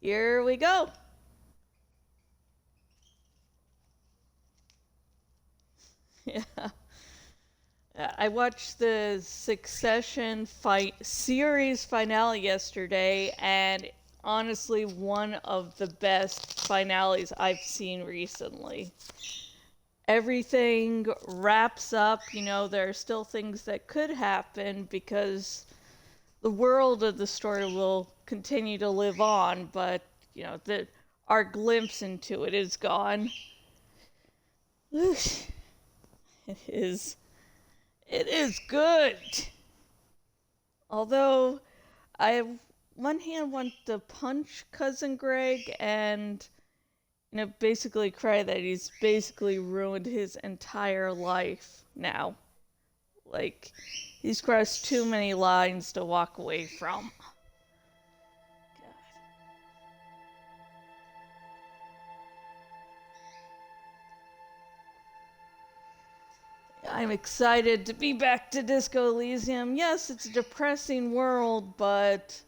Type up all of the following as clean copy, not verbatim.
Here we go. Yeah. I watched the Succession fight series finale yesterday, and honestly, one of the best finales I've seen recently. Everything wraps up, there are still things that could happen because the world of the story will continue to live on, but, our glimpse into it is gone. It is It is good. Although I have one hand want to punch cousin Greg and basically cry that he's basically ruined his entire life now. Like he's crossed too many lines to walk away from. I'm excited to be back to Disco Elysium. Yes, it's a depressing world, but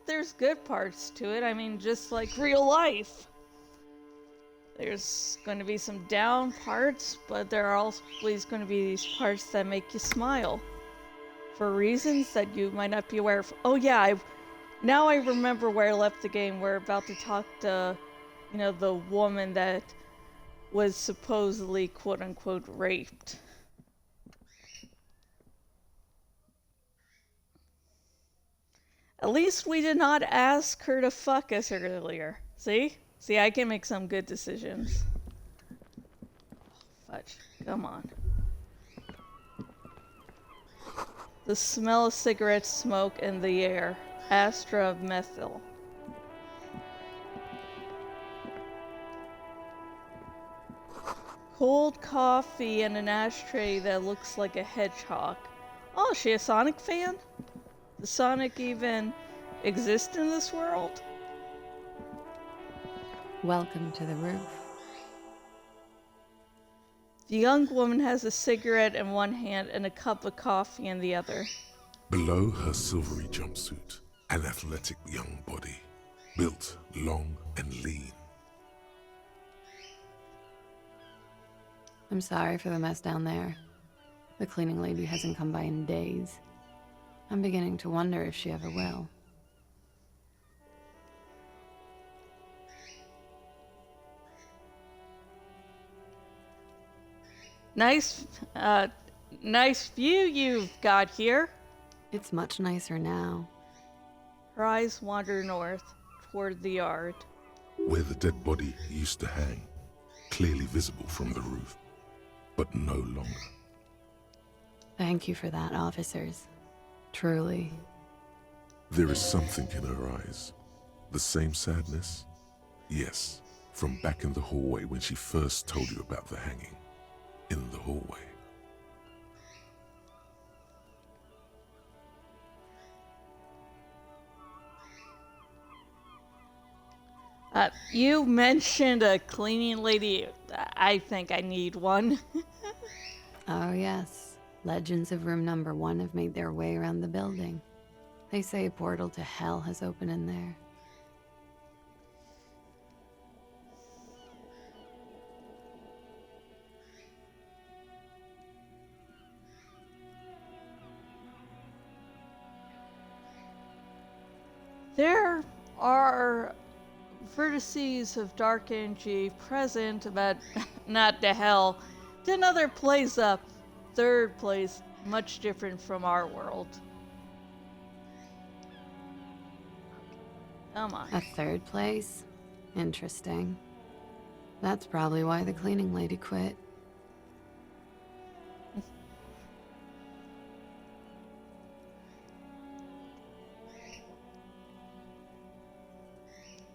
there's good parts to it. I mean, just like real life. There's going to be some down parts, but there are always going to be these parts that make you smile. For reasons that you might not be aware of. Oh yeah, now I remember where I left the game. We're about to talk to, the woman that was supposedly quote-unquote raped. At least we did not ask her to fuck us earlier. See, I can make some good decisions. Fudge, come on. The smell of cigarette smoke in the air. Astra of methyl. Cold coffee and an ashtray that looks like a hedgehog. Oh, is she a Sonic fan? Does Sonic even exist in this world? Welcome to the roof. The young woman has a cigarette in one hand and a cup of coffee in the other. Below her silvery jumpsuit, an athletic young body, built long and lean. I'm sorry for the mess down there. The cleaning lady hasn't come by in days. I'm beginning to wonder if she ever will. Nice view you've got here. It's much nicer now. Her eyes wander north, toward the yard. Where the dead body used to hang, clearly visible from the roof, but no longer. Thank you for that, officers. Truly. There is something in her eyes. The same sadness? Yes, from back in the hallway when she first told you about the hanging. In the hallway. You mentioned a cleaning lady. I think I need one. Oh yes. Legends of room number 1 have made their way around the building. They say a portal to hell has opened in there. There are vertices of dark energy present, but not to hell. To another place, a third place, much different from our world. Come on. A third place? Interesting. That's probably why the cleaning lady quit.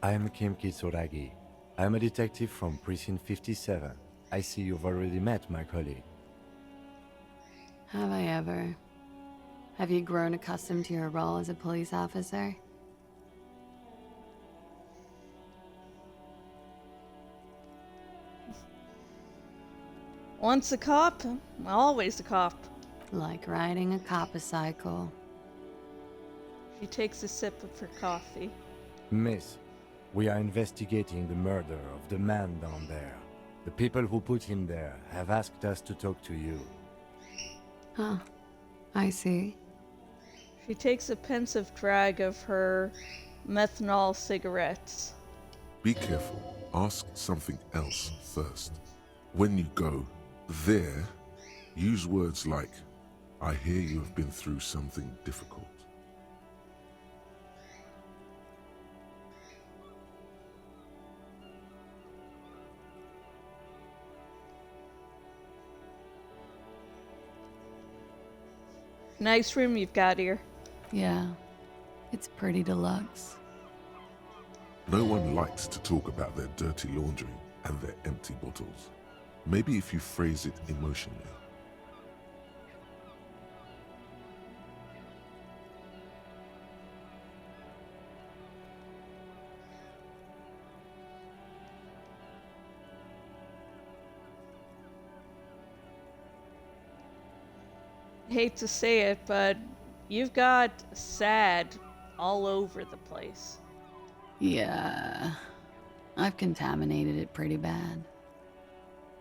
I am Kim Kitsuragi. I am a detective from Precinct 57. I see you've already met my colleague. Have I ever? Have you grown accustomed to your role as a police officer? Once a cop, always a cop. Like riding a coppicycle. She takes a sip of her coffee. Miss, We are investigating the murder of the man down there. The people who put him there have asked us to talk to you. Huh. I see. She takes a pensive drag of her methanol cigarettes. Be careful. Ask something else first. When you go there, use words like, I hear you have been through something difficult. Nice room you've got here. Yeah. It's pretty deluxe. No one likes to talk about their dirty laundry and their empty bottles. Maybe if you phrase it emotionally. Hate to say it, but you've got sad all over the place. Yeah. I've contaminated it pretty bad.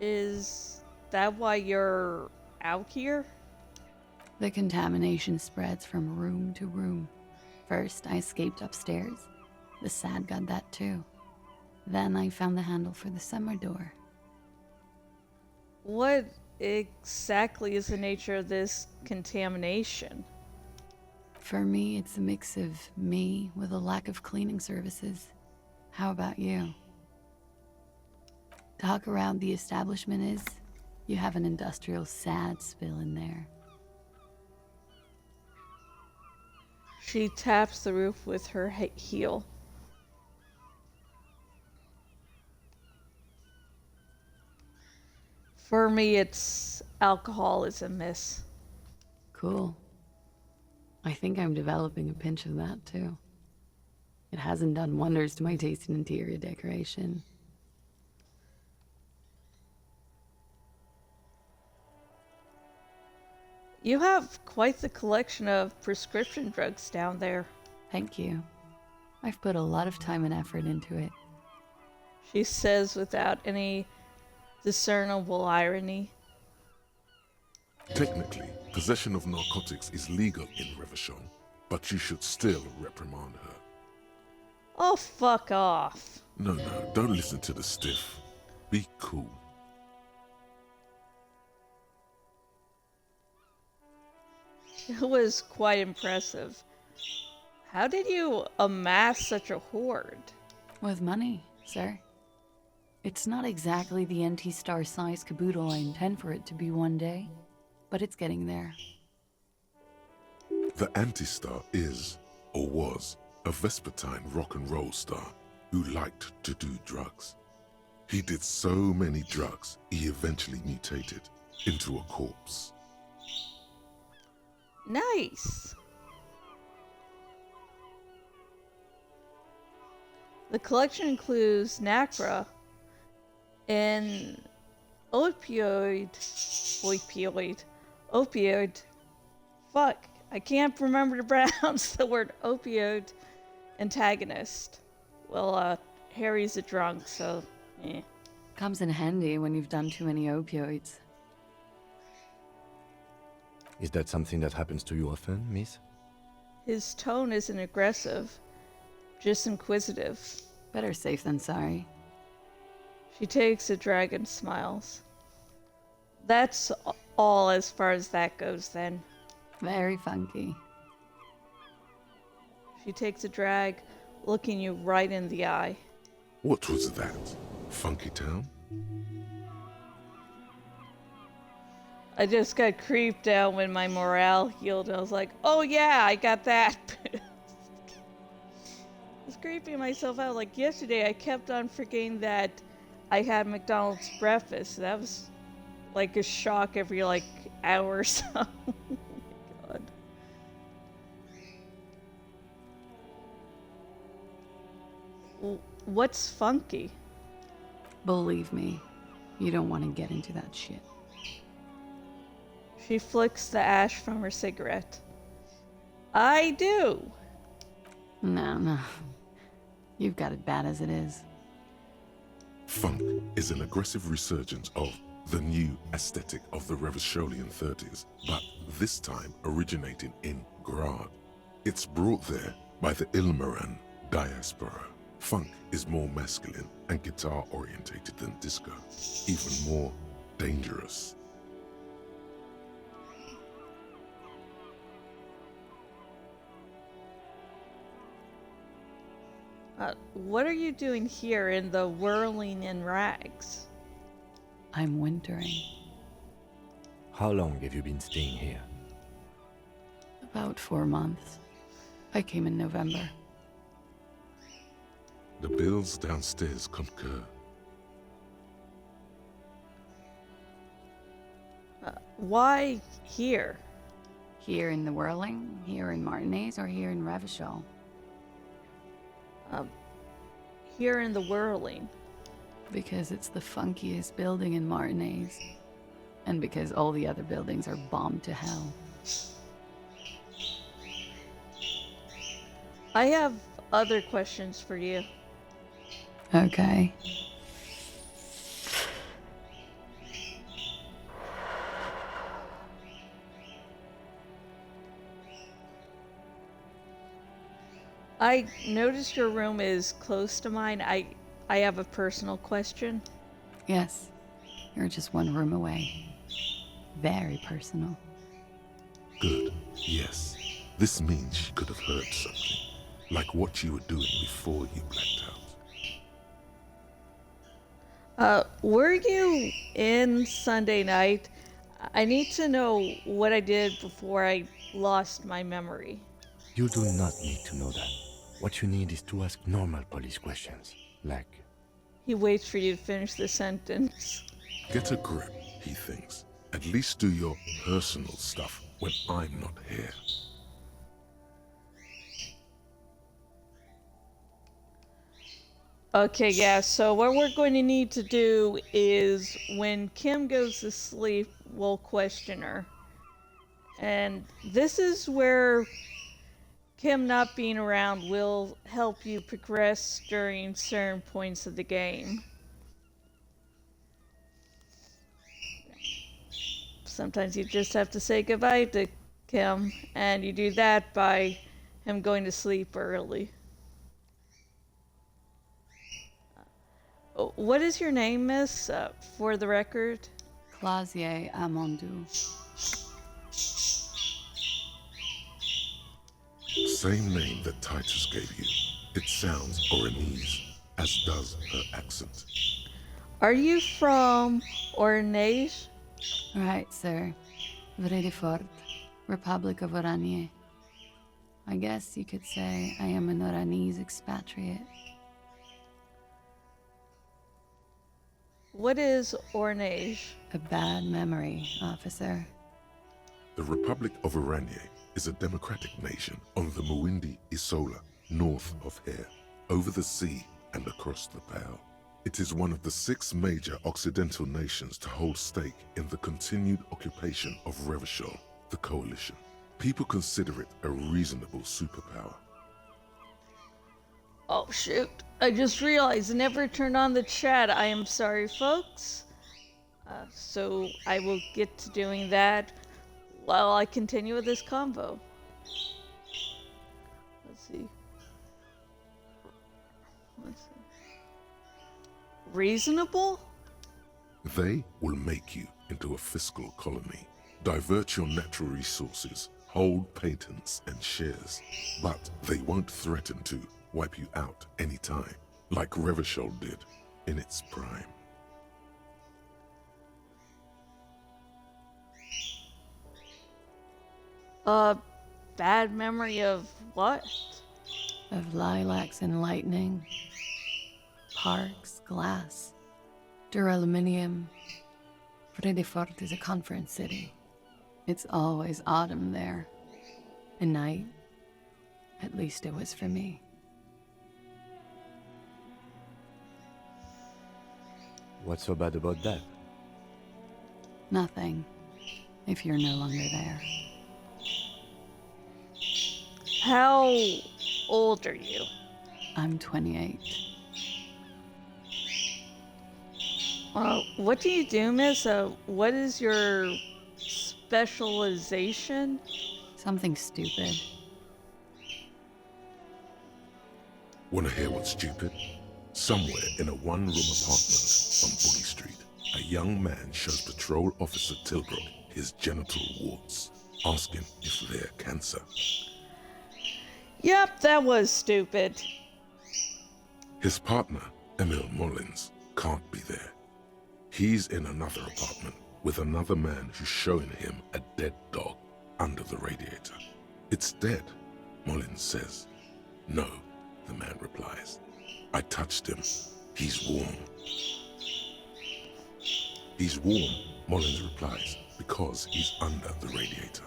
Is that why you're out here? The contamination spreads from room to room. First, I escaped upstairs. The sad got that too. Then I found the handle for the summer door. What exactly is the nature of this contamination? For me, it's a mix of me with a lack of cleaning services. How about you? Talk around the establishment is, you have an industrial sad spill in there. She taps the roof with her heel. For me, it's alcoholism, miss. Cool. I think I'm developing a pinch of that too. It hasn't done wonders to my taste in interior decoration. You have quite the collection of prescription drugs down there. Thank you. I've put a lot of time and effort into it. She says without any discernible irony. Technically, possession of narcotics is legal in Revachon, but you should still reprimand her. Oh, fuck off. No, don't listen to the stiff. Be cool. It was quite impressive. How did you amass such a hoard? With money, sir. It's not exactly the NT-star size caboodle I intend for it to be one day, but it's getting there. The Anti-Star is, or was, a Vespertine rock and roll star who liked to do drugs. He did so many drugs, he eventually mutated into a corpse. Nice. The collection includes Nacra and opioid. Fuck, I can't remember to pronounce the word opioid antagonist. Well, Harry's a drunk, so eh. Comes in handy when you've done too many opioids. Is that something that happens to you often, miss? His tone isn't aggressive, just inquisitive. Better safe than sorry. She takes a drag and smiles. That's all as far as that goes then. Very funky. She takes a drag, looking you right in the eye. What was that? Funky Town? I just got creeped out when my morale healed. I was like, oh yeah, I got that. I was creeping myself out. Like yesterday, I kept on forgetting that I had McDonald's breakfast. That was like a shock every like hour or so. Oh my god. What's funky? Believe me, you don't want to get into that shit. She flicks the ash from her cigarette. I do. No. You've got it bad as it is. Funk is an aggressive resurgence of the new aesthetic of the Revacholian 30s, but this time originating in Grad. It's brought there by the Ilmaran diaspora. Funk is more masculine and guitar-orientated than disco, even more dangerous. What are you doing here in the whirling in rags? I'm wintering. How long have you been staying here? About 4 months. I came in November. The bills downstairs concur. Why here? Here in the Whirling, here in Martinez, or here in Revachol? Here in the whirling. Because it's the funkiest building in Martinez. And because all the other buildings are bombed to hell. I have other questions for you. Okay. I noticed your room is close to mine. I have a personal question. Yes. You're just one room away. Very personal. Good, yes. This means she could have heard something, like what you were doing before you blacked out. Were you in Sunday night? I need to know what I did before I lost my memory. You do not need to know that. What you need is to ask normal police questions, like, He waits for you to finish the sentence. Get a grip, he thinks. At least do your personal stuff when I'm not here. Okay, yeah, so what we're going to need to do is when Kim goes to sleep, we'll question her. And this is where Kim not being around will help you progress during certain points of the game. Sometimes you just have to say goodbye to Kim, and you do that by him going to sleep early. What is your name, miss, for the record? Clausier Amondou. Same name that Titus gave you. It sounds Oranese, as does her accent. Are you from Ornage? Right, sir. Vredefort, Republic of Oranje. I guess you could say I am an Oranese expatriate. What is Ornage? A bad memory, officer. The Republic of Oranje is a democratic nation on the Muindi Isola, north of here, over the sea and across the Pale. It is one of the 6 major Occidental nations to hold stake in the continued occupation of Revachol, the coalition. People consider it a reasonable superpower. Oh shoot, I just realized I never turned on the chat. I am sorry, folks. So I will get to doing that while I continue with this convo. Let's see. Reasonable? They will make you into a fiscal colony, divert your natural resources, hold patents and shares, but they won't threaten to wipe you out anytime, like Revachol did in its prime. Bad memory of what? Of lilacs and lightning. Parks, glass, duraluminum. Vredefort is a conference city. It's always autumn there. And night. At least it was for me. what's so bad about that? Nothing. If you're no longer there. How old are you? I'm 28. What do you do, miss? What is your specialization? Something stupid. Wanna hear what's stupid? Somewhere in a one-room apartment on Boogie Street, a young man shows Patrol Officer Tilbrook his genital warts, asking if they're cancer. Yep, that was stupid. His partner, Emil Mullins, can't be there. He's in another apartment with another man who's showing him a dead dog under the radiator. It's dead, Mullins says. No, the man replies. I touched him. He's warm. He's warm, Mullins replies, because he's under the radiator.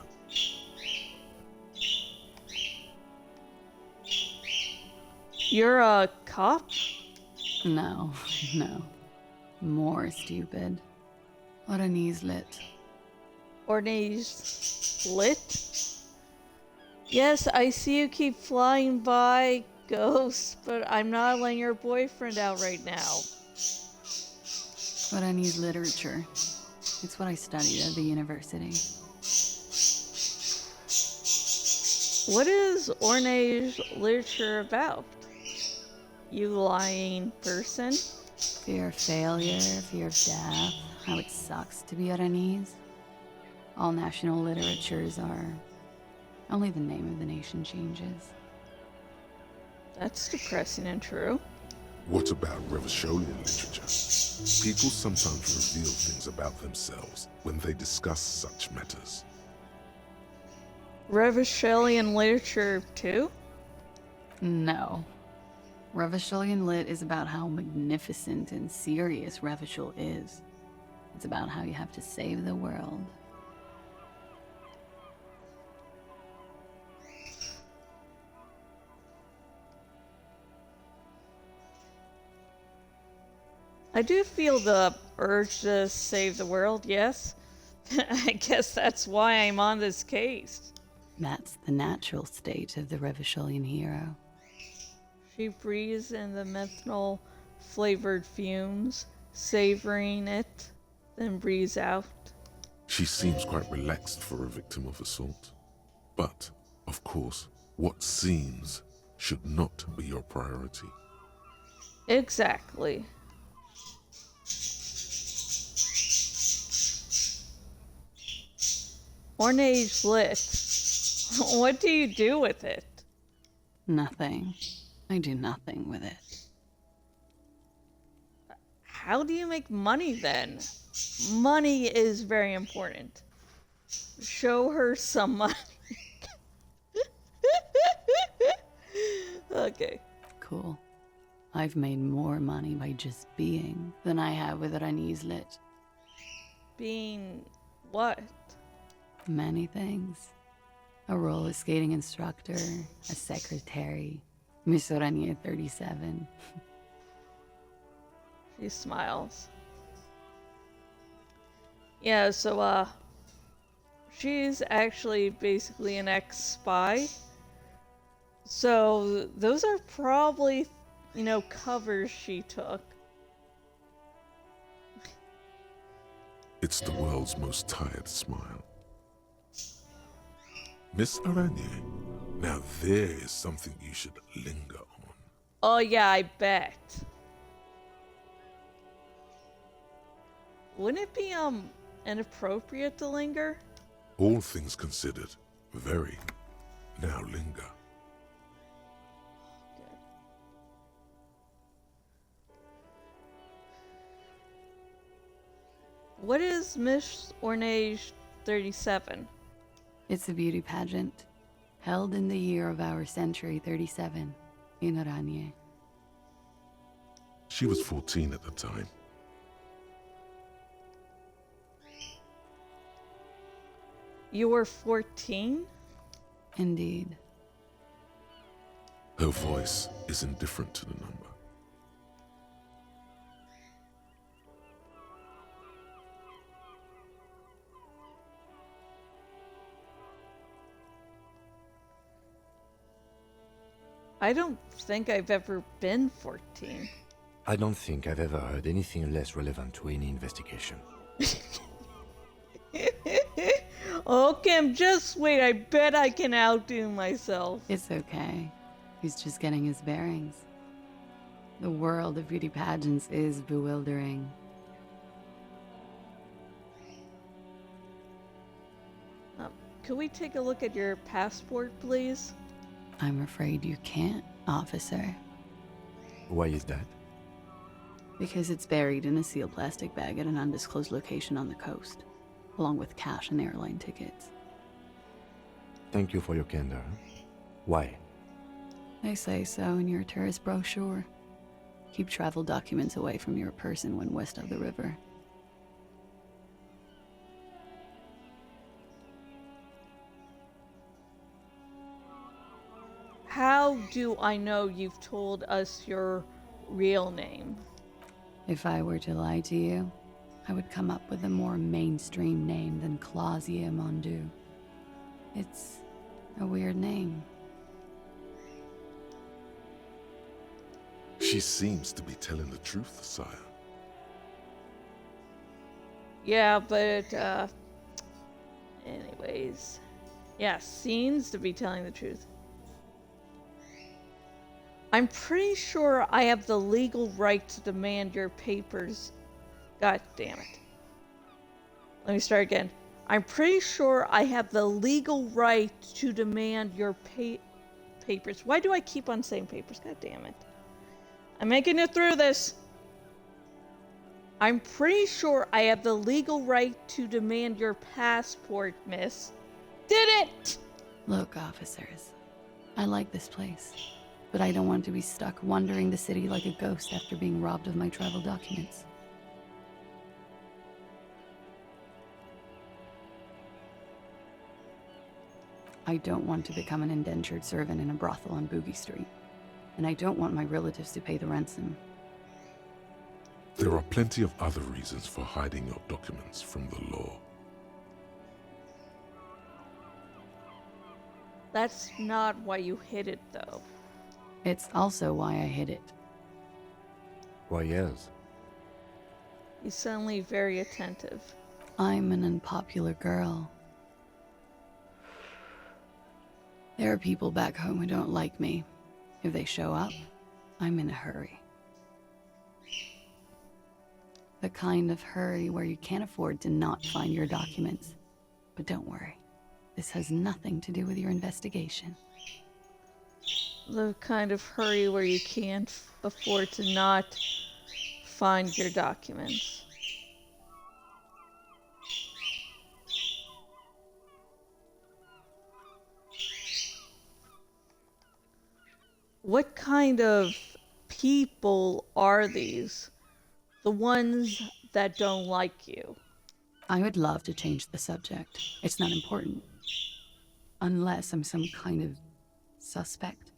You're a cop? No, no. More stupid. What a knees lit. Ornay's lit? Yes, I see you keep flying by, Ghost, but I'm not letting your boyfriend out right now. What I need literature. It's what I studied at the university. What is Ornay's literature about? You lying person? Fear of failure, fear of death, how it sucks to be Aranese. All national literatures are. Only the name of the nation changes. That's depressing and true. What about Revacholian literature? People sometimes reveal things about themselves when they discuss such matters. Revacholian literature too? No. Revacholian lit is about how magnificent and serious Revachol is. It's about how you have to save the world. I do feel the urge to save the world, yes. I guess that's why I'm on this case. That's the natural state of the Revacholian hero. She breathes in the methanol-flavored fumes, savoring it, then breathes out. She seems quite relaxed for a victim of assault. But, of course, what seems should not be your priority. Exactly. Ornage lit. What do you do with it? Nothing. I do nothing with it. How do you make money then? Money is very important. Show her some money. Okay. Cool. I've made more money by just being than I have with Aranese lit. Being what? Many things. A roller skating instructor, a secretary, Miss Orania 37. She smiles. Yeah, so, she's actually basically an ex-spy. So, those are probably, covers she took. It's the world's most tired smile. Miss Aranye, now there is something you should linger on. Oh yeah, I bet. Wouldn't it be, inappropriate to linger? All things considered, very. Now linger. What is Miss Ornage 37? It's a beauty pageant, held in the year of our century 37, in Oranje. She was 14 at the time. You were 14? Indeed. Her voice is indifferent to the number. I don't think I've ever been 14. I don't think I've ever heard anything less relevant to any investigation. Oh, Kim, just wait. I bet I can outdo myself. It's okay. He's just getting his bearings. The world of beauty pageants is bewildering. Could we take a look at your passport, please? I'm afraid you can't, officer. Why is that? Because it's buried in a sealed plastic bag at an undisclosed location on the coast, along with cash and airline tickets. Thank you for your candor. Why? They say so in your tourist brochure. Keep travel documents away from your person when west of the river. How do I know you've told us your real name? If I were to lie to you, I would come up with a more mainstream name than Clausia Mondu. It's a weird name. She seems to be telling the truth, sire. Yeah, but, anyways. Yeah, seems to be telling the truth. I'm pretty sure I have the legal right to demand your papers. God damn it. Let me start again. I'm pretty sure I have the legal right to demand your papers. Why do I keep on saying papers? God damn it. I'm making it through this. I'm pretty sure I have the legal right to demand your passport, miss. Did it! Look, officers, I like this place, but I don't want to be stuck wandering the city like a ghost after being robbed of my travel documents. I don't want to become an indentured servant in a brothel on Boogie Street, and I don't want my relatives to pay the ransom. There are plenty of other reasons for hiding your documents from the law. That's not why you hid it, though. It's also why I hid it. Why, yes. He's suddenly very attentive. I'm an unpopular girl. There are people back home who don't like me. If they show up, I'm in a hurry. The kind of hurry where you can't afford to not find your documents. But don't worry, this has nothing to do with your investigation. The kind of hurry where you can't afford to not find your documents. What kind of people are these? The ones that don't like you. I would love to change the subject. It's not important. Unless I'm some kind of suspect.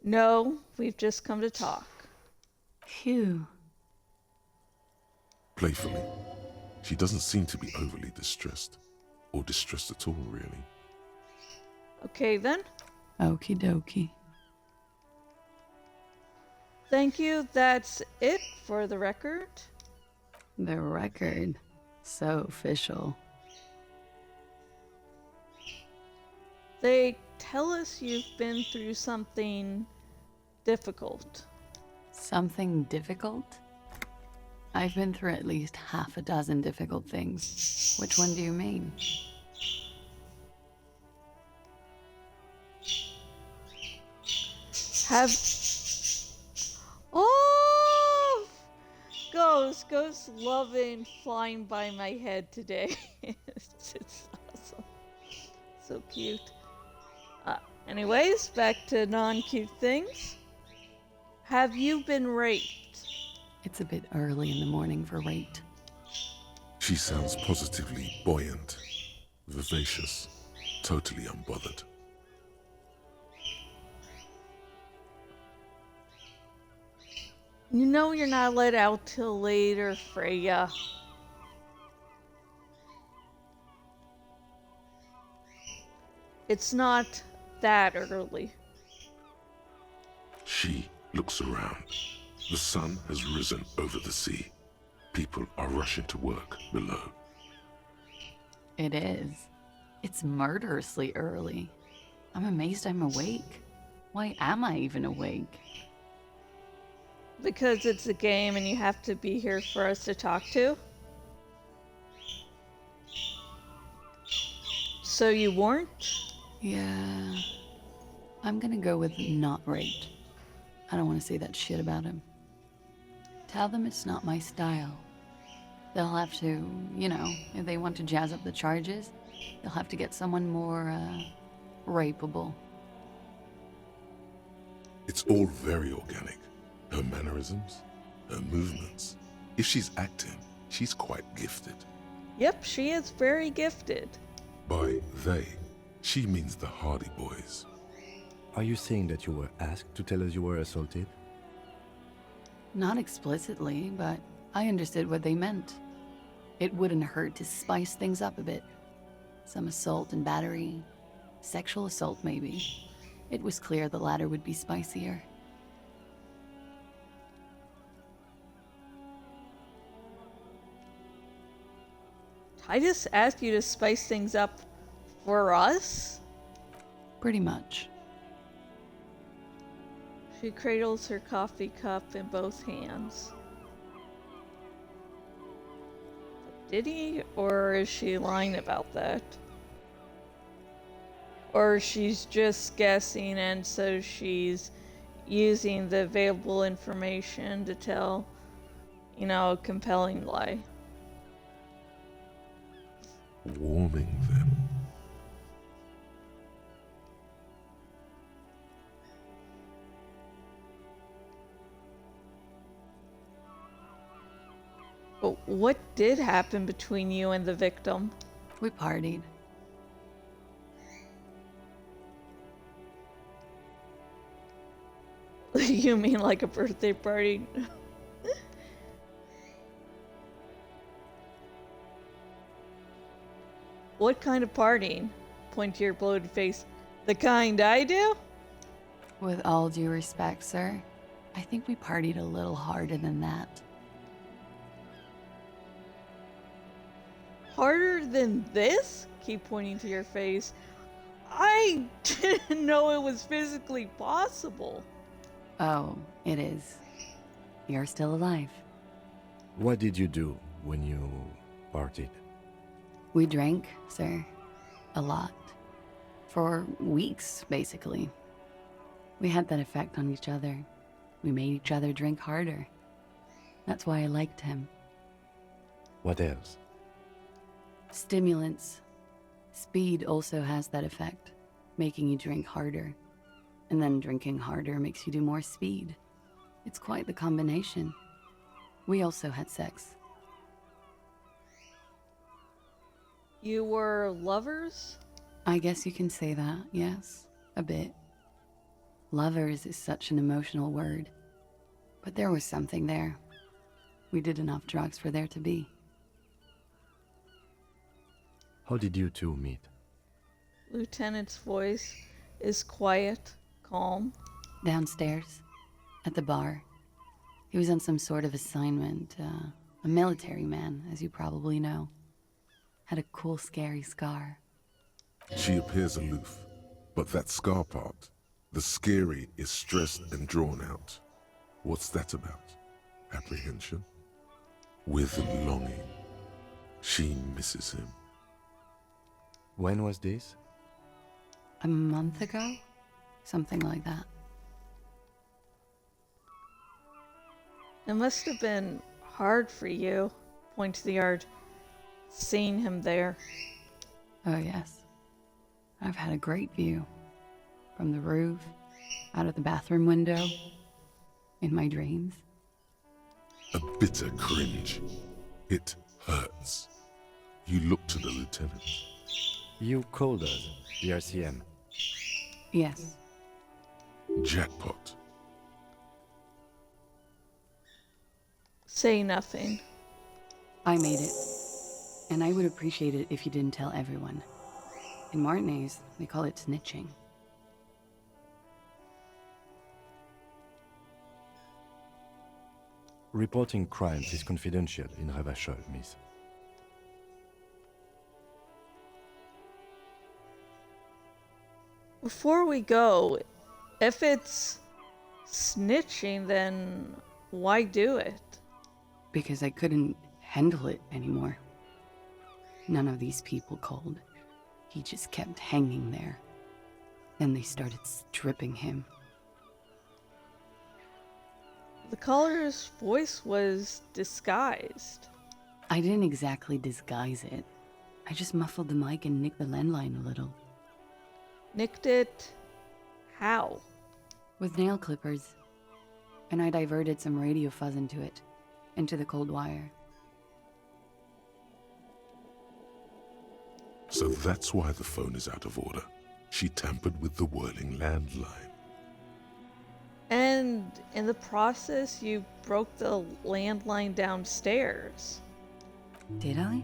No, we've just come to talk. Phew. Playfully, she doesn't seem to be overly distressed, or distressed at all, really. Okay then. Okie dokie. Thank you. That's it for the record. The record. So official. They tell us you've been through something difficult. Something difficult? I've been through at least half a dozen difficult things. Which one do you mean? Have... Oh! Ghosts loving flying by my head today. It's awesome. So cute. Anyways, back to non-cute things. Have you been raped? It's a bit early in the morning for rape. She sounds positively buoyant, vivacious, totally unbothered. You know you're not let out till later, Freya. It's not that early. She looks around. The sun has risen over the sea. People are rushing to work below. It is. It's murderously early. I'm amazed I'm awake. Why am I even awake? Because it's a game and you have to be here for us to talk to. So you weren't? Yeah. I'm gonna go with not raped. I don't want to say that shit about him. Tell them it's not my style. They'll have to, if they want to jazz up the charges, they'll have to get someone more, rapeable. It's all very organic. Her mannerisms, her movements. If she's acting, she's quite gifted. Yep, she is very gifted. By they, she means the Hardy Boys. Are you saying that you were asked to tell us you were assaulted? Not explicitly, but I understood what they meant. It wouldn't hurt to spice things up a bit. Some assault and battery. Sexual assault, maybe. It was clear the latter would be spicier. Titus asked you to spice things up for us? Pretty much. She cradles her coffee cup in both hands. Did he? Or is she lying about that? Or she's just guessing and so she's using the available information to tell, a compelling lie. Warming them. But what did happen between you and the victim? We partied. You mean like a birthday party? What kind of partying? Point to your bloated face. The kind I do? With all due respect, sir, I think we partied a little harder than that. Harder than this? Keep pointing to your face. I didn't know it was physically possible. Oh, it is. You're still alive. What did you do when you partied? We drank, sir. A lot. For weeks, basically. We had that effect on each other. We made each other drink harder. That's why I liked him. What else? Stimulants. Speed also has that effect, making you drink harder. And then drinking harder makes you do more speed. It's quite the combination. We also had sex. You were lovers? I guess you can say that, yes. A bit. Lovers is such an emotional word. But there was something there. We did enough drugs for there to be. How did you two meet? Lieutenant's voice is quiet, calm. Downstairs, at the bar. He was on some sort of assignment. A military man, as you probably know. Had a cool, scary scar. She appears aloof, but that scar part, the scary, is stressed and drawn out. What's that about? Apprehension? With longing. She misses him. When was this? A month ago? Something like that. It must have been hard for you, point to the yard, seeing him there. Oh, yes. I've had a great view. From the roof, out of the bathroom window, in my dreams. A bitter cringe. It hurts. You look to the lieutenant. You called us, the RCM. Yes. Jackpot. Say nothing. I made it. And I would appreciate it if you didn't tell everyone. In Martinez, they call it snitching. Reporting crimes is confidential in Revachol, miss. Before we go, if it's snitching, then why do it? Because I couldn't handle it anymore. None of these people called. He just kept hanging there. Then they started stripping him. The caller's voice was disguised. I didn't exactly disguise it. I just muffled the mic and nicked the landline a little. Nicked it? How? With nail clippers. And I diverted some radio fuzz into it. Into the cold wire. So that's why the phone is out of order. She tampered with the whirling landline. And in the process, you broke the landline downstairs. Did I?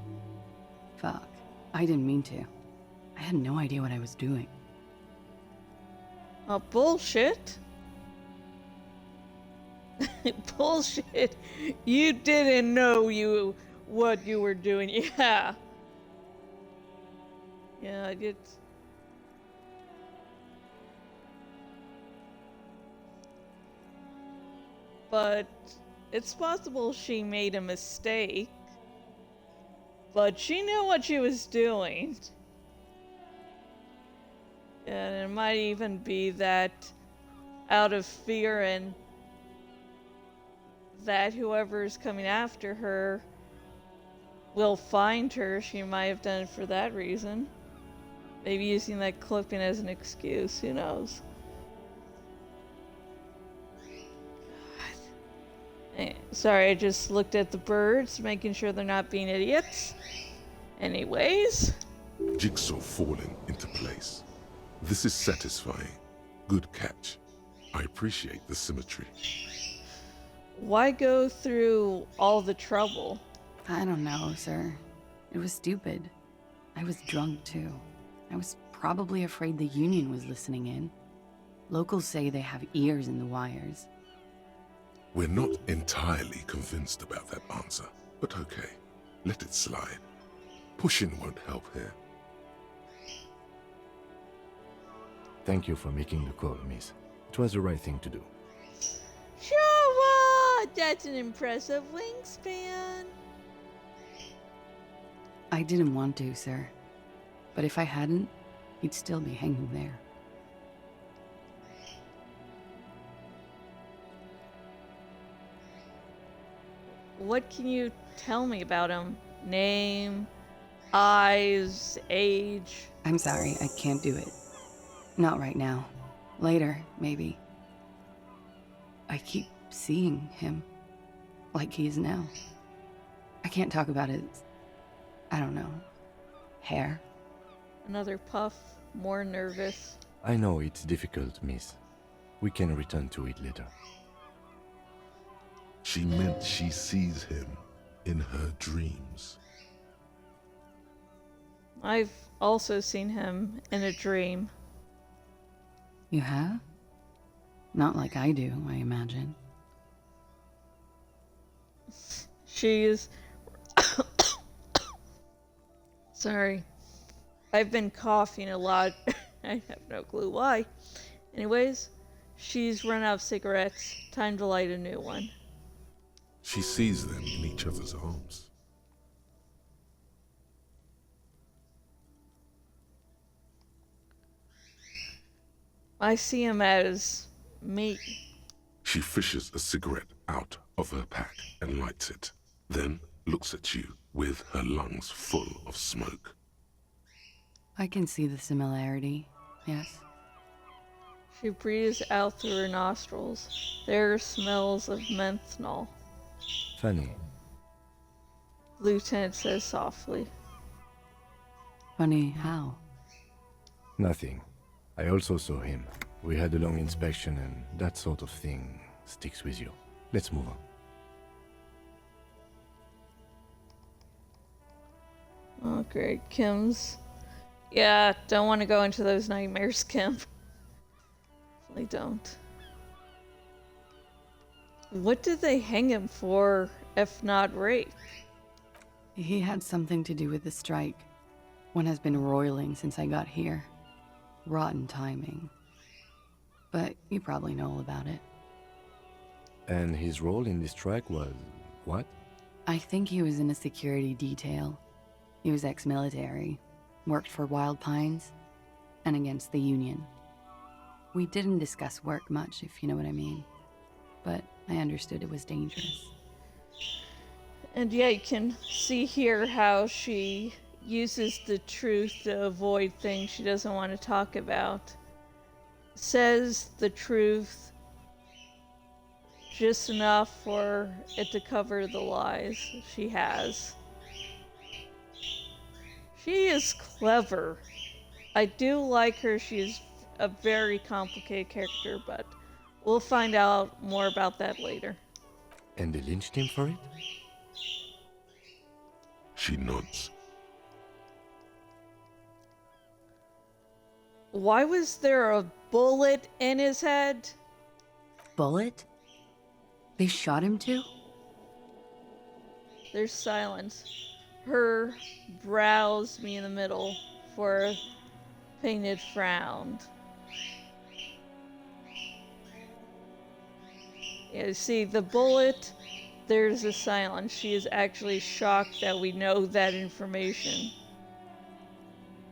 Fuck. I didn't mean to. I had no idea what I was doing. Bullshit. Bullshit. You didn't know what you were doing. Yeah. Yeah, I did. But it's possible she made a mistake. But she knew what she was doing. And it might even be that out of fear and that whoever's coming after her will find her, she might have done it for that reason. Maybe using that clipping as an excuse, who knows? Sorry, I just looked at the birds, making sure they're not being idiots. Anyways. Jigsaw falling into place. This is satisfying. Good catch. I appreciate the symmetry. Why go through all the trouble? I don't know, sir. It was stupid. I was drunk too. I was probably afraid the union was listening in. Locals say they have ears in the wires. We're not entirely convinced about that answer, but okay, let it slide. Pushing won't help here. Thank you for making the call, miss. It was the right thing to do. Sure, that's an impressive wingspan. I didn't want to, sir. But if I hadn't, he'd still be hanging there. What can you tell me about him? Name, eyes, age? I'm sorry, I can't do it. Not right now. Later, maybe. I keep seeing him. Like he is now. I can't talk about his... I don't know. Hair. Another puff, more nervous. I know it's difficult, miss. We can return to it later. She meant she sees him in her dreams. I've also seen him in a dream. You have? Not like I do, I imagine. She is... Sorry. I've been coughing a lot. I have no clue why. Anyways, she's run out of cigarettes. Time to light a new one. She sees them in each other's arms. I see him as me. She fishes a cigarette out of her pack and lights it, then looks at you with her lungs full of smoke. I can see the similarity, yes. She breathes out through her nostrils. There are smells of menthol. Funny. Lieutenant says softly. Funny how? Nothing. I also saw him. We had a long inspection and that sort of thing sticks with you. Let's move on. Oh, great. Kim's Yeah, don't want to go into those nightmares, Kim. Really don't. What did they hang him for, if not rape? He had something to do with the strike. One has been roiling since I got here. Rotten timing. But you probably know all about it. And his role in this strike was what? I think he was in a security detail. He was ex-military, worked for Wild Pines, and against the Union. We didn't discuss work much, if you know what I mean. But I understood it was dangerous. And yeah, you can see here how she uses the truth to avoid things she doesn't want to talk about. Says the truth just enough for it to cover the lies she has. She is clever. I do like her. She's a very complicated character, but we'll find out more about that later. And they lynched him for it? She nods. Why was there a bullet in his head? Bullet? They shot him too? There's silence. Her brows meet in the middle for a painted frown. Yeah, see, the bullet, there's a silence. She is actually shocked that we know that information.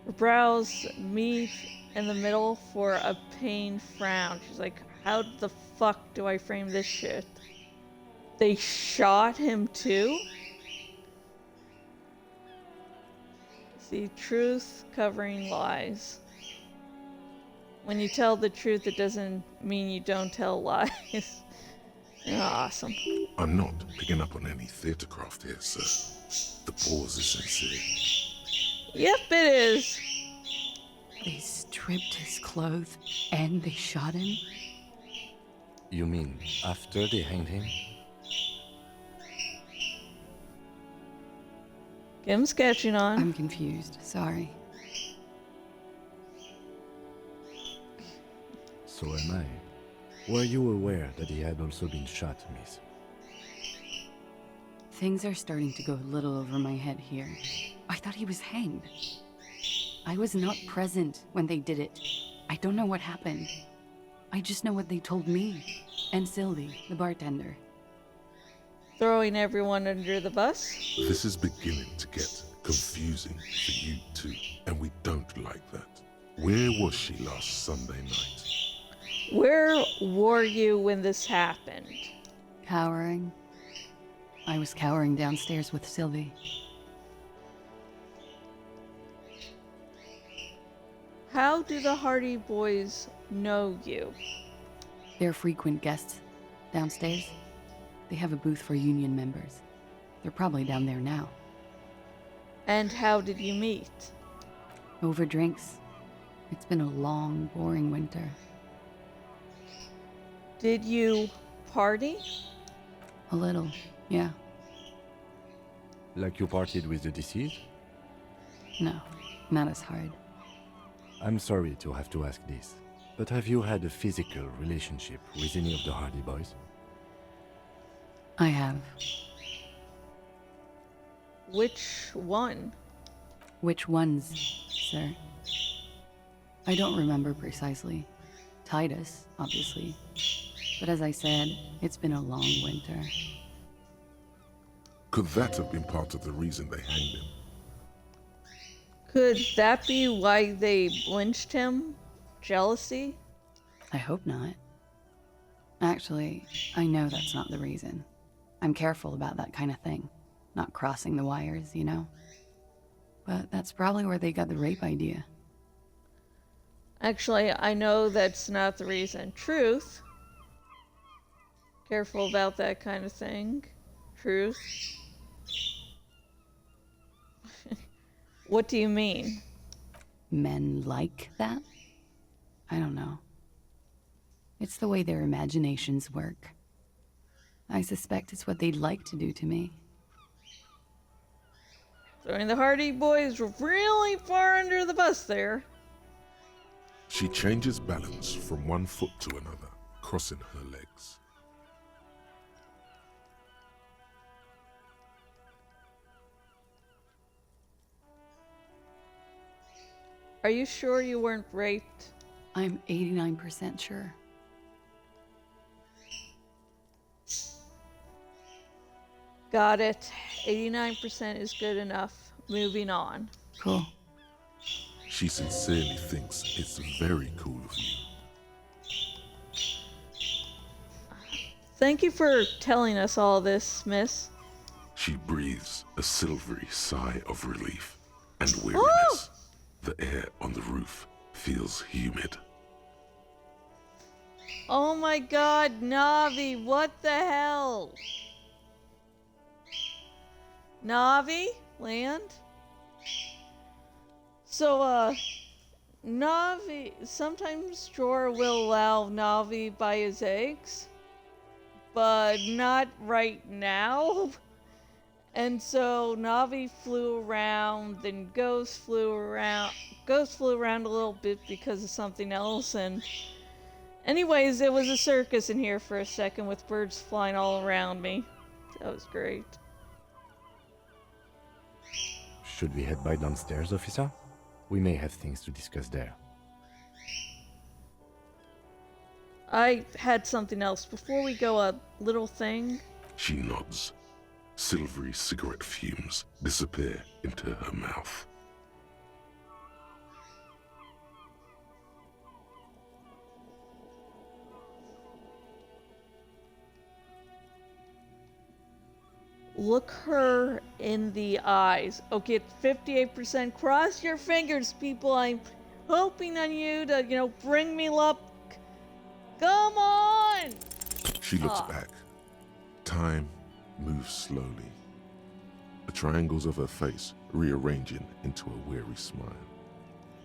Her brows meet in the middle for a pained frown. She's like, how the fuck do I frame this shit? They shot him too? See, truth covering lies. When you tell the truth, it doesn't mean you don't tell lies. Awesome. I'm not picking up on any theatercraft here, sir. The pause is sincere. Yep, it is. They stripped his clothes and they shot him? You mean after they hanged him? Kim's catching on. I'm confused, sorry. So am I. Were you aware that he had also been shot, miss? Things are starting to go a little over my head here. I thought he was hanged. I was not present when they did it. I don't know what happened. I just know what they told me. And Sylvie, the bartender. Throwing everyone under the bus. This is beginning to get confusing for you too, and we don't like that. Where was she last Sunday night? Where were you when this happened? Cowering. I was cowering downstairs with Sylvie. How do the Hardy Boys know you? They're frequent guests downstairs. They have a booth for union members. They're probably down there now. And how did you meet? Over drinks. It's been a long, boring winter. Did you party? A little, yeah. Like you partied with the deceased? No, not as hard. I'm sorry to have to ask this, but have you had a physical relationship with any of the Hardy Boys? I have. Which one? Which ones, sir? I don't remember precisely. Titus, obviously. But as I said, it's been a long winter. Could that have been part of the reason they hanged him? Could that be why they lynched him? Jealousy? I hope not. Actually, I know that's not the reason. I'm careful about that kind of thing. Not crossing the wires, you know? But that's probably where they got the rape idea. Actually, I know that's not the reason. Truth. Careful about that kind of thing. Truth. What do you mean? Men like that? I don't know. It's the way their imaginations work. I suspect it's what they'd like to do to me. Throwing the Hardy Boys really far under the bus there. She changes balance from one foot to another, crossing her legs. Are you sure you weren't raped? I'm 89% sure. Got it. 89% is good enough. Moving on. Cool. She sincerely thinks it's very cool of you. Thank you for telling us all this, miss. She breathes a silvery sigh of relief and weariness. The air on the roof feels humid. Oh my god, Navi, what the hell? Navi? Land? So, Navi, sometimes Jorah will allow Navi by his eggs, but not right now. And so Navi flew around, then Ghost flew around a little bit because of something else, and anyways, it was a circus in here for a second with birds flying all around me. That was great. Should we head by downstairs, officer? We may have things to discuss there. I had something else. Before we go, a little thing. She nods. Silvery cigarette fumes disappear into her mouth. Look her in the eyes. Okay, 58%. Cross your fingers, people. I'm hoping on you to, bring me luck. Come on! She looks back. Time moves slowly. The triangles of her face rearranging into a weary smile.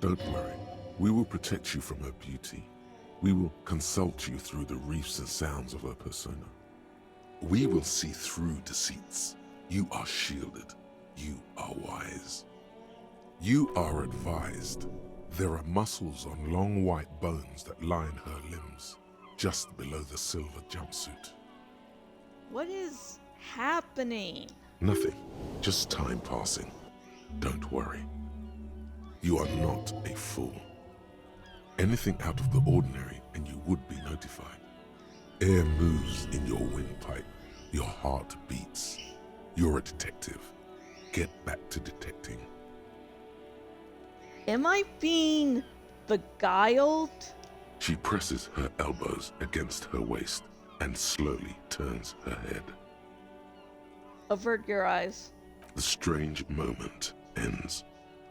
Don't worry. We will protect you from her beauty. We will consult you through the reefs and sounds of her persona. We will see through deceits. You are shielded. You are wise. You are advised. There are muscles on long white bones that line her limbs, just below the silver jumpsuit. What is happening? Nothing. Just time passing. Don't worry. You are not a fool. Anything out of the ordinary and you would be notified. Air moves in your windpipe. Your heart beats. You're a detective. Get back to detecting. Am I being beguiled? She presses her elbows against her waist and slowly turns her head. Avert your eyes. The strange moment ends.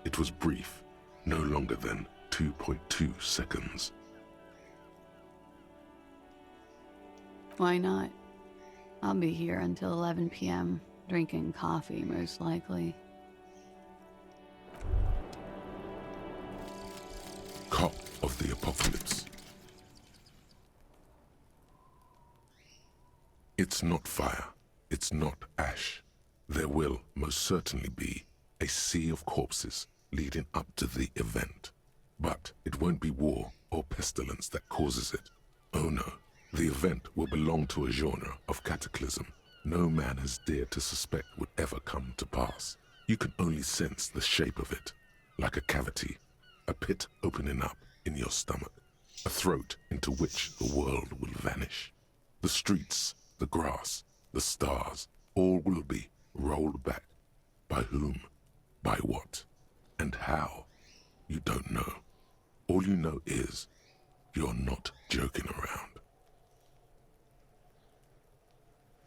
It was brief, no longer than 2.2 seconds. Why not? I'll be here until 11 p.m., drinking coffee, most likely. Cop of the apocalypse. It's not fire. It's not ash. There will most certainly be a sea of corpses leading up to the event. But it won't be war or pestilence that causes it. Oh no. The event will belong to a genre of cataclysm no man has dared to suspect would ever come to pass. You can only sense the shape of it, like a cavity, a pit opening up in your stomach, a throat into which the world will vanish. The streets, the grass, the stars, all will be rolled back. By whom, by what, and how, you don't know. All you know is, you're not joking around.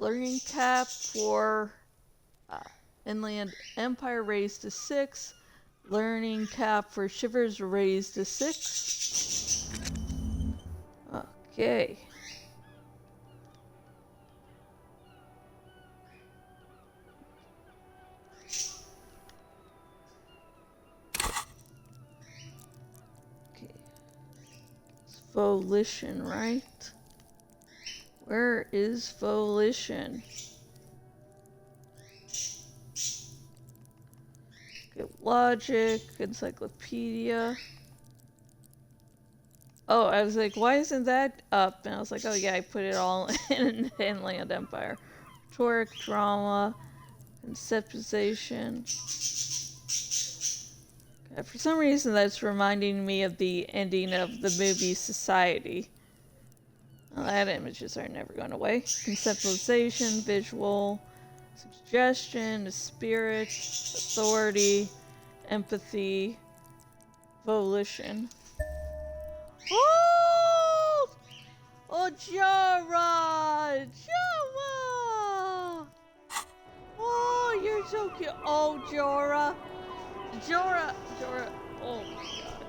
Learning cap for Inland Empire raised to 6. Learning cap for Shivers raised to 6. Okay. Okay. It's volition, right? Where is volition? Logic, encyclopedia. Oh, I was like, why isn't that up? And I was like, oh yeah, I put it all in Inland Empire. Rhetoric, drama, conceptualization. For some reason, that's reminding me of the ending of the movie Society. Well, that images are never going away. Conceptualization, visual, suggestion, spirit, authority, empathy, volition. Oh! Oh, Jorah! Jorah! Oh, you're so cute. Oh, Jorah. Jorah. Oh my god.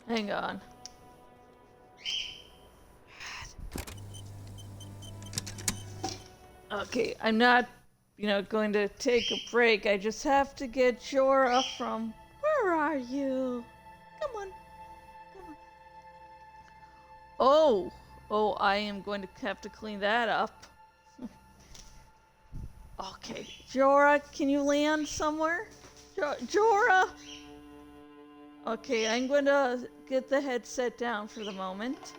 Hang on. Okay, I'm not, going to take a break. I just have to get Jorah from... Where are you? Come on. Oh, I am going to have to clean that up. Okay, Jorah, can you land somewhere? Jorah! Okay, I'm going to get the headset down for the moment.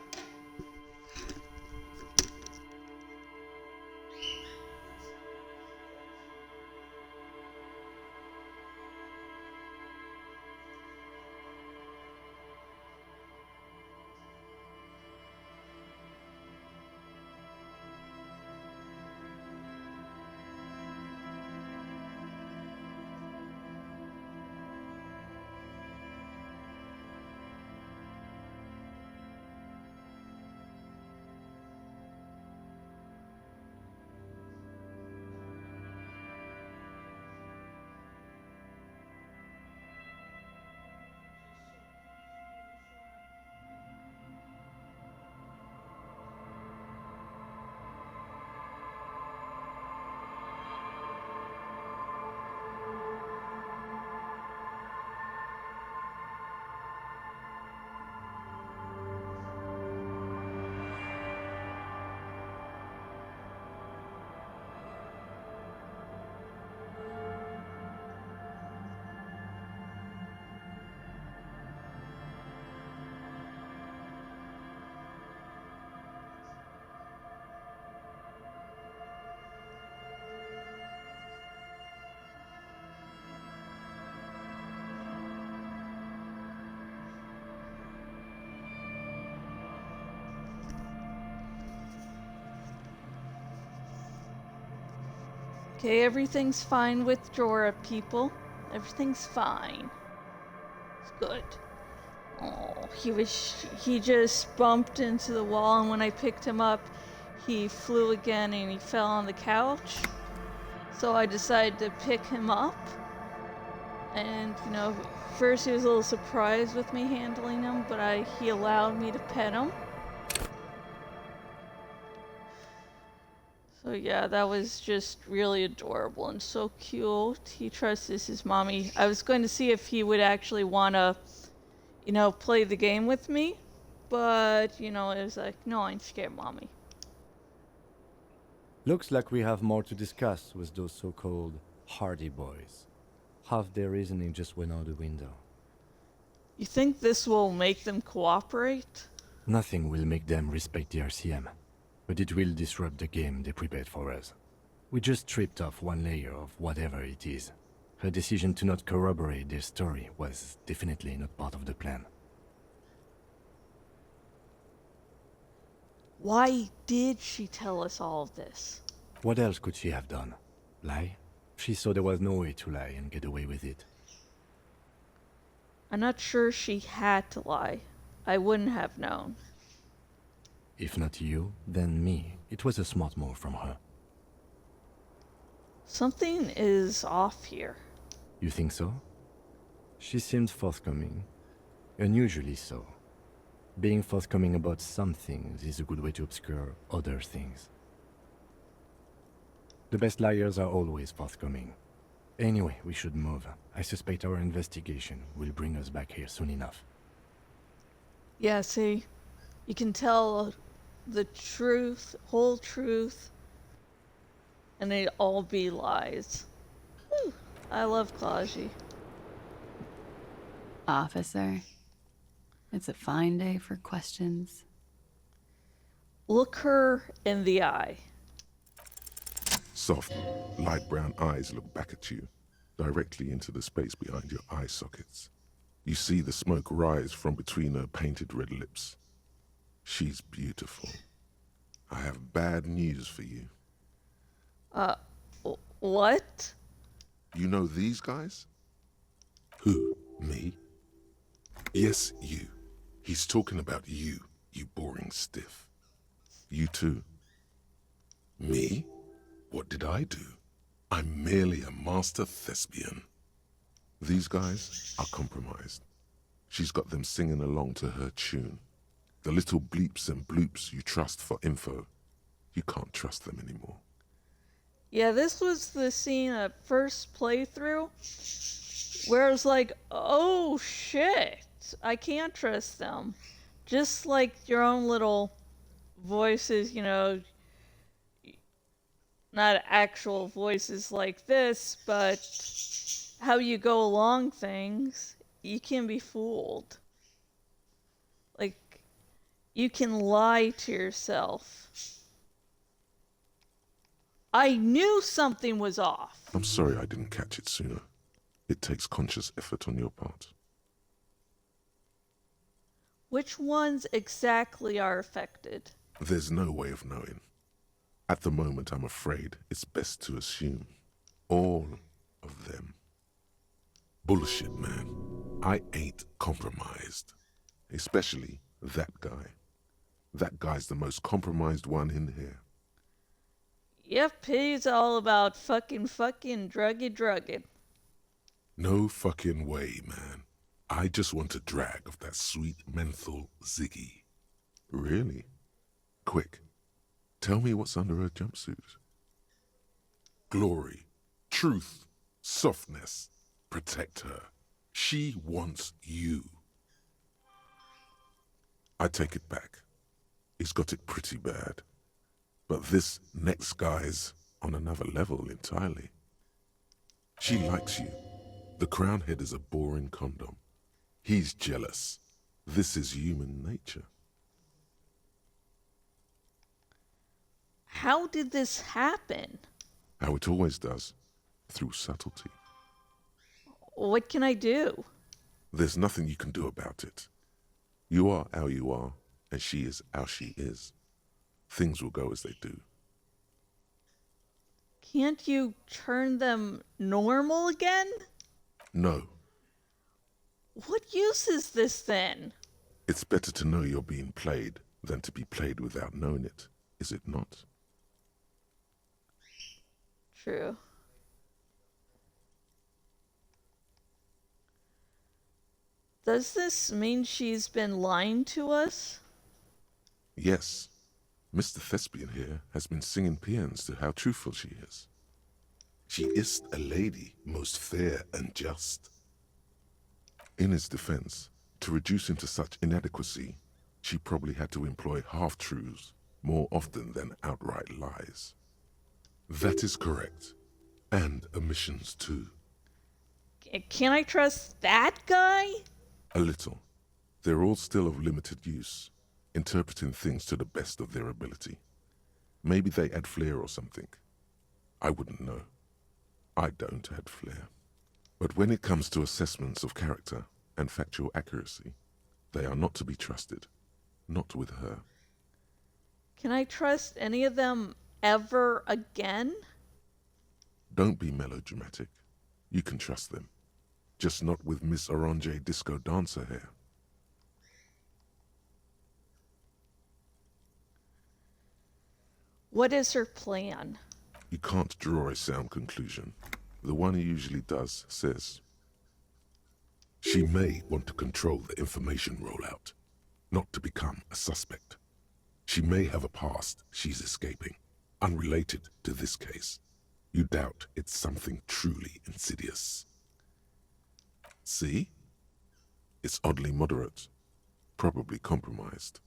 Okay, everything's fine with Jorah, people. Everything's fine. It's good. Oh, he just bumped into the wall, and when I picked him up, he flew again and he fell on the couch. So I decided to pick him up. And, first he was a little surprised with me handling him, but he allowed me to pet him. So yeah, that was just really adorable and so cute. He trusts his mommy. I was going to see if he would actually want to, play the game with me. But, it was like, no, I'm scared, mommy. Looks like we have more to discuss with those so-called Hardy boys. Half their reasoning just went out the window. You think this will make them cooperate? Nothing will make them respect the RCM, but it will disrupt the game they prepared for us. We just stripped off one layer of whatever it is. Her decision to not corroborate their story was definitely not part of the plan. Why did she tell us all of this? What else could she have done? Lie? She saw there was no way to lie and get away with it. I'm not sure she had to lie. I wouldn't have known. If not you, then me. It was a smart move from her. Something is off here. You think so? She seemed forthcoming. Unusually so. Being forthcoming about some things is a good way to obscure other things. The best liars are always forthcoming. Anyway, we should move. I suspect our investigation will bring us back here soon enough. Yeah, see, you can tell the truth, whole truth, and they'd all be lies. Whew, I love Kaji. Officer, it's a fine day for questions. Look her in the eye. Soft, light brown eyes look back at you, directly into the space behind your eye sockets. You see the smoke rise from between her painted red lips. She's beautiful. I have bad news for you. What? You know these guys? Who? Me? Yes, you. He's talking about you, you boring stiff. You too. Me? What did I do? I'm merely a master thespian. These guys are compromised. She's got them singing along to her tune. The little bleeps and bloops you trust for info, you can't trust them anymore. Yeah, this was the scene at first playthrough where I was like, oh shit, I can't trust them. Just like your own little voices, you know, not actual voices like this, but how you go along things, you can be fooled. Like, you can lie to yourself. I knew something was off. I'm sorry I didn't catch it sooner. It takes conscious effort on your part. Which ones exactly are affected? There's no way of knowing. At the moment, I'm afraid it's best to assume. All of them. Bullshit, man. I ain't compromised. Especially that guy. That guy's the most compromised one in here. Yep, he's all about fucking druggy. No fucking way, man. I just want a drag of that sweet menthol Ziggy. Really? Quick, tell me what's under her jumpsuit. Glory, truth, softness. Protect her. She wants you. I take it back. He's got it pretty bad. But this next guy's on another level entirely. She likes you. The crown head is a boring condom. He's jealous. This is human nature. How did this happen? How it always does. Through subtlety. What can I do? There's nothing you can do about it. You are how you are, and she is how she is. Things will go as they do. Can't you turn them normal again? No, What use is this then? it's better to know you're being played than to be played without knowing it, is it not? True. Does this mean she's been lying to us? Yes, Mr. Thespian here has been singing paeans to how truthful she is. She is a lady, most fair and just. In his defense, to reduce him to such inadequacy, she probably had to employ half-truths more often than outright lies. That is correct. And omissions too. Can I trust that guy? A little. They're all still of limited use, interpreting things to the best of their ability. Maybe they add flair or something. I wouldn't know. I don't add flair. But when it comes to assessments of character and factual accuracy, they are not to be trusted. Not with her. Can I trust any of them ever again? Don't be melodramatic. You can trust them. Just not with Miss Orange Disco Dancer here. What is her plan? You can't draw a sound conclusion. The one he usually does says, she may want to control the information rollout, not to become a suspect. She may have a past she's escaping, unrelated to this case. You doubt it's something truly insidious. See? It's oddly moderate, probably compromised.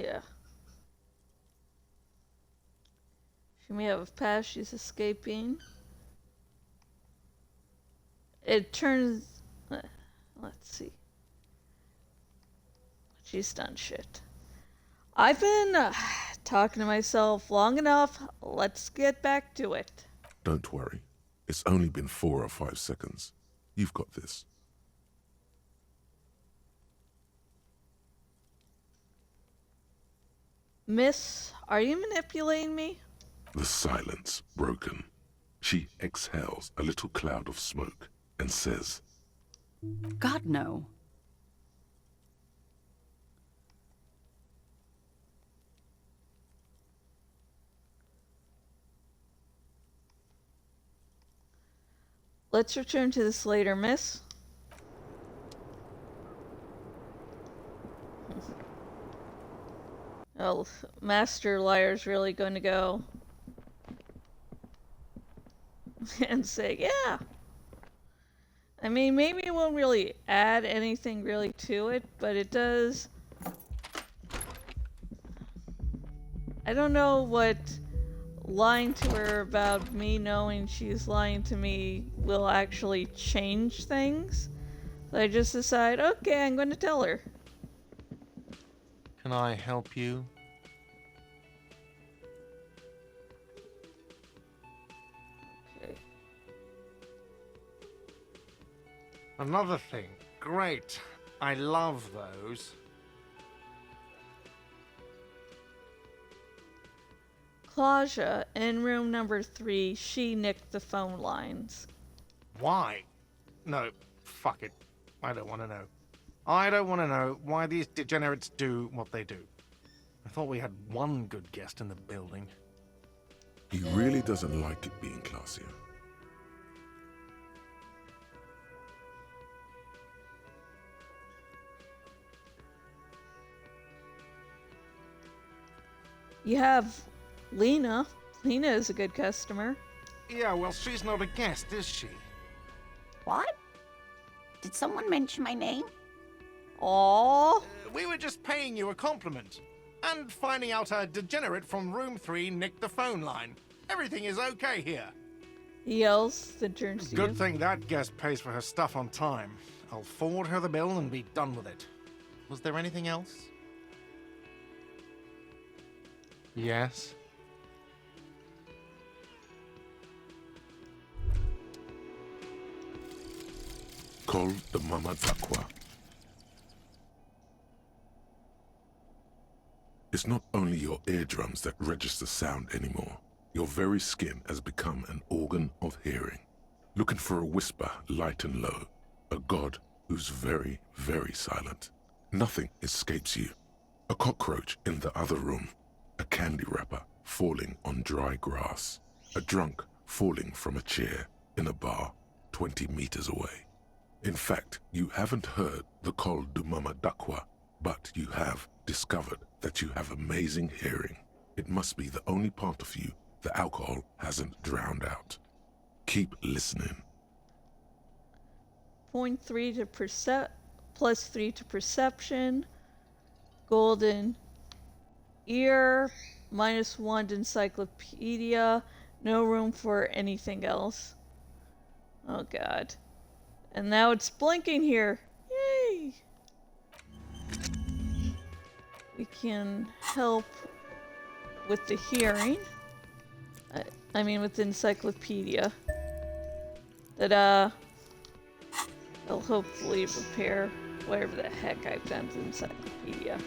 Yeah. She may have a past. She's escaping. It turns... Let's see. She's done shit. I've been talking to myself long enough. Let's get back to it. Don't worry. It's only been 4 or 5 seconds. You've got this. Miss, are you manipulating me? The silence broken. She exhales a little cloud of smoke and says, God, no. Let's return to this later, miss. Oh, Master Liar's really going to go and say, yeah. I mean, maybe it won't really add anything really to it, but it does. I don't know what lying to her about me knowing she's lying to me will actually change things. So I just decide, okay, I'm going to tell her. Can I help you? Okay. Another thing. Great. I love those. Claudia, in room number 3, she nicked the phone lines. Why? No, fuck it. I don't want to know. I don't want to know why these degenerates do what they do. I thought we had one good guest in the building. he really doesn't like it being classier. You have Lena. Lena is a good customer. Yeah, well, she's not a guest, is she? What? Did someone mention my name? Aww. We were just paying you a compliment. And finding out a degenerate from room 3 nicked the phone line. Everything is okay here. He yells, then turns to you. Good thing that guest pays for her stuff on time. I'll forward her the bill and be done with it. Was there anything else? Yes. Call the Mama Dakwa. It's not only your eardrums that register sound anymore. Your very skin has become an organ of hearing. Looking for a whisper light and low. A god who's very, very silent. Nothing escapes you. A cockroach in the other room. A candy wrapper falling on dry grass. A drunk falling from a chair in a bar 20 meters away. In fact, you haven't heard the Call du Mama Dakwa, but you have discovered that you have amazing hearing. It must be the only part of you the alcohol hasn't drowned out. Keep listening. 0.3 to plus 3 to perception. Golden ear. -1 to encyclopedia. No room for anything else. Oh god. And now it's blinking here. Yay! We can help with the hearing. I mean with the encyclopedia. That will hopefully repair whatever the heck I've done to the encyclopedia.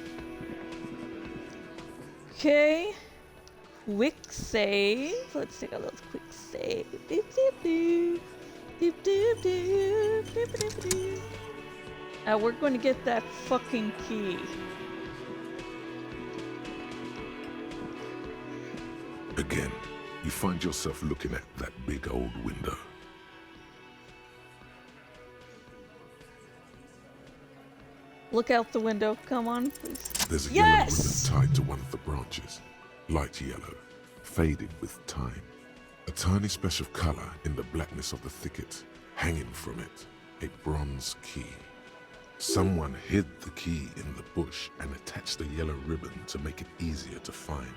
Okay. Quick save. Let's take a little quick save. Doop doop doop. Doop doop doop. Doop doop doop. Now we're going to get that fucking key. Again, you find yourself looking at that big old window. Look out the window. Come on, please. There's a Yes! yellow ribbon tied to one of the branches. Light yellow, faded with time. A tiny splash of color in the blackness of the thicket. Hanging from it, a bronze key. Someone hid the key in the bush and attached a yellow ribbon to make it easier to find.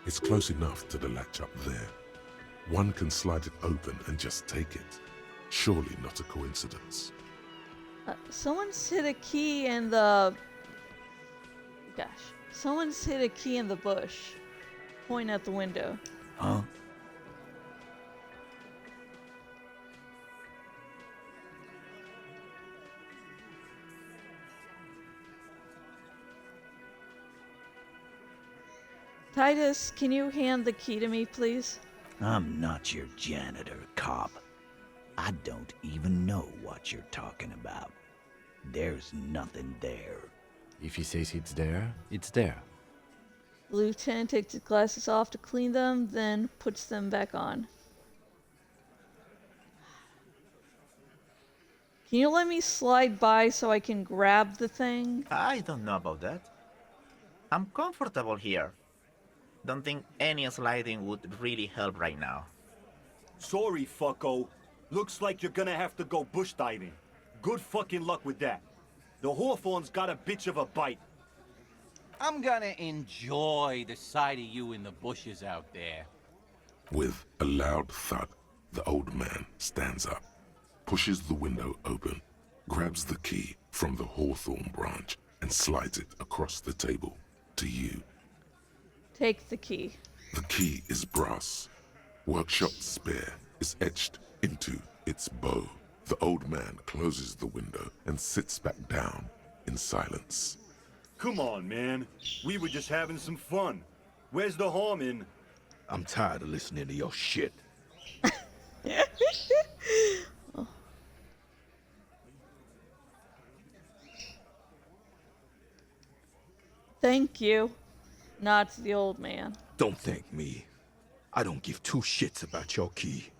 It's close enough to the latch up there. One can slide it open and just take it. Surely not a coincidence. Someone's hid a key in the... Gosh. Someone's hid a key in the bush. Point at the window. Huh? Titus, can you hand the key to me, please? I'm not your janitor, cop. I don't even know what you're talking about. There's nothing there. If he says it's there, it's there. The lieutenant takes his glasses off to clean them, then puts them back on. Can you let me slide by so I can grab the thing? I don't know about that. I'm comfortable here. Don't think any sliding would really help right now. Sorry, fucko. Looks like you're gonna have to go bush diving. Good fucking luck with that. The Hawthorne's got a bitch of a bite. I'm gonna enjoy the sight of you in the bushes out there. With a loud thud, the old man stands up, pushes the window open, grabs the key from the hawthorn branch, and slides it across the table to you. Take the key. The key is brass. Workshop spare is etched into its bow. The old man closes the window and sits back down in silence. Come on, man. We were just having some fun. Where's the harm in... I'm tired of listening to your shit. Oh. Thank you. Not the old man. Don't thank me. I don't give two shits about your key.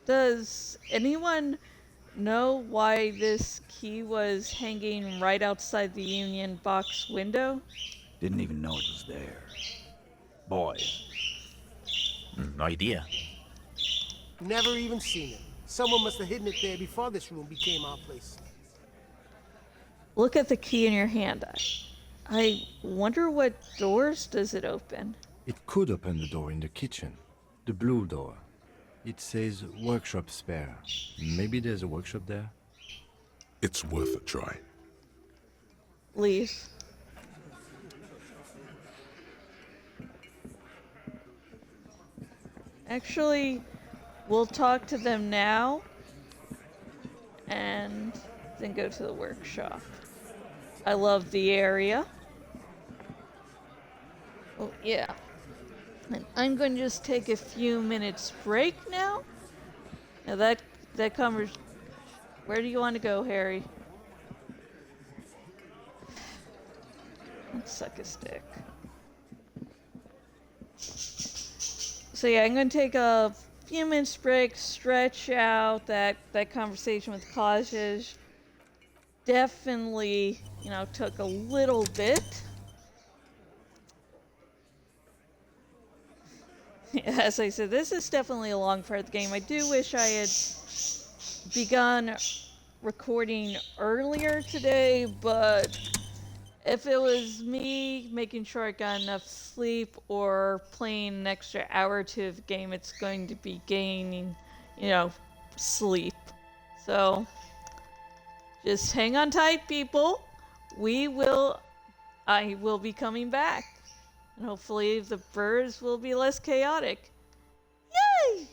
Does anyone know why this key was hanging right outside the Union box window? Didn't even know it was there. Boy. No idea. Never even seen it. Someone must have hidden it there before this room became our place. Look at the key in your hand. I wonder what doors does it open? It could open the door in the kitchen. The blue door. It says workshop spare. Maybe there's a workshop there? It's worth a try. Leave. Actually, we'll talk to them now and then go to the workshop. I love the area. Oh, yeah. And I'm going to just take a few minutes break now. Now that covers... Where do you want to go, Harry? Let's suck a stick. So yeah, I'm going to take a few minutes break, stretch out that conversation with Kajaj. Definitely, took a little bit. As I said, this is definitely a long part of the game. I do wish I had begun recording earlier today, but if it was me making sure I got enough sleep or playing an extra hour or two of the game, it's going to be gaining, sleep. So, just hang on tight, people. I will be coming back. And hopefully the birds will be less chaotic. Yay!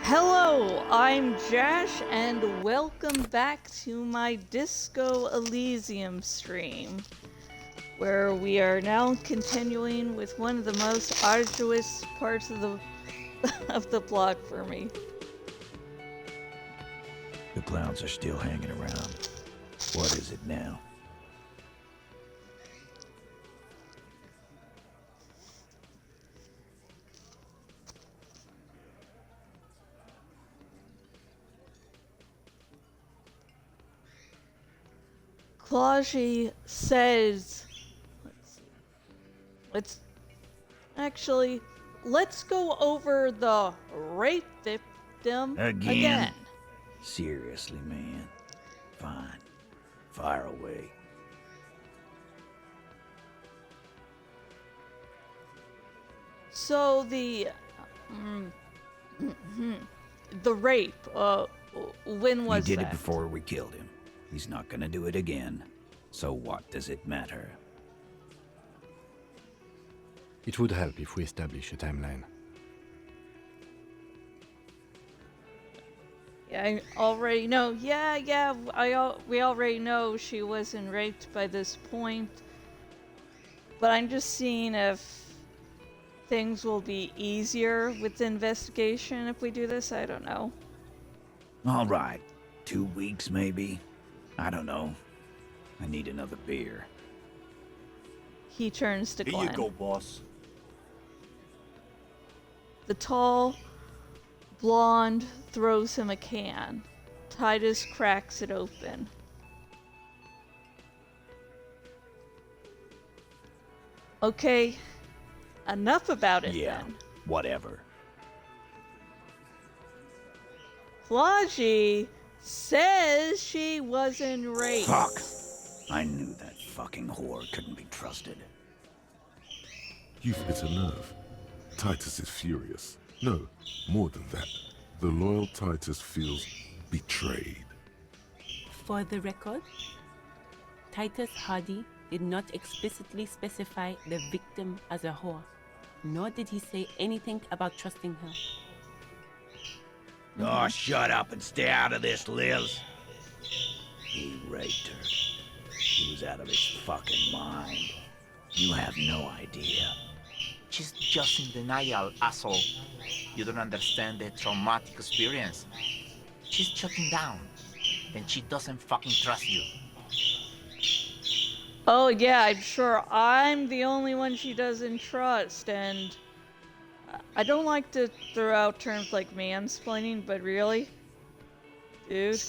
Hello, I'm Jash, and welcome back to my Disco Elysium stream, where we are now continuing with one of the most arduous parts of the of the plot for me. The clowns are still hanging around. What is it now? Klaji says, let's go over the rape victim again. Seriously, man. Fine. Fire away. So the rape, when was that? He did it before we killed him. He's not gonna do it again. So what does it matter? It would help if we establish a timeline. Yeah, I already know. We already know she wasn't raped by this point. But I'm just seeing if things will be easier with the investigation if we do this. I don't know. All right. 2 weeks, maybe? I don't know. I need another beer. He turns to Glenn. Here you go, boss. The tall blonde throws him a can. Titus cracks it open. Okay, enough about it then. Whatever. Klaji says she wasn't raped. Fuck! I knew that fucking whore couldn't be trusted. You've hit a nerve. Titus is furious. No, more than that. The loyal Titus feels betrayed. For the record, Titus Hardy did not explicitly specify the victim as a whore, nor did he say anything about trusting her. Oh, shut up and stay out of this, Liz. He raped her. He was out of his fucking mind. You have no idea. She's just in denial, asshole. You don't understand the traumatic experience. She's shutting down, and she doesn't fucking trust you. Oh yeah, I'm sure I'm the only one she doesn't trust, and I don't like to throw out terms like mansplaining, but really? Dude,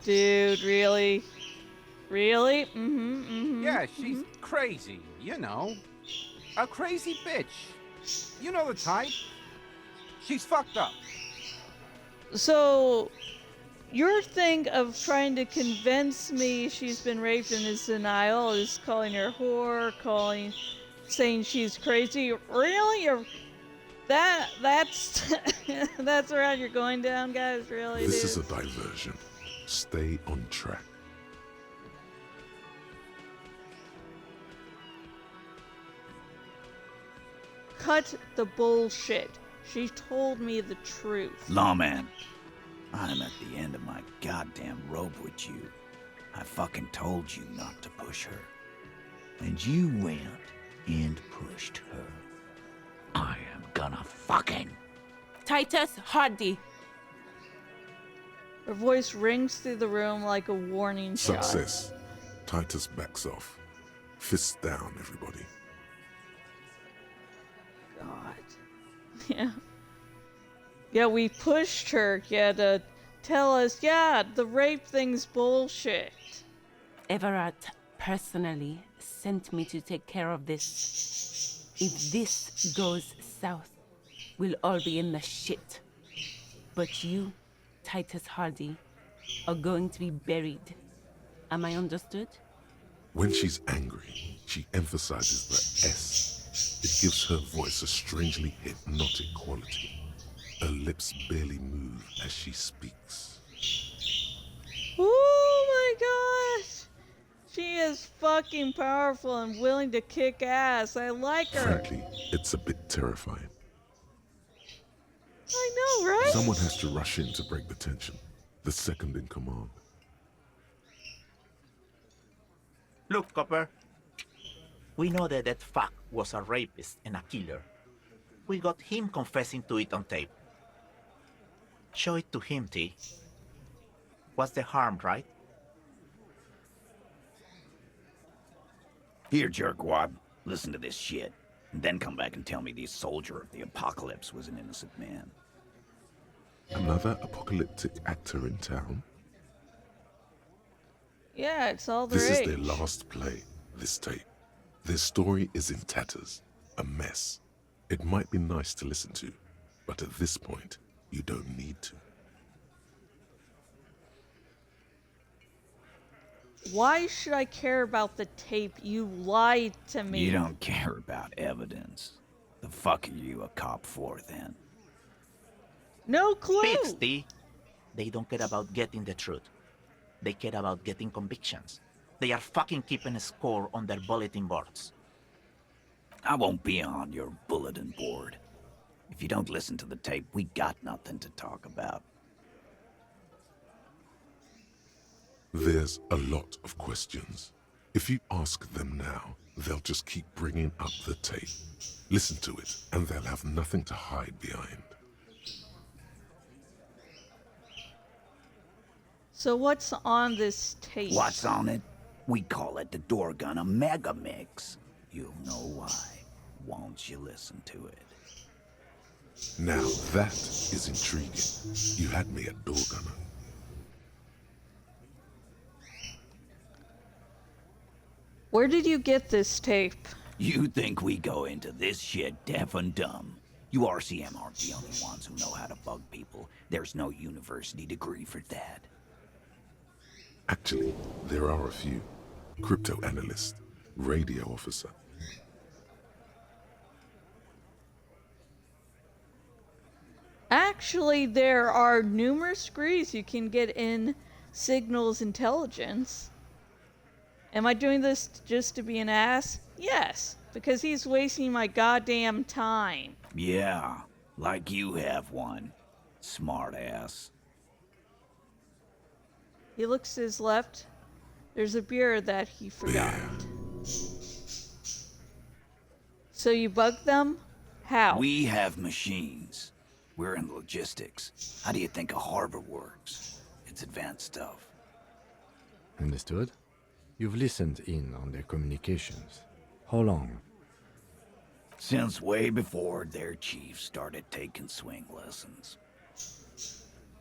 really? Really? Yeah, she's crazy, you know. A crazy bitch. You know the type. She's fucked up. So, your thing of trying to convince me she's been raped and is denial is calling her whore, saying she's crazy. Really? That's that's the route you're going down, guys? Really? This dude? is a diversion. Stay on track. Cut the bullshit. She told me the truth. Lawman, I'm at the end of my goddamn rope with you. I fucking told you not to push her. And you went and pushed her. I am gonna fucking... Titus Hardy! Her voice rings through the room like a warning shot. Success. Titus backs off. Fists down, everybody. God. Yeah. Yeah, we pushed her, to tell us, the rape thing's bullshit. Everard personally sent me to take care of this. If this goes south, we'll all be in the shit. But you, Titus Hardy, are going to be buried. Am I understood? When she's angry, she emphasizes the S. It gives her voice a strangely hypnotic quality. Her lips barely move as she speaks. Oh my gosh! She is fucking powerful and willing to kick ass. I like her. Frankly, it's a bit terrifying. I know, know, right? Someone has to rush in to break the tension. The second in command. Look, Copper. We know that that fuck was a rapist and a killer. We got him confessing to it on tape. Show it to him, T. What's the harm, right? Here, jerkwad, listen to this shit. And then come back and tell me the soldier of the apocalypse was an innocent man. Another apocalyptic actor in town? Yeah, it's all the This is rage. their last play, this tape. Their story is in tatters, a mess. It might be nice to listen to, but at this point, you don't need to. Why should I care about the tape? You lied to me. You don't care about evidence. The fuck are you a cop for, then? No clue. Pigs, T. They don't care about getting the truth. They care about getting convictions. They are fucking keeping a score on their bulletin boards. I won't be on your bulletin board. If you don't listen to the tape, we got nothing to talk about. There's a lot of questions. If you ask them now, they'll just keep bringing up the tape. Listen to it, and they'll have nothing to hide behind. So what's on this tape? What's on it? We call it the Dorgun Mega Mix. You'll know why, won't you listen to it? Now that is intriguing. You had me at door gunner. Where did you get this tape? You think we go into this shit deaf and dumb? You RCM aren't the only ones who know how to bug people. There's no university degree for that. Actually, there are a few. Crypto analyst, radio officer. Actually, there are numerous degrees you can get in signals intelligence. Am I doing this just to be an ass? Yes, because he's wasting my goddamn time. Yeah, like you have one. Smart ass. He looks to his left. There's a beer that he forgot. So you bug them? How? We have machines. We're in logistics. How do you think a harbor works? It's advanced stuff. Understood? You've listened in on their communications. How long? Since way before their chief started taking swing lessons.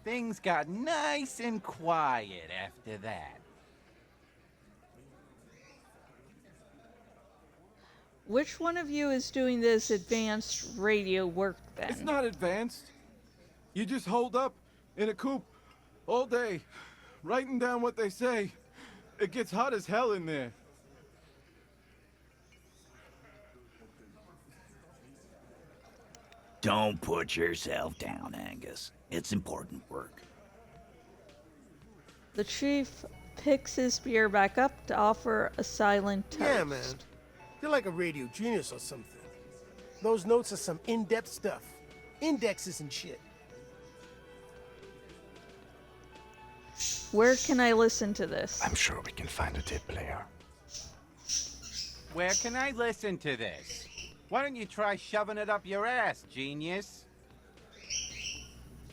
Things got nice and quiet after that. Which one of you is doing this advanced radio work then? It's not advanced. You just hold up in a coop all day, writing down what they say. It gets hot as hell in there. Don't put yourself down, Angus. It's important work. The chief picks his beer back up to offer a silent toast. Yeah, man. You're like a radio genius or something. Those notes are some in-depth stuff. Indexes and shit. Where can I listen to this? I'm sure we can find a tape player. Where can I listen to this? Why don't you try shoving it up your ass, genius?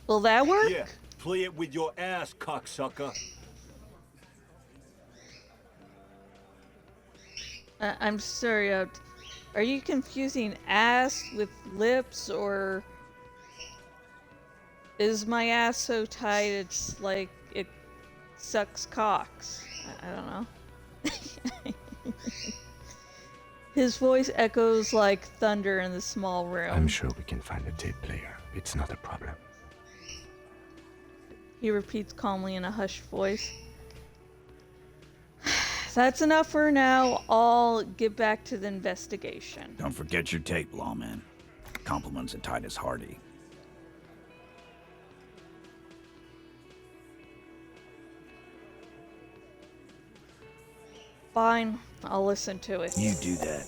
Will that work? Yeah, play it with your ass, cocksucker. I'm sorry, are you confusing ass with lips, or is my ass so tight it's like it sucks cocks? I don't know. His voice echoes like thunder in the small room. I'm sure we can find a tape player. It's not a problem. He repeats calmly in a hushed voice. That's enough for now. I'll get back to the investigation. Don't forget your tape, lawman. Compliments of Titus Hardy. Fine, I'll listen to it. You do that.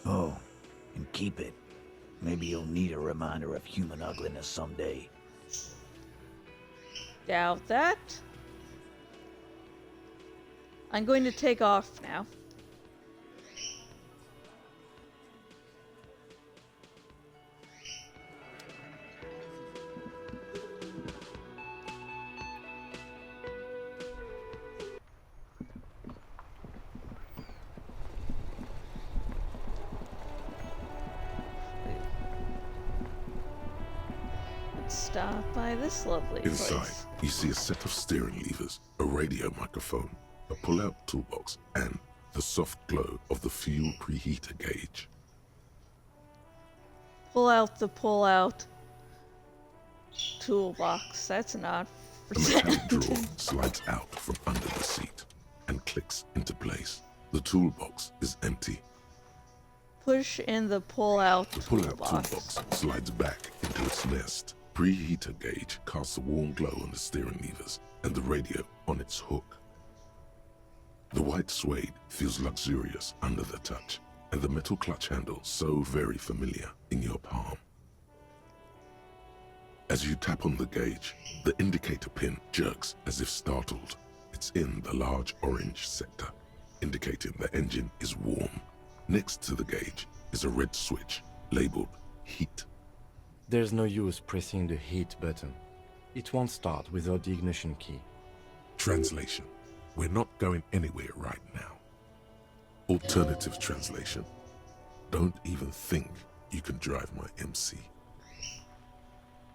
Oh, and keep it. Maybe you'll need a reminder of human ugliness someday. Doubt that. I'm going to take off now. Let's stop by this lovely Inside, place. you see a set of steering levers, a radio microphone, a pull-out toolbox, and the soft glow of the fuel preheater gauge. Pull-out toolbox. That's not A metallic drawer slides out from under the seat and clicks into place. The toolbox is empty. Push in the pull-out The pull-out toolbox. toolbox slides back into its nest. Preheater gauge casts a warm glow on the steering levers and the radio on its hook. The white suede feels luxurious under the touch, and the metal clutch handle so very familiar in your palm. As you tap on the gauge, the indicator pin jerks as if startled. It's in the large orange sector, indicating the engine is warm. Next to the gauge is a red switch labeled heat. There's no use pressing the heat button. It won't start without the ignition key. Translation: we're not going anywhere right now. Alternative translation: don't even think you can drive my MC.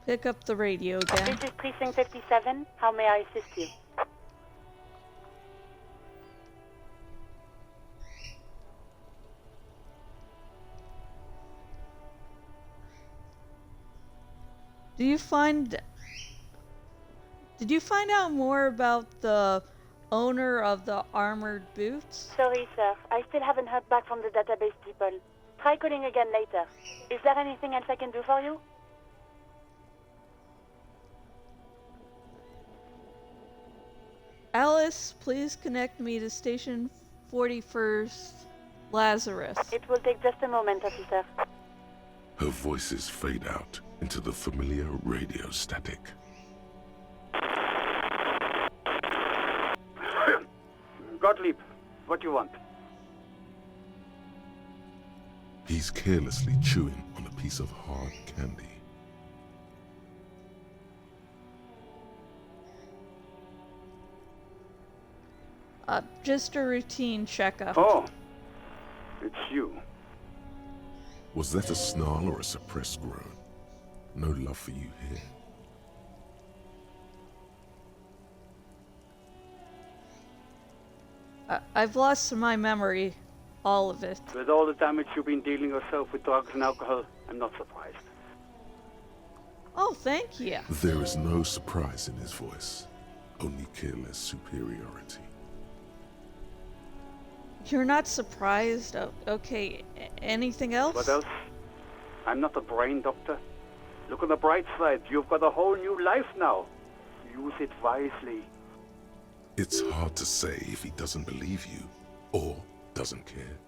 Pick up the radio again. This is Precinct 57. How may I assist you? Did you find out more about the owner of the armored boots? Sorry, sir. I still haven't heard back from the database people. Try calling again later. Is there anything else I can do for you? Alice, please connect me to Station 41st Lazarus. It will take just a moment, officer. Her voices fade out into the familiar radio static. Gottlieb, what do you want? He's carelessly chewing on a piece of hard candy. Just a routine checkup. Oh, it's you. Was that a snarl or a suppressed groan? No love for you here. I've lost my memory. All of it. With all the damage you've been dealing yourself with drugs and alcohol, I'm not surprised. Oh, thank you. There is no surprise in his voice, only careless superiority. You're not surprised? Oh, okay, anything else? What else? I'm not a brain doctor. Look on the bright side. You've got a whole new life now. Use it wisely. It's hard to say if he doesn't believe you or doesn't care.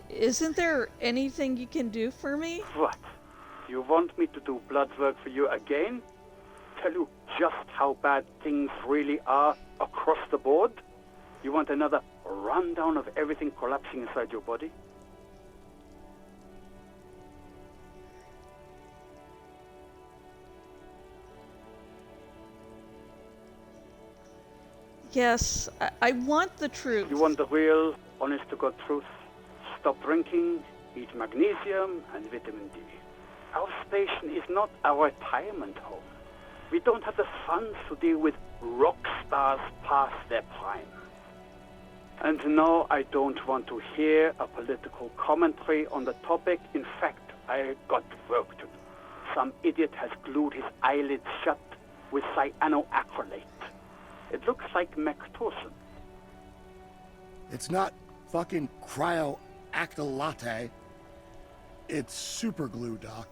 Isn't there anything you can do for me? What? You want me to do blood work for you again? Tell you just how bad things really are across the board? You want another rundown of everything collapsing inside your body? Yes, I want the truth. You want the real, honest-to-God truth? Stop drinking, eat magnesium and vitamin D. Our station is not a retirement home. We don't have the funds to deal with rock stars past their prime. And no, I don't want to hear a political commentary on the topic. In fact, I got work to do. Some idiot has glued his eyelids shut with cyanoacrylate. It looks like Mactorson. It's not fucking cryoacrylate. It's super glue, Doc.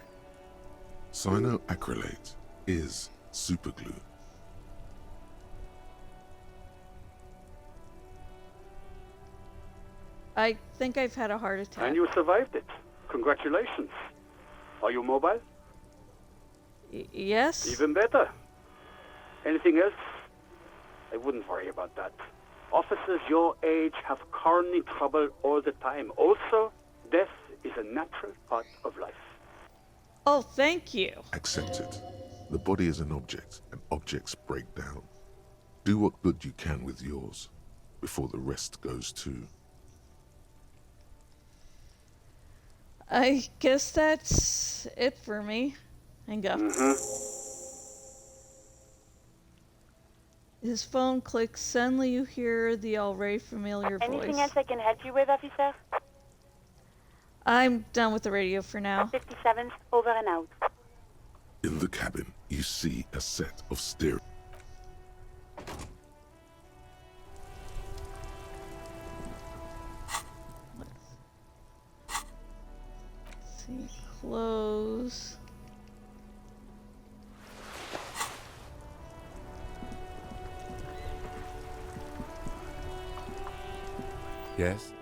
Cyanoacrylate is superglue. I think I've had a heart attack. And you survived it. Congratulations. Are you mobile? Yes? Even better. Anything else? I wouldn't worry about that. Officers your age have coronary trouble all the time. Also, death is a natural part of life. Oh, thank you. Accept it. The body is an object, and objects break down. Do what good you can with yours, before the rest goes too. I guess that's it for me. Hang up. His phone clicks. Suddenly you hear the already familiar voice. Anything else I can help you with, officer? I'm done with the radio for now. 57, over and out. In the cabin, you see a set of stereo. Let's see. Close. Yes?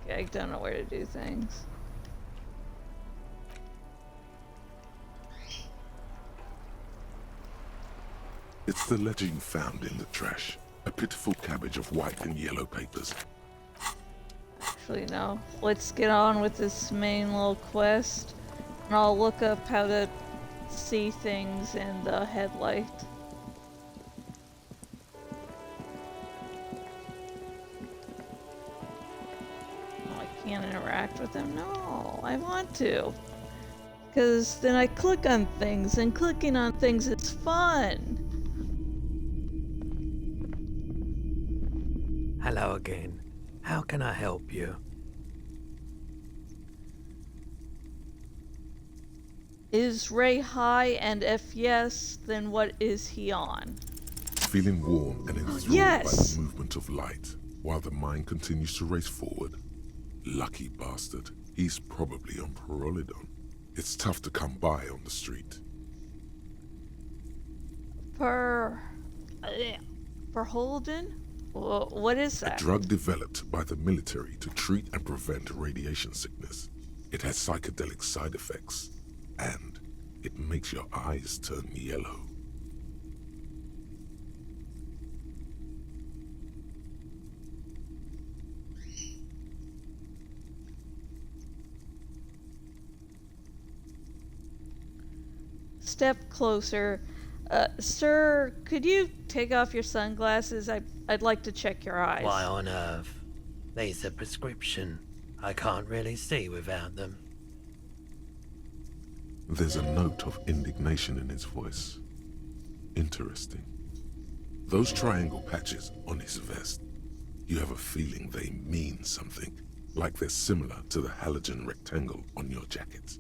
Okay, I don't know where to do things. It's the letter you found in the trash. A pitiful cabbage of white and yellow papers. Actually, no. Let's get on with this main little quest. And I'll look up how to see things in the headlight. Oh, I can't interact with them. No, I want to. Because then I click on things, and clicking on things is fun. Hello again. How can I help you? Is Ray high, and if yes, then what is he on? Feeling warm and enthralled by Yes! the movement of light, while the mind continues to race forward. Lucky bastard. He's probably on Perolidon. It's tough to come by on the street. Per Holden? What is A that? drug developed by the military to treat and prevent radiation sickness. It has psychedelic side effects, and it makes your eyes turn yellow. Step closer. Sir, could you take off your sunglasses? I'd like to check your eyes. Why on earth? These are prescription. I can't really see without them. There's a note of indignation in his voice. Interesting. Those triangle patches on his vest, you have a feeling they mean something, like they're similar to the halogen rectangle on your jacket.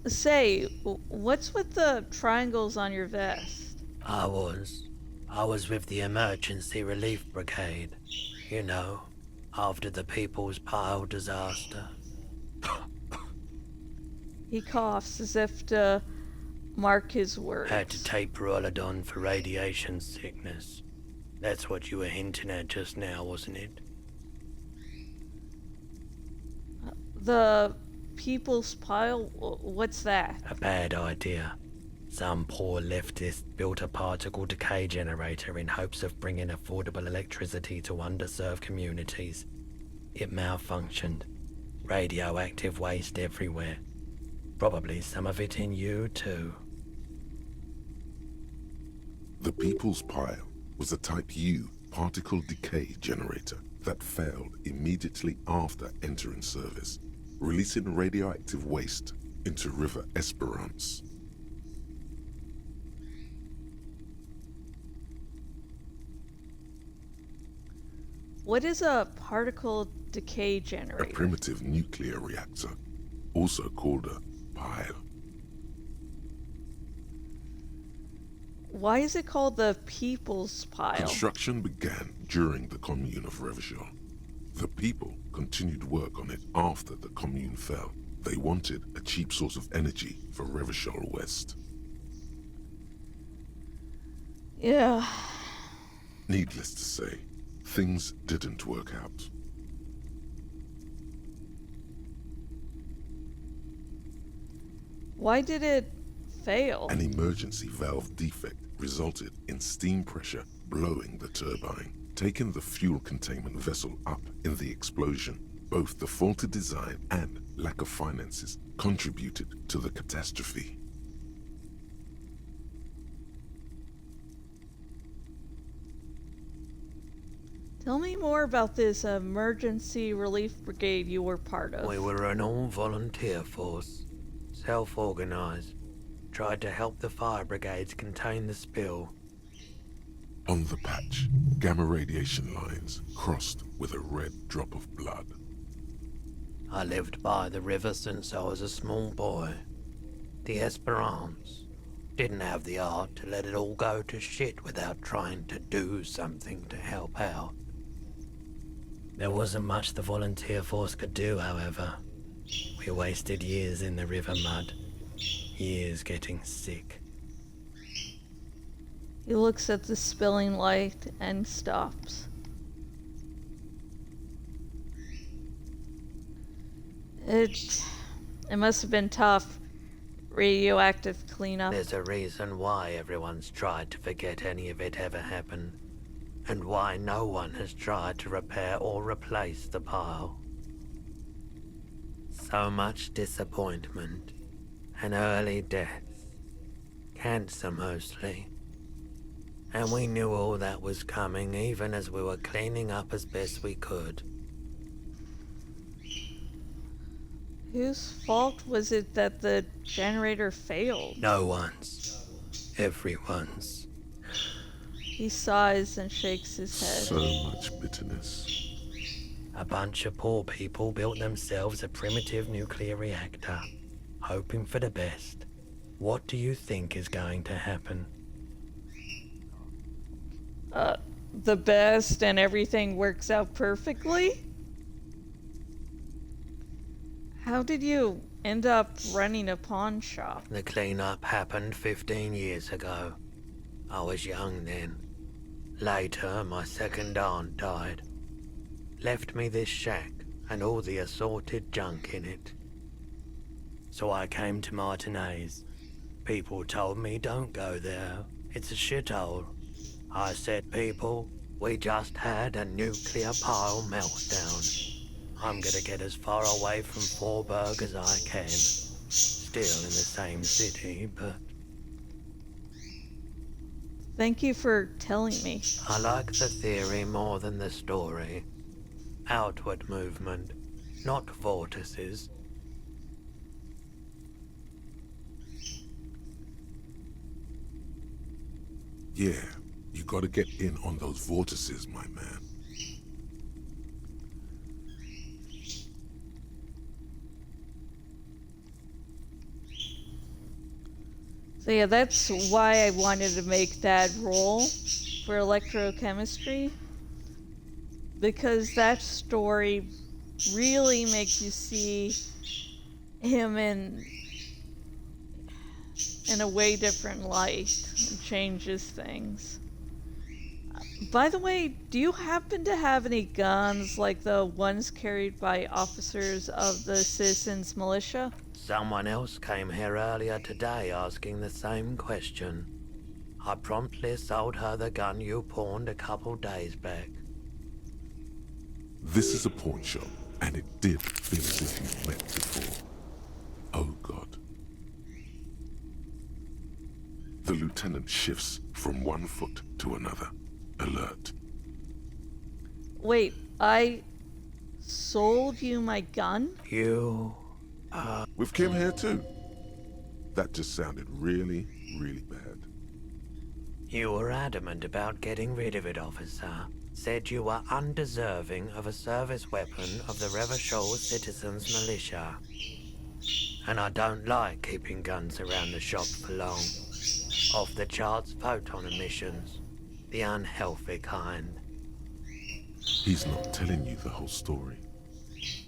Say, what's with the triangles on your vest? I was with the emergency relief brigade. You know, after the People's Pile disaster. He coughs as if to mark his words. Had to take Perolidon for radiation sickness. That's what you were hinting at just now, wasn't it? The People's Pile? What's that? A bad idea. Some poor leftist built a particle decay generator in hopes of bringing affordable electricity to underserved communities. It malfunctioned. Radioactive waste everywhere. Probably some of it in you, too. The People's Pile was a Type U particle decay generator that failed immediately after entering service, releasing radioactive waste into River Esperance. What is a particle decay A generator? primitive nuclear reactor, also called a pile. Why is it called the People's Pile? Construction began during the Commune of Revachol. The people continued work on it after the commune fell. They wanted a cheap source of energy for Revachol West. Yeah. Needless to say, things didn't work out. Why did it fail? An emergency valve defect resulted in steam pressure blowing the turbine, taking the fuel containment vessel up in the explosion. Both the faulty design and lack of finances contributed to the catastrophe. Tell me more about this emergency relief brigade you were part of. We were an all-volunteer force, self-organized, tried to help the fire brigades contain the spill. On the patch, gamma radiation lines crossed with a red drop of blood. I lived by the river since I was a small boy. The Esperance didn't have the art to let it all go to shit without trying to do something to help out. There wasn't much the volunteer force could do, however. We wasted years in the river mud, years getting sick. He looks at the spilling light and stops. It must have been tough. Radioactive cleanup. There's a reason why everyone's tried to forget any of it ever happened, and why no one has tried to repair or replace the pile. So much disappointment, and early deaths, cancer mostly. And we knew all that was coming even as we were cleaning up as best we could. Whose fault was it that the generator failed? No one's. Everyone's. He sighs and shakes his head. So much bitterness. A bunch of poor people built themselves a primitive nuclear reactor, hoping for the best. What do you think is going to happen? The best and everything works out perfectly? How did you end up running a pawn shop? The cleanup happened 15 years ago. I was young then. Later, my second aunt died. Left me this shack and all the assorted junk in it. So I came to Martinez. People told me don't go there. It's a shithole. I said, people, we just had a nuclear pile meltdown. I'm gonna get as far away from Forburg as I can. Still in the same city, but... Thank you for telling me. I like the theory more than the story. Outward movement, not vortices. Yeah, you gotta get in on those vortices, my man. So yeah, that's why I wanted to make that role for electrochemistry. Because that story really makes you see him in a way different light and changes things. By the way, do you happen to have any guns like the ones carried by officers of the citizens' militia? Someone else came here earlier today asking the same question. I promptly sold her the gun you pawned a couple days back. This is a pawn shop, and it did feel as if you've met before. Oh God. The lieutenant shifts from one foot to another, alert. Wait, I sold you my gun? With Kim here too. That just sounded really, really bad. You were adamant about getting rid of it, officer. Said you were undeserving of a service weapon of the Revachol Citizens Militia. And I don't like keeping guns around the shop for long. Off the charts photon emissions. The unhealthy kind. He's not telling you the whole story.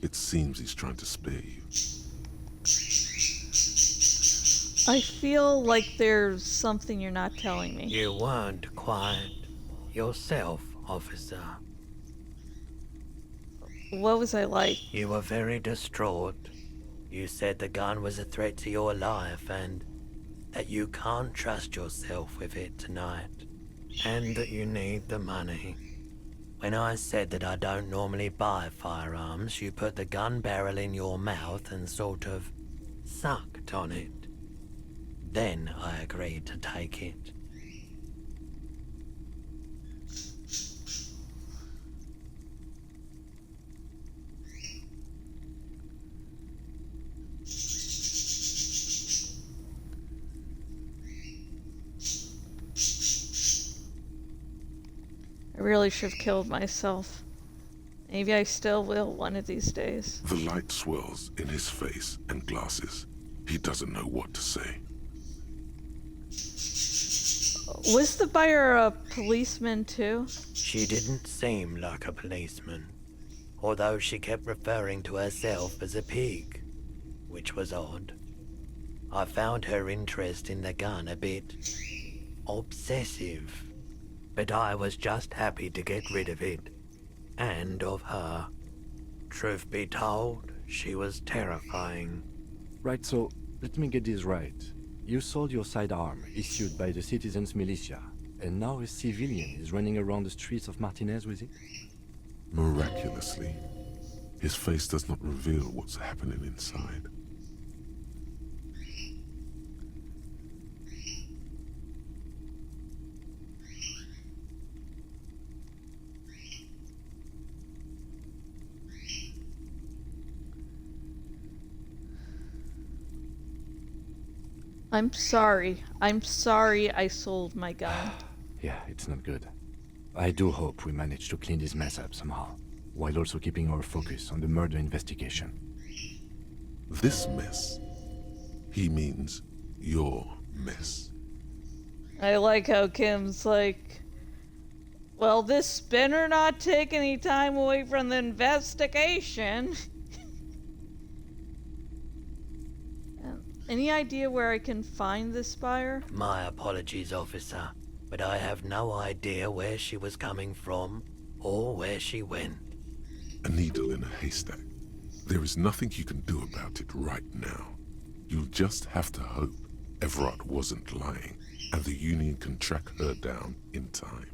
It seems he's trying to spare you. I feel like there's something you're not telling me. You weren't quiet yourself, officer. What was I like? You were very distraught. You said the gun was a threat to your life and that you can't trust yourself with it tonight. And that you need the money. When I said that I don't normally buy firearms, you put the gun barrel in your mouth and sort of sucked on it. Then I agreed to take it. I really should have killed myself. Maybe I still will one of these days. The light swirls in his face and glasses. He doesn't know what to say. Was the buyer a policeman too? She didn't seem like a policeman, although she kept referring to herself as a pig, which was odd. I found her interest in the gun a bit obsessive, but I was just happy to get rid of it, and of her. Truth be told, she was terrifying. Right, so let me get this right. You sold your sidearm, issued by the citizens' militia, and now a civilian is running around the streets of Martinez with it? Miraculously, his face does not reveal what's happening inside. I'm sorry. I'm sorry I sold my gun. Yeah, it's not good. I do hope we manage to clean this mess up somehow, while also keeping our focus on the murder investigation. This mess, he means your mess. I like how Kim's like, well, this better not take any time away from the investigation. Any idea where I can find this buyer? My apologies, officer, but I have no idea where she was coming from or where she went. A needle in a haystack. There is nothing you can do about it right now. You'll just have to hope Everett wasn't lying, and the Union can track her down in time.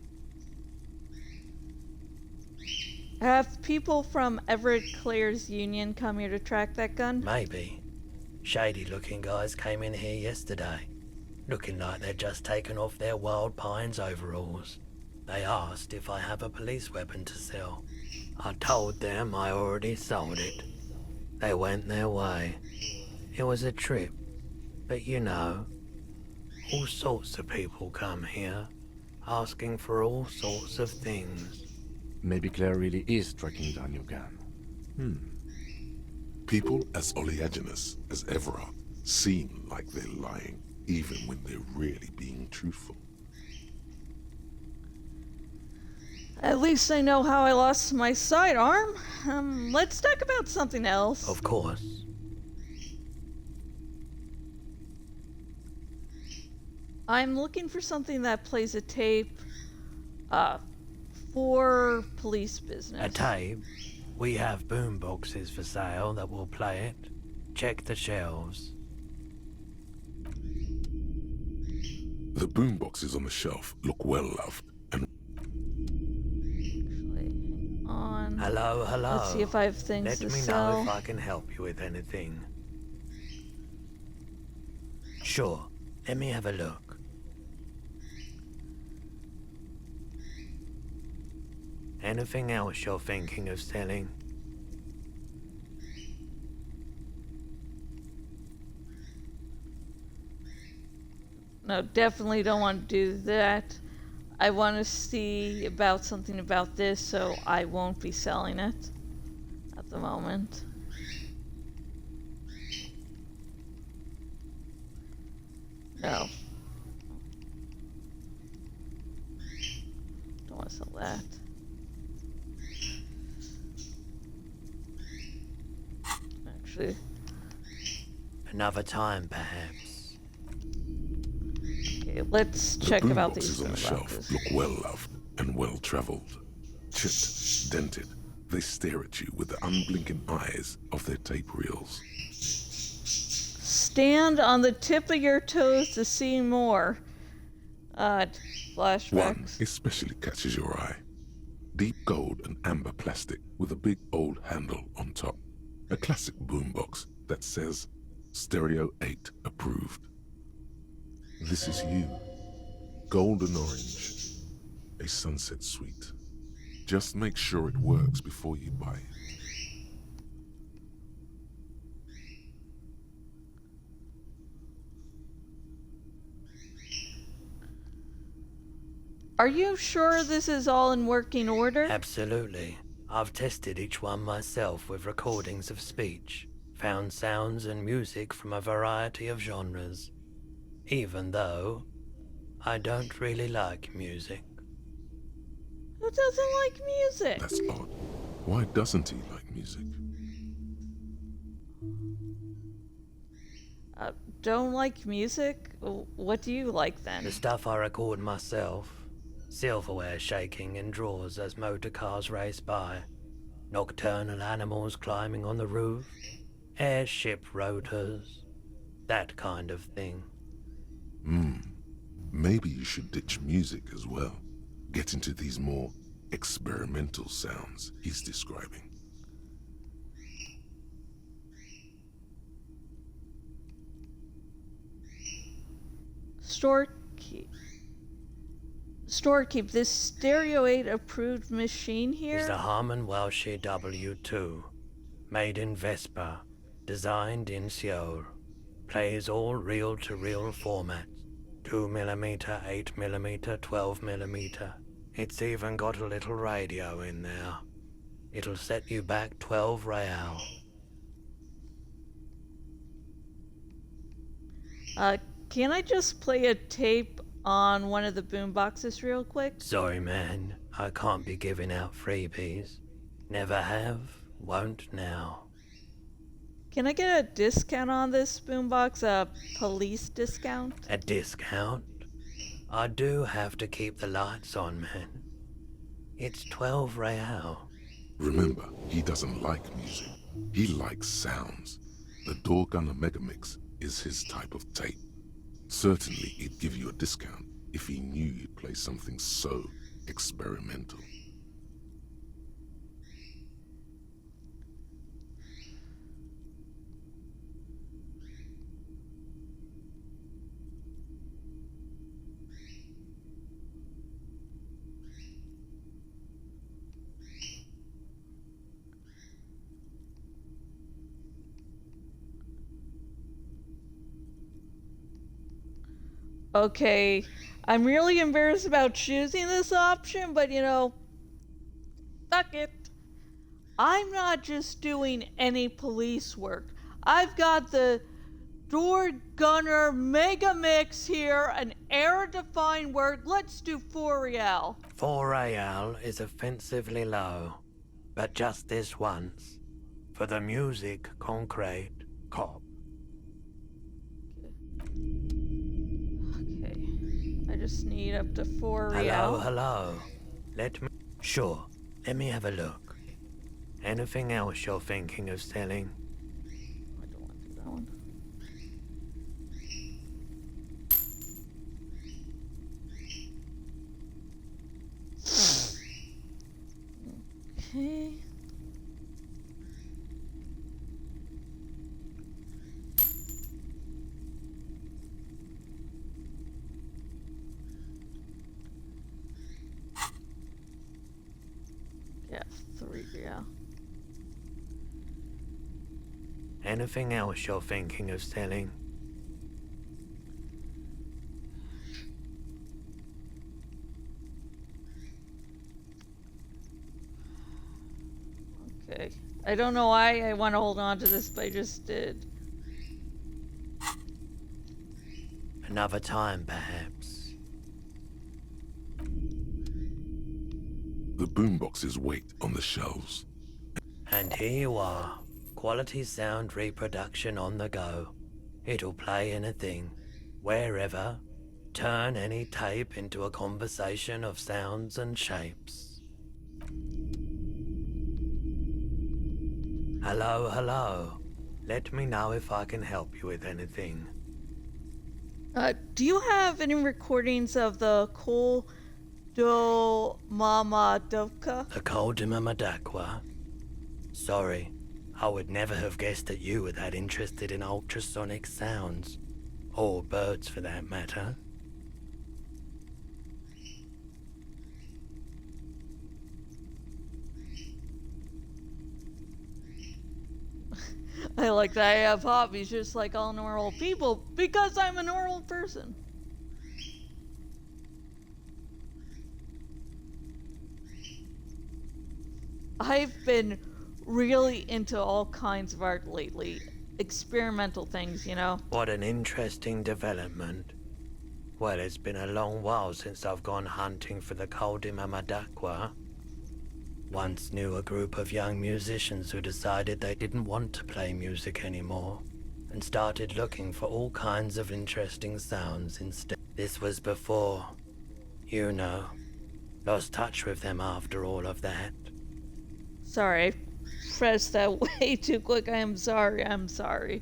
Have people from Everett Clare's Union come here to track that gun? Maybe. Shady-looking guys came in here yesterday, looking like they'd just taken off their Wild Pines overalls. They asked if I have a police weapon to sell. I told them I already sold it. They went their way. It was a trip, but you know, all sorts of people come here, asking for all sorts of things. Maybe Claire really is tracking down your gun. People as oleaginous as Everard seem like they're lying, even when they're really being truthful. At least I know how I lost my sidearm. Let's talk about something else. Of course. I'm looking for something that plays a tape for police business. A tape? We have boom boxes for sale that will play it. Check the shelves. The boomboxes on the shelf look well loved and... On. Hello. Let's see if I have things Let to me sell. know if I can help you with anything. Sure, let me have a look. Anything else you're thinking of selling? No, definitely don't want to do that. I want to see about something about this, so I won't be selling it at the moment. No. Don't want to sell that. actually. Another time, perhaps. Okay, let's The check boom about these boxes on the shelf boomboxes. look well loved and well traveled. Chipped, dented, they stare at you with the unblinking eyes of their tape reels. Stand on the tip of your toes to see more. Flashbacks. One especially catches your eye. Deep gold and amber plastic with a big old handle on top. A classic boombox that says Stereo 8 approved. This is you. Golden orange. A sunset suite. Just make sure it works before you buy it. Are you sure this is all in working order? Absolutely. I've tested each one myself with recordings of speech, found sounds and music from a variety of genres. Even though I don't really like music. Who doesn't like music? That's odd. Why doesn't he like music? Don't like music? What do you like then? The stuff I record myself. Silverware shaking in drawers as motor cars race by. Nocturnal animals climbing on the roof. Airship rotors. That kind of thing. Maybe you should ditch music as well. Get into these more experimental sounds he's describing. Storekeep, this Stereo 8 approved machine here? Is the Harman Welsh W2. Made in Vespa. Designed in Seoul. Plays all reel-to-reel formats. 2mm, 8mm, 12mm. It's even got a little radio in there. It'll set you back 12 real. Can I just play a tape on one of the boomboxes real quick? Sorry, man. I can't be giving out freebies. Never have, won't now. Can I get a discount on this boombox? A police discount? A discount? I do have to keep the lights on, man. It's 12 real. Remember, he doesn't like music. He likes sounds. The Doorgunner Megamix is his type of tape. Certainly, he'd give you a discount if he knew you'd play something so experimental. Okay, I'm really embarrassed about choosing this option, but you know, fuck it. I'm not just doing any police work. I've got the Door Gunner Mega Mix here, an air-defined word. Let's do 4 real. 4 real is offensively low, but just this once. For the music, concrete, cop. I just need up to 4 real. Hello. Sure, let me have a look. Anything else you're thinking of selling? I don't want to do that one. Okay. Yeah, 3 real. Anything else you're thinking of selling? Okay. I don't know why I want to hold on to this, but I just did. Another time, perhaps. The boomboxes wait on the shelves. And here you are, quality sound reproduction on the go. It'll play anything, wherever, turn any tape into a conversation of sounds and shapes. Hello, hello. Let me know if I can help you with anything. Do you have any recordings of the Kol do Mama Dovka? The Koldima Madakwa? Sorry, I would never have guessed that you were that interested in ultrasonic sounds. Or birds, for that matter. I like that I have hobbies just like all normal people because I'm a normal person. I've been really into all kinds of art lately. Experimental things, you know. What an interesting development. Well, it's been a long while since I've gone hunting for the Koldima Madakwa. Once knew a group of young musicians who decided they didn't want to play music anymore and started looking for all kinds of interesting sounds instead. This was before, you know, lost touch with them after all of that. Sorry, I pressed that way too quick. I am sorry, I'm sorry.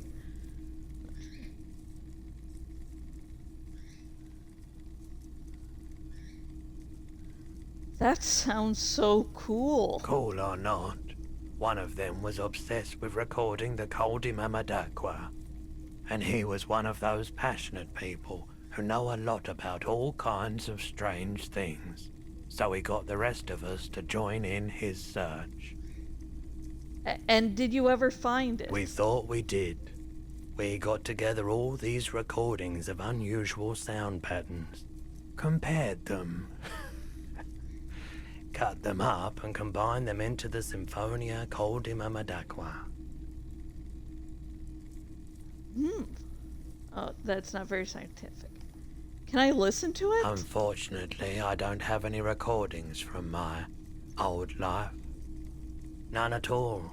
That sounds so cool. Cool or not, one of them was obsessed with recording the Koldima Madakwa. And he was one of those passionate people who know a lot about all kinds of strange things. So he got the rest of us to join in his search. And did you ever find it? We thought we did. We got together all these recordings of unusual sound patterns, compared them, cut them up and combined them into the Symphonia Koldima Madakwa. Oh, that's not very scientific. Can I listen to it? Unfortunately, I don't have any recordings from my old life. None at all.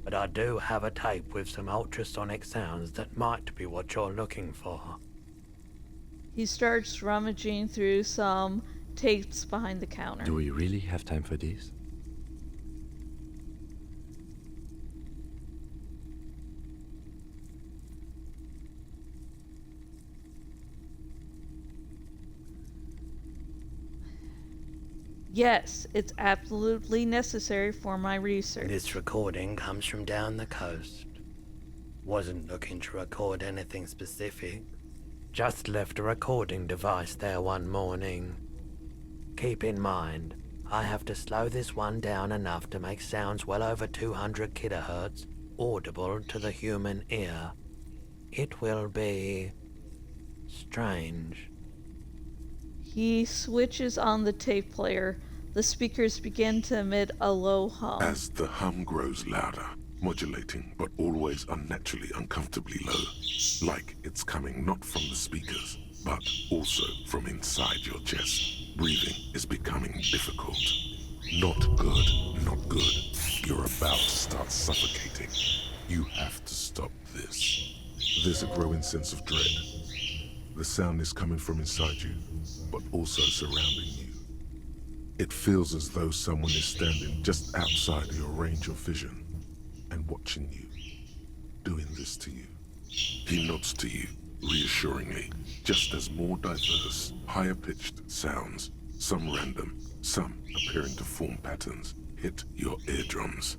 But I do have a tape with some ultrasonic sounds that might be what you're looking for. He starts rummaging through some tapes behind the counter. Do we really have time for this? Yes, it's absolutely necessary for my research. This recording comes from down the coast. Wasn't looking to record anything specific. Just left a recording device there one morning. Keep in mind, I have to slow this one down enough to make sounds well over 200 kilohertz audible to the human ear. It will be strange. He switches on the tape player. The speakers begin to emit a low hum. As the hum grows louder, modulating but always unnaturally uncomfortably low, like it's coming not from the speakers, but also from inside your chest. Breathing is becoming difficult. Not good, not good. You're about to start suffocating. You have to stop this. There's a growing sense of dread. The sound is coming from inside you, but also surrounding you. It feels as though someone is standing just outside your range of vision and watching you, doing this to you. He nods to you, reassuringly, just as more diverse, higher-pitched sounds, some random, some appearing to form patterns, hit your eardrums.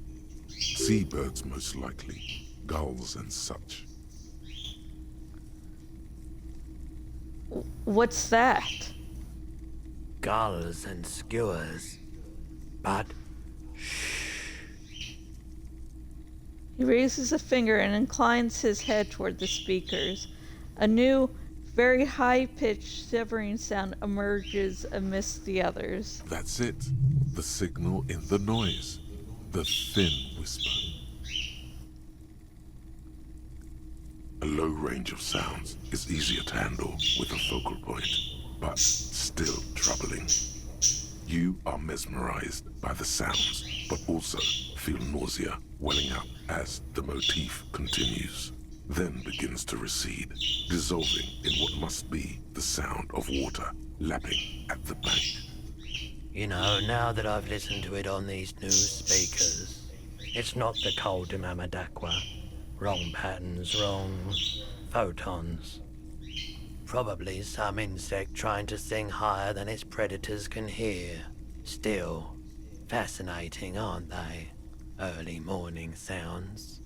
Seabirds most likely, gulls and such. What's that? Gulls and skewers. But He raises a finger and inclines his head toward the speakers. A new, very high-pitched, shivering sound emerges amidst the others. That's it. The signal in the noise. The thin whisper. A low range of sounds is easier to handle with a focal point, but still troubling. You are mesmerized by the sounds, but also feel nausea welling up as the motif continues, then begins to recede, dissolving in what must be the sound of water lapping at the bank. You know, now that I've listened to it on these new speakers, it's not the cold Mamadakwa. Wrong patterns, wrong photons. Probably some insect trying to sing higher than its predators can hear. Still, fascinating, aren't they? Early morning sounds.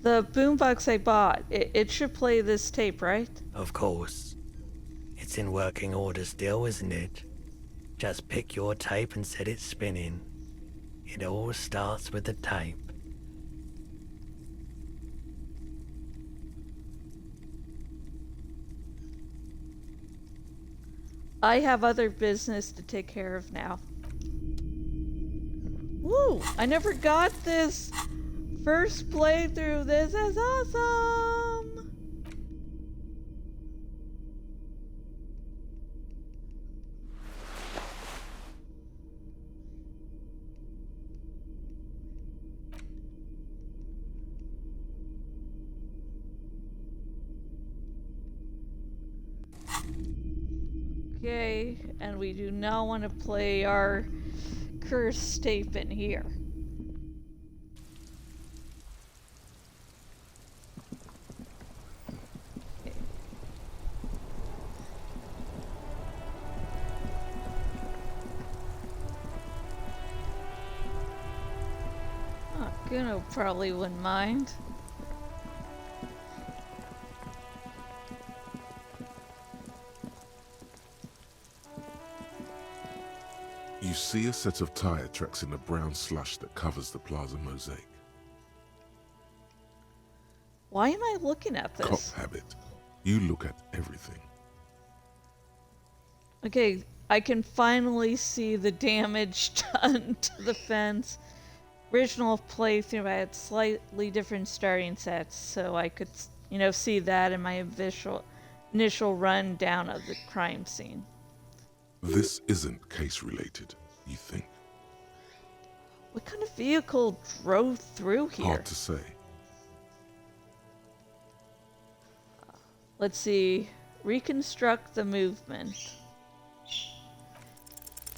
The boombox I bought, it should play this tape, right? Of course. It's in working order still, isn't it? Just pick your tape and set it spinning. It all starts with the tape. I have other business to take care of now. Woo! I never got this first playthrough. This is awesome! Okay, and we do not want to play our curse tape in here. Okay. Oh, Guno probably wouldn't mind. You see a set of tire tracks in the brown slush that covers the plaza mosaic. Why am I looking at this? Cop habit. You look at everything. Okay, I can finally see the damage done to the fence. Original playthrough, I had slightly different starting sets, so I could, you know, see that in my initial rundown of the crime scene. This isn't case related, you think? What kind of vehicle drove through here? Hard to say. Let's see. Reconstruct the movement.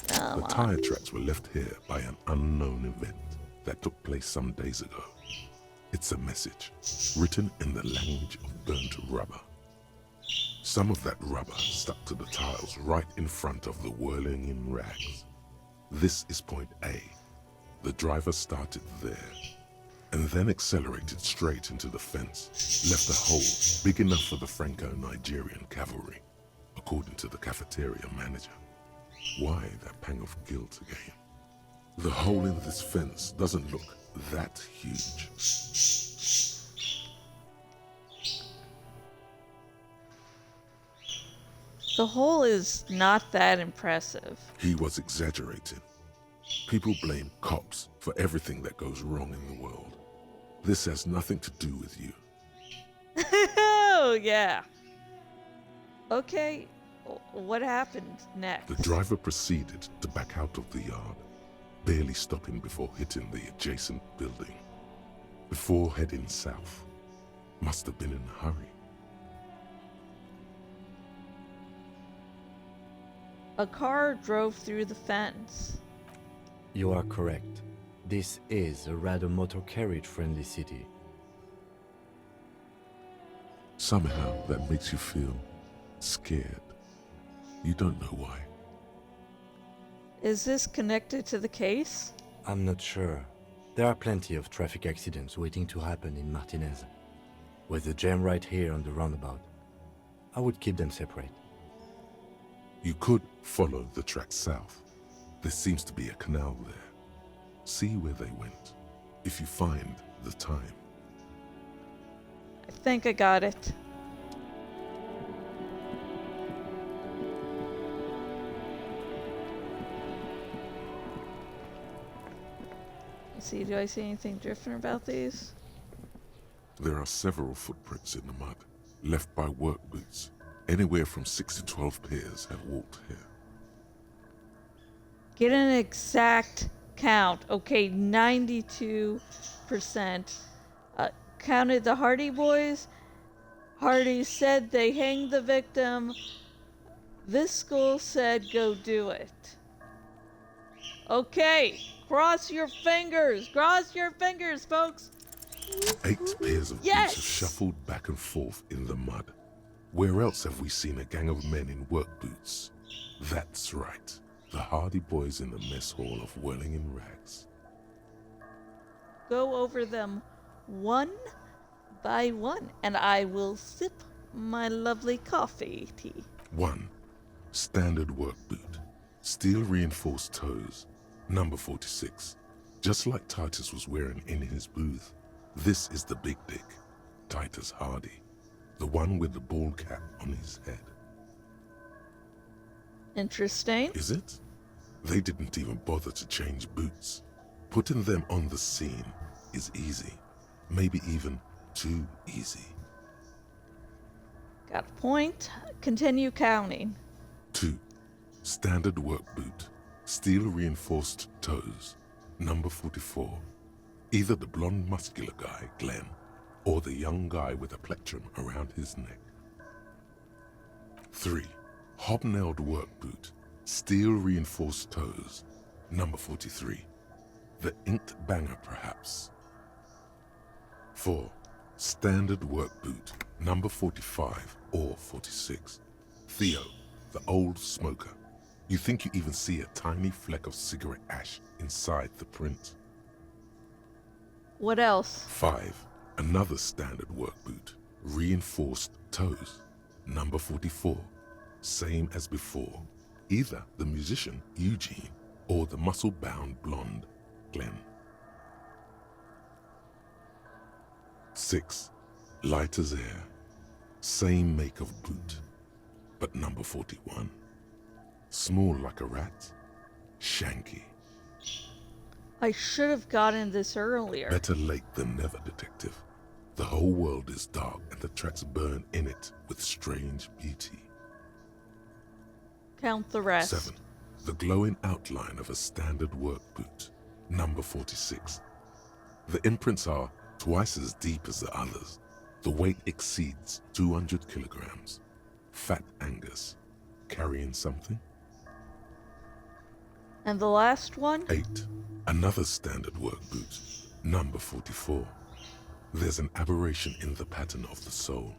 The tire tracks were left here by an unknown event that took place some days ago. It's a message, written in the language of burnt rubber. Some of that rubber stuck to the tiles right in front of the whirling in rags. This is point A. The driver started there, and then accelerated straight into the fence, left a hole big enough for the Franco-Nigerian cavalry, according to the cafeteria manager. Why that pang of guilt again? The hole in this fence doesn't look that huge. The hole is not that impressive. He was exaggerating. People blame cops for everything that goes wrong in the world. This has nothing to do with you. Oh, yeah. Okay, what happened next? The driver proceeded to back out of the yard, barely stopping before hitting the adjacent building. Before heading south. Must have been in a hurry. A car drove through the fence. You are correct. This is a rather motor carriage-friendly city. Somehow that makes you feel scared. You don't know why. Is this connected to the case? I'm not sure. There are plenty of traffic accidents waiting to happen in Martinez. With the jam right here on the roundabout, I would keep them separate. You could follow the track south. There seems to be a canal there. See where they went, if you find the time. I think I got it. Let's see, do I see anything different about these? There are several footprints in the mud, left by work boots. Anywhere from 6 to 12 pairs have walked here. Get an exact count. Okay, 92%. Counted the Hardy Boys. Hardy said they hanged the victim. This school said go do it. Okay, cross your fingers. Cross your fingers, folks. 8 pairs of Yes! boots have shuffled back and forth in the mud. Where else have we seen a gang of men in work boots? That's right, the Hardy Boys in the mess hall of Whirling in Rags. Go over them one by one, and I will sip my lovely coffee tea. 1. Standard work boot. Steel reinforced toes. Number 46. Just like Titus was wearing in his booth. This is the big dick, Titus Hardy. The one with the bald cap on his head. Interesting. Is it? They didn't even bother to change boots. Putting them on the scene is easy. Maybe even too easy. Got a point. Continue counting. 2. Standard work boot. Steel reinforced toes. Number 44. Either the blonde muscular guy, Glenn, or the young guy with a plectrum around his neck. 3. Hobnailed work boot. Steel reinforced toes. Number 43. The inked banger, perhaps. 4. Standard work boot. Number 45 or 46. Theo, the old smoker. You think you even see a tiny fleck of cigarette ash inside the print. What else? 5. Another standard work boot. Reinforced toes. Number 44. Same as before. Either the musician, Eugene, or the muscle-bound blonde, Glenn. 6. Light as air. Same make of boot, but number 41. Small like a rat. Shanky. I should have gotten this earlier. Better late than never, detective. The whole world is dark and the tracks burn in it with strange beauty. Count the rest. 7. The glowing outline of a standard work boot. Number 46. The imprints are twice as deep as the others. The weight exceeds 200 kilograms. Fat Angus. Carrying something? And the last one? 8. Another standard work boot. Number 44. There's an aberration in the pattern of the sole.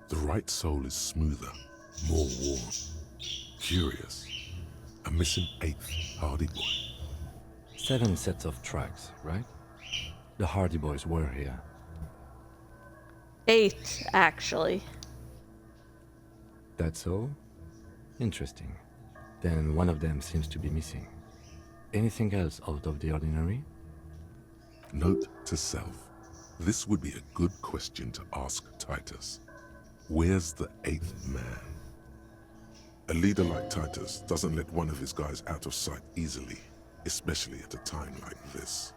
The right sole is smoother, more worn. Curious. A missing 8th Hardy Boy. 7 sets of tracks, right? The Hardy Boys were here. 8, actually. That's all? Interesting. Then one of them seems to be missing. Anything else out of the ordinary? Note to self. This would be a good question to ask Titus. Where's the 8th man? A leader like Titus doesn't let one of his guys out of sight easily, especially at a time like this.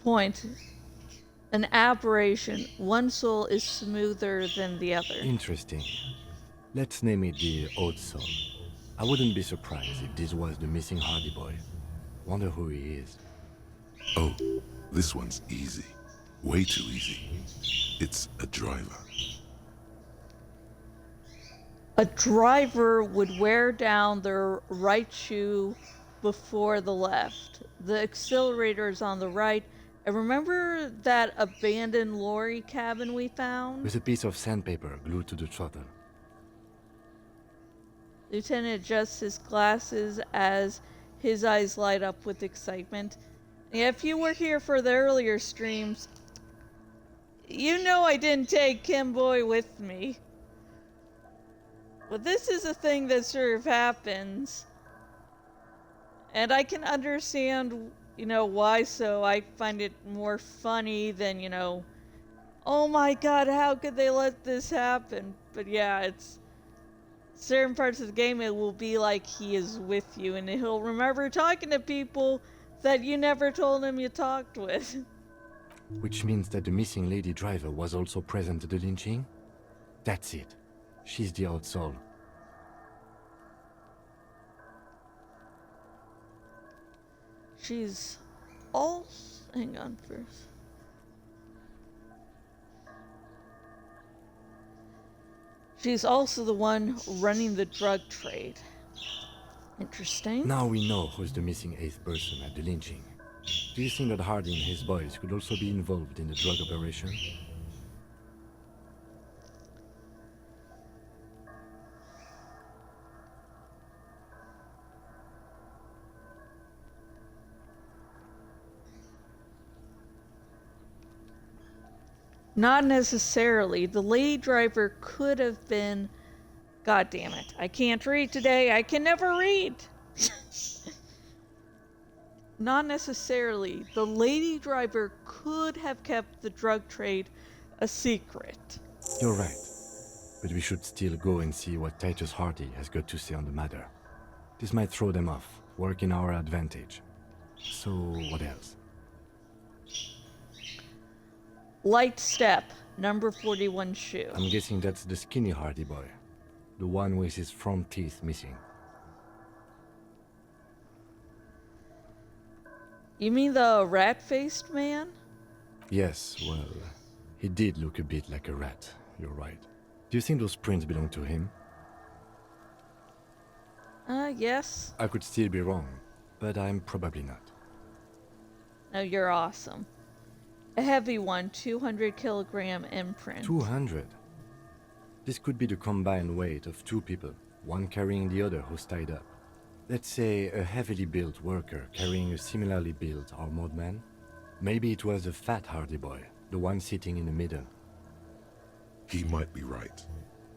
Point. An aberration. One soul is smoother than the other. Interesting. Let's name it the Odd Soul. I wouldn't be surprised if this was the missing Hardy Boy. Wonder who he is. Oh, this one's easy. Way too easy. It's a driver. A driver would wear down their right shoe before the left. The accelerator's on the right. And remember that abandoned lorry cabin we found? With a piece of sandpaper glued to the throttle. Lieutenant adjusts his glasses as his eyes light up with excitement. If you were here for the earlier streams, you know I didn't take Kim Boy with me. But this is a thing that sort of happens. And I can understand, why, so I find it more funny than, oh my god, how could they let this happen? But yeah, it's certain parts of the game it will be like he is with you and he'll remember talking to people that you never told him you talked with. Which means that the missing lady driver was also present at the lynching? That's it. She's the old soul. She's all. Hang on first. She's also the one running the drug trade. Interesting. Now we know who's the missing 8th person at the lynching. Do you think that Hardy and his boys could also be involved in the drug operation? Not necessarily. The lady driver could have been. God damn it. I can't read today. I can never read. Not necessarily. The lady driver could have kept the drug trade a secret. You're right. But we should still go and see what Titus Hardy has got to say on the matter. This might throw them off, work in our advantage. So, what else? Light step, number 41 shoe. I'm guessing that's the skinny Hardy boy. The one with his front teeth missing. You mean the rat-faced man? Yes, well, he did look a bit like a rat. You're right. Do you think those prints belong to him? Yes. I could still be wrong, but I'm probably not. No, you're awesome. A heavy one, 200 kilogram imprint. 200? This could be the combined weight of 2 people, one carrying the other who's tied up. Let's say a heavily built worker carrying a similarly built armored man. Maybe it was a fat Hardy boy, the one sitting in the middle. He might be right.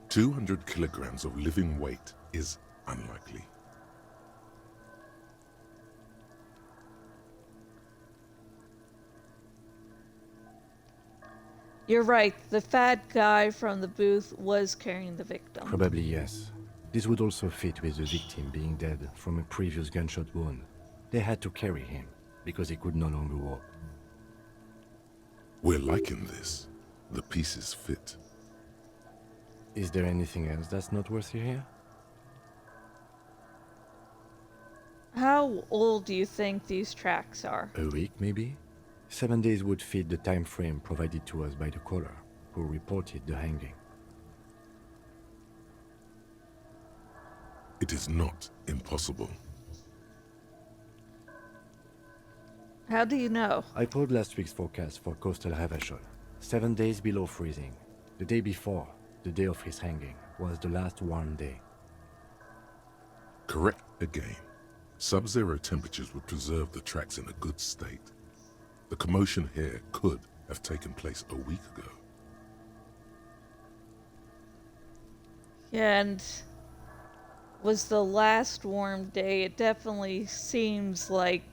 200 kilograms of living weight is unlikely. You're right, the fat guy from the booth was carrying the victim. Probably yes. This would also fit with the victim being dead from a previous gunshot wound. They had to carry him, because he could no longer walk. We're liking this. The pieces fit. Is there anything else that's noteworthy here? How old do you think these tracks are? A week, maybe? 7 days would fit the time frame provided to us by the caller, who reported the hanging. It is not impossible. How do you know? I pulled last week's forecast for coastal Havashol. 7 days below freezing. The day before, the day of his hanging, was the last warm day. Correct again. Sub-zero temperatures would preserve the tracks in a good state. The commotion here could have taken place a week ago. Yeah, and was the last warm day. It definitely seems like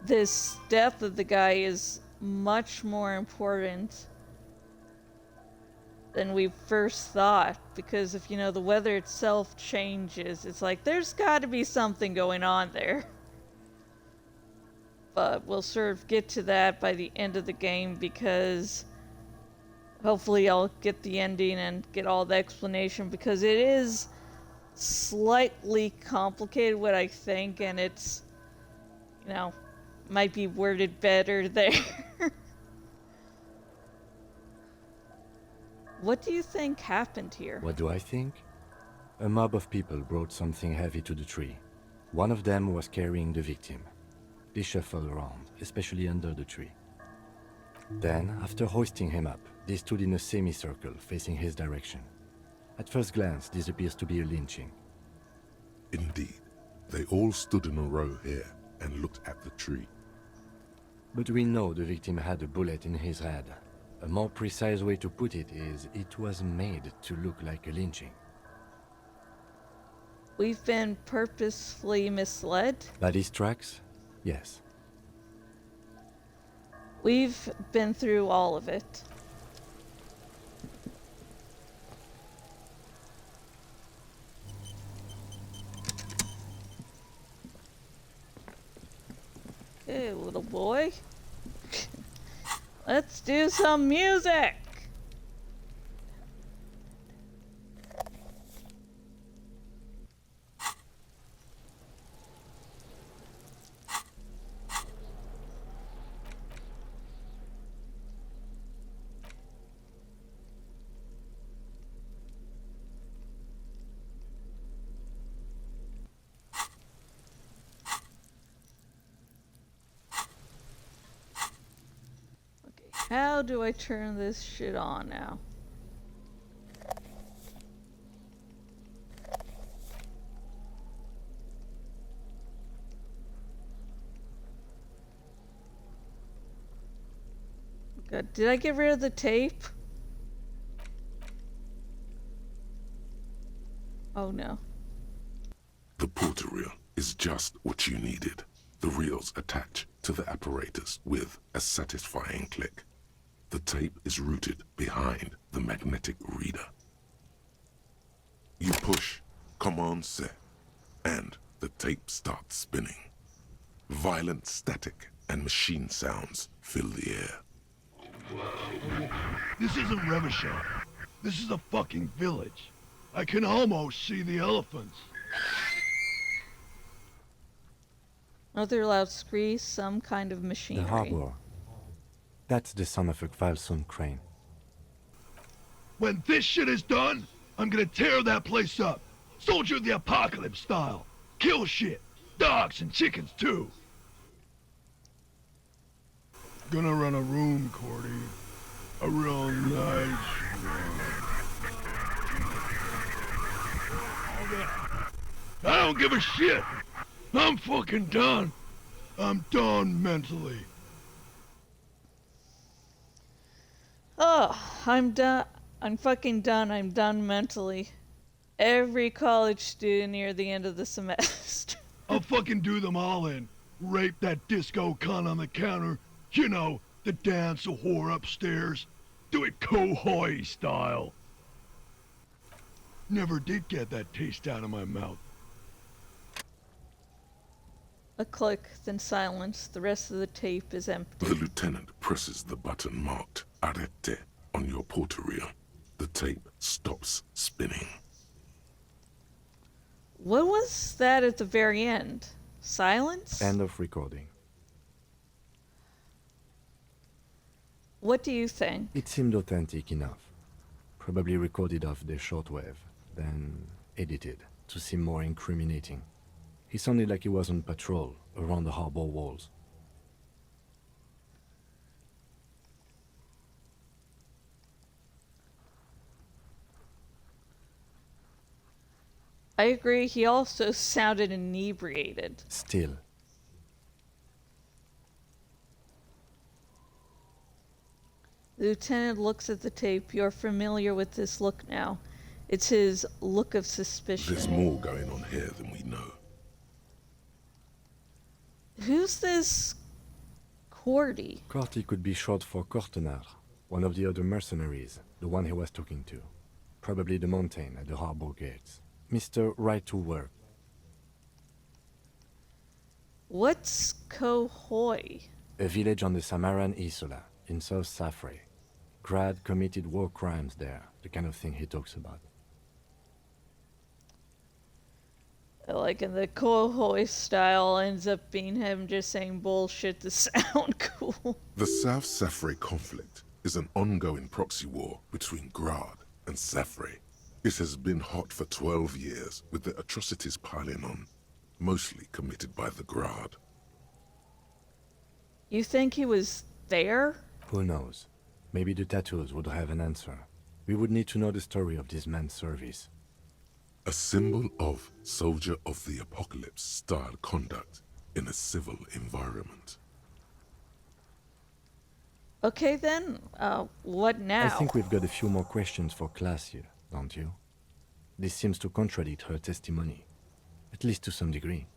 this death of the guy is much more important than we first thought, because if you know the weather itself changes, it's like there's got to be something going on there. But we'll sort of get to that by the end of the game, because hopefully I'll get the ending and get all the explanation, because it is slightly complicated what I think, and it's, you know, might be worded better there. What do you think happened here? What do I think? A mob of people brought something heavy to the tree. One of them was carrying the victim. They shuffled around, especially under the tree. Then, after hoisting him up, they stood in a semicircle facing his direction. At first glance, this appears to be a lynching. Indeed. They all stood in a row here and looked at the tree. But we know the victim had a bullet in his head. A more precise way to put it is, it was made to look like a lynching. We've been purposefully misled? By these tracks? Yes. We've been through all of it. Okay, little boy. Let's do some music! How do I turn this shit on now? Good. Did I get rid of the tape? Oh no. The porter reel is just what you needed. The reels attach to the apparatus with a satisfying click. The tape is routed behind the magnetic reader. You push Command Set, and the tape starts spinning. Violent static and machine sounds fill the air. This isn't Revachol. This is a fucking village. I can almost see the elephants. Another loud screech, some kind of The machinery. harbor. That's the son of a Kvalson crane. When this shit is done, I'm gonna tear that place up. Soldier of the Apocalypse style. Kill shit. Dogs and chickens too. Gonna run a room, Cordy. A real nice room. I don't give a shit. I'm fucking done. I'm done mentally. Oh, I'm done. I'm fucking done. I'm done mentally. Every college student near the end of the semester. I'll fucking do them all in. Rape that disco cunt on the counter. You know, the dance a whore upstairs. Do it Kohoi style. Never did get that taste out of my mouth. A click, then silence. The rest of the tape is empty. The lieutenant presses the button marked Arrête on your porter reel. The tape stops spinning. What was that at the very end? Silence? End of recording. What do you think? It seemed authentic enough. Probably recorded off the shortwave, then edited to seem more incriminating. He sounded like he was on patrol around the harbor walls. I agree, he also sounded inebriated. Still. The lieutenant looks at the tape. You're familiar with this look now. It's his look of suspicion. There's more going on here than we know. Who's this Cordy? Corty could be short for Cortenard, one of the other mercenaries, the one he was talking to. Probably the mountain at the harbor gates. Mr. Right to Work. What's Kohoi? A village on the Samaran Isola, in South Safre. Grad committed war crimes there, the kind of thing he talks about. Like in the Kohoi style, ends up being him just saying bullshit to sound cool. The South Safre conflict is an ongoing proxy war between Grad and Safre. It has been hot for 12 years, with the atrocities piling on, mostly committed by the Grad. You think he was there? Who knows? Maybe the tattoos would have an answer. We would need to know the story of this man's service. A symbol of soldier of the apocalypse style conduct in a civil environment. Okay then, what now? I think we've got a few more questions for class here, don't you? This seems to contradict her testimony, at least to some degree.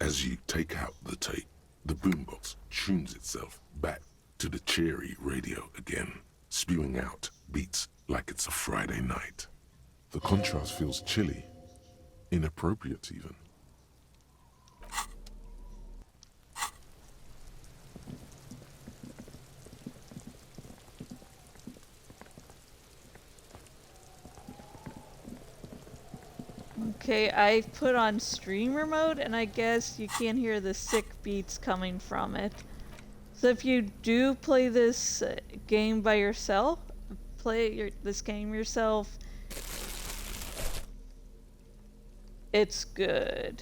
As you take out the tape, the boombox tunes itself back to the cheery radio again, spewing out beats like it's a Friday night. The contrast feels chilly, inappropriate even. Okay, I put on streamer mode, and I guess you can't hear the sick beats coming from it. So if you do play this game by yourself, this game yourself, it's good.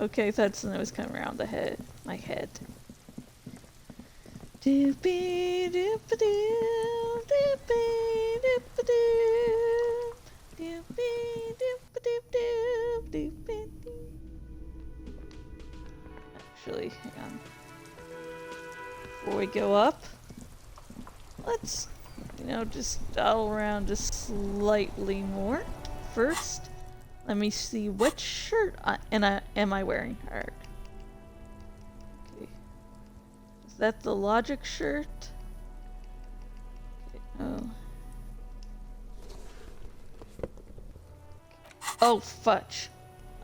Okay, that's when it was coming around the head. My head. Doopy doop-a-doo, doopy doop-a-doo, doopy doop-a-doop-doop, doopy-doo. Actually, hang on. Before we go up, let's, just dial around just slightly more. First, let me see what shirt am I wearing. Alright. Okay. Is that the Logic shirt? Okay, oh. Oh, fudge.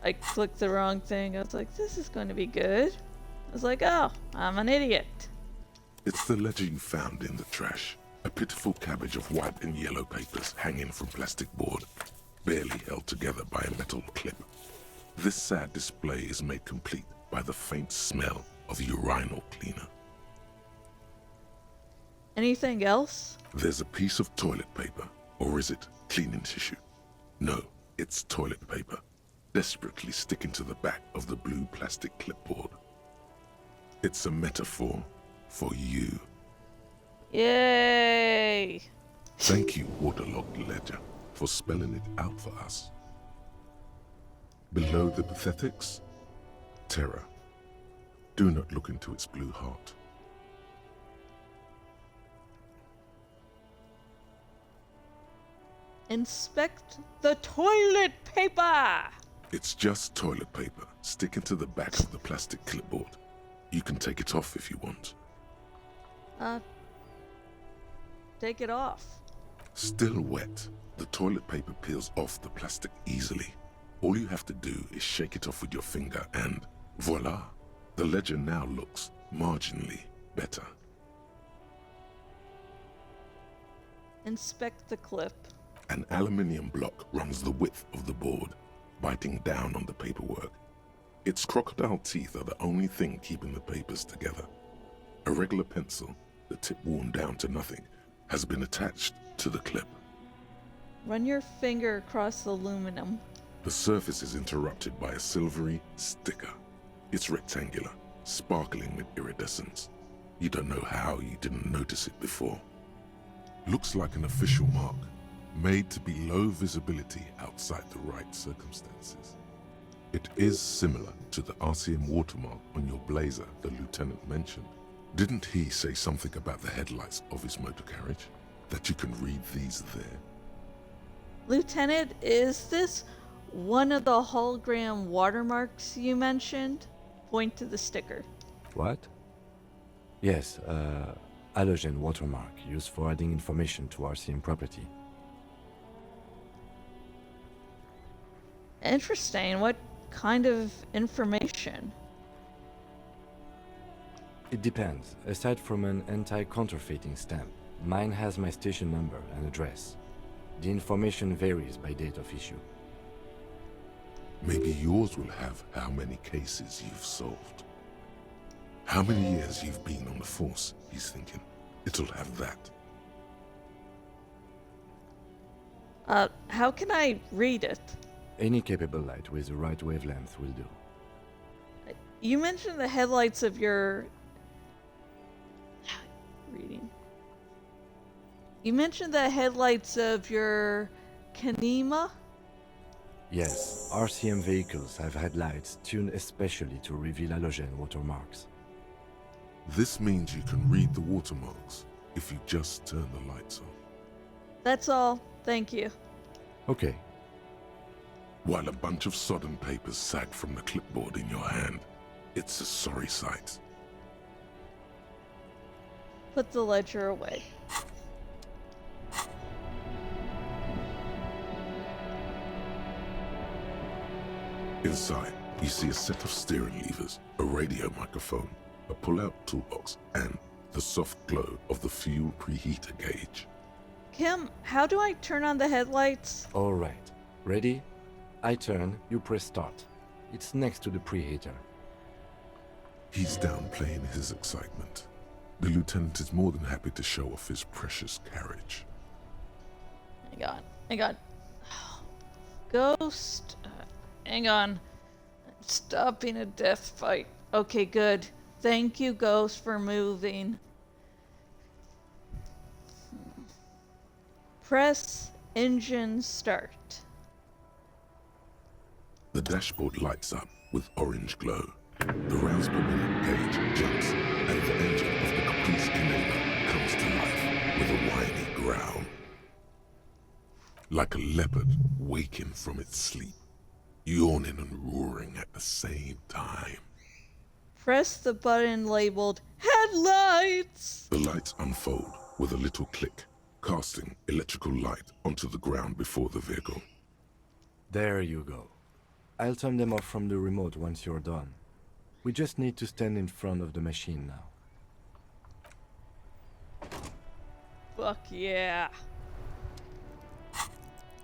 I clicked the wrong thing. I was like, this is going to be good. I was like, oh, I'm an idiot. It's the ledger you found in the trash. A pitiful cabbage of white and yellow papers hanging from plastic board, barely held together by a metal clip. This sad display is made complete by the faint smell of urinal cleaner. Anything else? There's a piece of toilet paper, or is it cleaning tissue? No, it's toilet paper, desperately sticking to the back of the blue plastic clipboard. It's a metaphor for you. Yay! Thank you, waterlogged ledger, for spelling it out for us. Below the pathetics, terror. Do not look into its blue heart. Inspect the toilet paper! It's just toilet paper sticking to the back of the plastic clipboard. You can take it off if you want. Take it off. Still wet, the toilet paper peels off the plastic easily. All you have to do is shake it off with your finger and voila! The ledger now looks marginally better. Inspect the clip. An aluminium block runs the width of the board, biting down on the paperwork. Its crocodile teeth are the only thing keeping the papers together. A regular pencil, the tip worn down to nothing, has been attached to the clip. Run your finger across the aluminum. The surface is interrupted by a silvery sticker. It's rectangular, sparkling with iridescence. You don't know how you didn't notice it before. Looks like an official mark, made to be low visibility outside the right circumstances. It is similar to the RCM watermark on your blazer the lieutenant mentioned. Didn't he say something about the headlights of his motor carriage? That you can read these there? Lieutenant, is this one of the hologram watermarks you mentioned? Point to the sticker. What? Yes, halogen watermark used for adding information to RCM property. Interesting. What kind of information? It depends. Aside from an anti-counterfeiting stamp, mine has my station number and address. The information varies by date of issue. Maybe yours will have how many cases you've solved. How many years you've been on the force, he's thinking. It'll have that. How can I read it? Any capable light with the right wavelength will do. You mentioned the headlights of your... Reading. You mentioned the headlights of your Kanema? Yes, RCM vehicles have headlights tuned especially to reveal halogen watermarks. This means you can read the watermarks if you just turn the lights on. That's all. Thank you. Okay. While a bunch of sodden papers sag from the clipboard in your hand, it's a sorry sight. Put the ledger away. Inside, you see a set of steering levers, a radio microphone, a pull-out toolbox, and the soft glow of the fuel preheater gauge. Kim, how do I turn on the headlights? All right. Ready? I turn, you press start. It's next to the preheater. He's downplaying his excitement. The lieutenant is more than happy to show off his precious carriage. Hang on. Ghost. Hang on. Stopping a death fight. Okay, good. Thank you, Ghost, for moving. Press engine start. The dashboard lights up with orange glow. The rounds per minute gauge jumps, and the engine of the Caprice Enabler comes to life with a whiny growl. Like a leopard waking from its sleep, yawning and roaring at the same time. Press the button labeled Headlights! The lights unfold with a little click, casting electrical light onto the ground before the vehicle. There you go. I'll turn them off from the remote once you're done. We just need to stand in front of the machine now. Fuck yeah.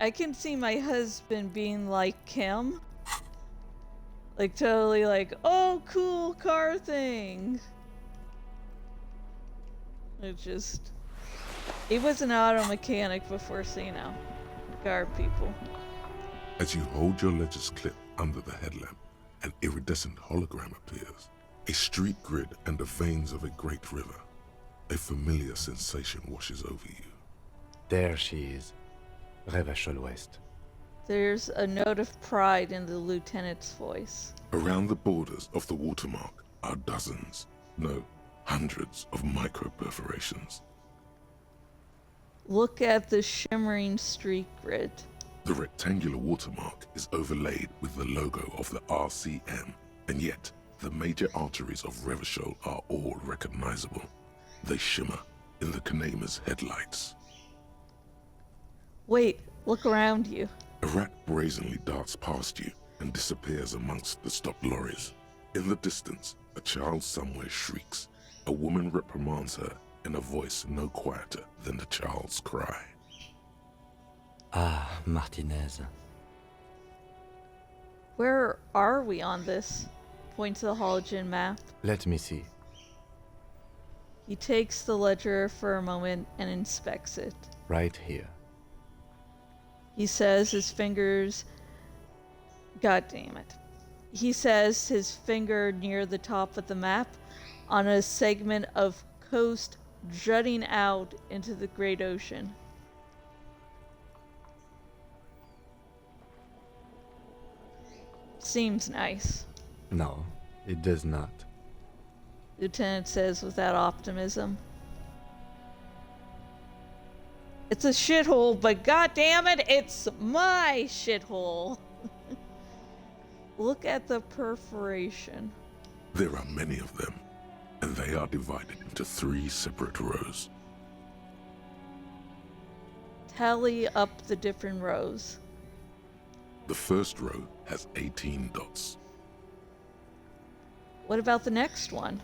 I can see my husband being like Kim. Like totally like, oh, cool car thing. It just... He was an auto mechanic before seeing how car people. As you hold your ledger's clip under the headlamp, an iridescent hologram appears. A street grid and the veins of a great river. A familiar sensation washes over you. There she is. Revachol West. There's a note of pride in the lieutenant's voice. Around the borders of the watermark are dozens, no, hundreds of micro-perforations. Look at the shimmering street grid. The rectangular watermark is overlaid with the logo of the RCM, and yet the major arteries of Revachol are all recognizable. They shimmer in the Kanema's headlights. Wait, look around you. A rat brazenly darts past you and disappears amongst the stopped lorries. In the distance, a child somewhere shrieks. A woman reprimands her in a voice no quieter than the child's cry. Ah, Martinez. Where are we on this? Point to the halogen map. Let me see. He takes the ledger for a moment and inspects it. Right here. He says his fingers... God damn it. He says his finger near the top of the map on a segment of coast jutting out into the great ocean. Seems nice. No, it does not. Lieutenant says without optimism. It's a shithole, but goddammit, it's my shithole. Look at the perforation. There are many of them, and they are divided into 3 separate rows. Tally up the different rows. The first row has 18 dots. What about the next one?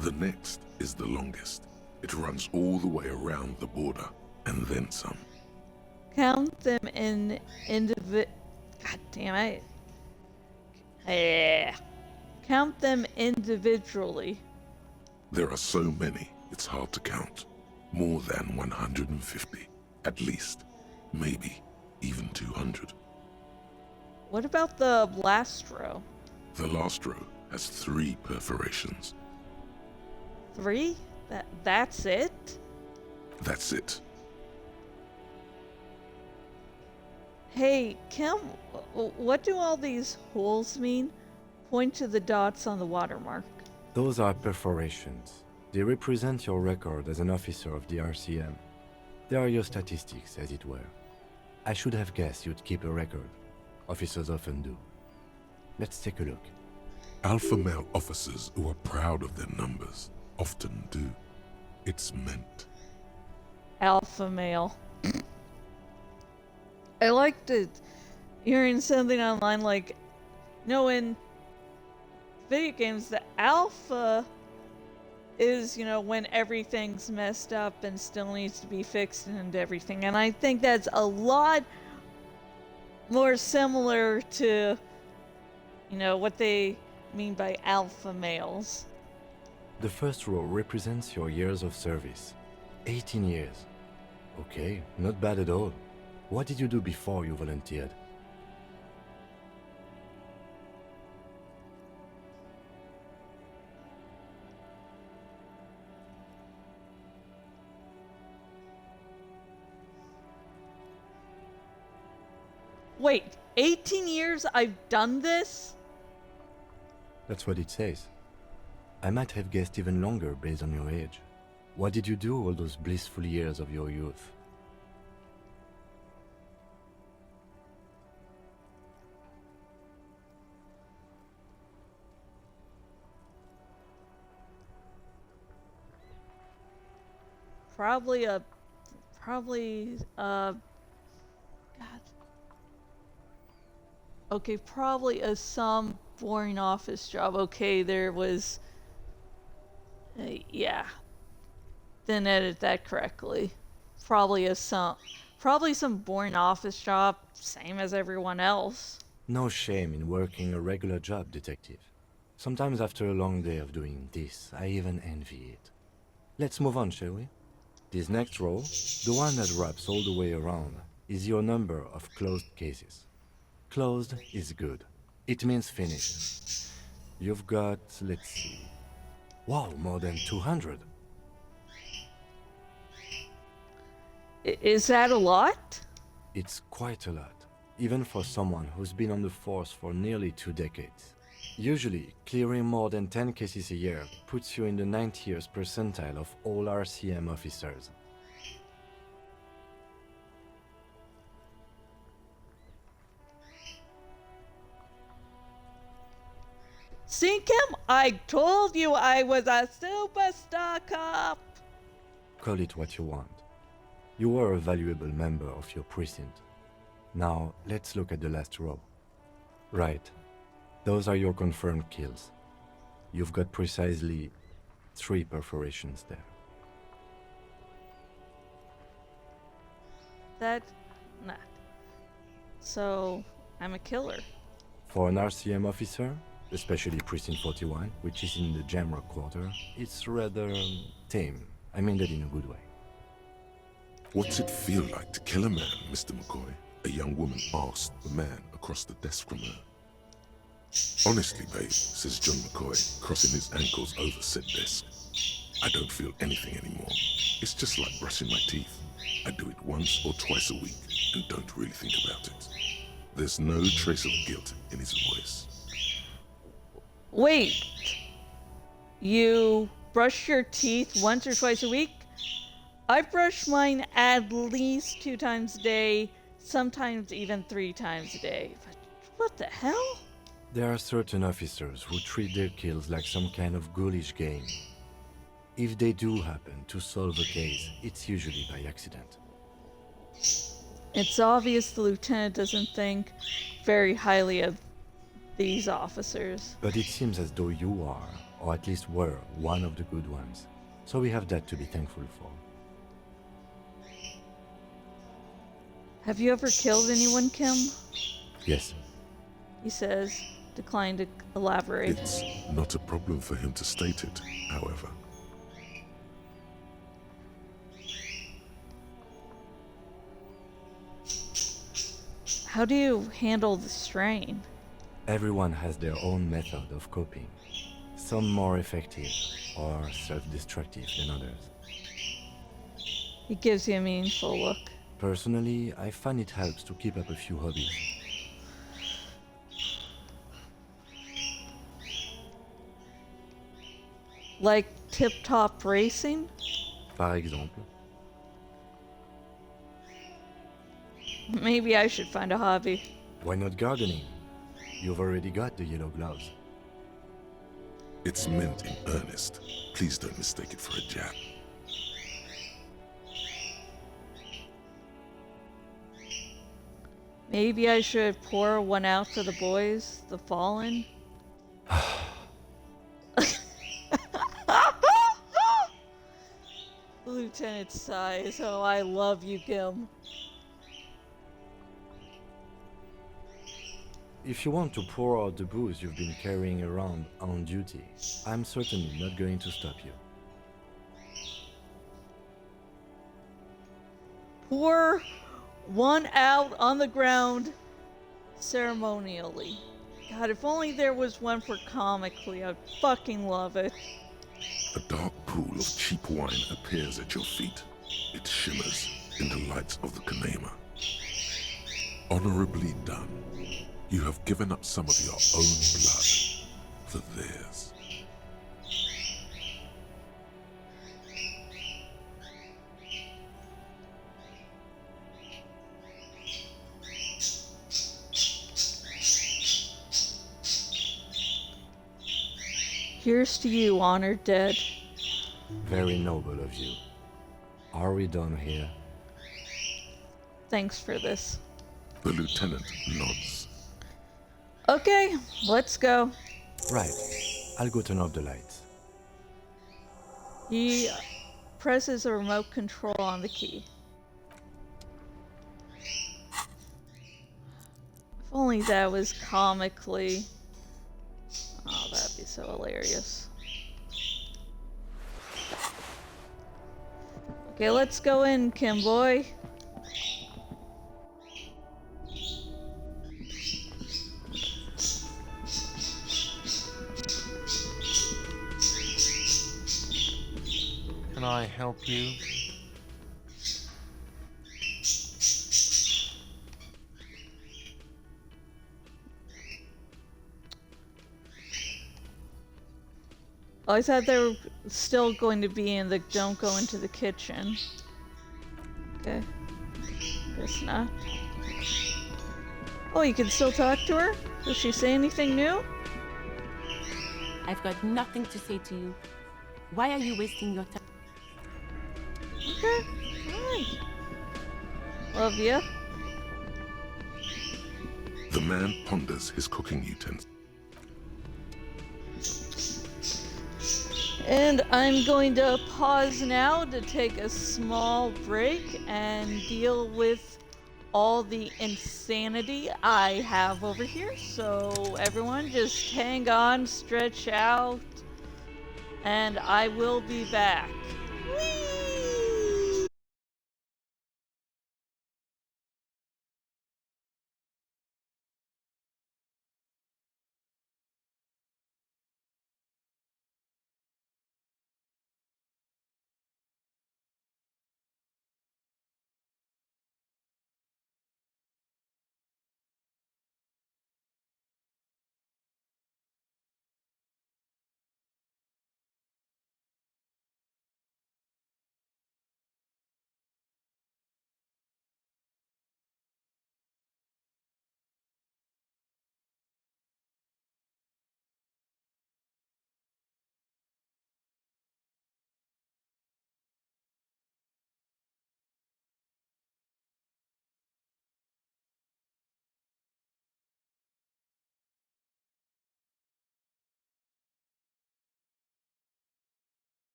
The next is the longest. It runs all the way around the border, and then some. Count them in God damn it. Count them individually. There are so many, it's hard to count. More than 150, at least. Maybe even 200. What about the last row? The last row has 3 perforations. 3? That's it? That's it. Hey, Kim, what do all these holes mean? Point to the dots on the watermark. Those are perforations. They represent your record as an officer of the RCM. They are your statistics, as it were. I should have guessed you'd keep a record. Officers often do. Let's take a look. Alpha male officers who are proud of their numbers often do. It's meant. Alpha male. I liked it. Hearing something online like, in video games, the alpha is, when everything's messed up and still needs to be fixed and everything. And I think that's a lot more similar to, what they mean by alpha males. The first row represents your years of service. 18 years. Okay, not bad at all. What did you do before you volunteered? Wait, 18 years I've done this? That's what it says. I might have guessed even longer based on your age. What did you do all those blissful years of your youth? Probably, God. Okay, probably some boring office job. Okay, there was, yeah. Didn't edit that correctly. Probably some boring office job, same as everyone else. No shame in working a regular job, detective. Sometimes after a long day of doing this, I even envy it. Let's move on, shall we? This next row, the one that wraps all the way around, is your number of closed cases. Closed is good. It means finished. You've got, let's see... Wow, more than 200. Is that a lot? It's quite a lot, even for someone who's been on the force for nearly 2 decades. Usually, clearing more than 10 cases a year puts you in the 90th percentile of all RCM officers. See, Kim, I told you I was a superstar cop. Call it what you want. You were a valuable member of your precinct. Now, let's look at the last row. Right. Those are your confirmed kills. You've got precisely 3 perforations there. Nah. So, I'm a killer. For an RCM officer, especially Precinct 41, which is in the Jamrock quarter, it's rather tame. I mean that in a good way. What's it feel like to kill a man, Mr. McCoy? A young woman asked the man across the desk from her. Honestly, babe, says John McCoy, crossing his ankles over said desk. I don't feel anything anymore. It's just like brushing my teeth. I do it once or twice a week and don't really think about it. There's no trace of guilt in his voice. Wait. You brush your teeth once or twice a week? I brush mine at least 2 times a day, sometimes even 3 times a day. But what the hell? There are certain officers who treat their kills like some kind of ghoulish game. If they do happen to solve a case, it's usually by accident. It's obvious the lieutenant doesn't think very highly of these officers. But it seems as though you are, or at least were, one of the good ones. So we have that to be thankful for. Have you ever killed anyone, Kim? Yes. He says, declined to elaborate. It's not a problem for him to state it, however. How do you handle the strain? Everyone has their own method of coping. Some more effective or self-destructive than others. He gives you a meaningful look. Personally, I find it helps to keep up a few hobbies. Like tip-top racing? Par exemple. Maybe I should find a hobby. Why not gardening? You've already got the yellow gloves. It's meant in earnest. Please don't mistake it for a jab. Maybe I should pour one out for the boys, the fallen. Lieutenant sighs. Oh, I love you, Gim. If you want to pour out the booze you've been carrying around on duty, I'm certainly not going to stop you. Pour one out on the ground ceremonially. God, if only there was one for comically, I'd fucking love it. A dark pool of cheap wine appears at your feet. It shimmers in the light of the Kanema. Honorably done. You have given up some of your own blood for theirs. Here's to you, honored dead. Very noble of you. Are we done here? Thanks for this. The lieutenant nods. Okay, let's go. Right. I'll go turn off the lights. He presses a remote control on the key. If only that was comically... Oh, that'd be so hilarious. Okay, let's go in, Kim boy. Can I help you? Oh, I thought they were still going to be in the don't go into the kitchen. Okay. Guess not. Oh, you can still talk to her? Does she say anything new? I've got nothing to say to you. Why are you wasting your time? Okay. Alright. Love ya. The man ponders his cooking utensils. And I'm going to pause now to take a small break and deal with all the insanity I have over here. So everyone just hang on, stretch out, and I will be back. Whee!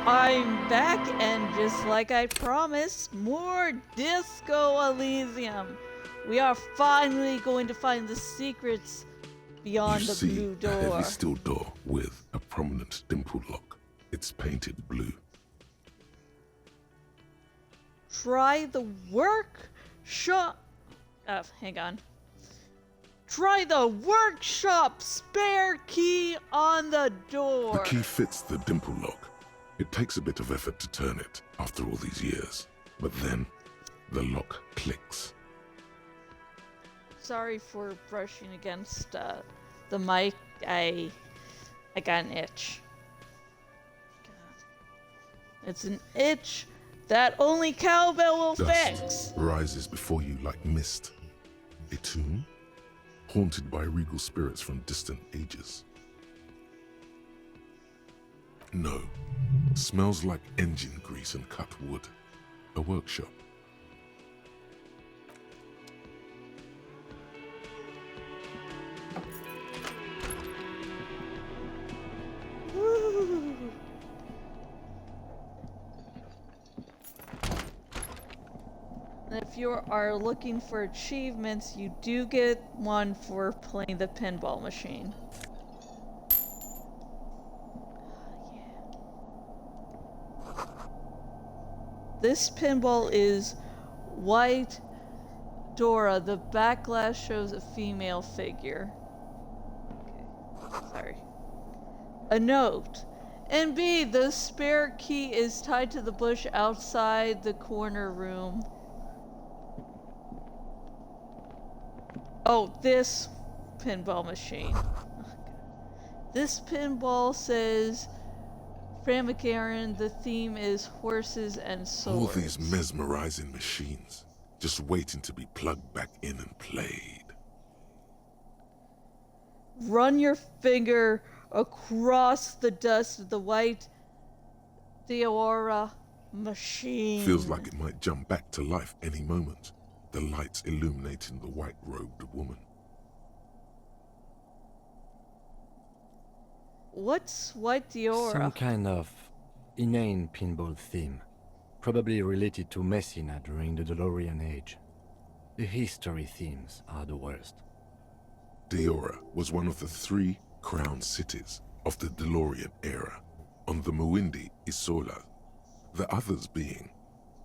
I'm back, and just like I promised, more Disco Elysium. We are finally going to find the secrets beyond You the see blue a door. heavy steel door with a prominent dimple lock. It's painted blue. Try the workshop. Hang on. Try the workshop spare key on the door. The key fits the dimple lock. It takes a bit of effort to turn it after all these years, but then the lock clicks. Sorry for brushing against the mic. I got an itch. It's an itch that only cowbell will fix. Dust rises before you like mist. A tomb haunted by regal spirits from distant ages. No, smells like engine grease and cut wood. A workshop. Woo. If you are looking for achievements, you do get one for playing the pinball machine. This pinball is white Dora. The back glass shows a female figure. Okay, sorry. A note. And B, the spare key is tied to the bush outside the corner room. Oh, this pinball machine. This pinball says, Framagaran, the theme is horses and swords. All these mesmerizing machines, just waiting to be plugged back in and played. Run your finger across the dust of the white Diora machine. Feels like it might jump back to life any moment. The lights illuminating the white-robed woman. What's white Diora? Some kind of inane pinball theme, probably related to Messina during the DeLorean age. The history themes are the worst. Diora was one of the 3 crown cities of the DeLorean era on the Muindi Isola, the others being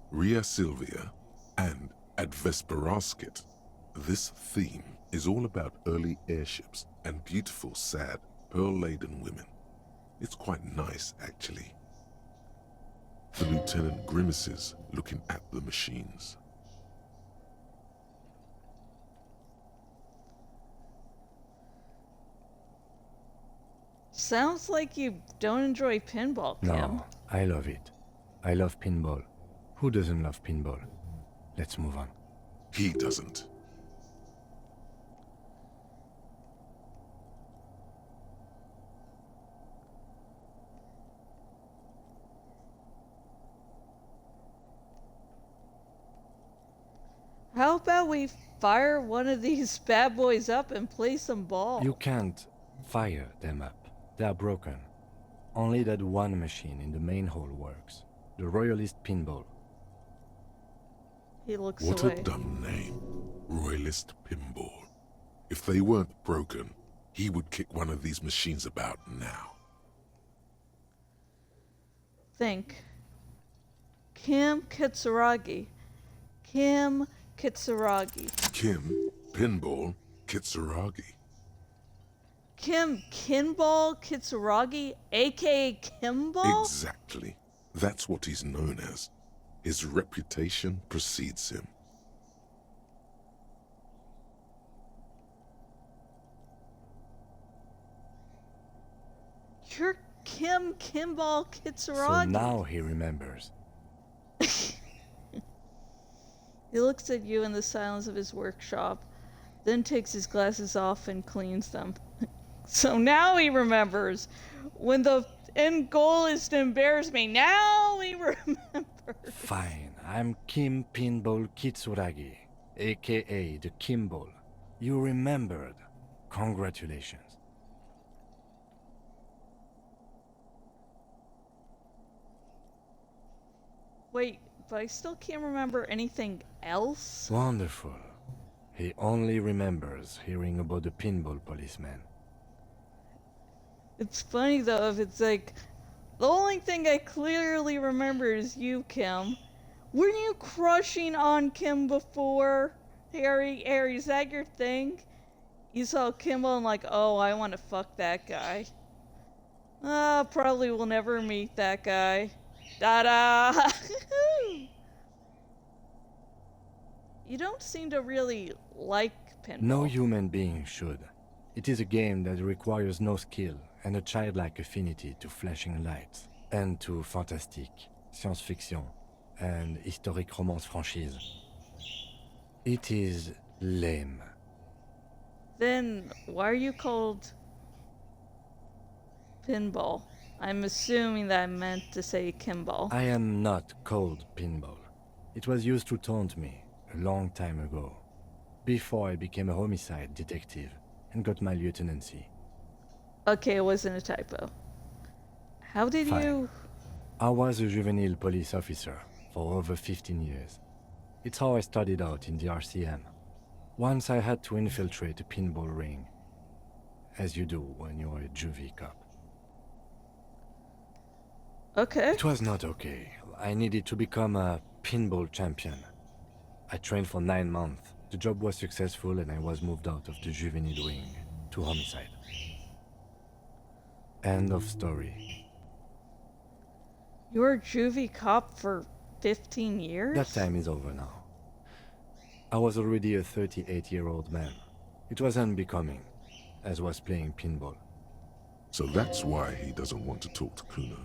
Ria Silvia and Advesperasket. This theme is all about early airships and beautiful, sad, pearl-laden women. It's quite nice, actually. The lieutenant grimaces, looking at the machines. Sounds like you don't enjoy pinball, Kim. No, I love it. I love pinball. Who doesn't love pinball? Let's move on. He doesn't. How about we fire one of these bad boys up and play some ball? You can't fire them up. They are broken. Only that one machine in the main hall works. The Royalist Pinball. He looks What away. a dumb name. Royalist Pinball. If they weren't broken, he would kick one of these machines about now. Think. Kim Kitsuragi. Kim Kitsuragi. Kim Pinball Kitsuragi. Kim Kinball Kitsuragi, aka Kimball? Exactly. That's what he's known as. His reputation precedes him. You're Kim Kimball Kitsuragi. So now he remembers. He looks at you in the silence of his workshop, then takes his glasses off and cleans them. So now he remembers. When the end goal is to embarrass me, now he remembers. Fine, I'm Kim Pinball Kitsuragi, aka the Kimball. You remembered. Congratulations. Wait, but I still can't remember anything else? Wonderful. He only remembers hearing about the pinball policeman. It's funny though, if it's like, the only thing I clearly remember is you, Kim. Weren't you crushing on Kim before? Harry, is that your thing? You saw Kimball and like, oh, I want to fuck that guy. Probably will never meet that guy. Da-da! You don't seem to really like pinball. No human being should. It is a game that requires no skill and a childlike affinity to flashing lights and to fantastique, science fiction, and historic romance franchise. It is lame. Then why are you called Pinball? I'm assuming that I meant to say Kimball. I am not called Pinball. It was used to taunt me a long time ago, before I became a homicide detective and got my lieutenancy. Okay, it wasn't a typo. How did Fine. you... I was a juvenile police officer for over 15 years. It's how I started out in the RCM. Once I had to infiltrate a pinball ring, as you do when you're a juvie cop. Okay. It was not okay. I needed to become a pinball champion. I trained for 9 months. The job was successful and I was moved out of the juvenile wing to homicide. End of story. You were a juvie cop for 15 years? That time is over now. I was already a 38-year-old man. It was unbecoming, as was playing pinball. So that's why he doesn't want to talk to Kuno.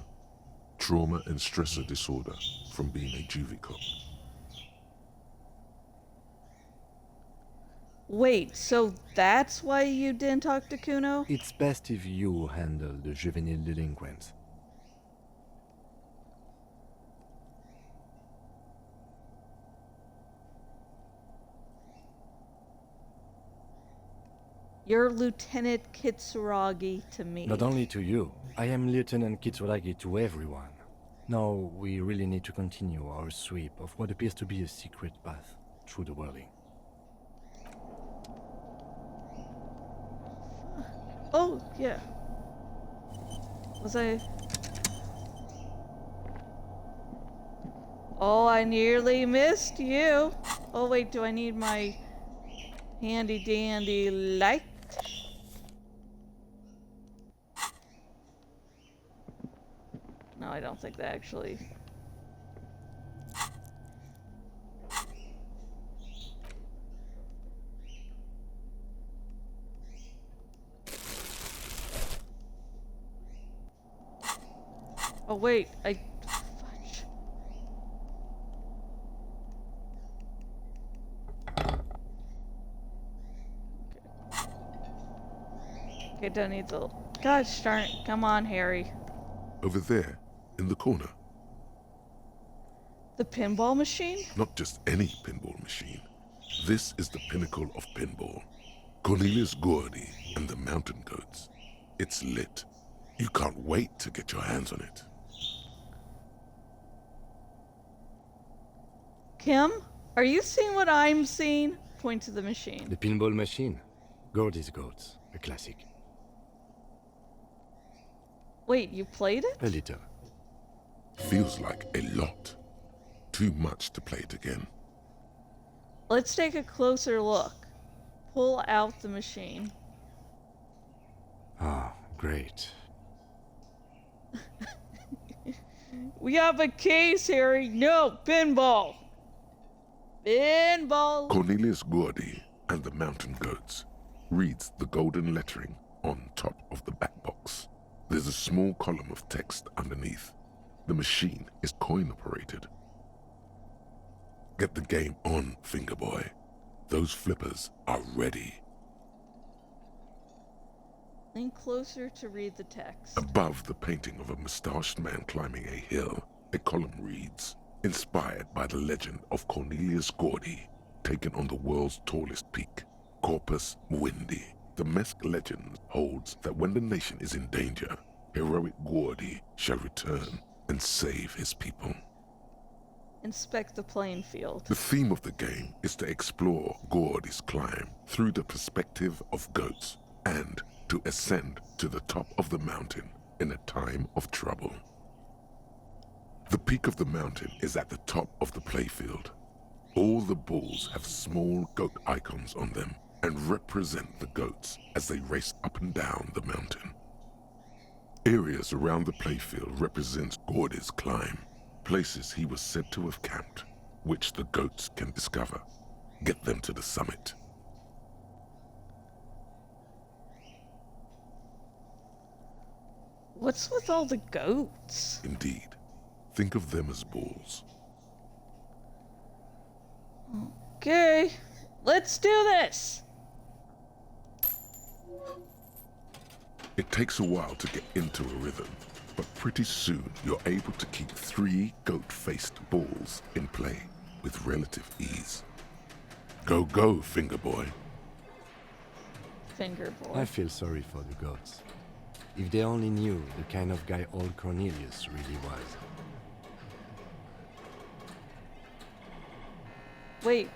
Trauma and stressor disorder from being a juvie cop. Wait, so that's why you didn't talk to Kuno? It's best if you handle the juvenile delinquents. You're Lieutenant Kitsuragi to me. Not only to you, I am Lieutenant Kitsuragi to everyone. Now, we really need to continue our sweep of what appears to be a secret path through the whirling. Oh, yeah. Was I... Oh, I nearly missed you. Oh, wait, do I need my handy-dandy light? No, I don't think that actually... Oh wait, fudge. Okay, don't need the... Gosh darn it, come on, Harry. Over there, in the corner. The pinball machine? Not just any pinball machine. This is the pinnacle of pinball. Cornelius Gordy and the Mountain Goats. It's lit. You can't wait to get your hands on it. Kim, are you seeing what I'm seeing? Point to the machine. The pinball machine. Gordy's Goats, a classic. Wait, you played it? A little. Feels like a lot. Too much to play it again. Let's take a closer look. Pull out the machine. Ah, great. We have a case, Harry. No, pinball. Pinball. Cornelius Gordy and the Mountain Goats reads the golden lettering on top of the back box. There's a small column of text underneath. The machine is coin-operated. Get the game on, Fingerboy. Those flippers are ready. Lean closer to read the text. Above the painting of a mustached man climbing a hill, a column reads, inspired by the legend of Cornelius Gordy, taken on the world's tallest peak, Corpus Muindi. The Mesk legend holds that when the nation is in danger, heroic Gordy shall return and save his people. Inspect the playing field. The theme of the game is to explore Gordy's climb through the perspective of goats and to ascend to the top of the mountain in a time of trouble. The peak of the mountain is at the top of the playfield. All the balls have small goat icons on them and represent the goats as they race up and down the mountain. Areas around the playfield represent Gordy's climb, places he was said to have camped, which the goats can discover. Get them to the summit. What's with all the goats? Indeed. Think of them as balls. Okay, let's do this! It takes a while to get into a rhythm, but pretty soon you're able to keep 3 goat-faced balls in play with relative ease. Go, go, finger boy. Finger boy. I feel sorry for the goats. If they only knew the kind of guy old Cornelius really was. Wait,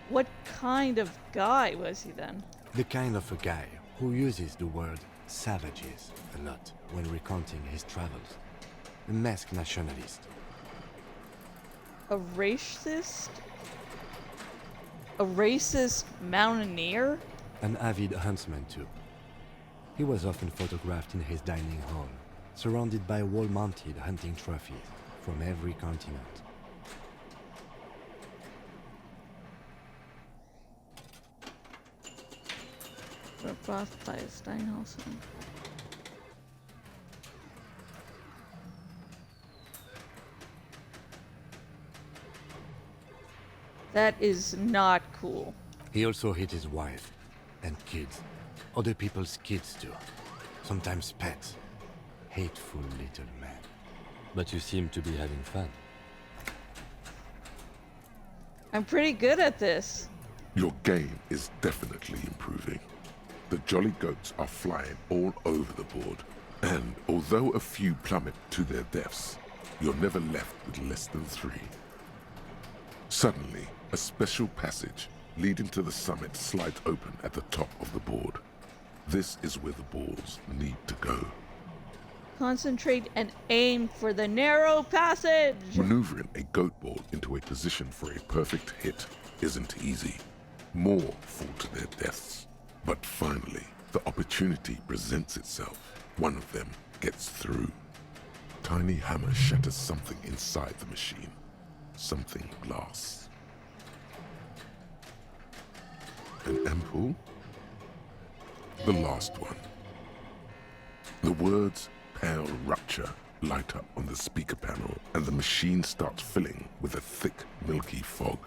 what kind of guy was he then? The kind of a guy who uses the word savages a lot when recounting his travels. A masked nationalist. A racist? A racist mountaineer? An avid huntsman too. He was often photographed in his dining hall, surrounded by wall-mounted hunting trophies from every continent. Rebuffed by Steinhausen. That is not cool. He also hit his wife and kids. Other people's kids too. Sometimes pets. Hateful little man. But you seem to be having fun. I'm pretty good at this. Your game is definitely improving. The jolly goats are flying all over the board, and although a few plummet to their deaths, you're never left with less than 3. Suddenly, a special passage leading to the summit slides open at the top of the board. This is where the balls need to go. Concentrate and aim for the narrow passage! Maneuvering a goat ball into a position for a perfect hit isn't easy. More fall to their deaths. But finally, the opportunity presents itself. One of them gets through. Tiny hammer shatters something inside the machine. Something glass. An ampoule? The last one. The words "pale rupture" light up on the speaker panel, and the machine starts filling with a thick, milky fog.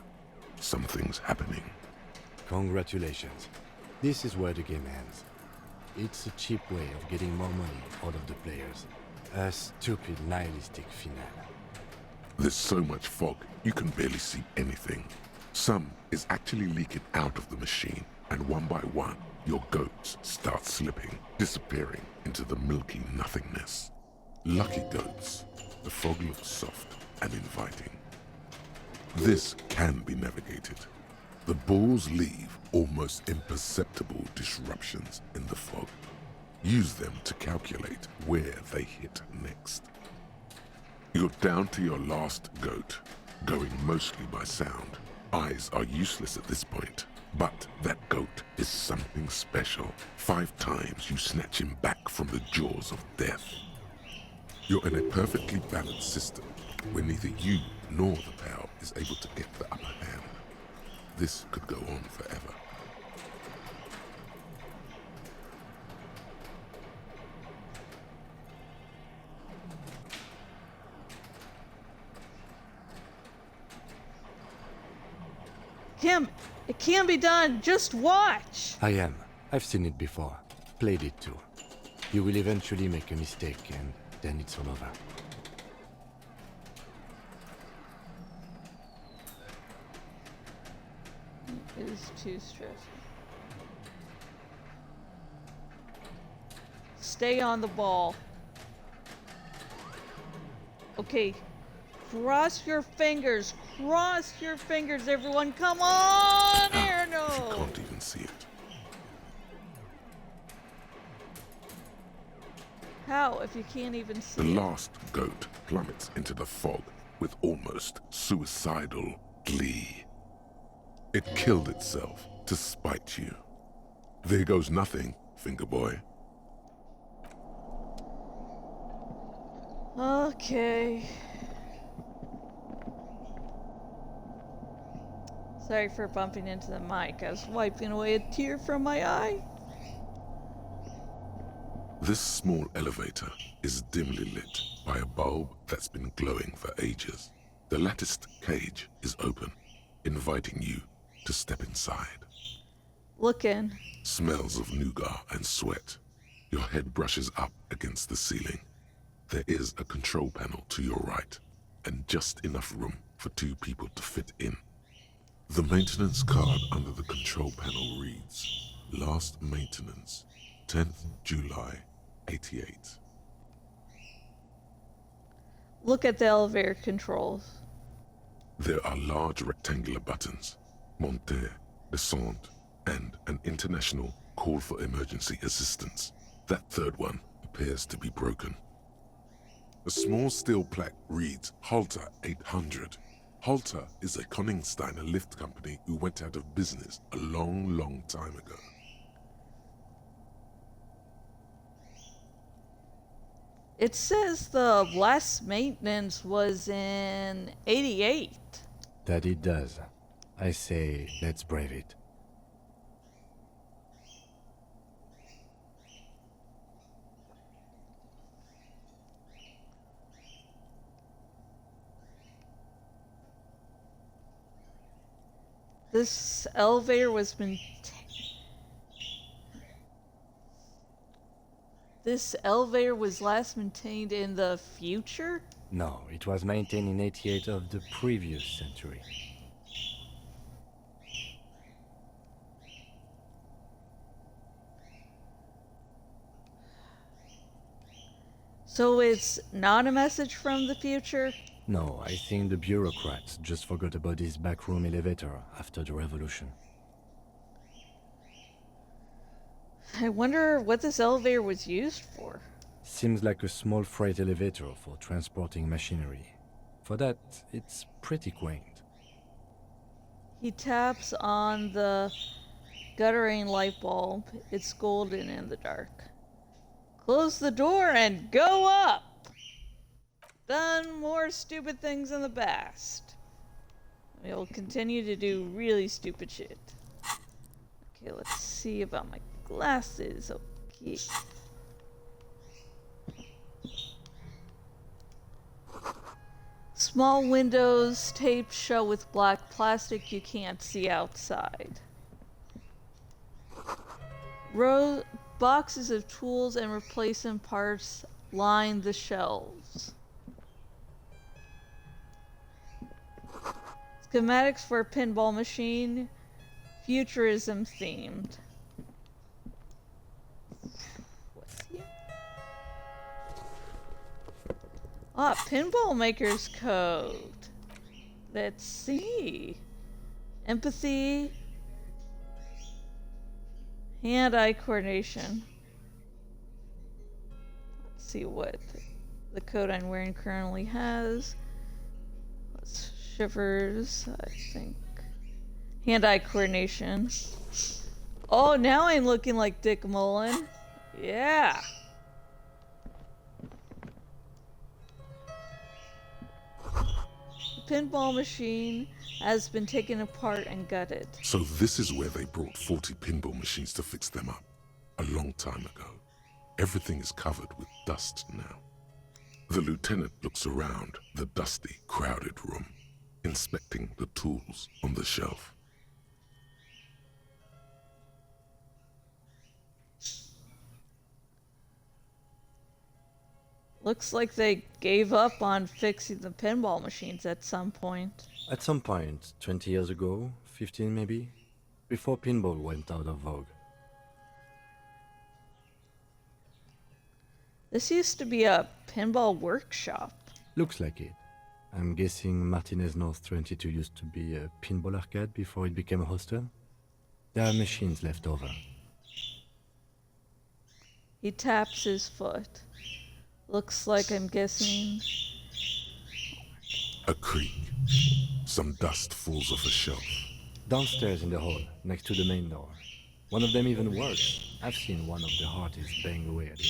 Something's happening. Congratulations. This is where the game ends. It's a cheap way of getting more money out of the players. A stupid, nihilistic finale. There's so much fog, you can barely see anything. Some is actually leaking out of the machine, and one by one, your goats start slipping, disappearing into the milky nothingness. Lucky goats, the fog looks soft and inviting. This can be navigated. The balls leave almost imperceptible disruptions in the fog. Use them to calculate where they hit next. You're down to your last goat, going mostly by sound. Eyes are useless at this point, but that goat is something special. 5 times you snatch him back from the jaws of death. You're in a perfectly balanced system where neither you nor the pal is able to get the upper hand. This could go on forever. Kim, it can be done. Just watch. I am. I've seen it before. Played it too. You will eventually make a mistake and then it's all over. It is too stressful. Stay on the ball. Okay, Cross your fingers. Cross your fingers, everyone. Come on, here, She no. can't even see it. How, if you can't even see The it? last goat plummets into the fog with almost suicidal glee. It killed itself to spite you. There goes nothing, finger boy. Okay. Sorry for bumping into the mic. I was wiping away a tear from my eye. This small elevator is dimly lit by a bulb that's been glowing for ages. The latticed cage is open, inviting you to step inside. Look in. Smells of nougat and sweat. Your head brushes up against the ceiling. There is a control panel to your right, and just enough room for 2 people to fit in. The maintenance card under the control panel reads, Last maintenance, 10th July, 88. Look at the elevator controls. There are large rectangular buttons, monter, descente, and an international call for emergency assistance. That third one appears to be broken. A small steel plaque reads Halter 800. Halter is a Koningsteiner lift company who went out of business a long, long time ago. It says the last maintenance was in 88. That it does. I say, let's brave it. This elevator was last maintained in the future? No, it was maintained in 88 of the previous century. So it's not a message from the future? No, I think the bureaucrats just forgot about this backroom elevator after the revolution. I wonder what this elevator was used for. Seems like a small freight elevator for transporting machinery. For that, it's pretty quaint. He taps on the guttering light bulb. It's golden in the dark. Close the door and go up! Done more stupid things in the past. We'll continue to do really stupid shit. Okay, let's see about my glasses. Okay. Small windows taped shut with black plastic, you can't see outside. Boxes of tools and replacement parts line the shelves. Schematics for a pinball machine, futurism themed. Ah, pinball maker's code. Let's see. Empathy. Hand-eye coordination. Let's see what the code I'm wearing currently has. Shivers, I think. Hand-eye coordination. Oh, now I'm looking like Dick Mullen. Yeah. The pinball machine has been taken apart and gutted. So this is where they brought 40 pinball machines to fix them up, a long time ago. Everything is covered with dust now. The lieutenant looks around the dusty, crowded room, inspecting the tools on the shelf. Looks like they gave up on fixing the pinball machines at some point. At some point, 20 years ago, 15 maybe, before pinball went out of vogue. This used to be a pinball workshop. Looks like it. I'm guessing Martinez North 22 used to be a pinball arcade before it became a hostel? There are machines left over. He taps his foot. Looks like I'm guessing. A creak. Some dust falls off a shelf. Downstairs in the hall, next to the main door. One of them even works. I've seen one of the artists bang away at it.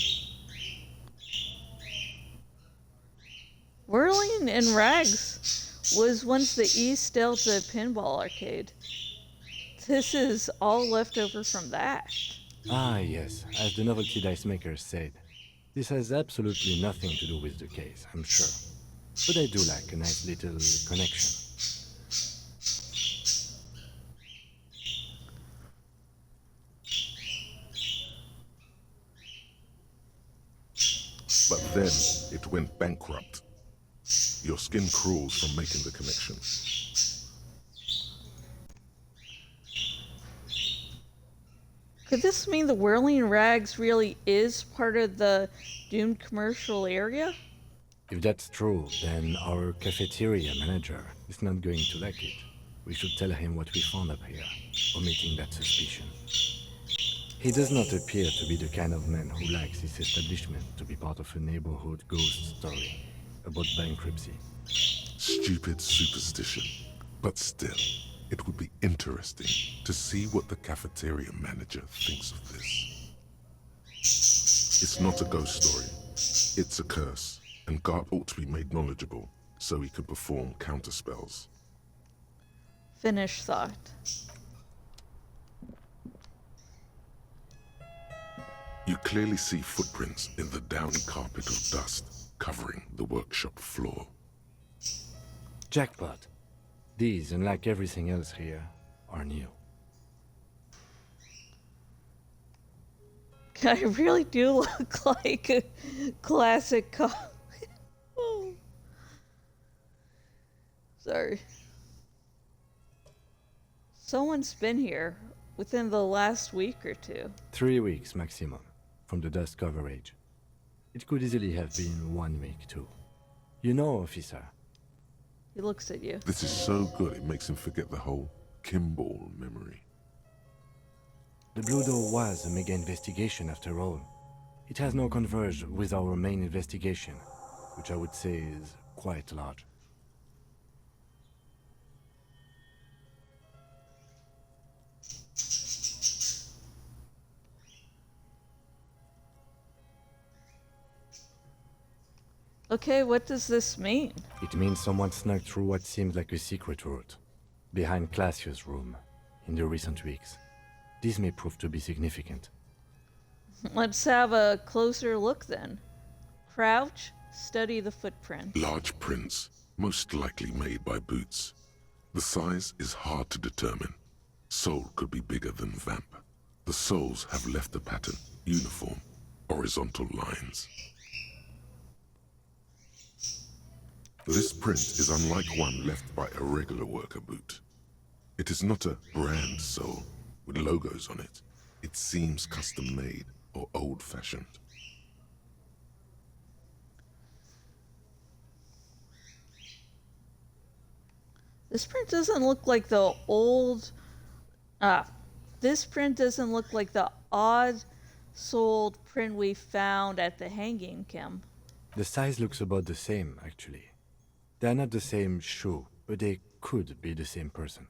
Whirling in Rags was once the East Delta Pinball Arcade. This is all left over from that. Ah, yes, as the novelty dice makers said. This has absolutely nothing to do with the case, I'm sure. But I do like a nice little connection. But then it went bankrupt. Your skin crawls from making the connection. Could this mean the Whirling Rags really is part of the doomed commercial area? If that's true, then our cafeteria manager is not going to like it. We should tell him what we found up here, omitting that suspicion. He does not appear to be the kind of man who likes his establishment to be part of a neighborhood ghost story about bankruptcy. Stupid superstition. But still, it would be interesting to see what the cafeteria manager thinks of this. It's not a ghost story. It's a curse, and Gart ought to be made knowledgeable so he can perform counterspells. Finish thought. You clearly see footprints in the downy carpet of dust covering the workshop floor. Jackpot. These, unlike everything else here, are new. I really do look like a classic oh. Sorry. Someone's been here within the last week or two. 3 weeks maximum, from the dust coverage. It could easily have been 1 week too. You know, officer. He looks at you. This is so good it makes him forget the whole Kimball memory. The Blue Door was a mega investigation after all. It has now converged with our main investigation, which I would say is quite large. Okay, what does this mean? It means someone snuck through what seems like a secret route, behind Classia's room, in the recent weeks. This may prove to be significant. Let's have a closer look then. Crouch, study the footprint. Large prints, most likely made by boots. The size is hard to determine. Sole could be bigger than vamp. The soles have left a pattern, uniform, horizontal lines. This print is unlike one left by a regular worker boot. It is not a brand sole with logos on it. It seems custom-made or old-fashioned. This print doesn't look like the old... this print doesn't look like the odd-soled print we found at the hanging, Kim. The size looks about the same, actually. They're not the same shoe, but they could be the same person.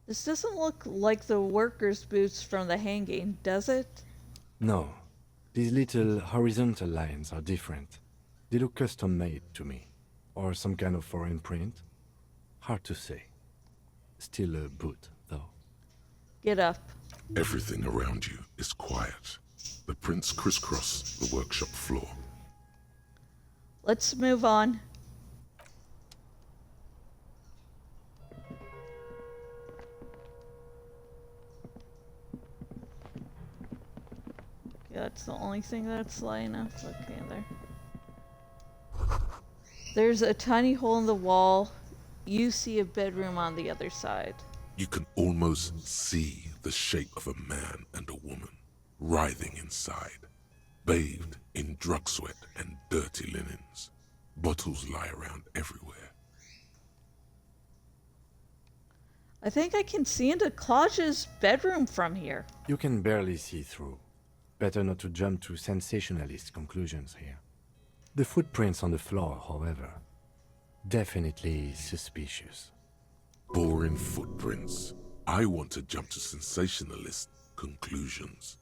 This doesn't look like the workers' boots from the hanging, does it? No. These little horizontal lines are different. They look custom-made to me. Or some kind of foreign print. Hard to say. Still a boot, though. Get up. Everything around you is quiet. The prints crisscross the workshop floor. Let's move on. That's the only thing that's lying up. Okay, there. There's a tiny hole in the wall. You see a bedroom on the other side. You can almost see the shape of a man and a woman writhing inside, bathed in drug sweat and dirty linens. Bottles lie around everywhere. I think I can see into Claude's bedroom from here. You can barely see through. Better not to jump to sensationalist conclusions here. The footprints on the floor, however, definitely suspicious. Boring footprints. I want to jump to sensationalist conclusions.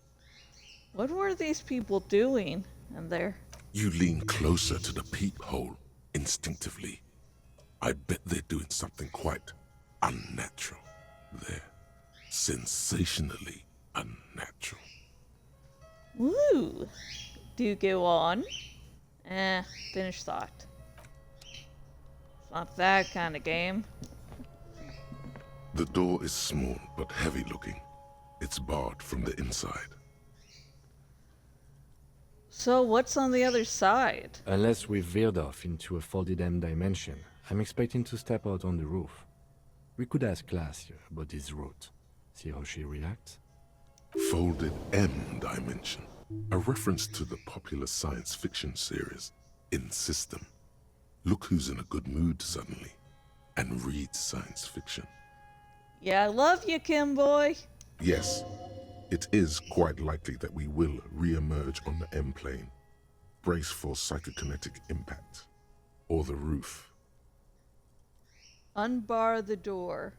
What were these people doing in there? You lean closer to the peephole instinctively. I bet they're doing something quite unnatural there. Sensationally unnatural. Woo! Do go on. Finished thought. It's not that kind of game. The door is small but heavy looking. It's barred from the inside. So what's on the other side? Unless we've veered off into a folded M dimension, I'm expecting to step out on the roof. We could ask Class here about this route. See how she reacts? Folded M dimension. A reference to the popular science fiction series, In System. Look who's in a good mood suddenly, and reads science fiction. Yeah, I love you, Kim boy. Yes, it is quite likely that we will re-emerge on the M plane. Brace for psychokinetic impact. Or the roof. Unbar the door.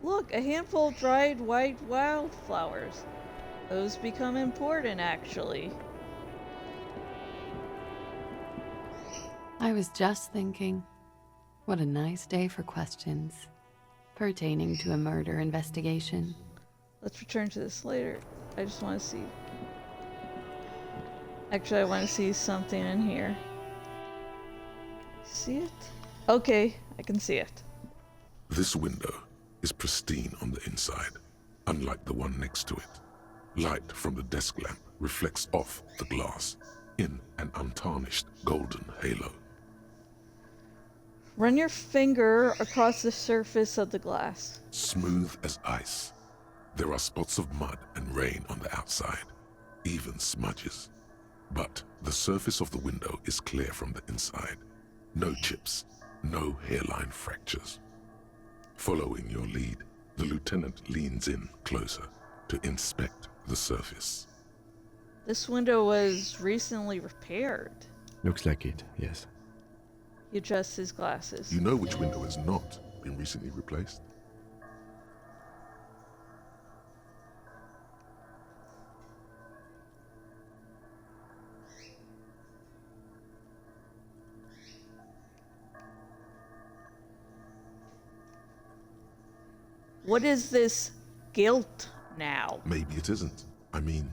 Look, a handful of dried white wildflowers. Those become important, actually. I was just thinking, what a nice day for questions pertaining to a murder investigation. Let's return to this later. I just want to see. Actually, I want to see something in here. See it? Okay, I can see it. This window is pristine on the inside, unlike the one next to it. Light from the desk lamp reflects off the glass in an untarnished golden halo. Run your finger across the surface of the glass. Smooth as ice. There are spots of mud and rain on the outside, even smudges. But the surface of the window is clear from the inside. No chips, no hairline fractures. Following your lead, the lieutenant leans in closer to inspect the surface. This window was recently repaired. Looks like it, yes. He adjusts his glasses. You know which window has not been recently replaced? What is this guilt now? Maybe it isn't. I mean,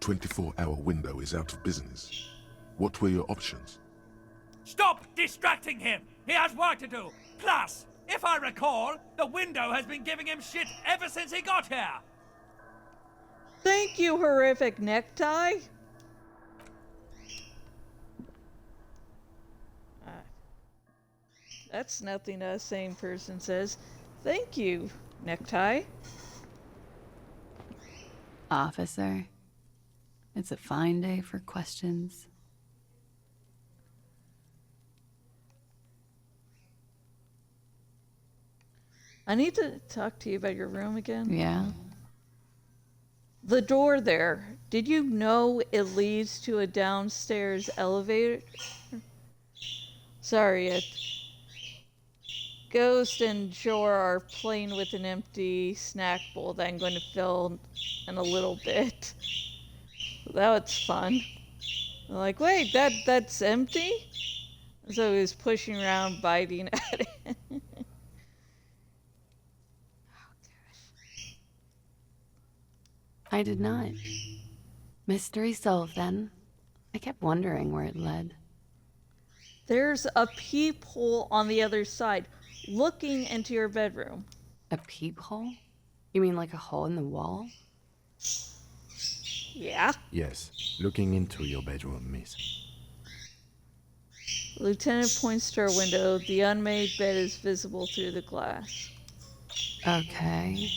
24-hour window is out of business. What were your options? Stop distracting him! He has work to do! Plus, if I recall, the window has been giving him shit ever since he got here! Thank you, horrific necktie! That's nothing a sane person says. Thank you, necktie. Officer, it's a fine day for questions. I need to talk to you about your room again. Yeah? The door there, did you know it leads to a downstairs elevator? Sorry, Ghost and Jor are playing with an empty snack bowl that I'm going to fill in a little bit. That's fun. I'm like, wait, that's empty? So he was pushing around, biting at it. I did not. Mystery solved then. I kept wondering where it led. There's a peephole on the other side, looking into your bedroom. A peephole? You mean like a hole in the wall? Yeah? Yes, looking into your bedroom, miss. Lieutenant points to her window. The unmade bed is visible through the glass. Okay.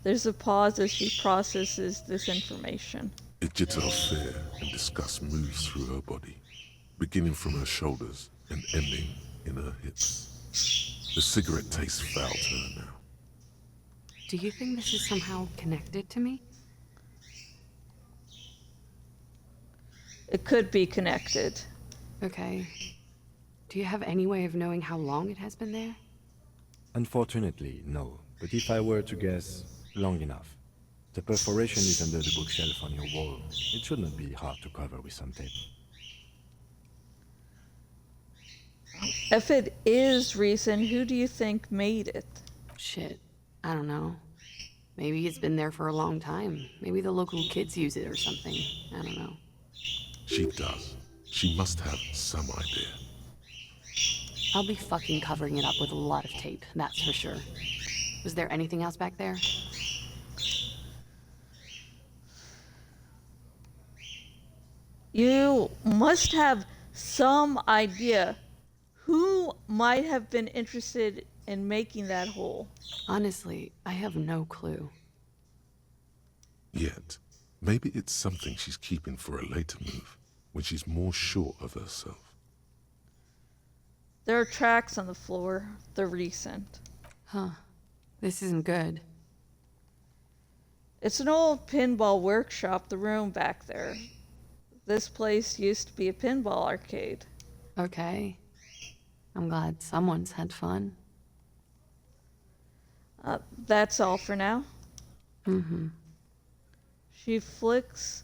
There's a pause as she processes this information. A jitter of fear and disgust moves through her body, beginning from her shoulders and ending in her hips. The cigarette tastes foul to her now. Do you think this is somehow connected to me? It could be connected. Okay. Do you have any way of knowing how long it has been there? Unfortunately, no. But if I were to guess, long enough. The perforation is under the bookshelf on your wall. It should not be hard to cover with some tape. If it is recent, who do you think made it? Shit. I don't know. Maybe it's been there for a long time. Maybe the local kids use it or something. I don't know. She does. She must have some idea. I'll be fucking covering it up with a lot of tape, that's for sure. Was there anything else back there? You must have some idea who might have been interested in making that hole. Honestly, I have no clue. Yet, maybe it's something she's keeping for a later move, when she's more sure of herself. There are tracks on the floor. They're recent. Huh. This isn't good. It's an old pinball workshop, the room back there. This place used to be a pinball arcade. Okay. I'm glad someone's had fun. That's all for now. Mm-hmm. She flicks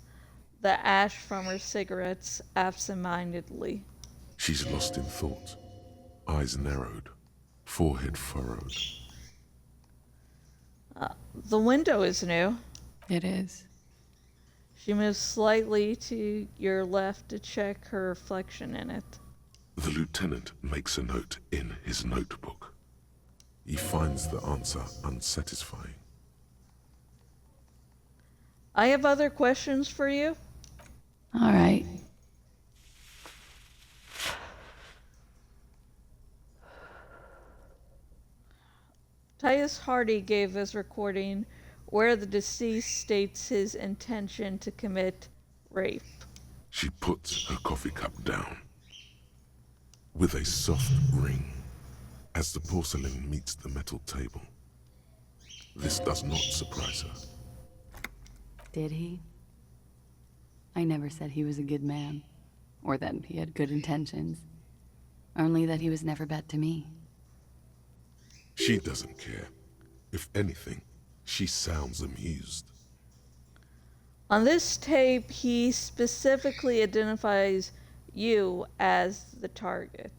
the ash from her cigarettes absent-mindedly. She's lost in thought. Eyes narrowed. Forehead furrowed. The window is new. It is. She moves slightly to your left to check her reflection in it. The lieutenant makes a note in his notebook. He finds the answer unsatisfying. I have other questions for you. All right. Titus Hardy gave his recording where the deceased states his intention to commit rape. She puts her coffee cup down. With a soft ring, as the porcelain meets the metal table. This does not surprise her. Did he? I never said he was a good man, or that he had good intentions. Only that he was never bad to me. She doesn't care. If anything, she sounds amused. On this tape, he specifically identifies you as the target.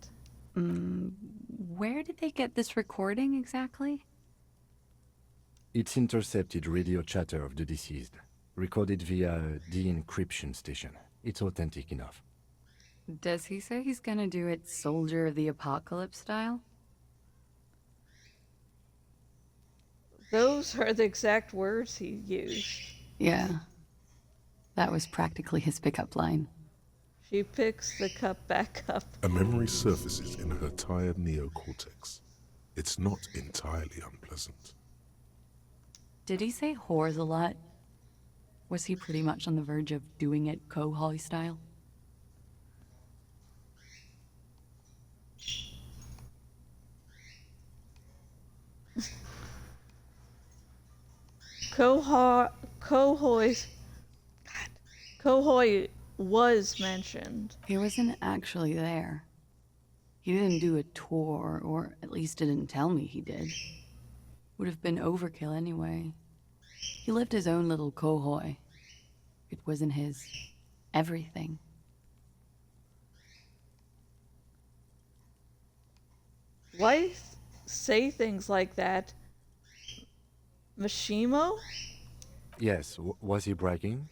Where did they get this recording exactly? It's intercepted radio chatter of the deceased, recorded via a de-encryption station. It's authentic enough. Does he say he's gonna do it Soldier of the Apocalypse style? Those are the exact words he used. Yeah. That was practically his pickup line. She picks the cup back up. A memory surfaces in her tired neocortex. It's not entirely unpleasant. Did he say whores a lot? Was he pretty much on the verge of doing it Kohoi style? Kohoi was mentioned. He wasn't actually there. He didn't do a tour, or at least didn't tell me he did. Would have been overkill anyway. He lived his own little Kohoi. It wasn't his everything. Why say things like that? Mishimo? Yes, was he bragging?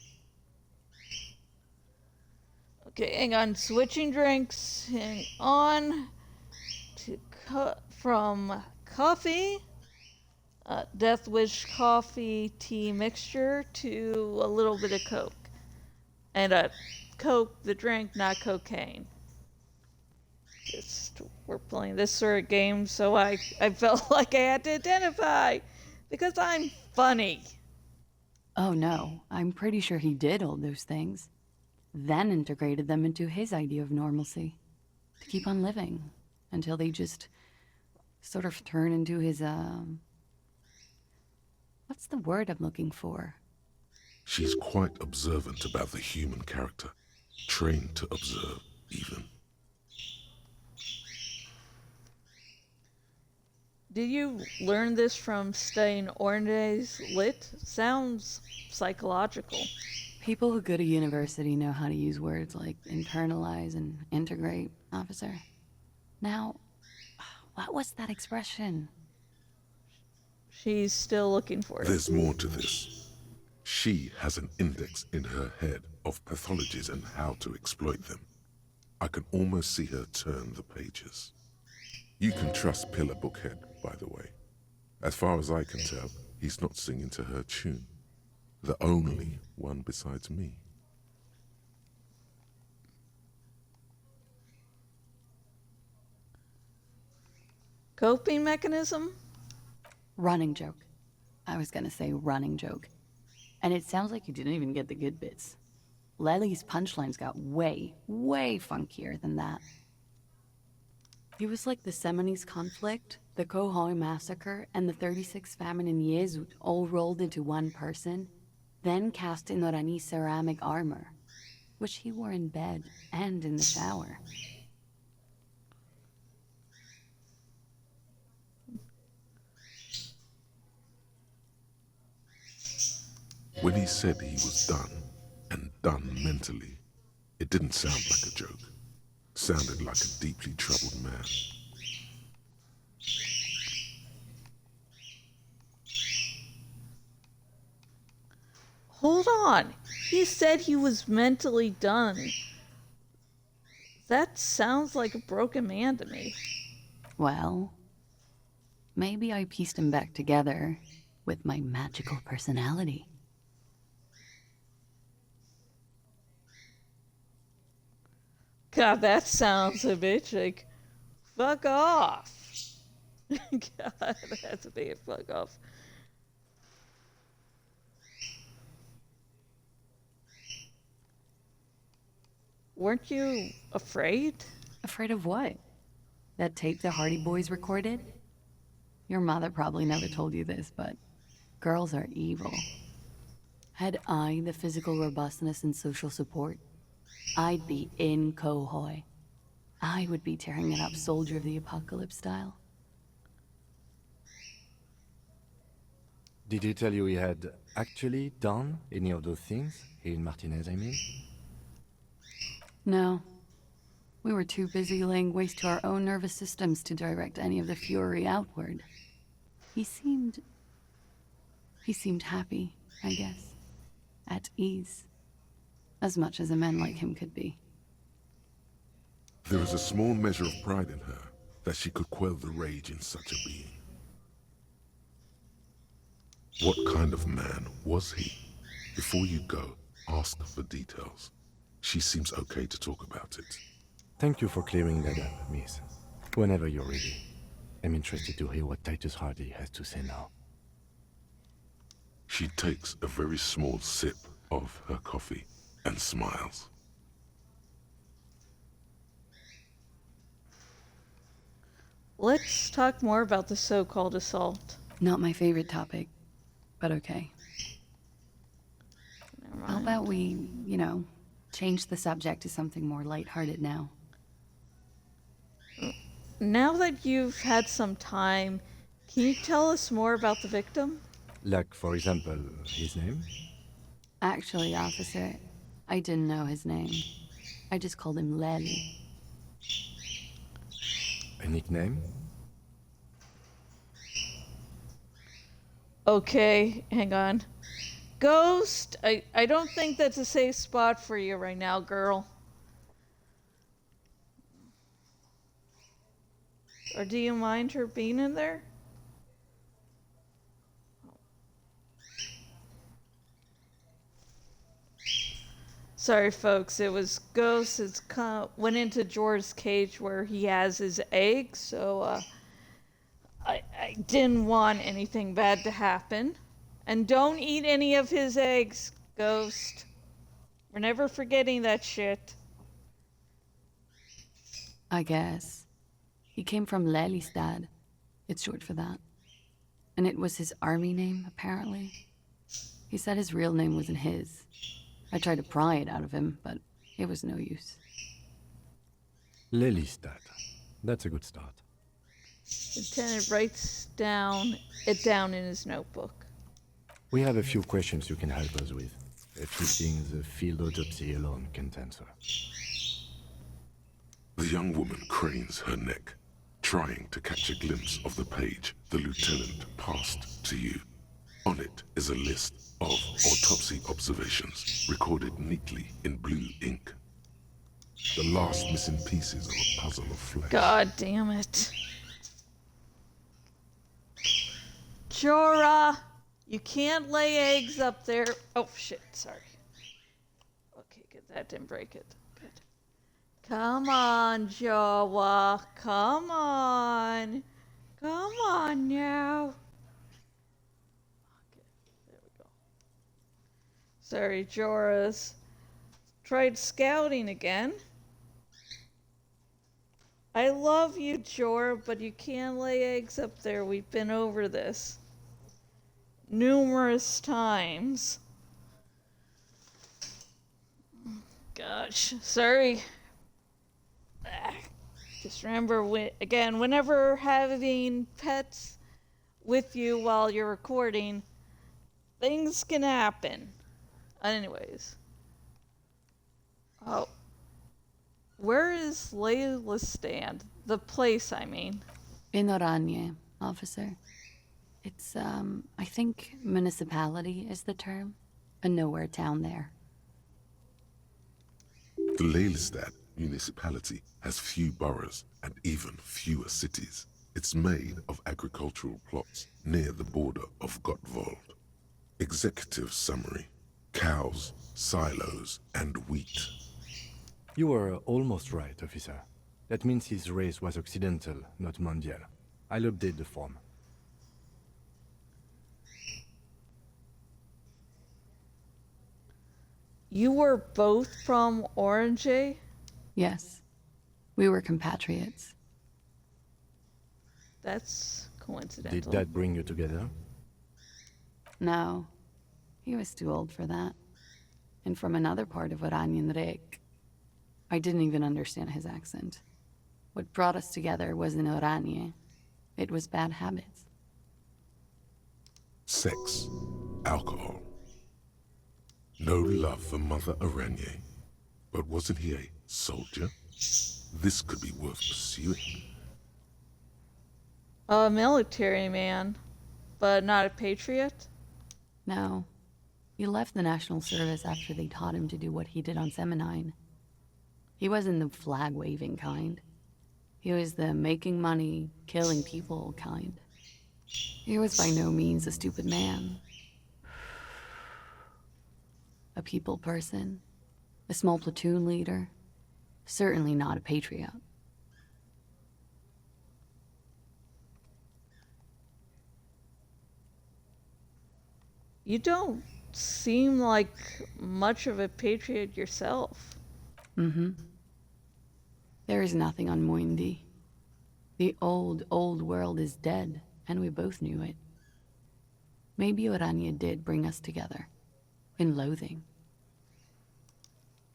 Okay, hang on. Switching drinks. Hang on. From coffee, Death Wish coffee tea mixture, to a little bit of Coke. And Coke, the drink, not cocaine. Just we're playing this sort of game, so I felt like I had to identify because I'm funny. Oh no, I'm pretty sure he did all those things, then integrated them into his idea of normalcy to keep on living until they just sort of turn into his, what's the word I'm looking for? She's quite observant about the human character, trained to observe, even. Did you learn this from studying Orne's Lit? Sounds psychological. People who go to university know how to use words like internalize and integrate, officer. Now, what was that expression? She's still looking for it. There's more to this. She has an index in her head of pathologies and how to exploit them. I can almost see her turn the pages. You can trust Pillar Bookhead, by the way. As far as I can tell, he's not singing to her tune. The only one besides me. Coping mechanism? Running joke. I was gonna say running joke. And it sounds like you didn't even get the good bits. Lely's punchlines got way, way funkier than that. He was like the Seminese conflict, the Khohoi massacre, and the 36 famine in Yezud all rolled into one person, then cast in Orani's ceramic armor, which he wore in bed and in the shower. When he said he was done, and done mentally, it didn't sound like a joke. Sounded like a deeply troubled man. Hold on. He said he was mentally done. That sounds like a broken man to me. Well, maybe I pieced him back together with my magical personality. God, that sounds a bitch like fuck off. God, that's a big fuck off. Weren't you afraid? Afraid of what? That tape the Hardy Boys recorded? Your mother probably never told you this, but girls are evil. Had I the physical robustness and social support, I'd be in Khohoi. I would be tearing it up Soldier of the Apocalypse style. Did he tell you he had actually done any of those things? Here in Martinez, I mean? No. We were too busy laying waste to our own nervous systems to direct any of the fury outward. He seemed happy, I guess. At ease. As much as a man like him could be. There is a small measure of pride in her that she could quell the rage in such a being. What kind of man was he? Before you go, ask for details. She seems okay to talk about it. Thank you for clearing that up, miss. Whenever you're ready. I'm interested to hear what Titus Hardy has to say now. She takes a very small sip of her coffee and smiles. Let's talk more about the so-called assault. Not my favorite topic, but okay. How about we, change the subject to something more lighthearted now? Now that you've had some time, can you tell us more about the victim? Like, for example, his name? Actually, officer, I didn't know his name. I just called him Lely. A nickname? Okay, hang on. Ghost, I don't think that's a safe spot for you right now, girl. Or do you mind her being in there? Sorry, folks. It was Ghost went into Jorah's cage where he has his eggs, so I didn't want anything bad to happen. And don't eat any of his eggs, Ghost. We're never forgetting that shit. I guess. He came from Lelystad. It's short for that. And it was his army name, apparently. He said his real name wasn't his. I tried to pry it out of him, but it was no use. Lelystad. That's a good start. Lieutenant writes it down in his notebook. We have a few questions you can help us with. A few things a field autopsy alone can't answer. The young woman cranes her neck, trying to catch a glimpse of the page the lieutenant passed to you. On it is a list of autopsy observations recorded neatly in blue ink. The last missing pieces of a puzzle of flesh. God damn it. Jorah, you can't lay eggs up there. Oh shit, sorry. Okay, good. That didn't break it. Good. Come on, Jorah. Come on. Come on now. Okay, there we go. Sorry, Jorah's tried scouting again. I love you, Jorah, but you can't lay eggs up there. We've been over this numerous times. Gosh, sorry. Just remember, whenever having pets with you while you're recording, things can happen. Anyways. Oh. Where is Elysium? The place, I mean. In Oranje, officer. It's, I think municipality is the term. A nowhere town there. The Lelystad municipality has few boroughs and even fewer cities. It's made of agricultural plots near the border of Gottwald. Executive summary: cows, silos, and wheat. You were almost right, officer. That means his race was occidental, not mondial. I'll update the form. You were both from Orange? Yes. We were compatriots. That's coincidental. Did that bring you together? No. He was too old for that. And from another part of Oranjenrek. I didn't even understand his accent. What brought us together wasn't Oranje. It was bad habits. Sex, alcohol. No love for Mother Oranje. But wasn't he a soldier? This could be worth pursuing. A military man, but not a patriot? No. He left the National Service after they taught him to do what he did on Seminine. He wasn't the flag-waving kind. He was the making money, killing people kind. He was by no means a stupid man. A people person. A small platoon leader. Certainly not a patriot. You don't seem like much of a patriot yourself. Mm-hmm. There is nothing on Moindi. The old world is dead, and we both knew it. Maybe Oranje did bring us together. In loathing.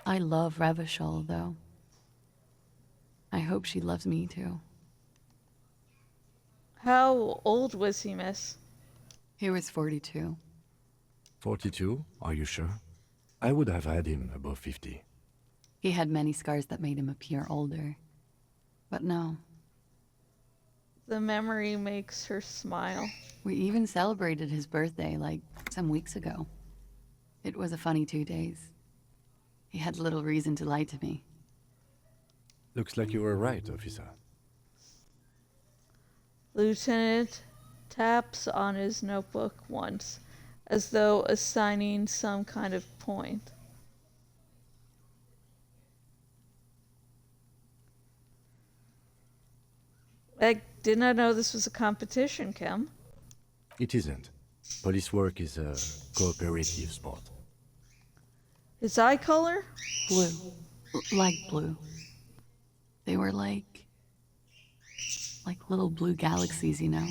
I love Revachol, though. I hope she loves me, too. How old was he, miss? He was 42. 42? Are you sure? I would have had him above 50. He had many scars that made him appear older. But no. The memory makes her smile. We even celebrated his birthday, like, some weeks ago. It was a funny 2 days. He had little reason to lie to me. Looks like you were right, officer. Lieutenant taps on his notebook once, as though assigning some kind of point. I did not know this was a competition, Kim. It isn't. Police work is a cooperative sport. His eye color? Blue. Light blue. They were like little blue galaxies, you know?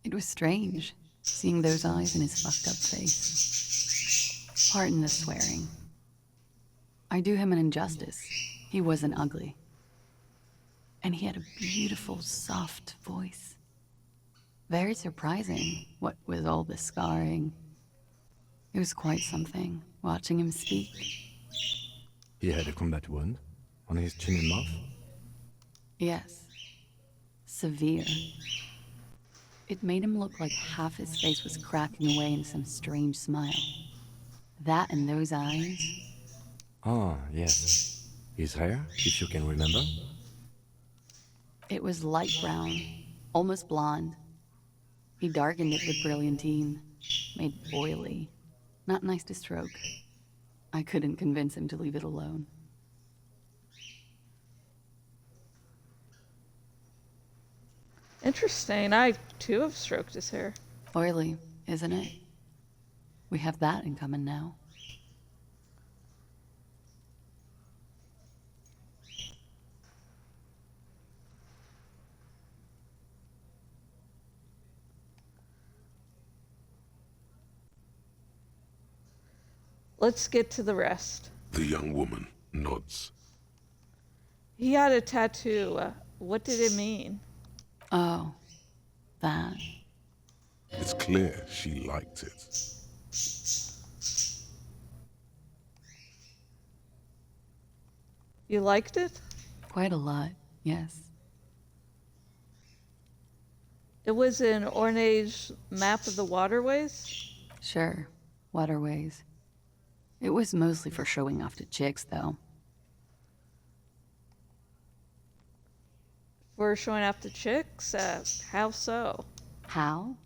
It was strange, seeing those eyes in his fucked up face. Pardon the swearing. I do him an injustice. He wasn't ugly. And he had a beautiful, soft voice. Very surprising, what with all the scarring. It was quite something, watching him speak. He had a combat wound on his chin and mouth? Yes. Severe. It made him look like half his face was cracking away in some strange smile. That and those eyes. Ah, yes. His hair, if you can remember? It was light brown, almost blonde. He darkened it with brilliantine, made oily. Not nice to stroke. I couldn't convince him to leave it alone. Interesting. I, too, have stroked his hair. Oily, isn't it? We have that in common now. Let's get to the rest. The young woman nods. He had a tattoo. What did it mean? Oh, that. It's clear she liked it. You liked it? Quite a lot, yes. It was an Ornage map of the waterways? Sure, waterways. It was mostly for showing off to chicks, though. For showing off to chicks? How so? How?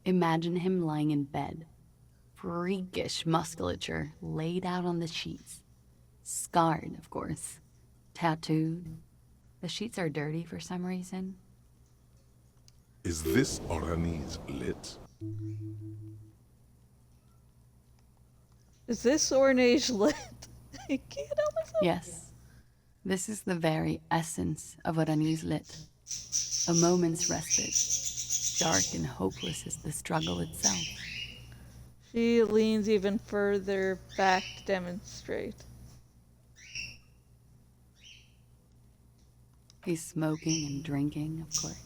Imagine him lying in bed. Freakish musculature laid out on the sheets. Scarred, of course. Tattooed. The sheets are dirty for some reason. Is this Orani's lit? Is this Ornage lit? I can't help myself. Yes. This is the very essence of what Annie's lit. A moment's respite. Dark and hopeless as the struggle itself. She leans even further back to demonstrate. He's smoking and drinking, of course.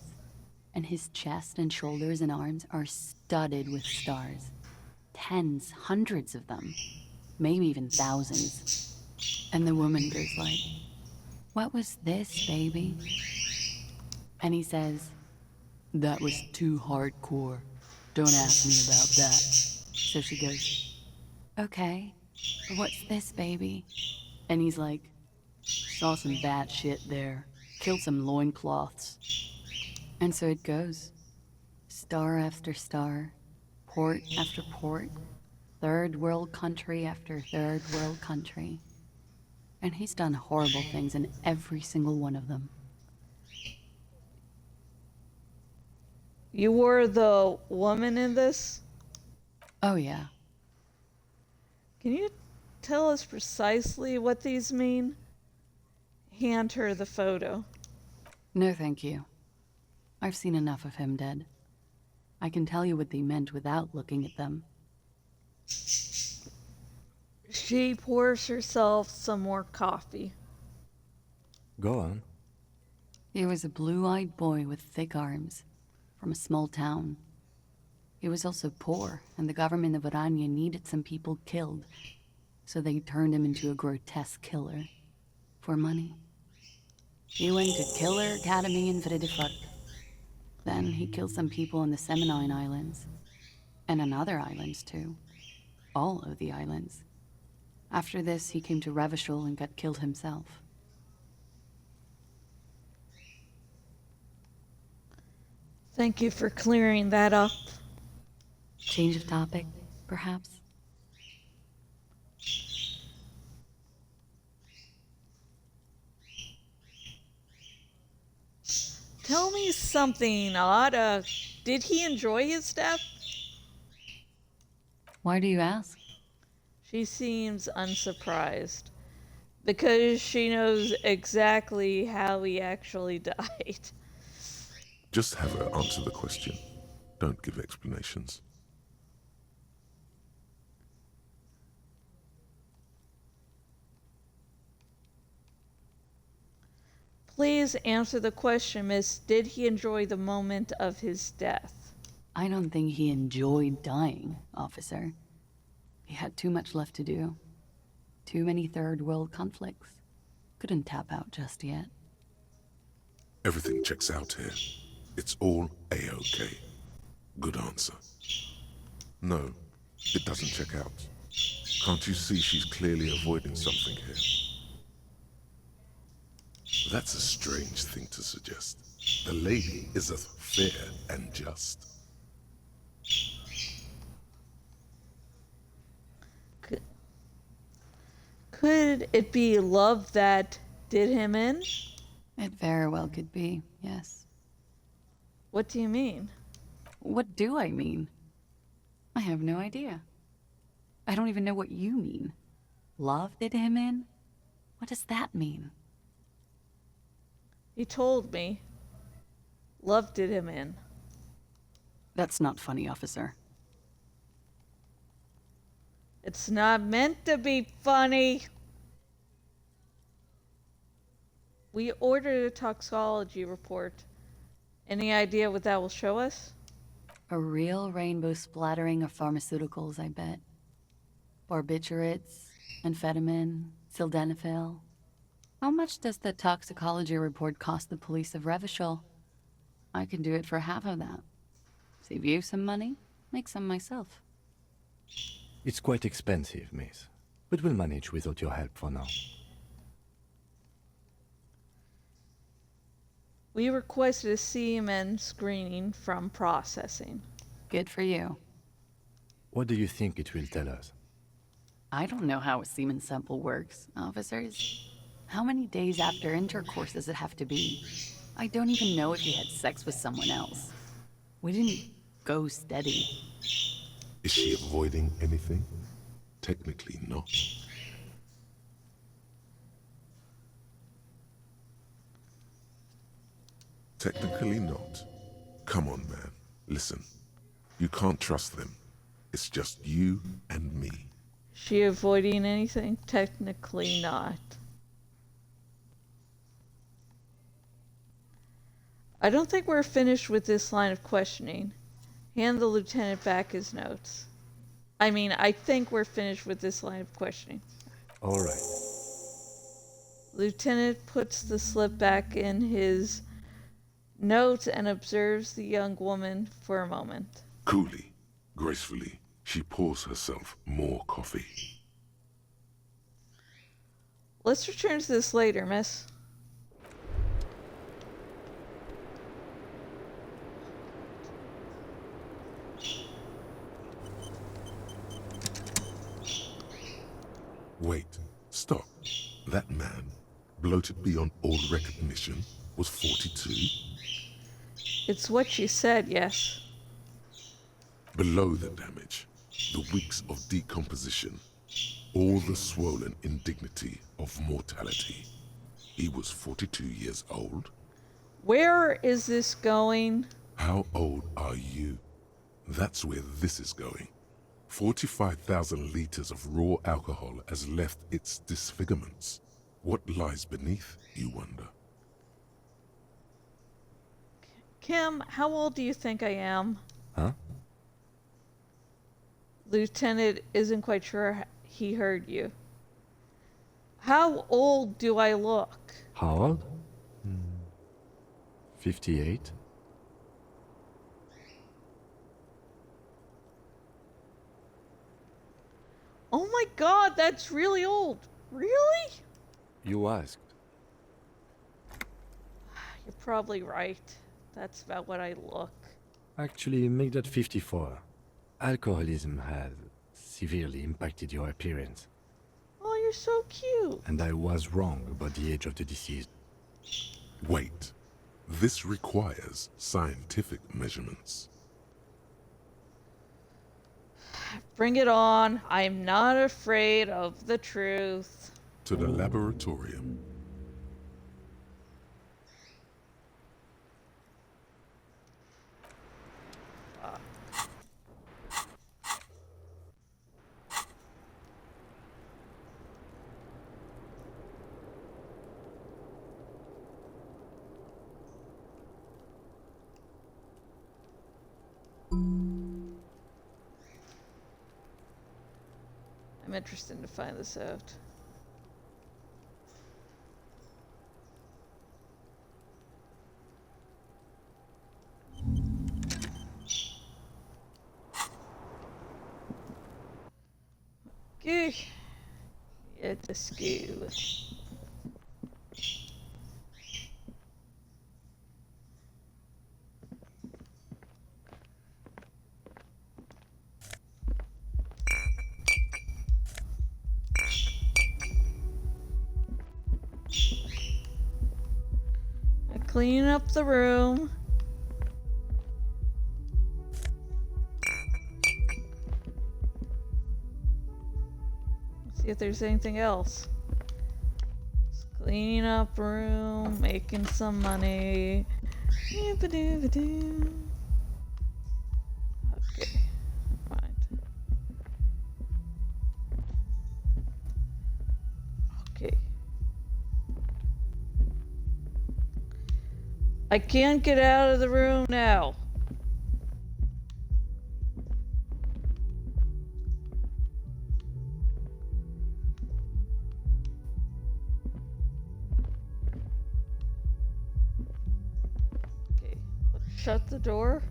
And his chest and shoulders and arms are studded with stars. Tens, hundreds of them. Maybe even thousands. And the woman goes like, "What was this, baby?" And he says, "That was too hardcore. Don't ask me about that." So she goes, "Okay, but what's this, baby?" And he's like, "Saw some bad shit there. Killed some loincloths." And so it goes. Star after star, port after port, third world country after third world country. And he's done horrible things in every single one of them. You were the woman in this? Oh, yeah. Can you tell us precisely what these mean? Hand her the photo. No, thank you. I've seen enough of him dead. I can tell you what they meant without looking at them. She pours herself some more coffee. Go on. He was a blue-eyed boy with thick arms, from a small town. He was also poor, and the government of Orania needed some people killed, so they turned him into a grotesque killer. For money. He went to Killer Academy in Vredefort. Then he killed some people on the Seminine Islands. And on other islands, too. All of the islands. After this, he came to Revachol and got killed himself. Thank you for clearing that up. Change of topic, perhaps? something odd. Did he enjoy his death? Why do you ask? She seems unsurprised. Because she knows exactly how he actually died. Just have her answer the question. Don't give explanations. Please answer the question, miss. Did he enjoy the moment of his death? I don't think he enjoyed dying, officer. He had too much left to do. Too many third world conflicts. Couldn't tap out just yet. Everything checks out here. It's all A-OK. Good answer. No, it doesn't check out. Can't you see she's clearly avoiding something here? That's a strange thing to suggest. The lady is as fair and just. Could it be love that did him in? It very well could be, yes. What do you mean? What do I mean? I have no idea. I don't even know what you mean. Love did him in? What does that mean? He told me. Love did him in. That's not funny, officer. It's not meant to be funny. We ordered a toxicology report. Any idea what that will show us? A real rainbow splattering of pharmaceuticals, I bet. Barbiturates, amphetamine, sildenafil. How much does the toxicology report cost the police of Revachol? I could do it for half of that. Save you some money, make some myself. It's quite expensive, miss. But we'll manage without your help for now. We requested a CMN screening from processing. Good for you. What do you think it will tell us? I don't know how a semen sample works, officers. How many days after intercourse does it have to be? I don't even know if you had sex with someone else. We didn't go steady. Is she avoiding anything? Technically not. Technically not. Come on, man. Listen. You can't trust them. It's just you and me. She avoiding anything? Technically not. I don't think we're finished with this line of questioning. Hand the lieutenant back his notes. I think we're finished with this line of questioning. All right. Lieutenant puts the slip back in his notes and observes the young woman for a moment. Coolly, gracefully, she pours herself more coffee. Let's return to this later, miss. Wait, stop. That man, bloated beyond all recognition, was 42? It's what she said, yes. Below the damage, the weeks of decomposition, all the swollen indignity of mortality. He was 42 years old? Where is this going? How old are you? That's where this is going. 45,000 liters of raw alcohol has left its disfigurements. What lies beneath, you wonder? Kim, how old do you think I am? Huh? Lieutenant isn't quite sure he heard you. How old do I look? How old? 58? Oh my god, that's really old. Really? You asked. You're probably right. That's about what I look. Actually, make that 54. Alcoholism has severely impacted your appearance. Oh, you're so cute. And I was wrong about the age of the deceased. Wait. This requires scientific measurements. Bring it on. I'm not afraid of the truth. To the laboratorium. I'm interested to find this out. Okay. It's a skew. Clean up the room. See if there's anything else. Just cleaning up room, making some money. Okay, fine. Okay. I can't get out of the room now. Okay, let's shut the door.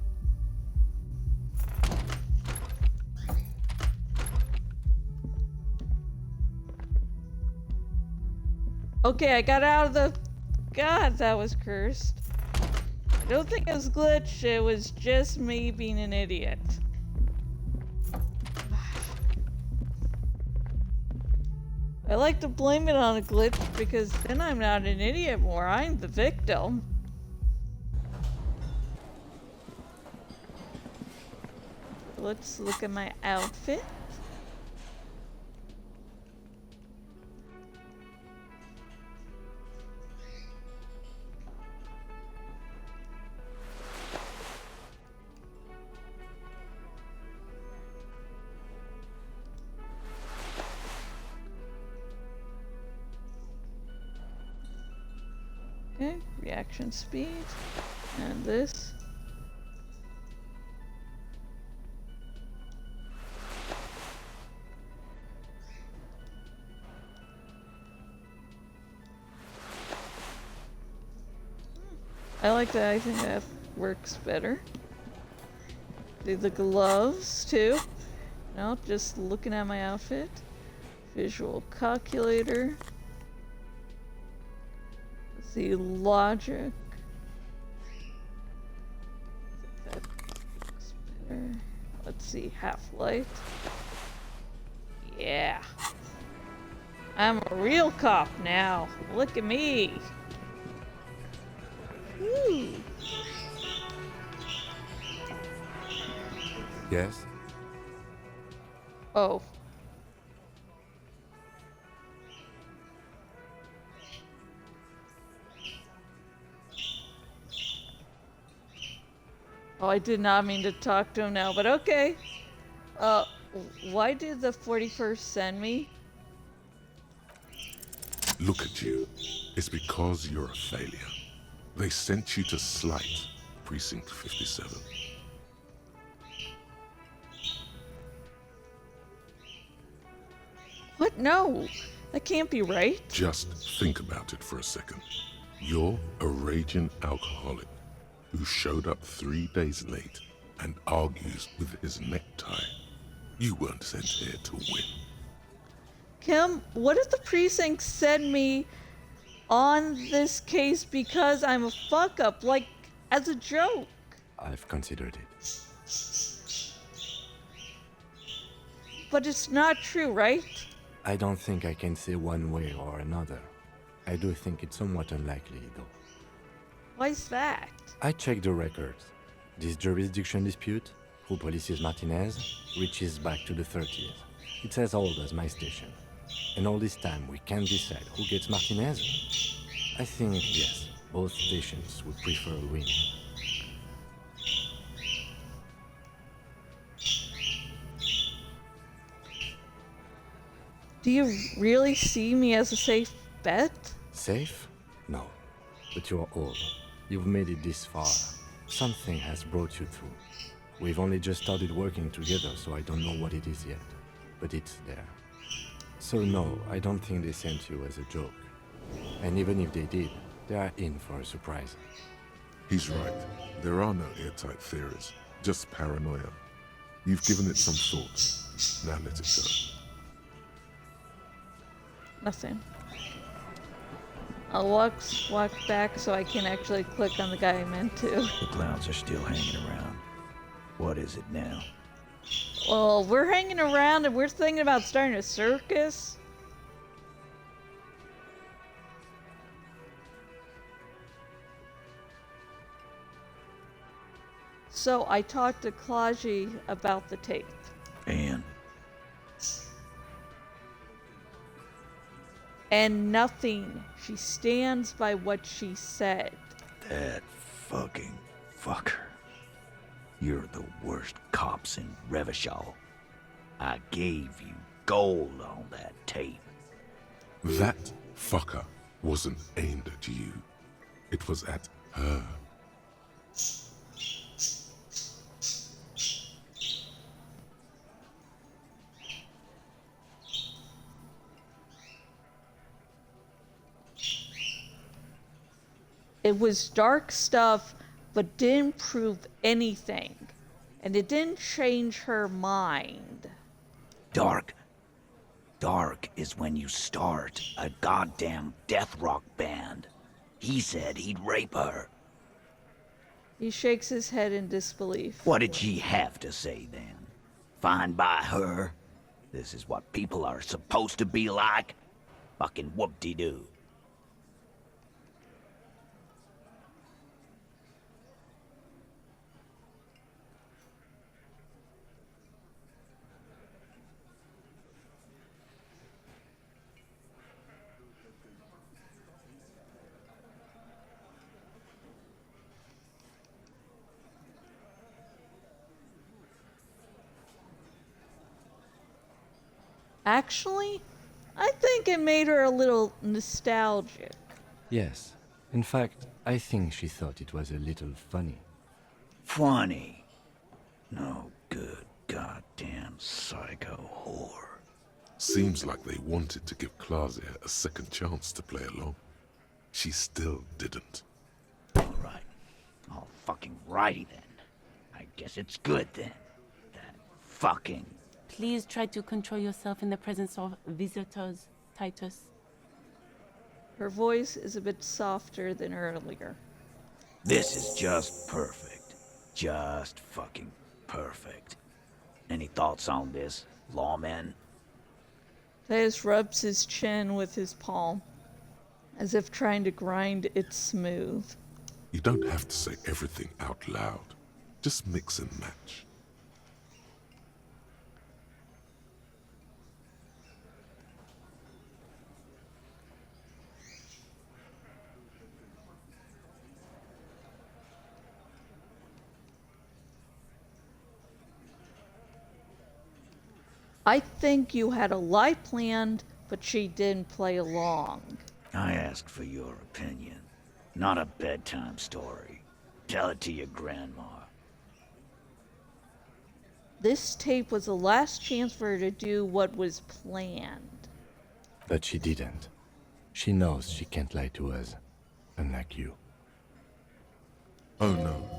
Okay, I got out of the... God, that was cursed. I don't think it was glitched, it was just me being an idiot. I like to blame it on a glitch because then I'm not an idiot more, I'm the victim. Let's look at my outfit. Okay, reaction speed, and this. I like that, I think that works better. Do the gloves too. No, just looking at my outfit. Visual calculator. See logic. That looks better. Let's see half-light. Yeah. I'm a real cop now. Look at me. Woo. Yes? Oh. Oh, I did not mean to talk to him now, but okay. Why did the 41st send me? Look at you. It's because you're a failure. They sent you to Slight, Precinct 57. What? No. That can't be right. Just think about it for a second. You're a raging alcoholic who showed up 3 days late and argues with his necktie. You weren't sent here to win. Kim, what if the precinct send me on this case because I'm a fuck up, like as a joke? I've considered it. But it's not true, right? I don't think I can say one way or another. I do think it's somewhat unlikely, though. Why's that? I checked the records. This jurisdiction dispute, who polices Martinez, reaches back to the 30s. It's as old as my station. And all this time we can't decide who gets Martinez? I think, yes, both stations would prefer a win. Do you really see me as a safe bet? Safe? No. But you're old. You've made it this far. Something has brought you through. We've only just started working together, so I don't know what it is yet. But it's there. So no, I don't think they sent you as a joke. And even if they did, they are in for a surprise. He's right. There are no airtight theories, just paranoia. You've given it some thought. Now let it go. Nothing. I'll walk back so I can actually click on the guy I meant to. The clowns are still hanging around. What is it now? Well, we're hanging around and we're thinking about starting a circus. So I talked to Klaji about the tape. And nothing. She stands by what she said. That fucking fucker. You're the worst cops in Revachol. I gave you gold on that tape. That fucker wasn't aimed at you. It was at her. It was dark stuff, but didn't prove anything. And it didn't change her mind. Dark? Dark is when you start a goddamn death rock band. He said he'd rape her. He shakes his head in disbelief. What did she have to say then? Fine by her? This is what people are supposed to be like? Fucking whoop-de-doo. Actually, I think it made her a little nostalgic. Yes. In fact, I think she thought it was a little funny. Funny? No good goddamn psycho whore. Seems like they wanted to give Klasia a second chance to play along. She still didn't. Alright. All fucking righty then. I guess it's good then. That fucking... Please try to control yourself in the presence of visitors, Titus. Her voice is a bit softer than earlier. This is just perfect. Just fucking perfect. Any thoughts on this, lawman? Titus rubs his chin with his palm, as if trying to grind it smooth. You don't have to say everything out loud. Just mix and match. I think you had a lie planned, but she didn't play along. I asked for your opinion, not a bedtime story. Tell it to your grandma. This tape was the last chance for her to do what was planned. But she didn't. She knows she can't lie to us, unlike you. Oh no.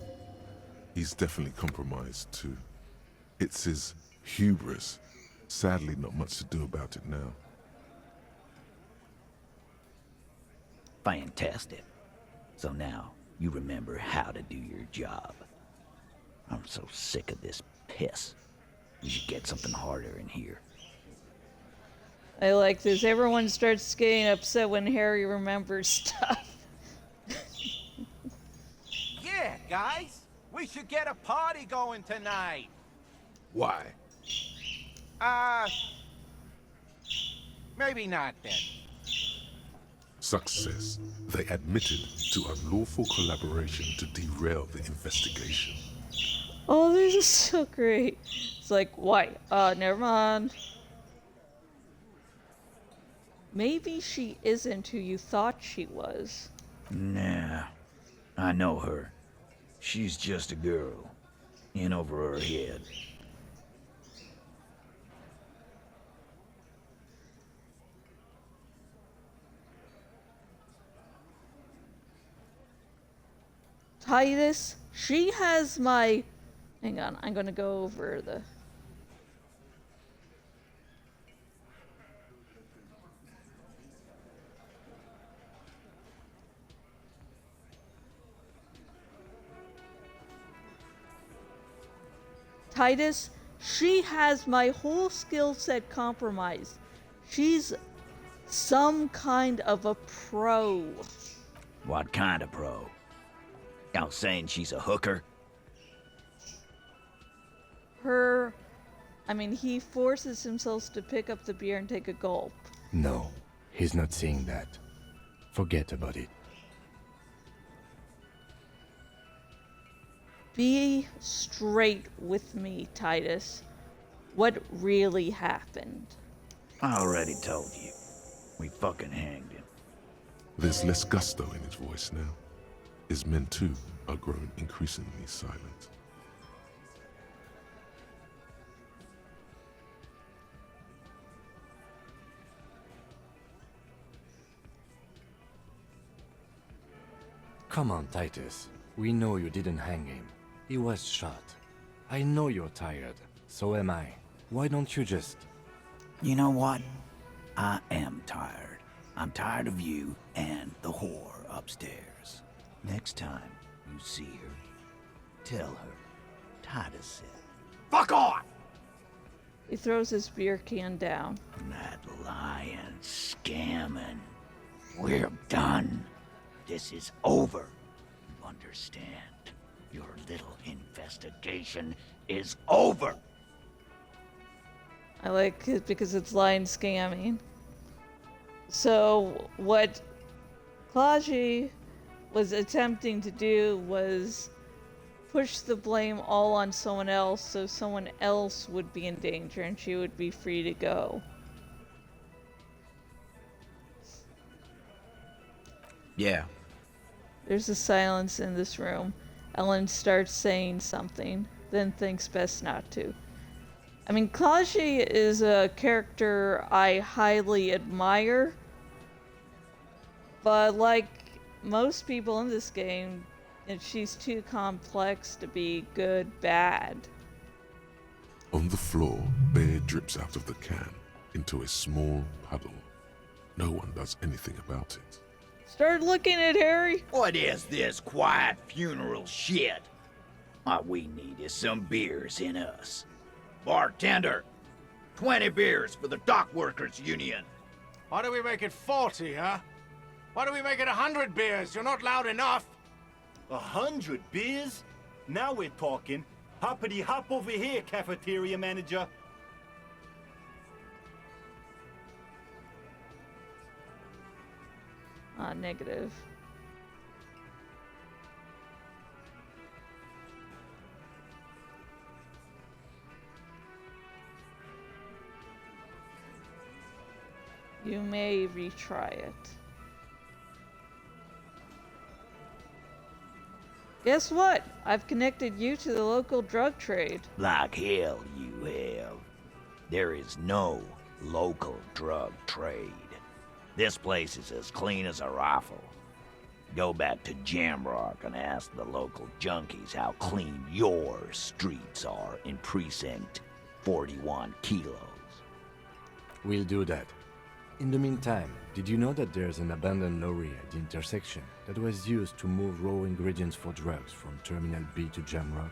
He's definitely compromised too. It's his hubris. Sadly, not much to do about it now. Fantastic. So now, you remember how to do your job. I'm so sick of this piss. We should get something harder in here. I like this. Everyone starts getting upset when Harry remembers stuff. guys. We should get a party going tonight. Why? Maybe not then. Success. They admitted to unlawful collaboration to derail the investigation. Oh, this is so great. It's like, why? Never mind. Maybe she isn't who you thought she was. Nah, I know her. She's just a girl. In over her head. Titus, she has my... Hang on, I'm gonna go over the... Titus, she has my whole skill set compromised. She's some kind of a pro. What kind of pro? Y'all saying she's a hooker? He forces himself to pick up the beer and take a gulp. No, he's not saying that. Forget about it. Be straight with me, Titus. What really happened? I already told you. We fucking hanged him. There's less gusto in his voice now. His men too are growing increasingly silent. Come on, Titus. We know you didn't hang him. He was shot. I know you're tired. So am I. Why don't you just... You know what? I am tired. I'm tired of you and the whore upstairs. Next time you see her, tell her Titus said, "Fuck off!" He throws his beer can down. That lying scamming. We're done. This is over. You understand? Your little investigation is over. I like it because it's line scamming. So what Klaji was attempting to do was push the blame all on someone else so someone else would be in danger and she would be free to go. Yeah. There's a silence in this room. Ellen starts saying something, then thinks best not to. Klaji is a character I highly admire, but like most people in this game, she's too complex to be good, bad. On the floor, beer drips out of the can into a small puddle. No one does anything about it. Start looking at Harry. What is this quiet funeral shit? What we need is some beers in us. Bartender, 20 beers for the Dock Workers Union. Why do we make it 40, huh? Why do we make it 100 beers? You're not loud enough. 100 beers? Now we're talking. Hoppity hop over here, cafeteria manager. Negative. You may retry it. Guess what? I've connected you to the local drug trade. Like hell you have. There is no local drug trade. This place is as clean as a rifle. Go back to Jamrock and ask the local junkies how clean your streets are in Precinct 41 Kilos. We'll do that. In the meantime, did you know that there's an abandoned lorry at the intersection that was used to move raw ingredients for drugs from Terminal B to Jamrock?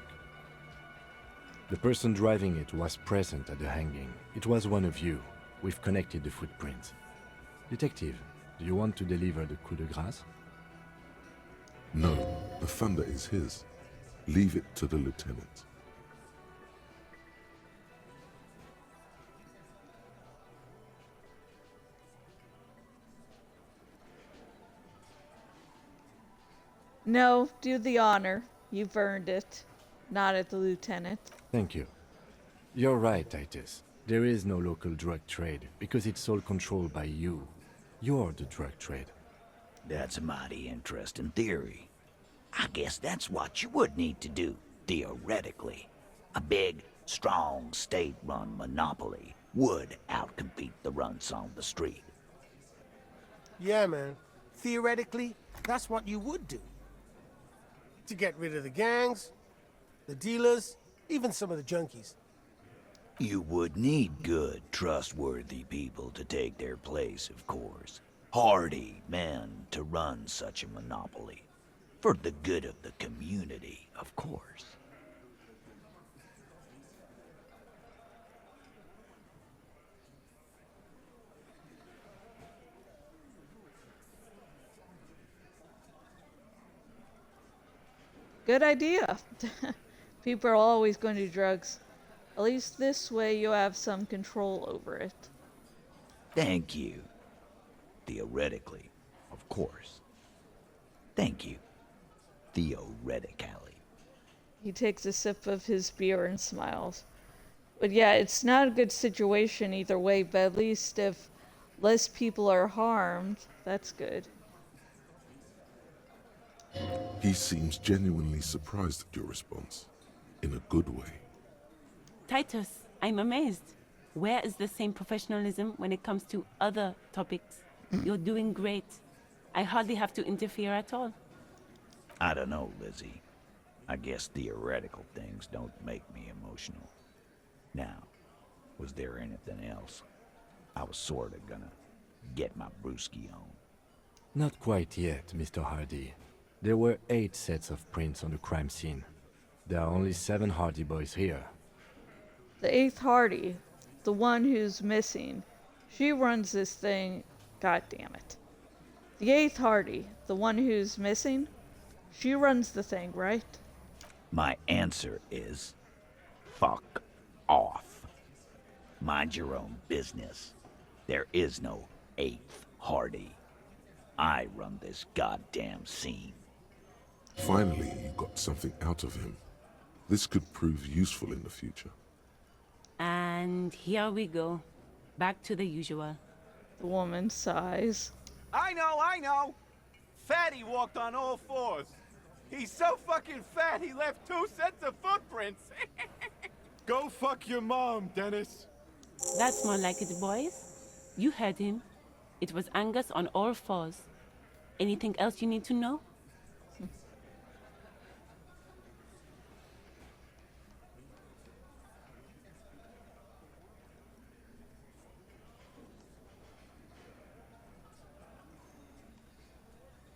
The person driving it was present at the hanging. It was one of you. We've connected the footprints. Detective, do you want to deliver the coup de grâce? No, the thunder is his. Leave it to the lieutenant. No, do the honor. You've earned it. Not at the lieutenant. Thank you. You're right, Titus. There is no local drug trade because it's all controlled by you. You're the drug trade. That's a mighty interesting theory. I guess that's what you would need to do, theoretically. A big, strong, state-run monopoly would outcompete the runts on the street. Yeah, man. Theoretically, that's what you would do. To get rid of the gangs, the dealers, even some of the junkies. You would need good, trustworthy people to take their place, of course. Hardy men to run such a monopoly. For the good of the community, of course. Good idea. People are always going to do drugs. At least this way you have some control over it. Thank you. Theoretically, of course. Thank you. Theoretically. He takes a sip of his beer and smiles. But yeah, it's not a good situation either way, but at least if less people are harmed, that's good. He seems genuinely surprised at your response. In a good way. Titus, I'm amazed. Where is the same professionalism when it comes to other topics? You're doing great. I hardly have to interfere at all. I don't know, Lizzie. I guess theoretical things don't make me emotional. Now, was there anything else? I was sorta gonna get my brewski on. Not quite yet, Mr. Hardy. There were 8 sets of prints on the crime scene. There are only 7 Hardy boys here. The 8th Hardy, the one who's missing, she runs this thing. God damn it. The 8th Hardy, the one who's missing, she runs the thing, right? My answer is... fuck off. Mind your own business. There is no 8th Hardy. I run this goddamn scene. Finally, you got something out of him. This could prove useful in the future. And here we go. Back to the usual. The woman sighs. I know! Fatty walked on all 4s. He's so fucking fat he left 2 sets of footprints. Go fuck your mom, Dennis. That's more like it, boys. You heard him. It was Angus on all 4s. Anything else you need to know?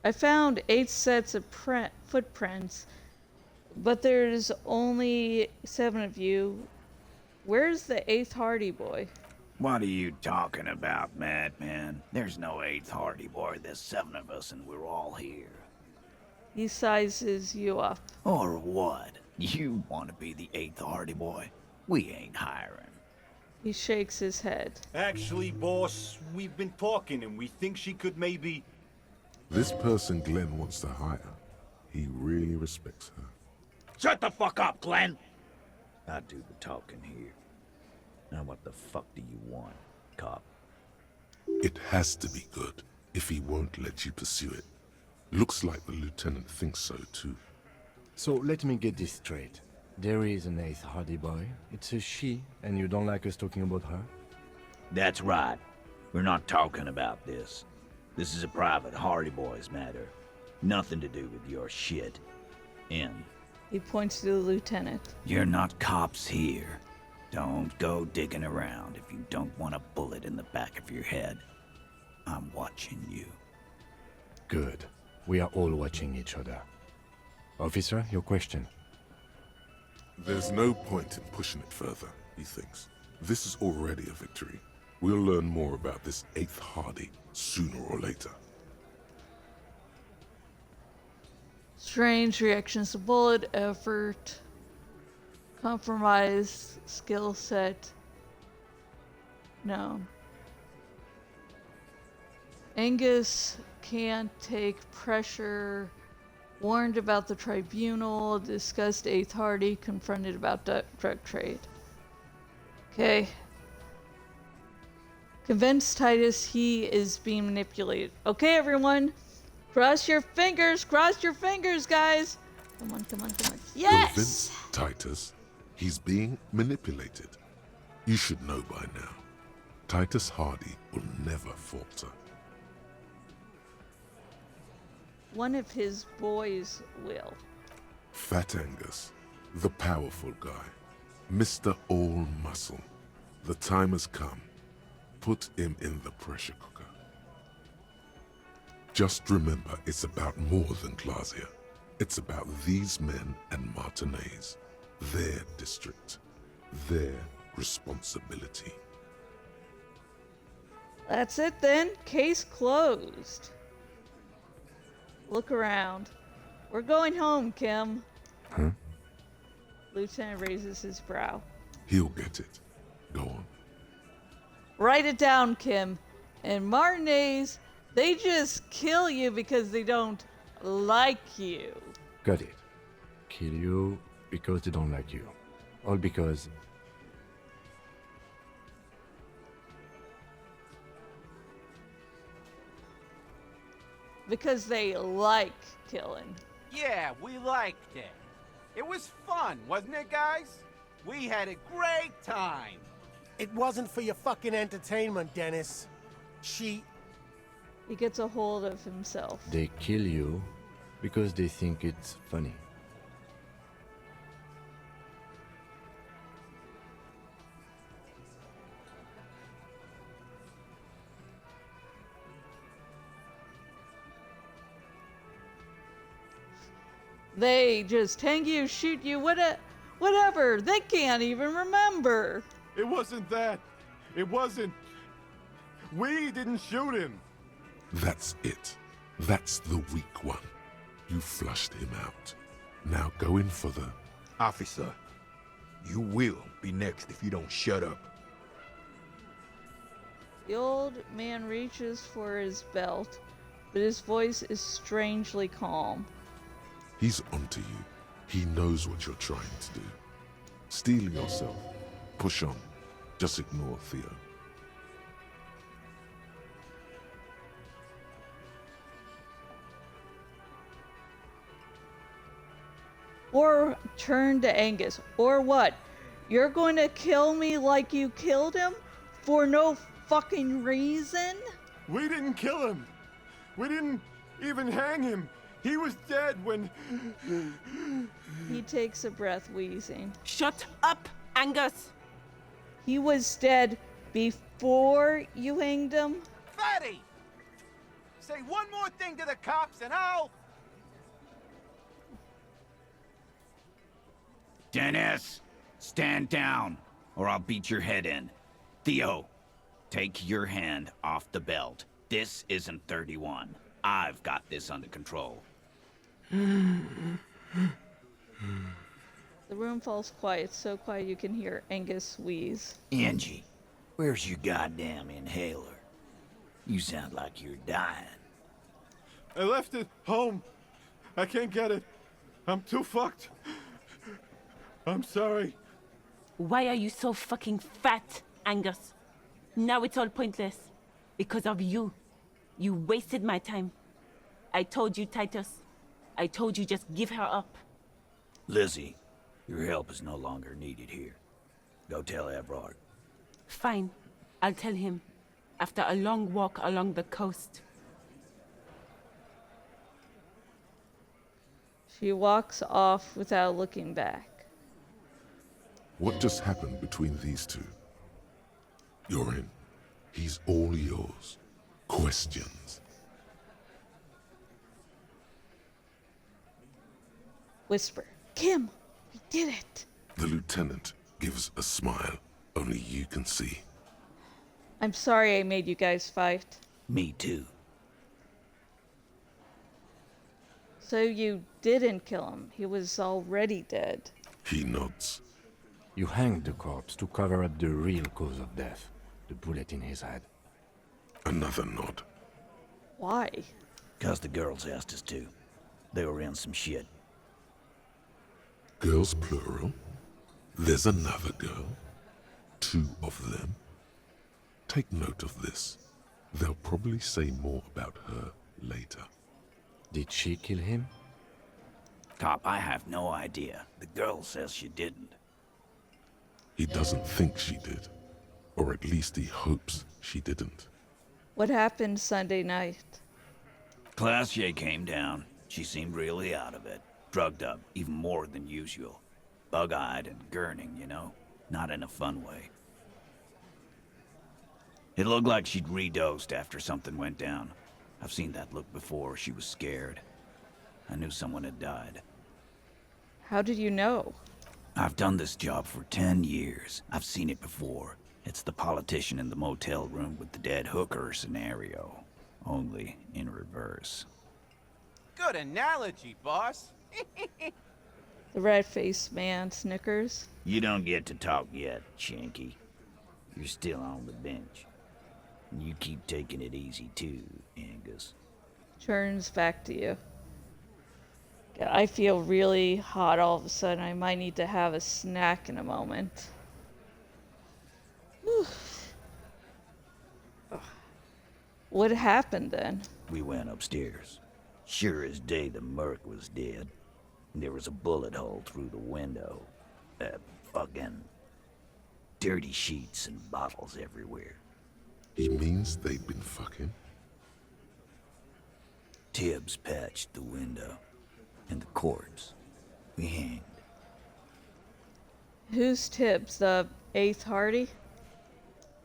I found 8 sets of footprints, but there's only 7 of you. Where's the 8th Hardy boy? What are you talking about, madman? There's no 8th Hardy boy. There's 7 of us and we're all here. He sizes you up. Or what? You want to be the 8th Hardy boy? We ain't hiring. He shakes his head. Actually, boss, we've been talking and we think she could maybe... This person Glenn wants to hire, he really respects her. Shut the fuck up, Glenn! I do the talking here. Now what the fuck do you want, cop? It has to be good, if he won't let you pursue it. Looks like the lieutenant thinks so too. So let me get this straight. There is an 8th Hardy boy. It's a she, and you don't like us talking about her? That's right. We're not talking about this. This is a private Hardy Boys matter. Nothing to do with your shit. In. He points to the lieutenant. You're not cops here. Don't go digging around if you don't want a bullet in the back of your head. I'm watching you. Good. We are all watching each other. Officer, your question. There's no point in pushing it further, he thinks. This is already a victory. We'll learn more about this 8th Hardy sooner or later. Strange reactions to bullet, effort, compromise, skill set. No. Angus can't take pressure. Warned about the tribunal. Discussed Eighth Hardy. Confronted about drug trade. Okay. Convinced Titus he is being manipulated. Okay, everyone. Cross your fingers, guys. Come on, come on, come on. Yes! Convince Titus he's being manipulated. You should know by now. Titus Hardy will never falter. One of his boys will. Fat Angus, the powerful guy, Mr. All Muscle. The time has come. Put him in the pressure cooker. Just remember, it's about more than Glacier. It's about these men and Martinez, their district, their responsibility. That's it then. Case closed. Look around. We're going home, Kim. Huh? Lieutenant raises his brow. He'll get it. Go on. Write it down, Kim. And Martinez, they just kill you because they don't like you. Got it. Kill you because they don't like you. All because... Because they like killing. Yeah, we liked it. It was fun, wasn't it, guys? We had a great time. It wasn't for your fucking entertainment, Dennis. He gets a hold of himself. They kill you because they think it's funny. They just hang you, shoot you, whatever. They can't even remember. It wasn't that. It wasn't. We didn't shoot him. That's it. That's the weak one. You flushed him out. Now go in for the... Officer, you will be next if you don't shut up. The old man reaches for his belt, but his voice is strangely calm. He's onto you. He knows what you're trying to do. Steel yourself. Push on. Just ignore Theo. Or turn to Angus. Or what? You're going to kill me like you killed him? For no fucking reason? We didn't kill him. We didn't even hang him. He was dead when... He takes a breath, wheezing. Shut up, Angus! He was dead before you hanged him? Fatty! Say one more thing to the cops and I'll... Dennis, stand down, or I'll beat your head in. Theo, take your hand off the belt. This isn't 31. I've got this under control. The room falls quiet, so quiet you can hear Angus wheeze. Angie, where's your goddamn inhaler? You sound like you're dying. I left it home. I can't get it. I'm too fucked. I'm sorry. Why are you so fucking fat, Angus? Now it's all pointless. Because of you. You wasted my time. I told you, Titus. I told you just give her up. Lizzie, your help is no longer needed here. Go tell Everard. Fine. I'll tell him. After a long walk along the coast. She walks off without looking back. What just happened between these two? You're in. He's all yours. Questions. Whisper. Kim, we did it. The lieutenant gives a smile only you can see. I'm sorry I made you guys fight. Me too. So you didn't kill him. He was already dead. He nods. You hanged the corpse to cover up the real cause of death, the bullet in his head. Another nod. Why? 'Cause the girls asked us to. They were in some shit. Girls plural? There's another girl? 2 of them? Take note of this. They'll probably say more about her later. Did she kill him? Cop, I have no idea. The girl says she didn't. He doesn't think she did. Or at least he hopes she didn't. What happened Sunday night? Classier came down. She seemed really out of it. Drugged up, even more than usual. Bug-eyed and gurning, you know? Not in a fun way. It looked like she'd redosed after something went down. I've seen that look before. She was scared. I knew someone had died. How did you know? I've done this job for 10 years. I've seen it before. It's the politician in the motel room with the dead hooker scenario. Only in reverse. Good analogy, boss. The red-faced man snickers. You don't get to talk yet, Shanky. You're still on the bench. You keep taking it easy too, Angus. Turns back to you. Yeah, I feel really hot all of a sudden. I might need to have a snack in a moment. Whew. What happened then? We went upstairs. Sure as day the merc was dead. There was a bullet hole through the window. Fucking dirty sheets and bottles everywhere. He means they've been fucking? Tibbs patched the window. And the corpse. We hanged. Who's Tibbs, the 8th Hardy?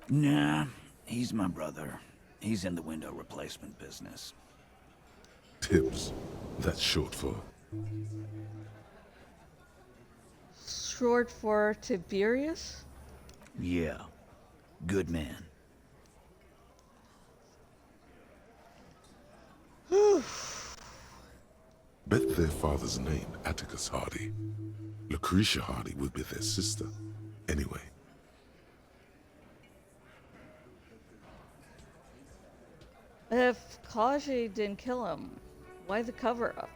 Nah, he's my brother. He's in the window replacement business. Tibbs. That's short for... Short for Tiberius? Yeah. Good man. Bet their father's name, Atticus Hardy. Lucretia Hardy would be their sister. Anyway. If Kaji didn't kill him, why the cover-up?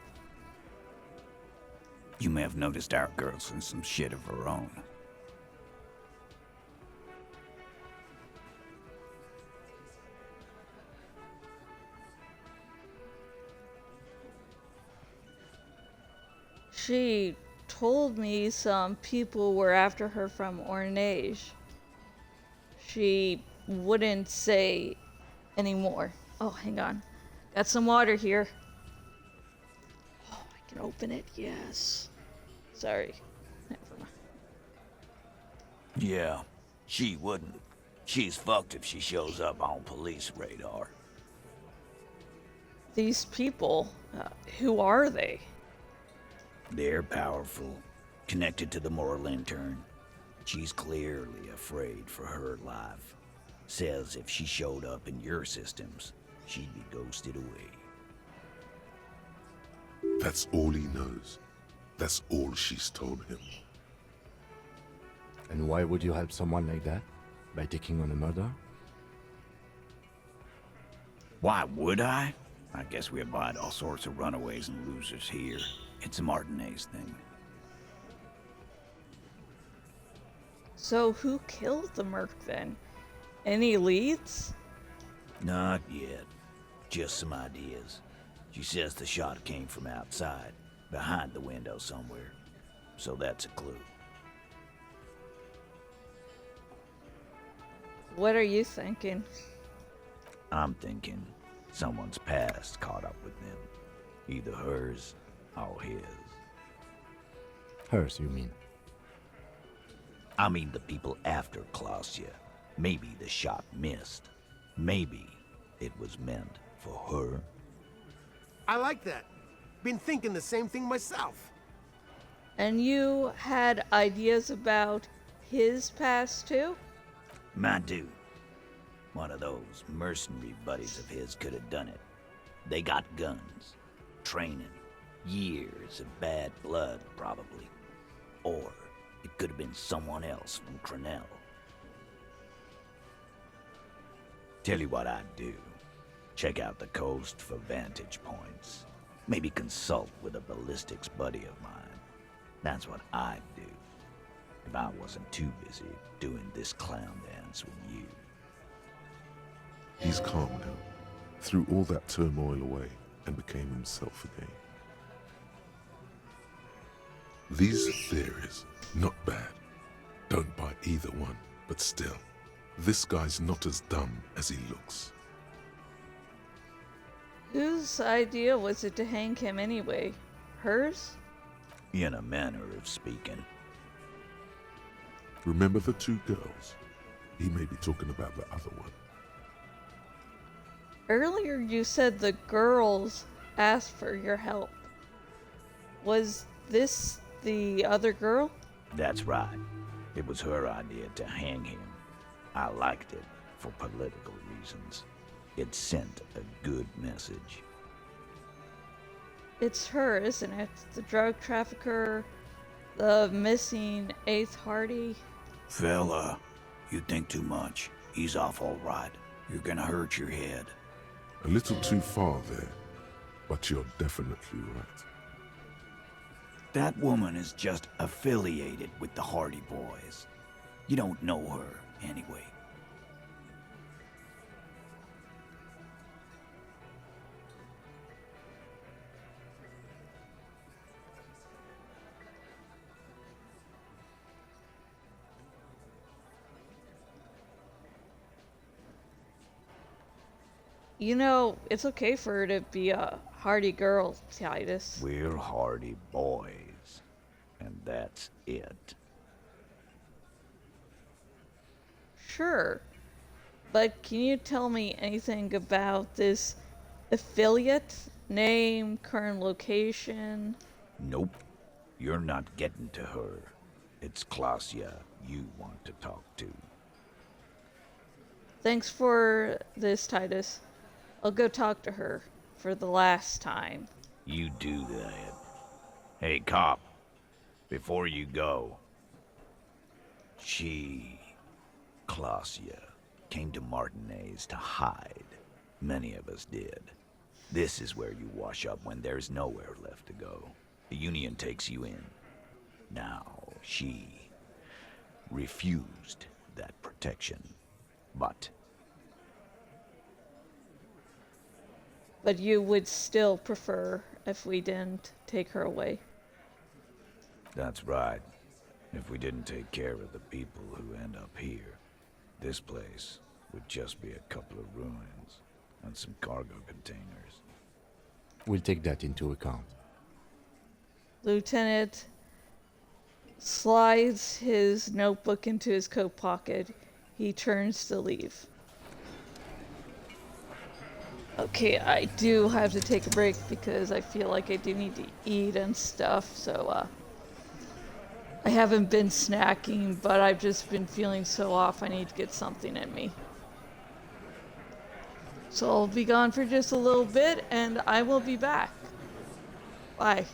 You may have noticed our girl's in some shit of her own. She told me some people were after her from Ornage. She wouldn't say anymore. Oh, hang on. Got some water here. Oh, I can open it. Yes. Sorry. Never mind. Yeah, she wouldn't. She's fucked if she shows up on police radar. These people, who are they? They're powerful, connected to the Moor Lantern. She's clearly afraid for her life. Says if she showed up in your systems, she'd be ghosted away. That's all he knows. That's all she's told him. And why would you help someone like that? By taking on a murder? Why would I? I guess we abide all sorts of runaways and losers here. It's a Martinez thing. So who killed the merc then? Any leads? Not yet. Just some ideas. She says the shot came from outside, behind the window somewhere. So that's a clue. What are you thinking? I'm thinking someone's past caught up with them. Either hers or his. Hers, you mean? I mean the people after Klausya. Maybe the shot missed. Maybe it was meant for her. I like that. Been thinking the same thing myself. And you had ideas about his past too? My dude. One of those mercenary buddies of his could have done it. They got guns, training, Years of bad blood, probably. Or it could have been someone else from Crenell. Tell you what I'd do. Check out the coast for vantage points. Maybe consult with a ballistics buddy of mine. That's what I'd do. If I wasn't too busy doing this clown dance with you. He's calm now, threw all that turmoil away, and became himself again. These theories, not bad. Don't buy either one, but still, this guy's not as dumb as he looks. Whose idea was it to hang him anyway? Hers? In a manner of speaking. Remember the two girls? He may be talking about the other one. Earlier you said the girls asked for your help. Was this the other girl? That's right. It was her idea to hang him. I liked it for political reasons. It sent a good message. It's her, isn't it? The drug trafficker, the missing 8th Hardy. Fella, you think too much. He's off all right. You're gonna hurt your head. A little too far there, but you're definitely right. That woman is just affiliated with the Hardy Boys. You don't know her, anyway. You know, it's okay for her to be a Hardy girl, Titus. We're Hardy Boys, and that's it. Sure. But can you tell me anything about this affiliate? Name, current location? Nope. You're not getting to her. It's Klasia you want to talk to. Thanks for this, Titus. I'll go talk to her for the last time. You do that. Hey, cop. Before you go. Klasia, came to Martinez to hide. Many of us did. This is where you wash up when there's nowhere left to go. The Union takes you in. Now, she refused that protection. But you would still prefer if we didn't take her away. that's right. If we didn't take care of the people who end up here, this place would just be a couple of ruins and some cargo containers. We'll take that into account. Lieutenant slides his notebook into his coat pocket. He turns to leave. Okay, I do have to take a break because I feel like I do need to eat and stuff, so I haven't been snacking, but I've just been feeling so off I need to get something in me. So I'll be gone for just a little bit and I will be back. Bye.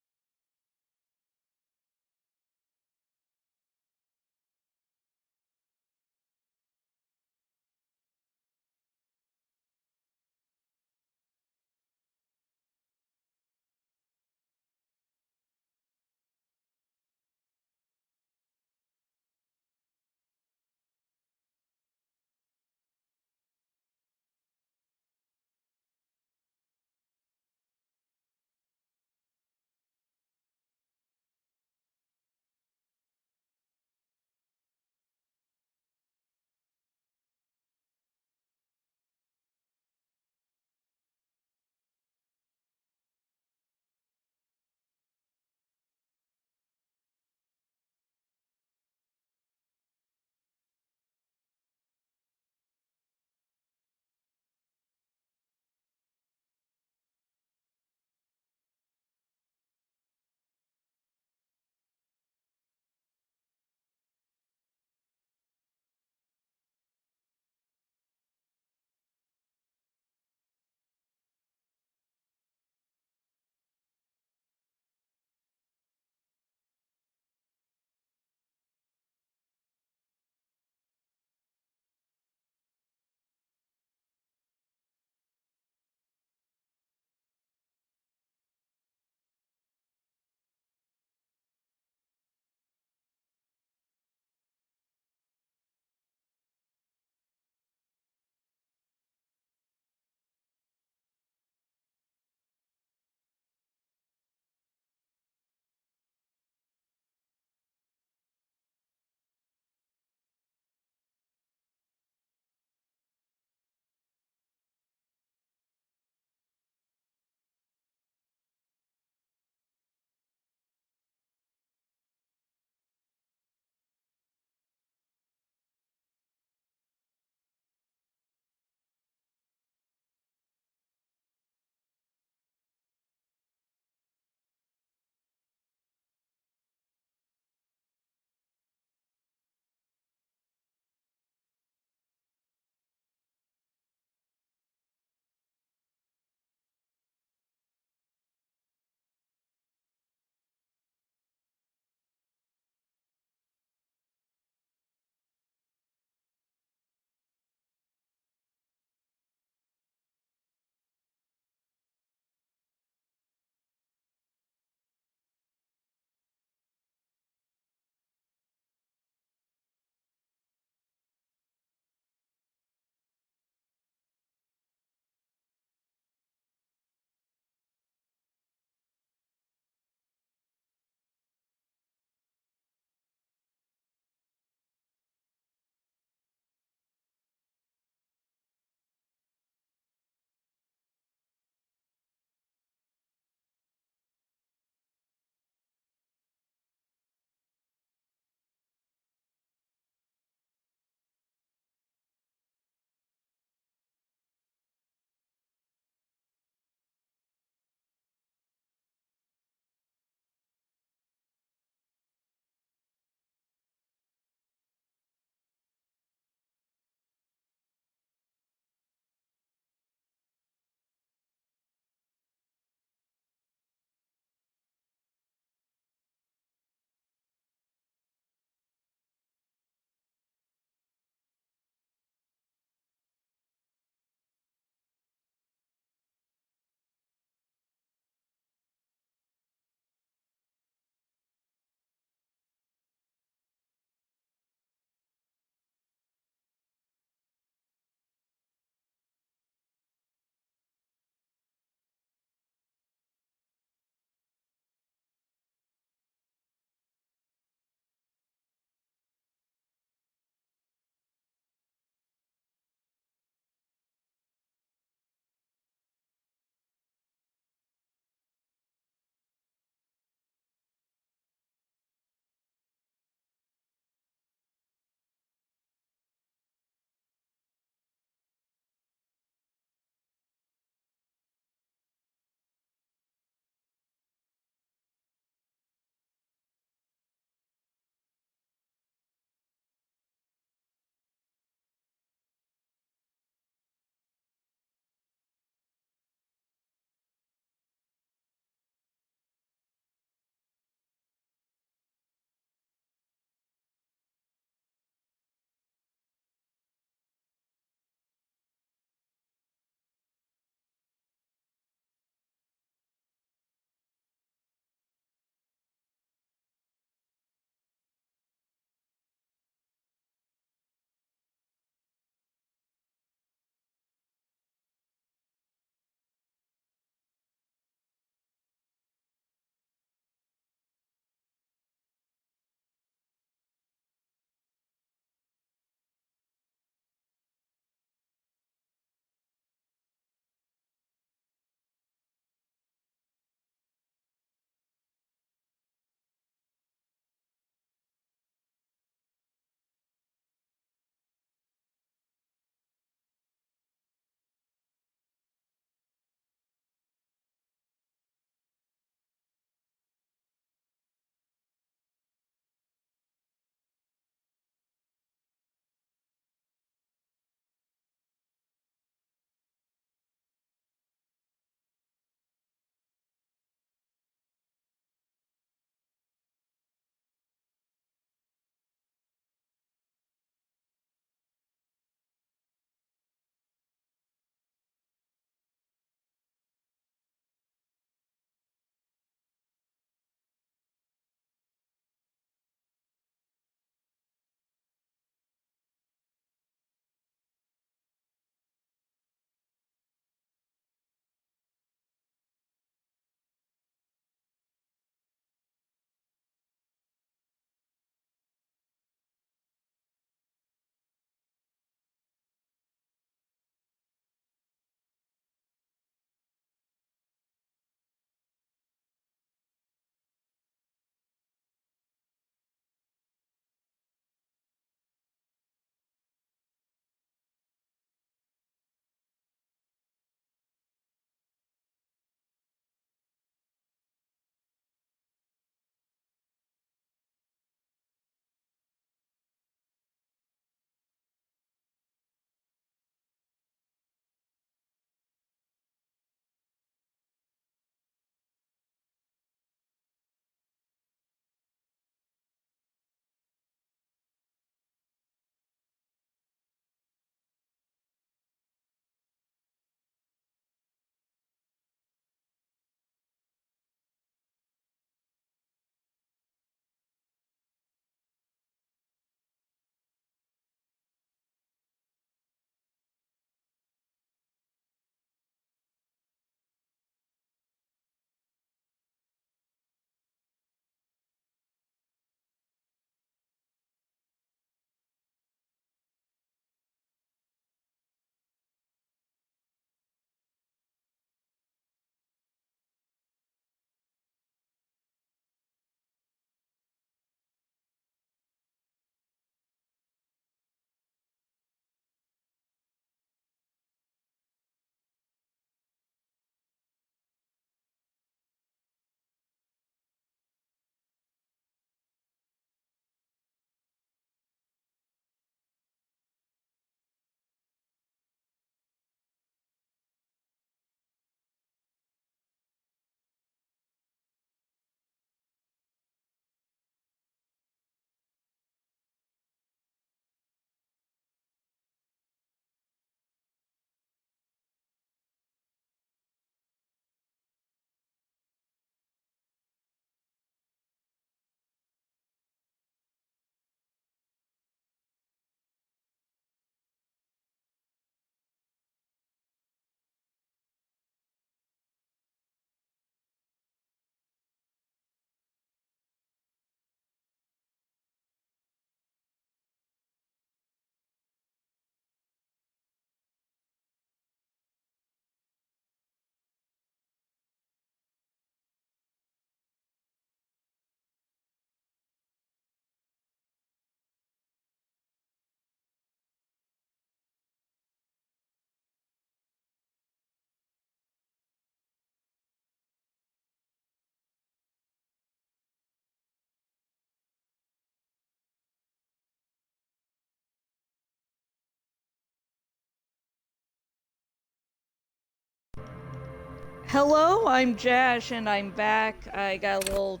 Hello, I'm Jash, and I'm back. I got a little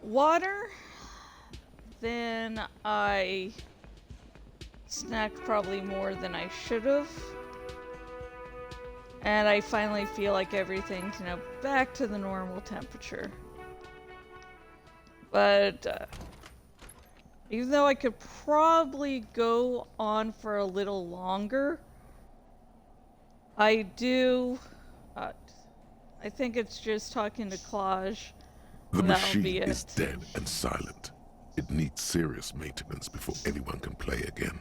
water. Then I snacked probably more than I should have. And I finally feel like everything's, back to the normal temperature. But even though I could probably go on for a little longer, I do. I think it's just talking to Klaj. The That'll be machine it. is dead and silent. It needs serious maintenance before anyone can play again.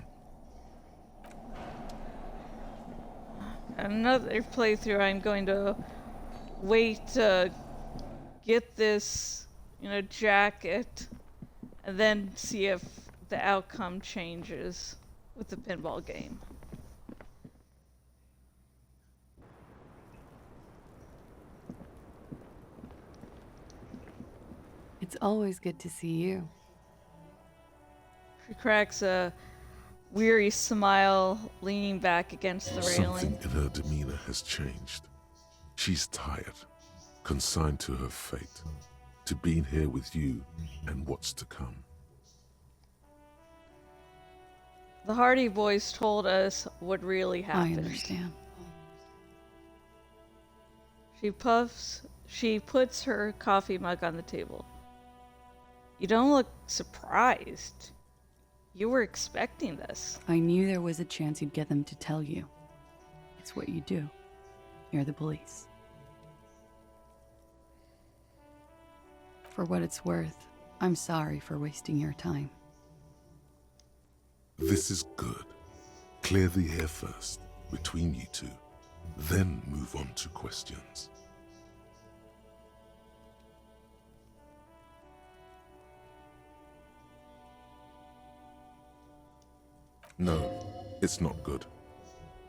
Another playthrough, I'm going to wait to get this, jacket, and then see if the outcome changes with the pinball game. It's always good to see you. She cracks a weary smile, leaning back against the railing. Something in her demeanor has changed. She's tired, consigned to her fate, to being here with you and what's to come. The Hardy Boys told us what really happened. I understand. She puts her coffee mug on the table. You don't look surprised. You were expecting this. I knew there was a chance you'd get them to tell you. It's what you do. You're the police. For what it's worth, I'm sorry for wasting your time. This is good. Clear the air first, between you two, then move on to questions. No, it's not good.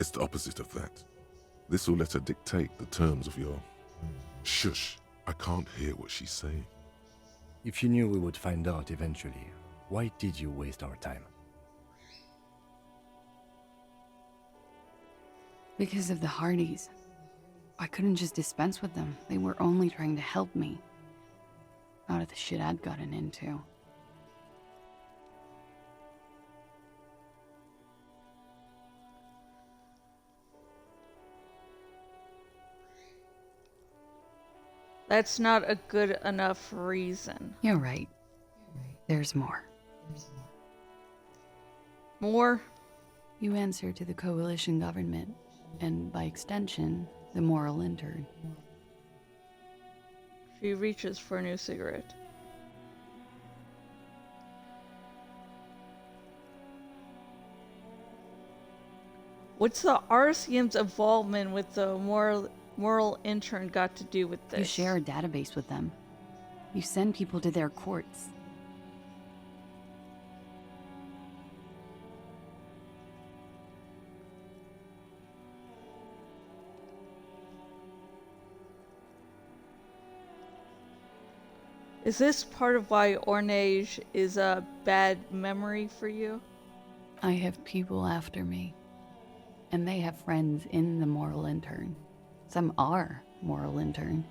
It's the opposite of that. This will let her dictate the terms of your... Shush, I can't hear what she's saying. If you knew we would find out eventually, why did you waste our time? Because of the Hardys. I couldn't just dispense with them. They were only trying to help me. Out of the shit I'd gotten into. That's not a good enough reason. You're right. There's more. More? You answer to the coalition government, and by extension, the moral intern. She reaches for a new cigarette. What's the RCM's involvement with the moral intern got to do with this? You share a database with them. You send people to their courts. Is this part of why Ornage is a bad memory for you? I have people after me, and they have friends in the moral intern. Some are moral intern.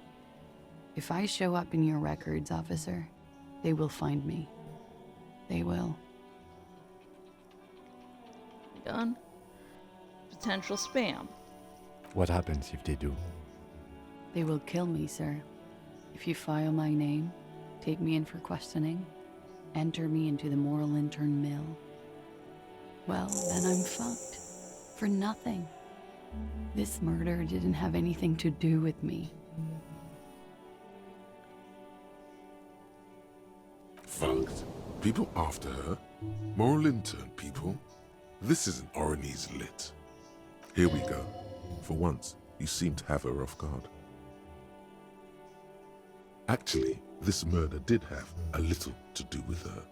If I show up in your records, officer, they will find me. They will. Done. Potential spam. What happens if they do? They will kill me, sir. If you file my name, take me in for questioning, enter me into the moral intern mill, well, then I'm fucked. For nothing. This murder didn't have anything to do with me. Fucked. People after her? Moral intern people? This isn't Orionese lit. Here we go. For once, you seem to have her off guard. Actually, this murder did have a little to do with her.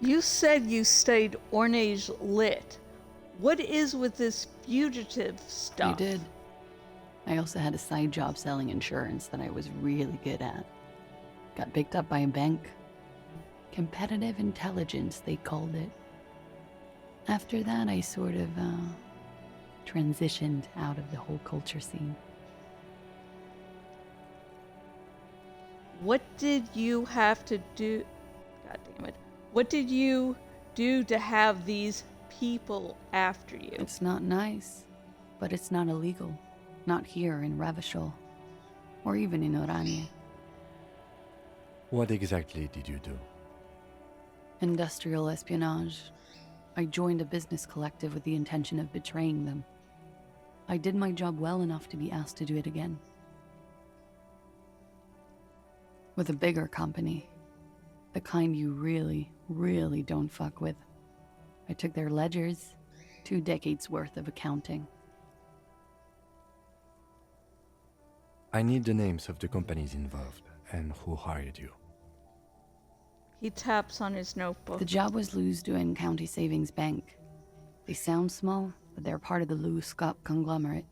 You said you stayed Ornage lit. What is with this fugitive stuff? I did. I also had a side job selling insurance that I was really good at. Got picked up by a bank. Competitive intelligence, they called it. After that, I sort of, transitioned out of the whole culture scene. What did you have to do? God damn it. What did you do to have these people after you? It's not nice, but it's not illegal. Not here in Ravishol, or even in Oranje. What exactly did you do? Industrial espionage. I joined a business collective with the intention of betraying them. I did my job well enough to be asked to do it again. With a bigger company. The kind you really, really don't fuck with. I took their ledgers, 2 decades worth of accounting. I need the names of the companies involved and who hired you. He taps on his notebook. The job was Lou's County Savings Bank. They sound small, but they're part of the Lou Scott conglomerate.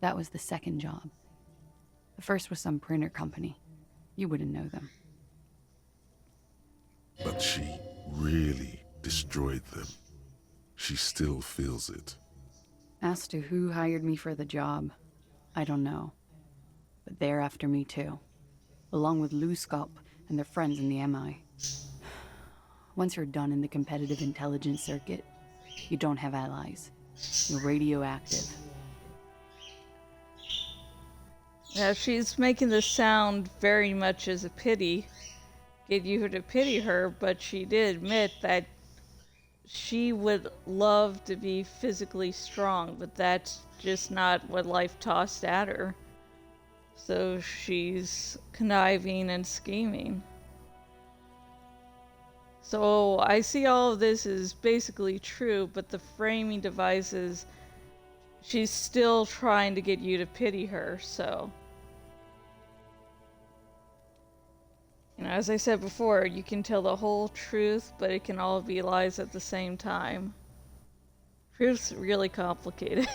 That was the second job. The first was some printer company. You wouldn't know them. But she really destroyed them. She still feels it. As to who hired me for the job, I don't know. But they're after me too. Along with Lou Scott and their friends in the MI. Once you're done in the competitive intelligence circuit, you don't have allies. You're radioactive. Yeah, she's making this sound very much as a pity. Get you to pity her, but she did admit that she would love to be physically strong, but that's just not what life tossed at her. So she's conniving and scheming. So I see all of this is basically true, but the framing device is she's still trying to get you to pity her, so. You know, as I said before, you can tell the whole truth, but it can all be lies at the same time. Truth's really complicated.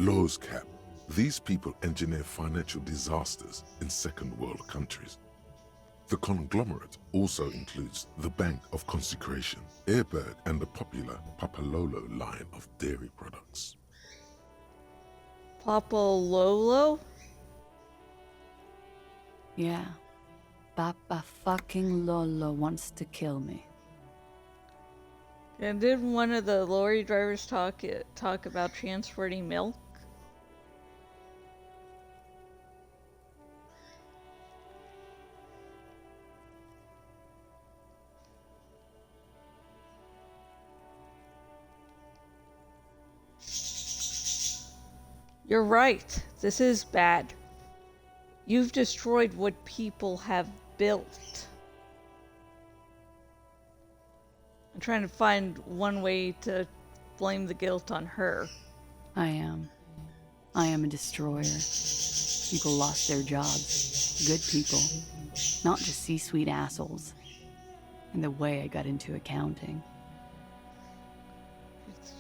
Laws cap. These people engineer financial disasters in second world countries. The conglomerate also includes the Bank of Consecration, Airberg, and the popular Papalolo line of dairy products. Papalolo? Yeah. Papa fucking Lolo wants to kill me. And didn't one of the lorry drivers talk about transporting milk? You're right. This is bad. You've destroyed what people have built. I'm trying to find one way to blame the guilt on her. I am a destroyer. People lost their jobs. Good people. Not just C-suite assholes. And the way I got into accounting.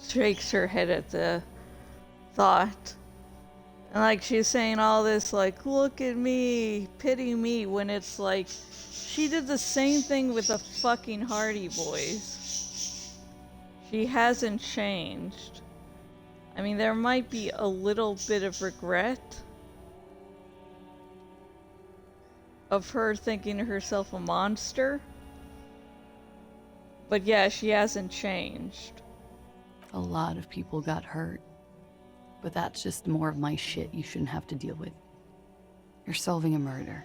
Shakes her head at the thought. And like she's saying all this like, look at me, pity me, when it's like, she did the same thing with the fucking Hardy Boys. She hasn't changed. I mean, there might be a little bit of regret of her thinking herself a monster. But yeah, she hasn't changed. A lot of people got hurt. But that's just more of my shit you shouldn't have to deal with. You're solving a murder.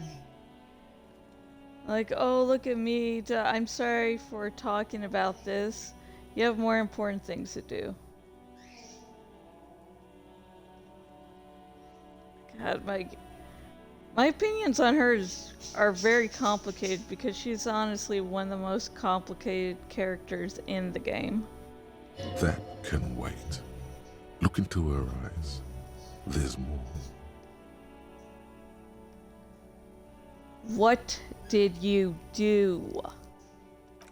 Like, oh, look at me. I'm sorry for talking about this. You have more important things to do. God, my opinions on her are very complicated because she's honestly one of the most complicated characters in the game. That can wait. Look into her eyes. There's more. What did you do?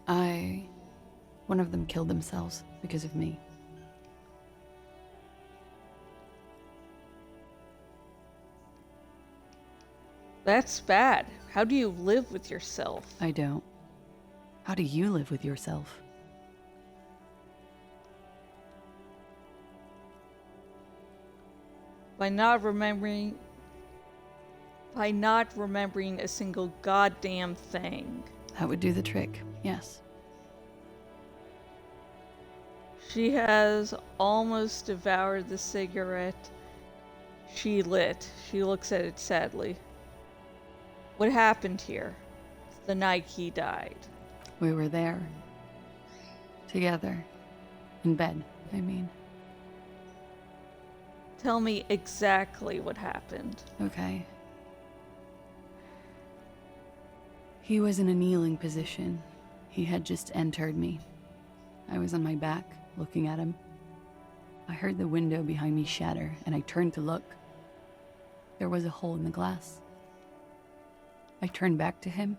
One of them killed themselves because of me. That's bad. How do you live with yourself? I don't. How do you live with yourself? By not remembering a single goddamn thing. That would do the trick, yes. She has almost devoured the cigarette she lit. She looks at it sadly. What happened here the night he died? We were there. Together. In bed, I mean. Tell me exactly what happened. Okay. He was in a kneeling position. He had just entered me. I was on my back, looking at him. I heard the window behind me shatter, and I turned to look. There was a hole in the glass. I turned back to him.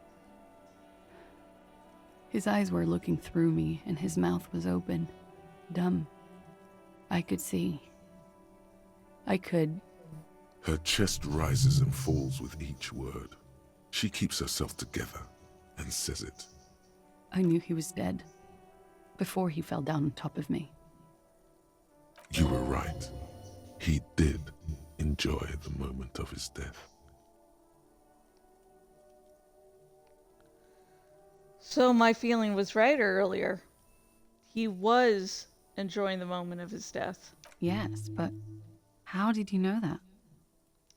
His eyes were looking through me, and his mouth was open, dumb. I could see. I could. Her chest rises and falls with each word. She keeps herself together and says it. I knew he was dead before he fell down on top of me. You were right. He did enjoy the moment of his death. So my feeling was right earlier. He was enjoying the moment of his death. Yes, but how did you know that?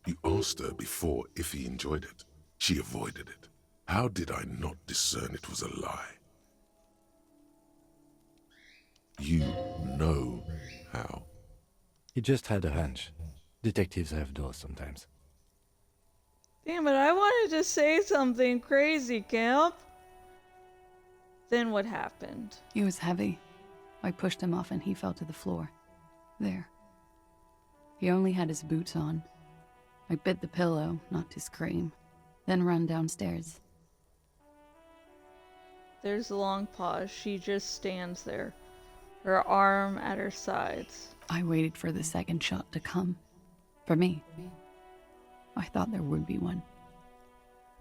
You asked her before if he enjoyed it. She avoided it. How did I not discern it was a lie? You know how. He just had a hunch. Detectives have those sometimes. Damn it, I wanted to say something crazy, Camp. Then what happened? He was heavy. I pushed him off and he fell to the floor. There. He only had his boots on. I bit the pillow, not to scream, then run downstairs. There's a long pause. She just stands there, her arm at her sides. I waited for the second shot to come. For me. I thought there would be one.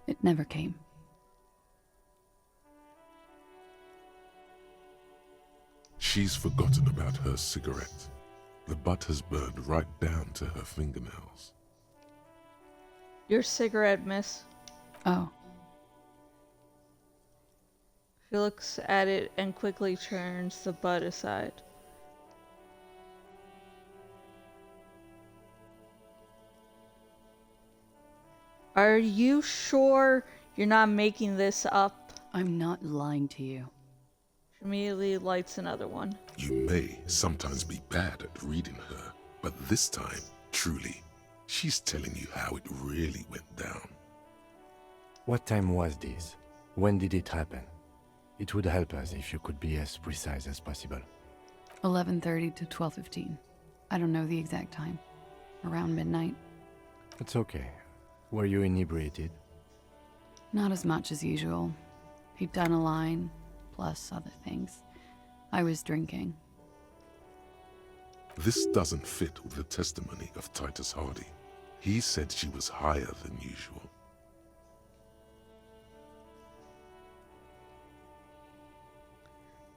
It never came. She's forgotten about her cigarette. The butt has burned right down to her fingernails. Your cigarette, miss. Oh. She looks at it and quickly turns the butt aside. Are you sure you're not making this up? I'm not lying to you. She immediately lights another one. You may sometimes be bad at reading her, but this time, truly, she's telling you how it really went down. What time was this? When did it happen? It would help us if you could be as precise as possible. 11:30 to 12:15. I don't know the exact time. Around midnight. It's okay. Were you inebriated? Not as much as usual. He'd done a line, plus other things. I was drinking. This doesn't fit with the testimony of Titus Hardy. He said she was higher than usual.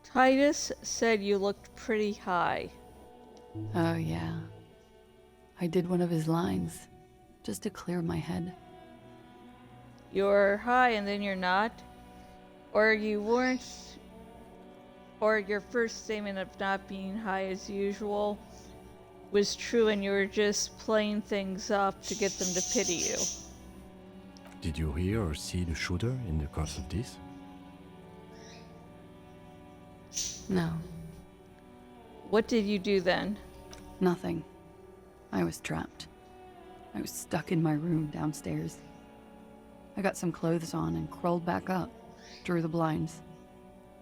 Titus said you looked pretty high. Oh, yeah. I did one of his lines, just to clear my head. You're high and then you're not? Or you weren't? Or your first statement of not being high as usual was true and you were just playing things up to get them to pity you? Did you hear or see the shooter in the course of this? No. What did you do then? Nothing. I was trapped. I was stuck in my room downstairs. I got some clothes on and crawled back up, drew the blinds.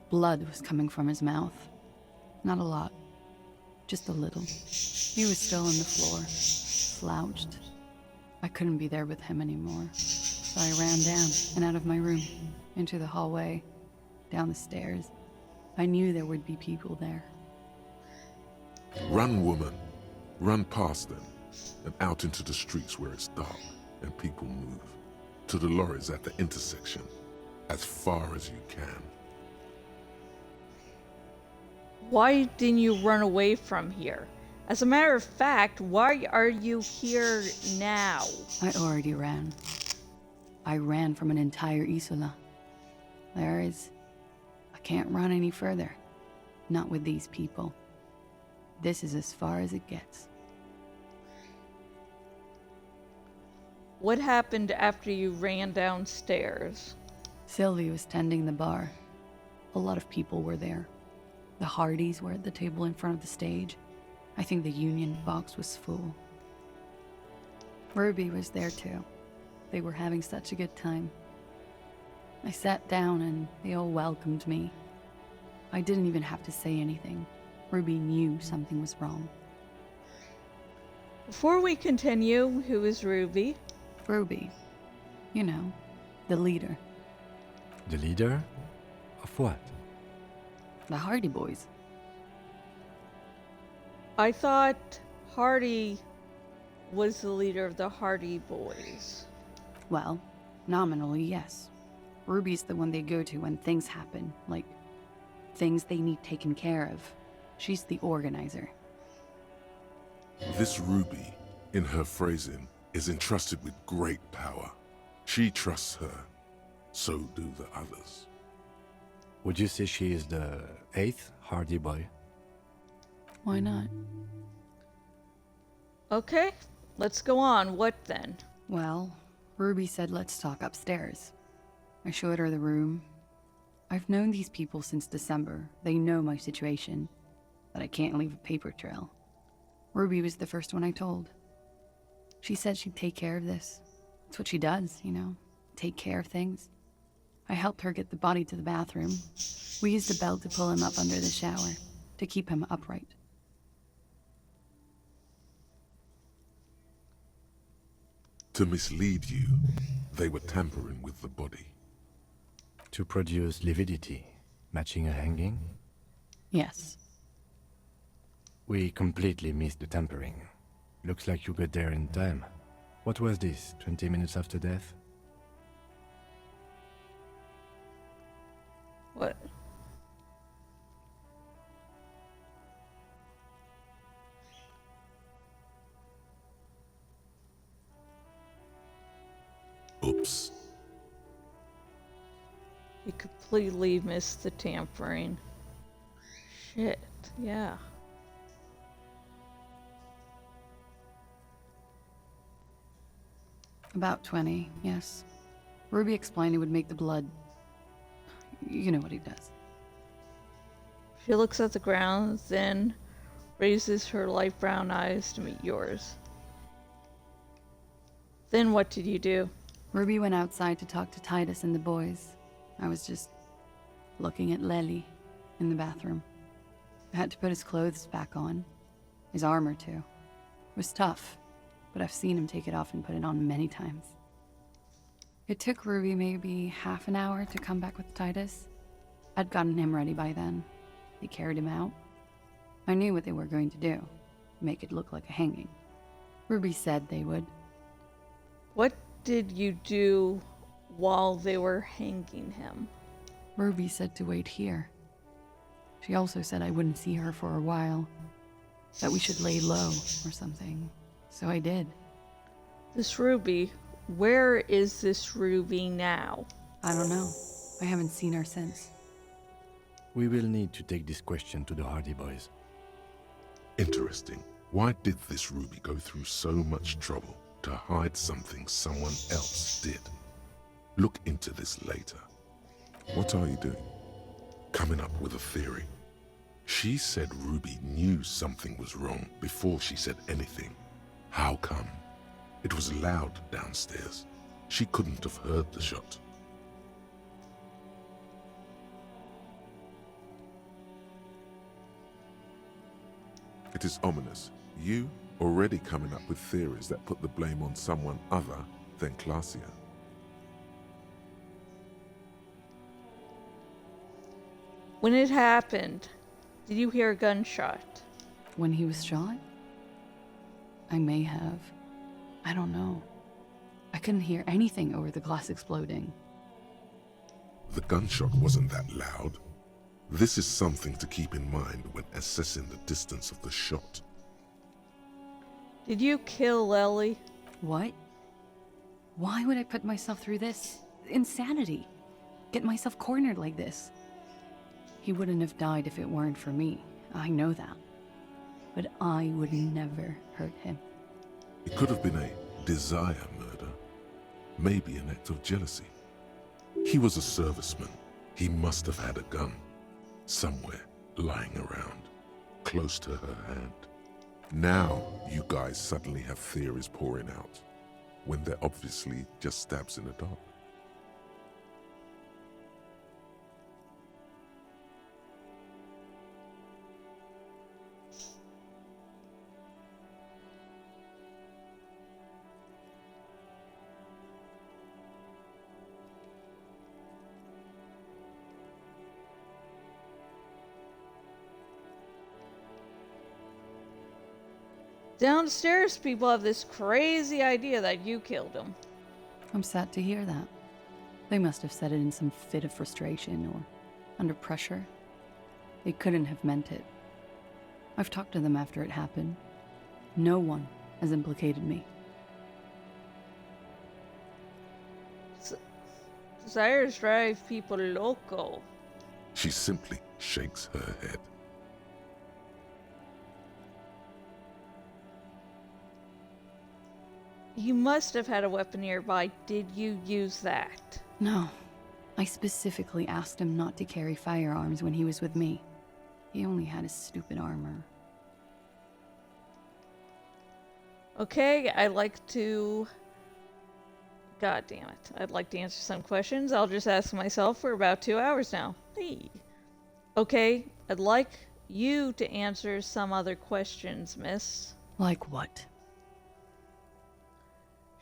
Blood was coming from his mouth. Not a lot, just a little. He was still on the floor, slouched. I couldn't be there with him anymore, so I ran down and out of my room, into the hallway, down the stairs. I knew there would be people there. Run, woman. Run past them and out into the streets where it's dark and people move. To the lorries at the intersection, as far as you can. Why didn't you run away from here? As a matter of fact, why are you here now? I already ran. I ran from an entire Isola. I can't run any further. Not with these people. This is as far as it gets. What happened after you ran downstairs? Sylvie was tending the bar. A lot of people were there. The Hardys were at the table in front of the stage. I think the Union box was full. Ruby was there too. They were having such a good time. I sat down and they all welcomed me. I didn't even have to say anything. Ruby knew something was wrong. Before we continue, who is Ruby? Ruby. You know, the leader. The leader? Of what? The Hardy Boys. I thought Hardy was the leader of the Hardy Boys. Well, nominally, yes. Ruby's the one they go to when things happen, like things they need taken care of. She's the organizer. This Ruby, in her phrasing, is entrusted with great power. She trusts her. So do the others. Would you say she is the 8th Hardy Boy? Why not? Okay, let's go on. What then? Well, Ruby said let's talk upstairs. I showed her the room. I've known these people since December. They know my situation, that I can't leave a paper trail. Ruby was the first one I told. She said she'd take care of this. It's what she does, you know, take care of things. I helped her get the body to the bathroom. We used a belt to pull him up under the shower, to keep him upright. To mislead you, they were tampering with the body. To produce lividity, matching a hanging? Yes. We completely missed the tampering. Looks like you got there in time. What was this, 20 minutes after death? What? Oops. You completely missed the tampering. Shit, yeah. About 20, yes. Ruby explained it would make the blood... You know what he does. She looks at the ground, then raises her light brown eyes to meet yours. Then what did you do? Ruby went outside to talk to Titus and the boys. I was just looking at Lely in the bathroom. I had to put his clothes back on. His armor, too. It was tough, but I've seen him take it off and put it on many times. It took Ruby maybe half an hour to come back with Titus. I'd gotten him ready by then. They carried him out. I knew what they were going to do. Make it look like a hanging. Ruby said they would. What did you do while they were hanging him? Ruby said to wait here. She also said I wouldn't see her for a while. That we should lay low or something. So I did. This Ruby, where is this Ruby now? I don't know. I haven't seen her since. We will need to take this question to the Hardy Boys. Interesting. Why did this Ruby go through so much trouble to hide something someone else did? Look into this later. What are you doing? Coming up with a theory. She said Ruby knew something was wrong before she said anything. How come? It was loud downstairs. She couldn't have heard the shot. It is ominous. You already coming up with theories that put the blame on someone other than Claudia. When it happened, did you hear a gunshot? When he was shot? I may have. I don't know. I couldn't hear anything over the glass exploding. The gunshot wasn't that loud. This is something to keep in mind when assessing the distance of the shot. Did you kill Ellie? What? Why would I put myself through this? Insanity. Get myself cornered like this. He wouldn't have died if it weren't for me. I know that. But I would never hurt him. It could have been a desire murder. Maybe an act of jealousy. He was a serviceman. He must have had a gun. Somewhere, lying around. Close to her hand. Now, you guys suddenly have theories pouring out. When they're obviously just stabs in the dark. Downstairs, people have this crazy idea that you killed him. I'm sad to hear that. They must have said it in some fit of frustration or under pressure. They couldn't have meant it. I've talked to them after it happened. No one has implicated me. Desires drive people loco. She simply shakes her head. You must have had a weapon nearby. Did you use that? No. I specifically asked him not to carry firearms when he was with me. He only had his stupid armor. Okay, I'd like to... God damn it. I'd like to answer some questions. I'll just ask myself for about 2 hours now. Hey. Okay, I'd like you to answer some other questions, miss. Like what?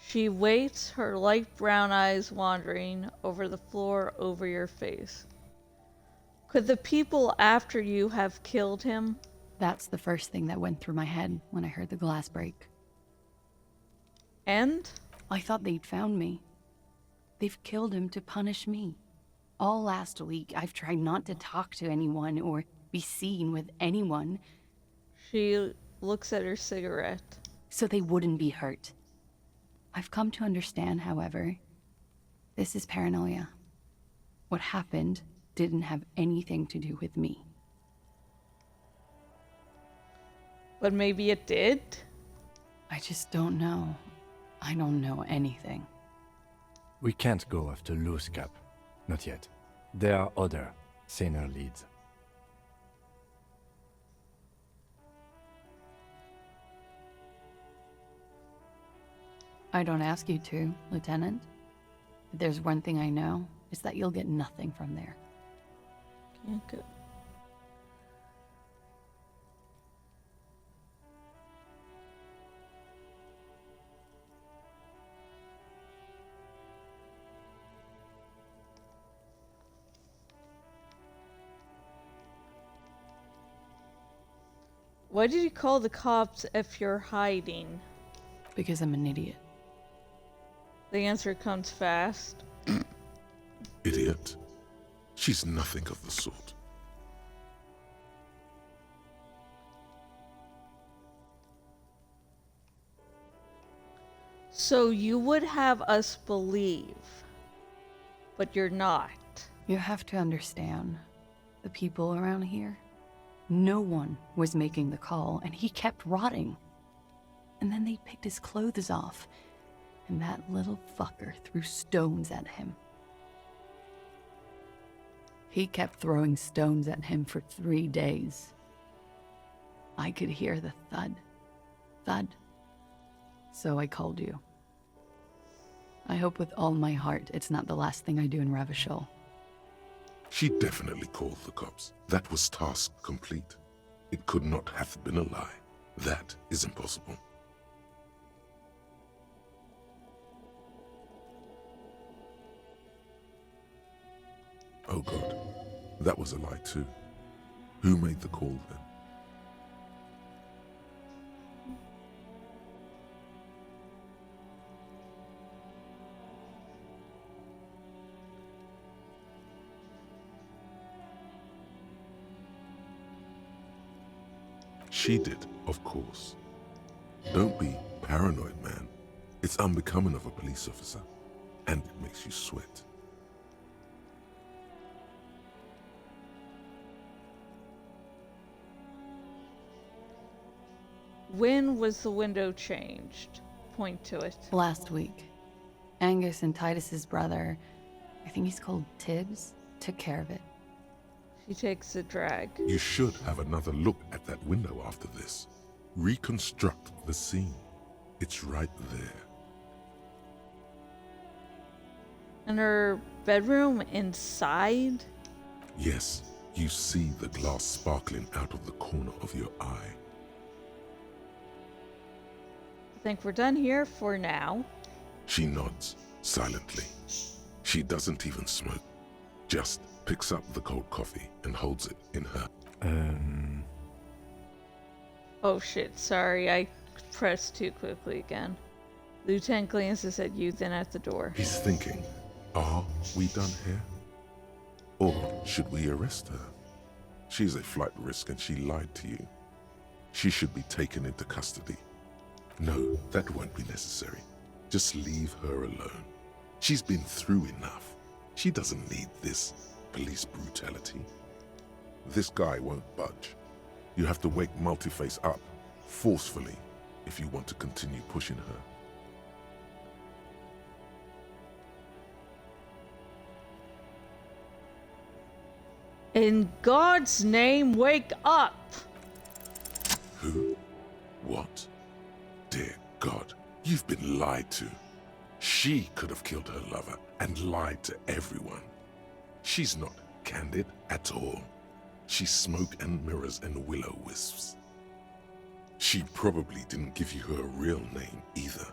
She waits, her light brown eyes wandering over the floor over your face. Could the people after you have killed him? That's the first thing that went through my head when I heard the glass break. And? I thought they'd found me. They've killed him to punish me. All last week, I've tried not to talk to anyone or be seen with anyone. She looks at her cigarette. So they wouldn't be hurt. I've come to understand, however, this is paranoia. What happened didn't have anything to do with me. But maybe it did? I just don't know. I don't know anything. We can't go after Loose Cap. Not yet. There are other, saner leads. I don't ask you to, Lieutenant. If there's one thing I know, it's that you'll get nothing from there. Okay. Why did you call the cops if you're hiding? Because I'm an idiot. The answer comes fast. Idiot. She's nothing of the sort. So you would have us believe, but you're not. You have to understand, the people around here, no one was making the call, and he kept rotting. And then they picked his clothes off, and that little fucker threw stones at him. He kept throwing stones at him for 3 days. I could hear the thud, thud. So I called you. I hope with all my heart it's not the last thing I do in Ravishol. She definitely called the cops. That was task complete. It could not have been a lie. That is impossible. Oh God, that was a lie too. Who made the call then? She did, of course. Don't be paranoid, man. It's unbecoming of a police officer, and it makes you sweat. When was the window changed? Point to it. Last week. Angus and Titus's brother, I think he's called Tibbs, took care of it. She takes a drag. You should have another look at that window after this. Reconstruct the scene. It's right there. And her bedroom inside? Yes, you see the glass sparkling out of the corner of your eye. I think we're done here for now. She nods, silently. She doesn't even smoke. Just picks up the cold coffee and holds it in her. Oh shit, sorry, I pressed too quickly again. Lieutenant glances at you, then at the door. He's thinking, are we done here? Or should we arrest her? She's a flight risk and she lied to you. She should be taken into custody. No, that won't be necessary. Just leave her alone. She's been through enough. She doesn't need this police brutality. This guy won't budge. You have to wake Multiface up, forcefully, if you want to continue pushing her. In God's name, wake up! Who? What? Dear God, you've been lied to. She could have killed her lover and lied to everyone. She's not candid at all. She's smoke and mirrors and will-o-wisps. She probably didn't give you her real name either.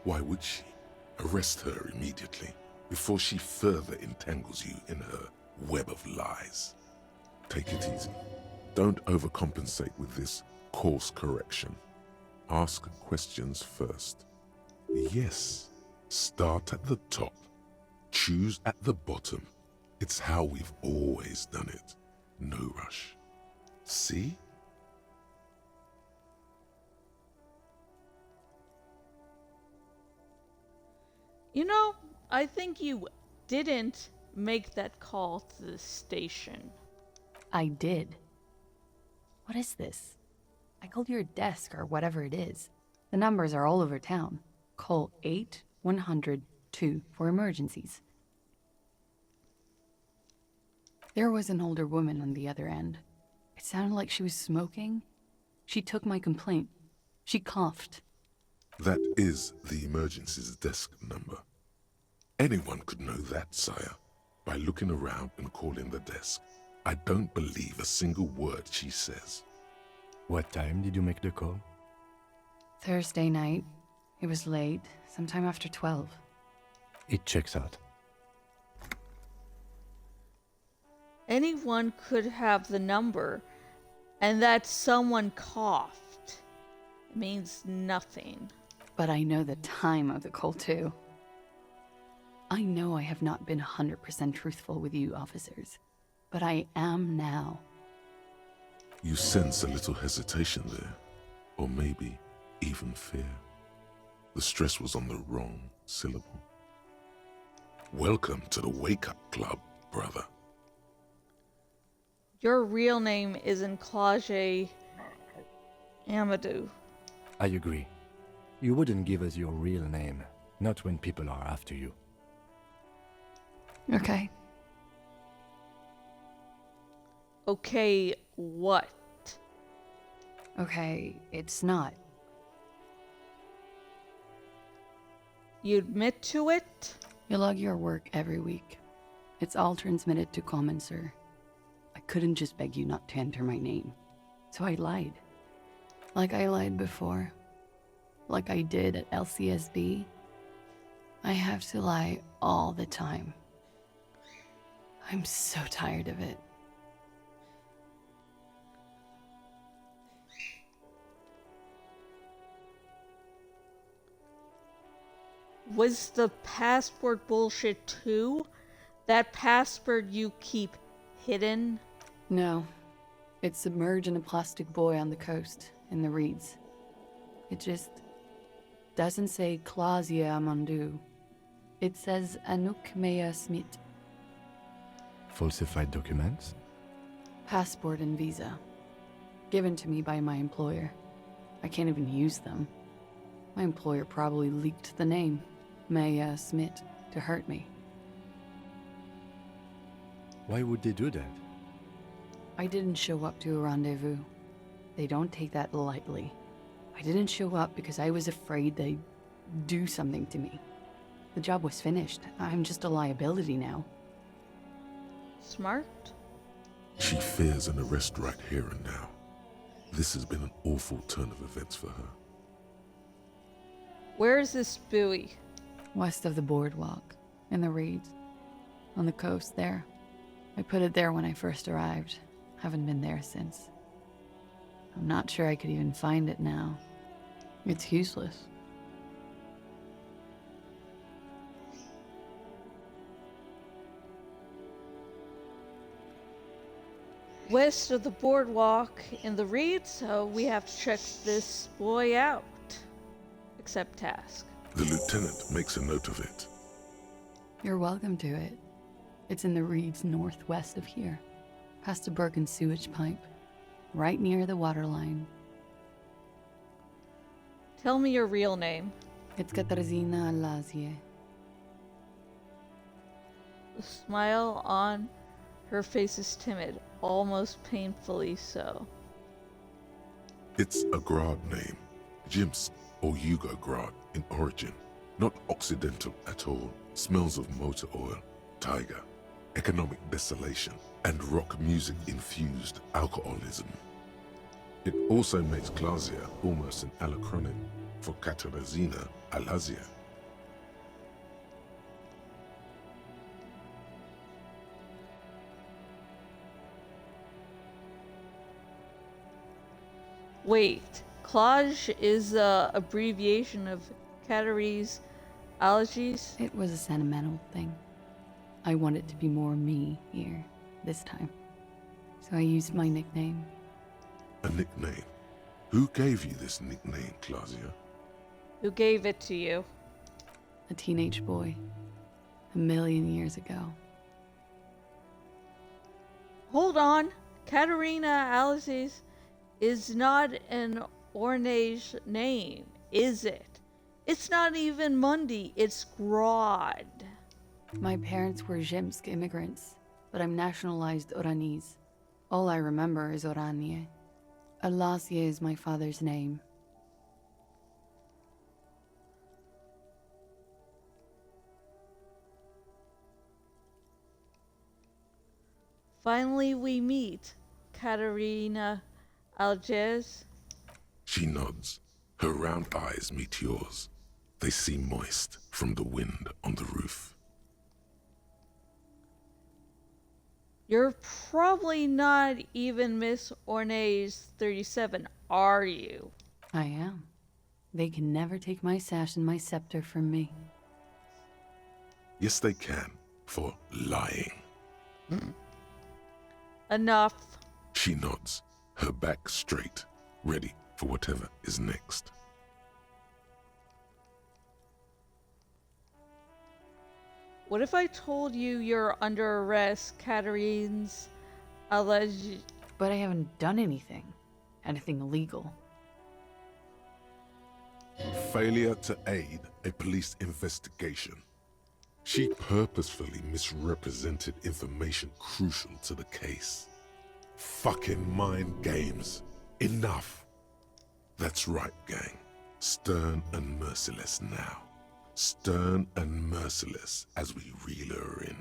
Why would she? Arrest her immediately before she further entangles you in her web of lies. Take it easy. Don't overcompensate with this course correction. Ask questions first. Yes, start at the top. Choose at the bottom. It's how we've always done it. No rush. See? You know, I think you didn't make that call to the station. I did. What is this? I called your desk or whatever it is. The numbers are all over town. Call 8-100-2 for emergencies. There was an older woman on the other end. It sounded like she was smoking. She took my complaint. She coughed. That is the emergency's desk number. Anyone could know that, sire, by looking around and calling the desk. I don't believe a single word she says. What time did you make the call? Thursday night. It was late, sometime after 12. It checks out. Anyone could have the number, and that someone coughed. It means nothing. But I know the time of the call, too. I know I have not been 100% truthful with you, officers, but I am now. You sense a little hesitation there, or maybe even fear. The stress was on the wrong syllable. Welcome to the wake-up club, brother. Your real name isn't Claude Amadou. I agree. You wouldn't give us your real name, not when people are after you. Okay. Okay, what? Okay, it's not. You admit to it? You log your work every week. It's all transmitted to Common, sir. I couldn't just beg you not to enter my name. So I lied. Like I lied before. Like I did at LCSB. I have to lie all the time. I'm so tired of it. Was the passport bullshit too? That passport you keep hidden? No. It's submerged in a plastic buoy on the coast, in the reeds. It just doesn't say Clausia Amandu. It says Anouk Mea Smith. Falsified documents? Passport and visa. Given to me by my employer. I can't even use them. My employer probably leaked the name, Mea Smith, to hurt me. Why would they do that? I didn't show up to a rendezvous. They don't take that lightly. I didn't show up because I was afraid they'd do something to me. The job was finished. I'm just a liability now. Smart. She fears an arrest right here and now. This has been an awful turn of events for her. Where is this buoy? West of the boardwalk, in the reeds. On the coast there. I put it there when I first arrived. Haven't been there since. I'm not sure I could even find it now. It's useless. West of the boardwalk in the reeds, so we have to check this boy out. Accept task. The lieutenant makes a note of it. You're welcome to it. It's in the reeds northwest of here, past a broken sewage pipe, right near the waterline. Tell me your real name. It's Katarzyna Lazie. The smile on her face is timid, almost painfully so. It's a Grad name, Jimsk or Yugo Grad in origin. Not Occidental at all. Smells of motor oil, tiger, economic desolation, and rock music infused alcoholism. It also makes Clausia almost an alacronym for Katarzyna Alazia. Wait, Klaj is a abbreviation of Kateri's allergies? It was a sentimental thing. I wanted to be more me here, this time. So I used my nickname. A nickname? Who gave you this nickname, Clausia? Who gave it to you? A teenage boy. 1,000,000 years ago. Hold on. Katerina Alazis is not an Ornage name, is it? It's not even Mundi, it's Grod. My parents were Zhemsk immigrants, but I'm nationalized Oranese. All I remember is Oranje. Alasia is my father's name. Finally we meet, Katerina Alges. She nods. Her round eyes meet yours. They seem moist from the wind on the roof. You're probably not even Miss Ornage 37, are you? I am. They can never take my sash and my scepter from me. Yes, they can, for lying. Enough. She nods, her back straight, ready for whatever is next. What if I told you you're under arrest, Katerine's alleged... But I haven't done anything. Anything illegal. Failure to aid a police investigation. She purposefully misrepresented information crucial to the case. Fucking mind games. Enough. That's right, gang. Stern and merciless now. Stern and merciless as we reel her in.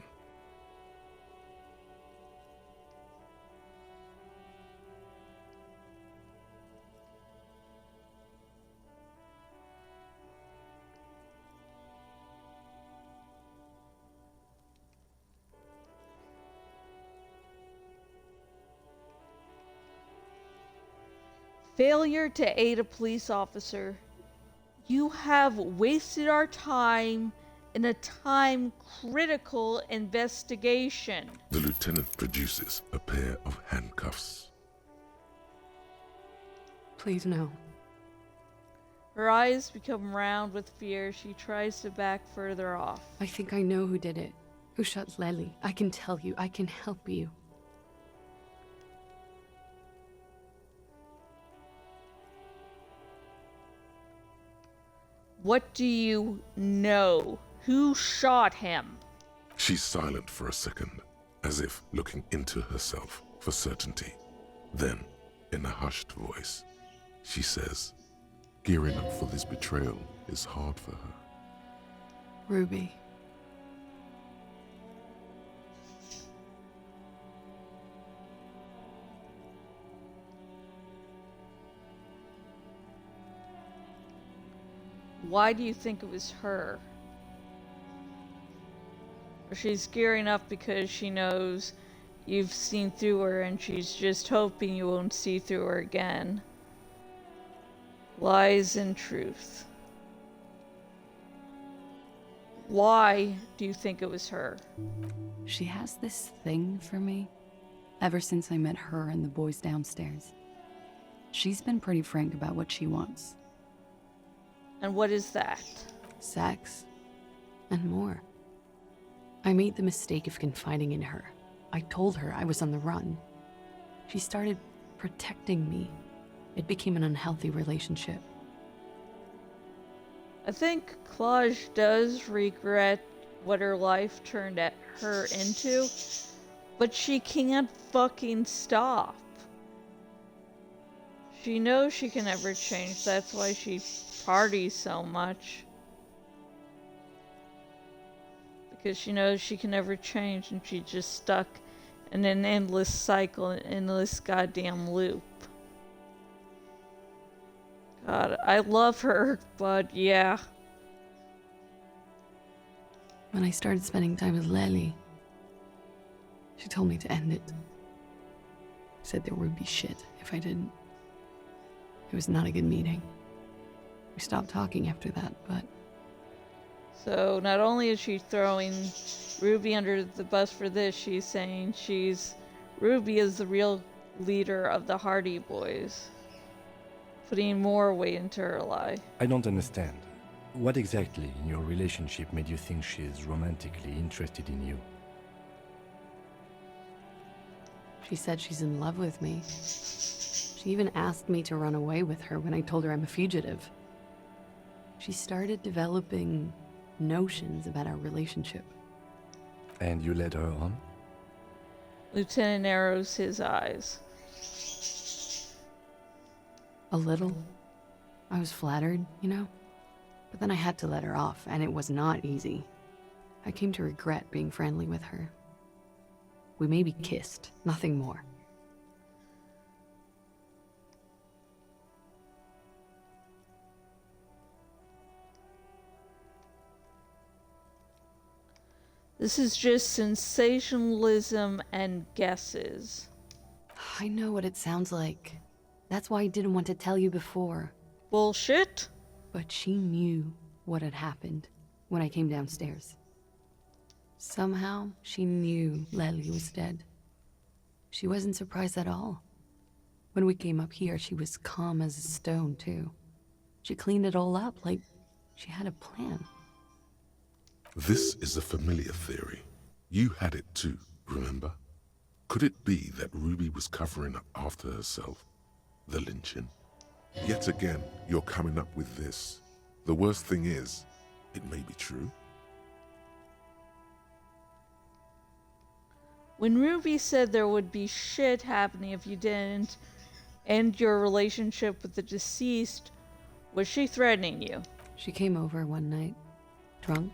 Failure to aid a police officer. You have wasted our time in a time-critical investigation. The lieutenant produces a pair of handcuffs. Please, no. Her eyes become round with fear. She tries to back further off. I think I know who did it. Who shot Lely. I can tell you. I can help you. What do you know? Who shot him? She's silent for a second, as if looking into herself for certainty. Then, in a hushed voice, she says, gearing up for this betrayal is hard for her. Ruby. Why do you think it was her? Or she's gearing up because she knows you've seen through her and she's just hoping you won't see through her again. Lies and truth. Why do you think it was her? She has this thing for me ever since I met her and the boys downstairs. She's been pretty frank about what she wants. And what is that? Sex. And more. I made the mistake of confiding in her. I told her I was on the run. She started protecting me. It became an unhealthy relationship. I think Claude does regret what her life turned her into, but she can't fucking stop. She knows she can never change, that's why she parties so much. Because she knows she can never change and she's just stuck in an endless cycle, an endless goddamn loop. God, I love her, but yeah. When I started spending time with Lely, she told me to end it. Said there would be shit if I didn't. It was not a good meeting. We stopped talking after that, but... So not only is she throwing Ruby under the bus for this, she's saying Ruby is the real leader of the Hardy Boys. Putting more weight into her lie. I don't understand. What exactly in your relationship made you think she is romantically interested in you? She said she's in love with me. She even asked me to run away with her when I told her I'm a fugitive. She started developing notions about our relationship. And you led her on? Lieutenant narrows his eyes. A little. I was flattered, you know? But then I had to let her off, and it was not easy. I came to regret being friendly with her. We maybe kissed, nothing more. This is just sensationalism and guesses. I know what it sounds like. That's why I didn't want to tell you before. Bullshit? But she knew what had happened when I came downstairs. Somehow, she knew Lely was dead. She wasn't surprised at all. When we came up here, she was calm as a stone, too. She cleaned it all up like she had a plan. This is a familiar theory. You had it too, remember? Could it be that Ruby was covering up after herself? The lynching? Yet again, you're coming up with this. The worst thing is, it may be true. When Ruby said there would be shit happening if you didn't end your relationship with the deceased, was she threatening you? She came over one night, drunk,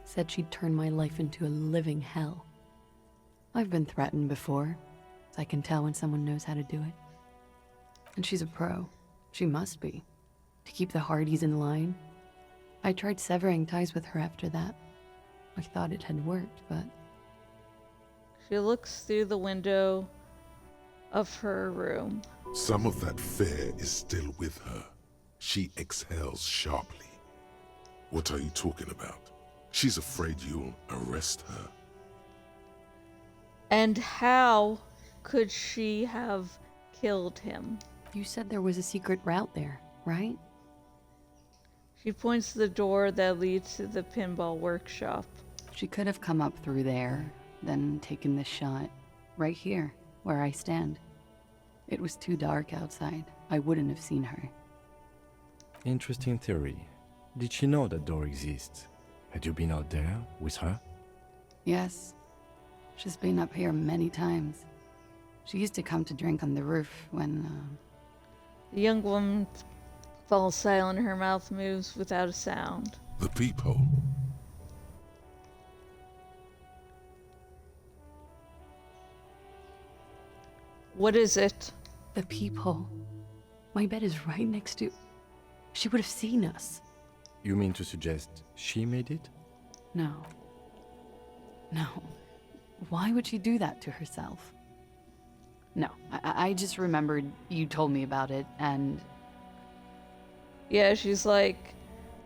said she'd turn my life into a living hell. I've been threatened before, so I can tell when someone knows how to do it. And she's a pro. She must be. To keep the Hardys in line. I tried severing ties with her after that. I thought it had worked, but... She looks through the window of her room. Some of that fear is still with her. She exhales sharply. What are you talking about? She's afraid you'll arrest her. And how could she have killed him? You said there was a secret route there, right? She points to the door that leads to the pinball workshop. She could have come up through there, then taken this shot. Right here, where I stand. It was too dark outside. I wouldn't have seen her. Interesting theory. Did she know that door exists? Had you been out there with her? Yes. She's been up here many times. She used to come to drink on the roof when, The young woman falls silent. Her mouth moves without a sound. The peephole. What is it? The peephole. My bed is right next to... She would have seen us. You mean to suggest she made it? No. No. Why would she do that to herself? No, I just remembered you told me about it, and... Yeah, she's like,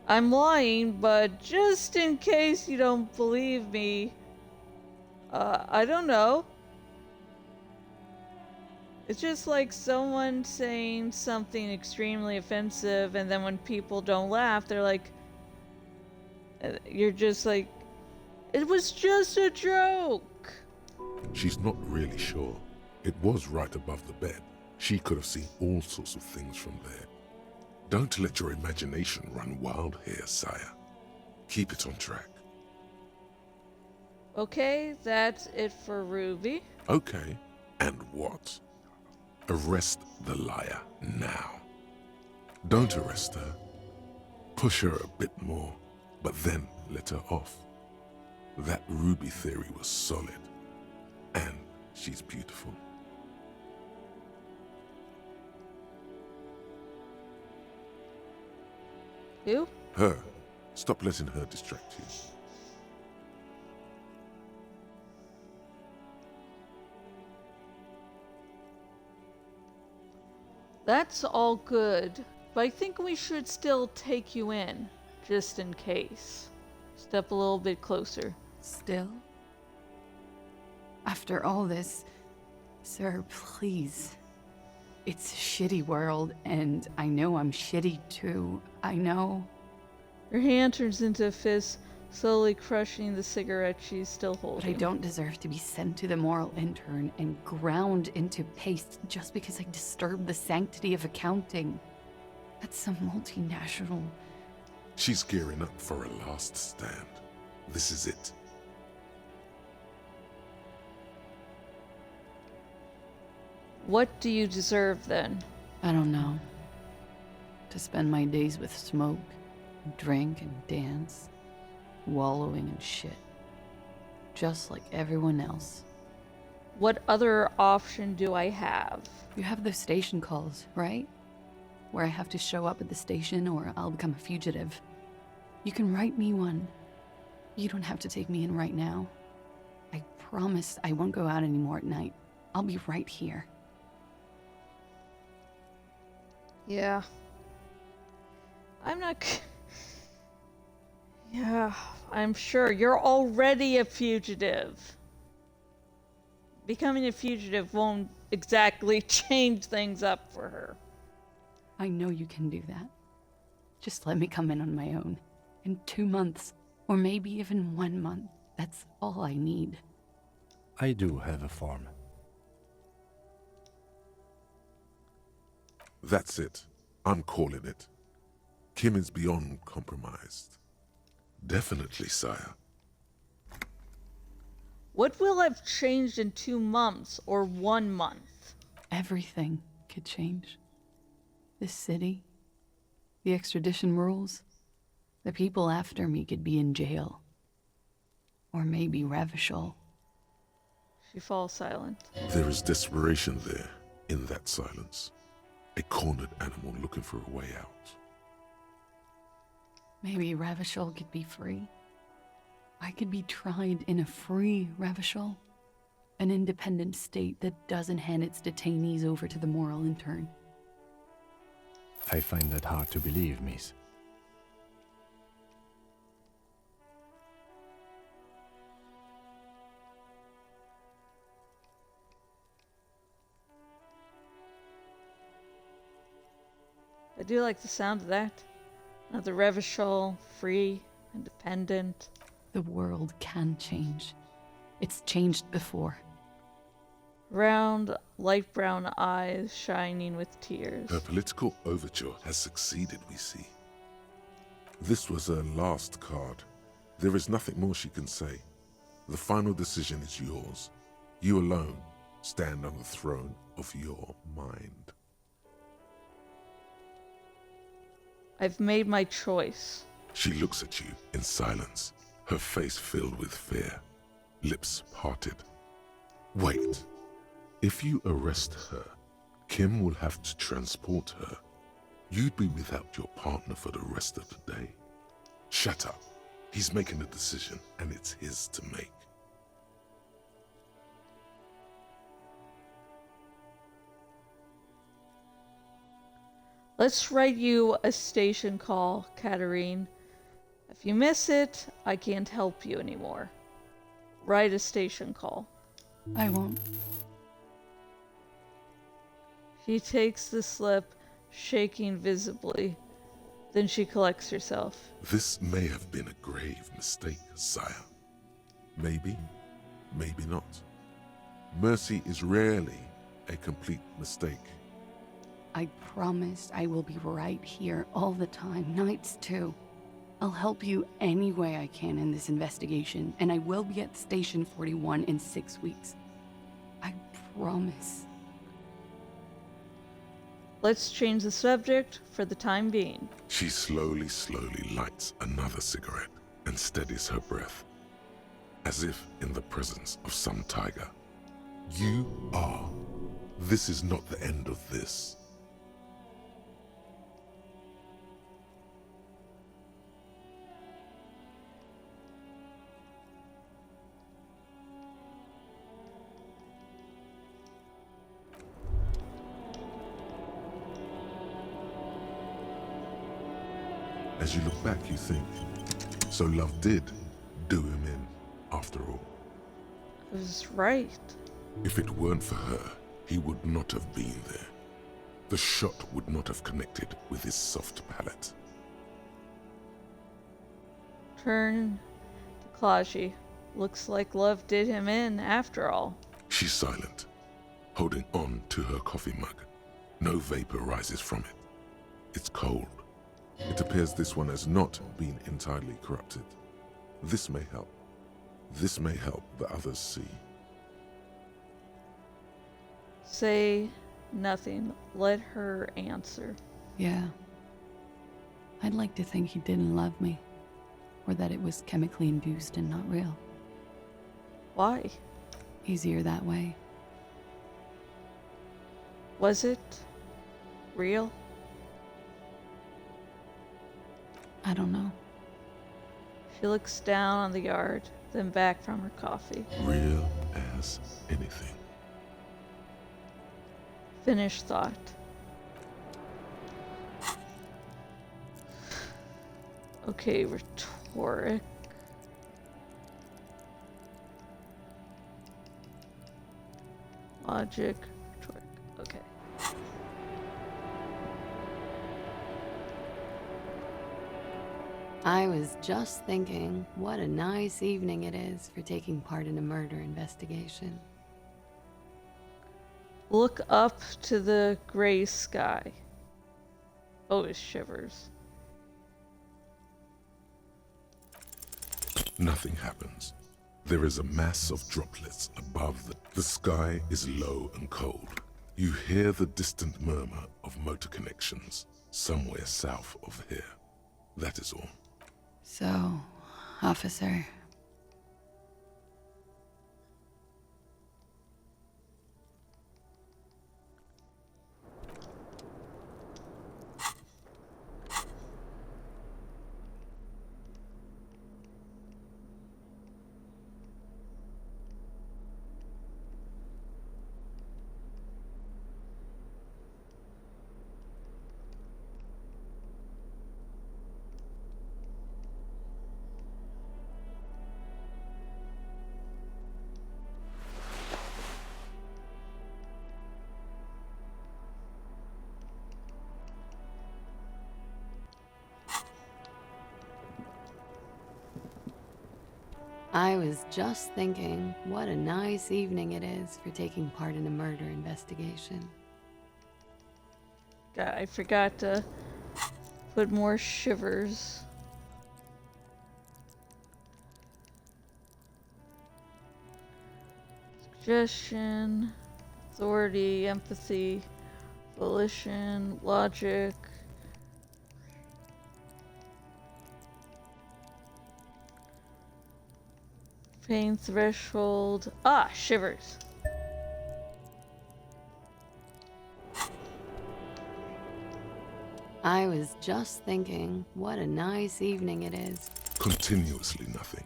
I'm lying, but just in case you don't believe me, I don't know. It's just like someone saying something extremely offensive, and then when people don't laugh, they're like, you're just like, it was just a joke. She's not really sure. It was right above the bed. She could have seen all sorts of things from there. Don't let your imagination run wild here, sire. Keep it on track. Okay, that's it for Ruby. Okay, and what? Arrest the liar now. Don't arrest her. Push her a bit more, but then let her off. That Ruby theory was solid, and she's beautiful. Who? Her. Stop letting her distract you. That's all good, but I think we should still take you in, just in case. Step a little bit closer. Still? After all this, sir, please. It's a shitty world, and I know I'm shitty too. I know. Her hand turns into a fist, slowly crushing the cigarette she's still holding. But I don't deserve to be sent to the moral intern and ground into paste just because I disturbed the sanctity of accounting. That's some multinational... She's gearing up for a last stand. This is it. What do you deserve then? I don't know. To spend my days with smoke, drink and dance, wallowing in shit. Just like everyone else. What other option do I have? You have those station calls, right? Where I have to show up at the station or I'll become a fugitive. You can write me one. You don't have to take me in right now. I promise I won't go out anymore at night. I'll be right here. Yeah. I'm not... Yeah, I'm sure. You're already a fugitive. Becoming a fugitive won't exactly change things up for her. I know you can do that. Just let me come in on my own. In 2 months, or maybe even 1 month. That's all I need. I do have a form. That's it. I'm calling it. Kim is beyond compromised. Definitely, sire. What will have changed in 2 months or 1 month? Everything could change. This city, the extradition rules, the people after me could be in jail. Or maybe Revachol. She falls silent. There is desperation there, in that silence. A cornered animal looking for a way out. Maybe Revachol could be free. I could be tried in a free Revachol. An independent state that doesn't hand its detainees over to the moral intern. I find that hard to believe, miss. I do like the sound of that. Another Revachol, free, independent. The world can change. It's changed before. Round, light brown eyes shining with tears. Her political overture has succeeded, we see. This was her last card. There is nothing more she can say. The final decision is yours. You alone stand on the throne of your mind. I've made my choice. She looks at you in silence, her face filled with fear, lips parted. Wait. If you arrest her, Kim will have to transport her. You'd be without your partner for the rest of the day. Shut up. He's making a decision, and it's his to make. Let's write you a station call, Katarine. If you miss it, I can't help you anymore. Write a station call. I won't. She takes the slip, shaking visibly. Then she collects herself. This may have been a grave mistake, sire. Maybe, maybe not. Mercy is rarely a complete mistake. I promised I will be right here all the time, nights too. I'll help you any way I can in this investigation, and I will be at Station 41 in 6 weeks. I promise. Let's change the subject for the time being. She slowly lights another cigarette and steadies her breath, as if in the presence of some tiger. You are. This is not the end of this. As you look back, you think, so love did do him in, after all. I was right. If it weren't for her, he would not have been there. The shot would not have connected with his soft palate. Turn to Klaji. Looks like love did him in, after all. She's silent, holding on to her coffee mug. No vapor rises from it. It's cold. It appears this one has not been entirely corrupted. This may help. This may help the others see. Say nothing. Let her answer. Yeah. I'd like to think he didn't love me, or that it was chemically induced and not real. Why? Easier that way. Was it real? I don't know. She looks down on the yard, then back from her coffee. Real as anything. Finished thought. Okay, rhetoric. Logic. Rhetoric. Okay. I was just thinking, what a nice evening it is for taking part in a murder investigation. Look up to the gray sky. Oh, it shivers. Nothing happens. There is a mass of droplets above the sky is low and cold. You hear the distant murmur of motor connections somewhere south of here. That is all. So, officer. I was just thinking what a nice evening it is for taking part in a murder investigation. God, I forgot to put more shivers. Suggestion, authority, empathy, volition, logic. Pain threshold. Ah, shivers. I was just thinking what a nice evening it is. Continuously nothing.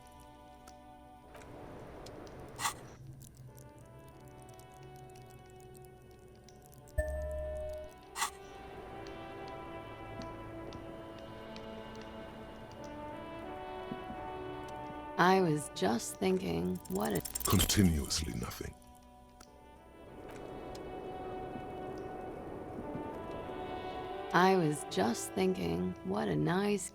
I was just thinking what a... Continuously nothing. I was just thinking what a nice...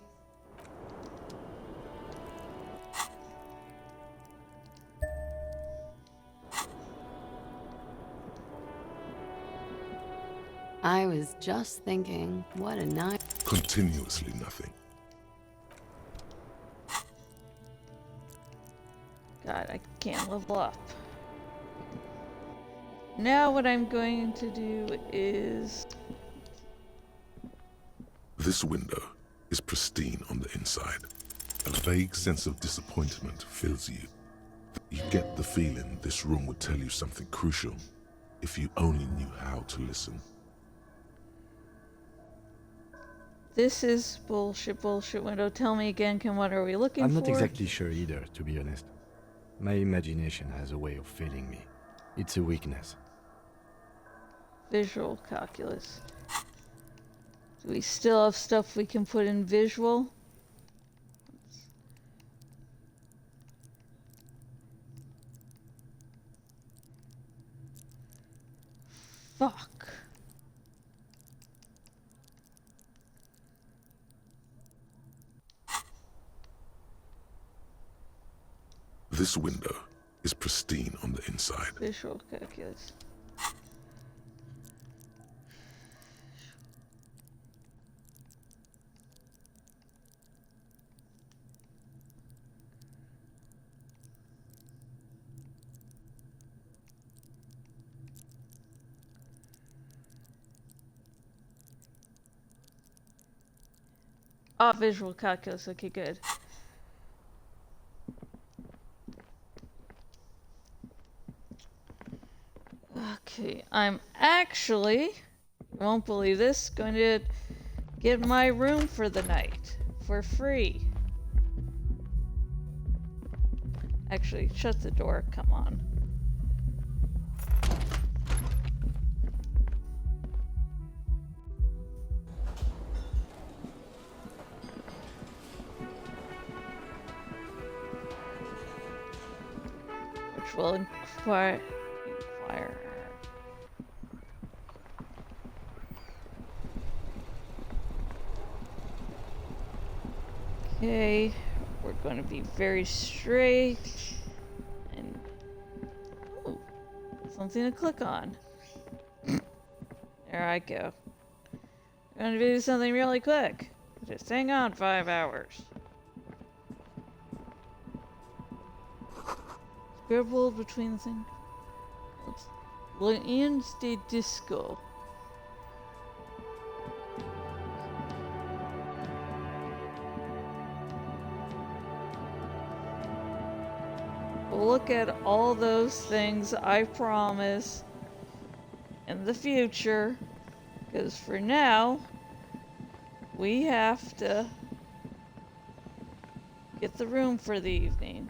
I was just thinking what a nice... Continuously nothing. God, I can't level up. Now what I'm going to do is... This window is pristine on the inside. A vague sense of disappointment fills you. You get the feeling this room would tell you something crucial if you only knew how to listen. This is bullshit window. Tell me again, what are we looking for? I'm not exactly sure either, to be honest. My imagination has a way of failing me. It's a weakness. Visual calculus. Do we still have stuff we can put in visual? Fuck. This window is pristine on the inside. Visual calculus. Ah, visual calculus. Okay, good. Okay, I'm actually, you won't believe this, going to get my room for the night for free. Actually, shut the door, come on. Which will inquire. Okay, we're going to be very straight and ooh, something to click on. There I go. I'm going to do something really quick. Just hang on 5 hours. Scribbled between the things. Lions de Disco. We'll look at all those things, I promise, in the future. Because for now, we have to get the room for the evening.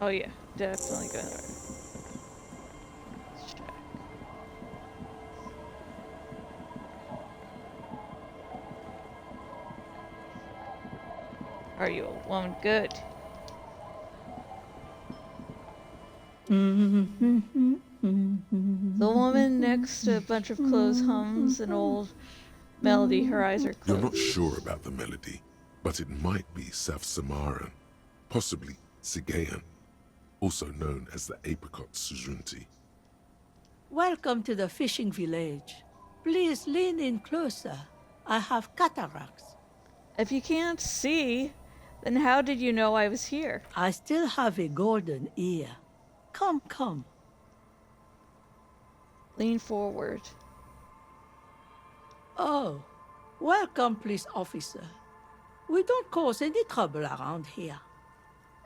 Oh yeah, definitely gonna. Let's check. Are you a woman? Good. The woman next to a bunch of clothes hums an old melody. Her eyes are You're closed. not sure about the melody, but it might be South Samaran, possibly Sigayan, also known as the Apricot Sujunti. Welcome to the fishing village. Please lean in closer. I have cataracts. If you can't see, then how did you know I was here? I still have a golden ear. Come, come. Lean forward. Oh, welcome, police officer. We don't cause any trouble around here.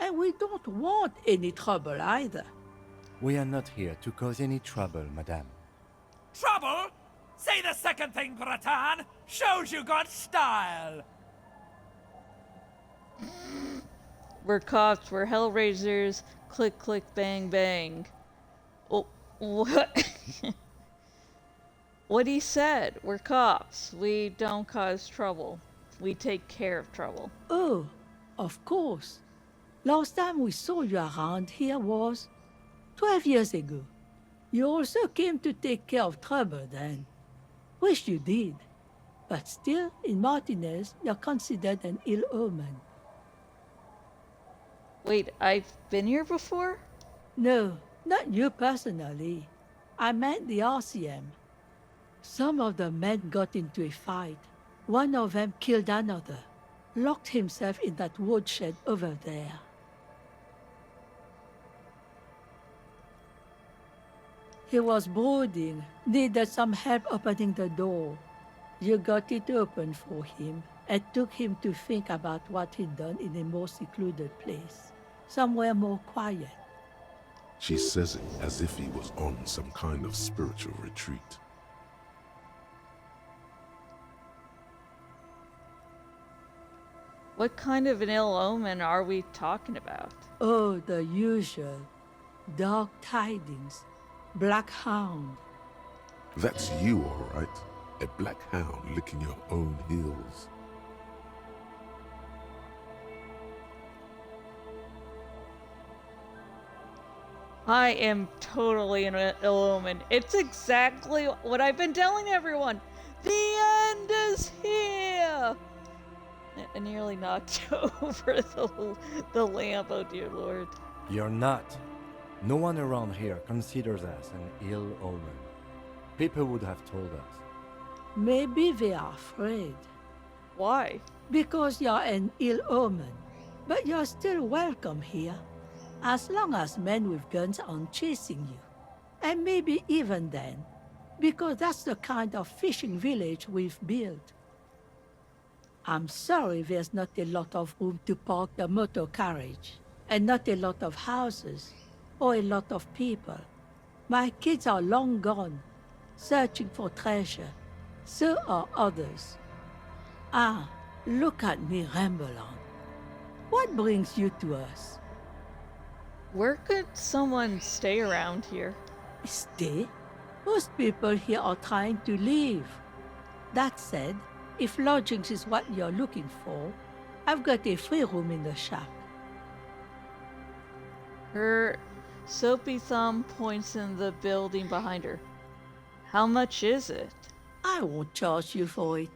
And we don't want any trouble either. We are not here to cause any trouble, madame. Trouble? Say the second thing, Bratan. Shows you got style. We're cops, we're hellraisers. Click, click, bang, bang. Oh, what? What he said. We're cops. We don't cause trouble. We take care of trouble. Oh, of course. Last time we saw you around here was 12 years ago. You also came to take care of trouble then. Wish you did. But still, in Martinez, you're considered an ill omen. Wait, I've been here before? No, not you personally. I meant the RCM. Some of the men got into a fight. One of them killed another, locked himself in that woodshed over there. He was brooding, needed some help opening the door. You got it open for him and took him to think about what he'd done in a more secluded place, somewhere more quiet. She says it as if he was on some kind of spiritual retreat. What kind of an ill omen are we talking about? Oh, the usual. Dark tidings. Black hound. That's you, all right. A black hound licking your own heels. I am totally an ill omen. It's exactly what I've been telling everyone. The end is here! I nearly knocked over the lamp, oh dear lord. You're not. No one around here considers us an ill omen. People would have told us. Maybe they are afraid. Why? Because you're an ill omen. But you're still welcome here. As long as men with guns aren't chasing you. And maybe even then. Because that's the kind of fishing village we've built. I'm sorry there's not a lot of room to park the motor carriage. And not a lot of houses. Or a lot of people. My kids are long gone, searching for treasure. So are others. Ah, look at me ramble on. What brings you to us? Where could someone stay around here? Stay? Most people here are trying to leave. That said, if lodgings is what you're looking for, I've got a free room in the shack. Her soapy thumb points in the building behind her. How much is it? I won't charge you for it.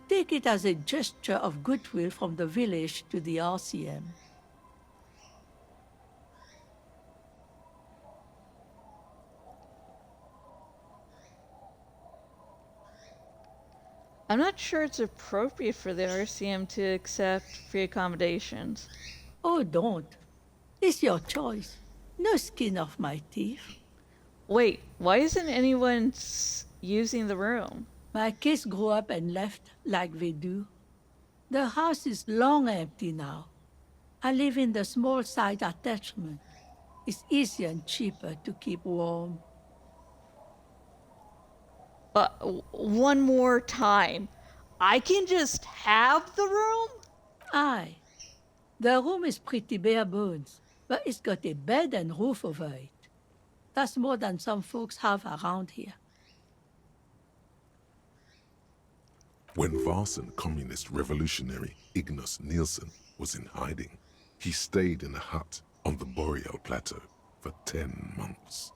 Take it as a gesture of goodwill from the village to the RCM. I'm not sure it's appropriate for the RCM to accept free accommodations. Oh, don't. It's your choice. No skin off my teeth. Wait, why isn't anyone using the room? My kids grew up and left like they do. The house is long empty now. I live in the small side attachment. It's easier and cheaper to keep warm. One more time. I can just have the room? Aye. The room is pretty bare bones, but it's got a bed and roof over it. That's more than some folks have around here. When Varson communist revolutionary Ignace Nielsen was in hiding, he stayed in a hut on the Boreal Plateau for 10 months.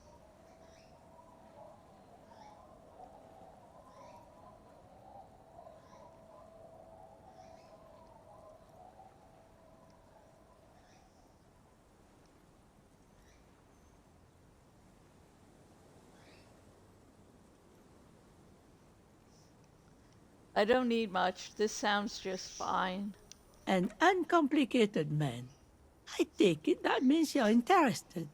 I don't need much. This sounds just fine. An uncomplicated man. I take it that means you're interested.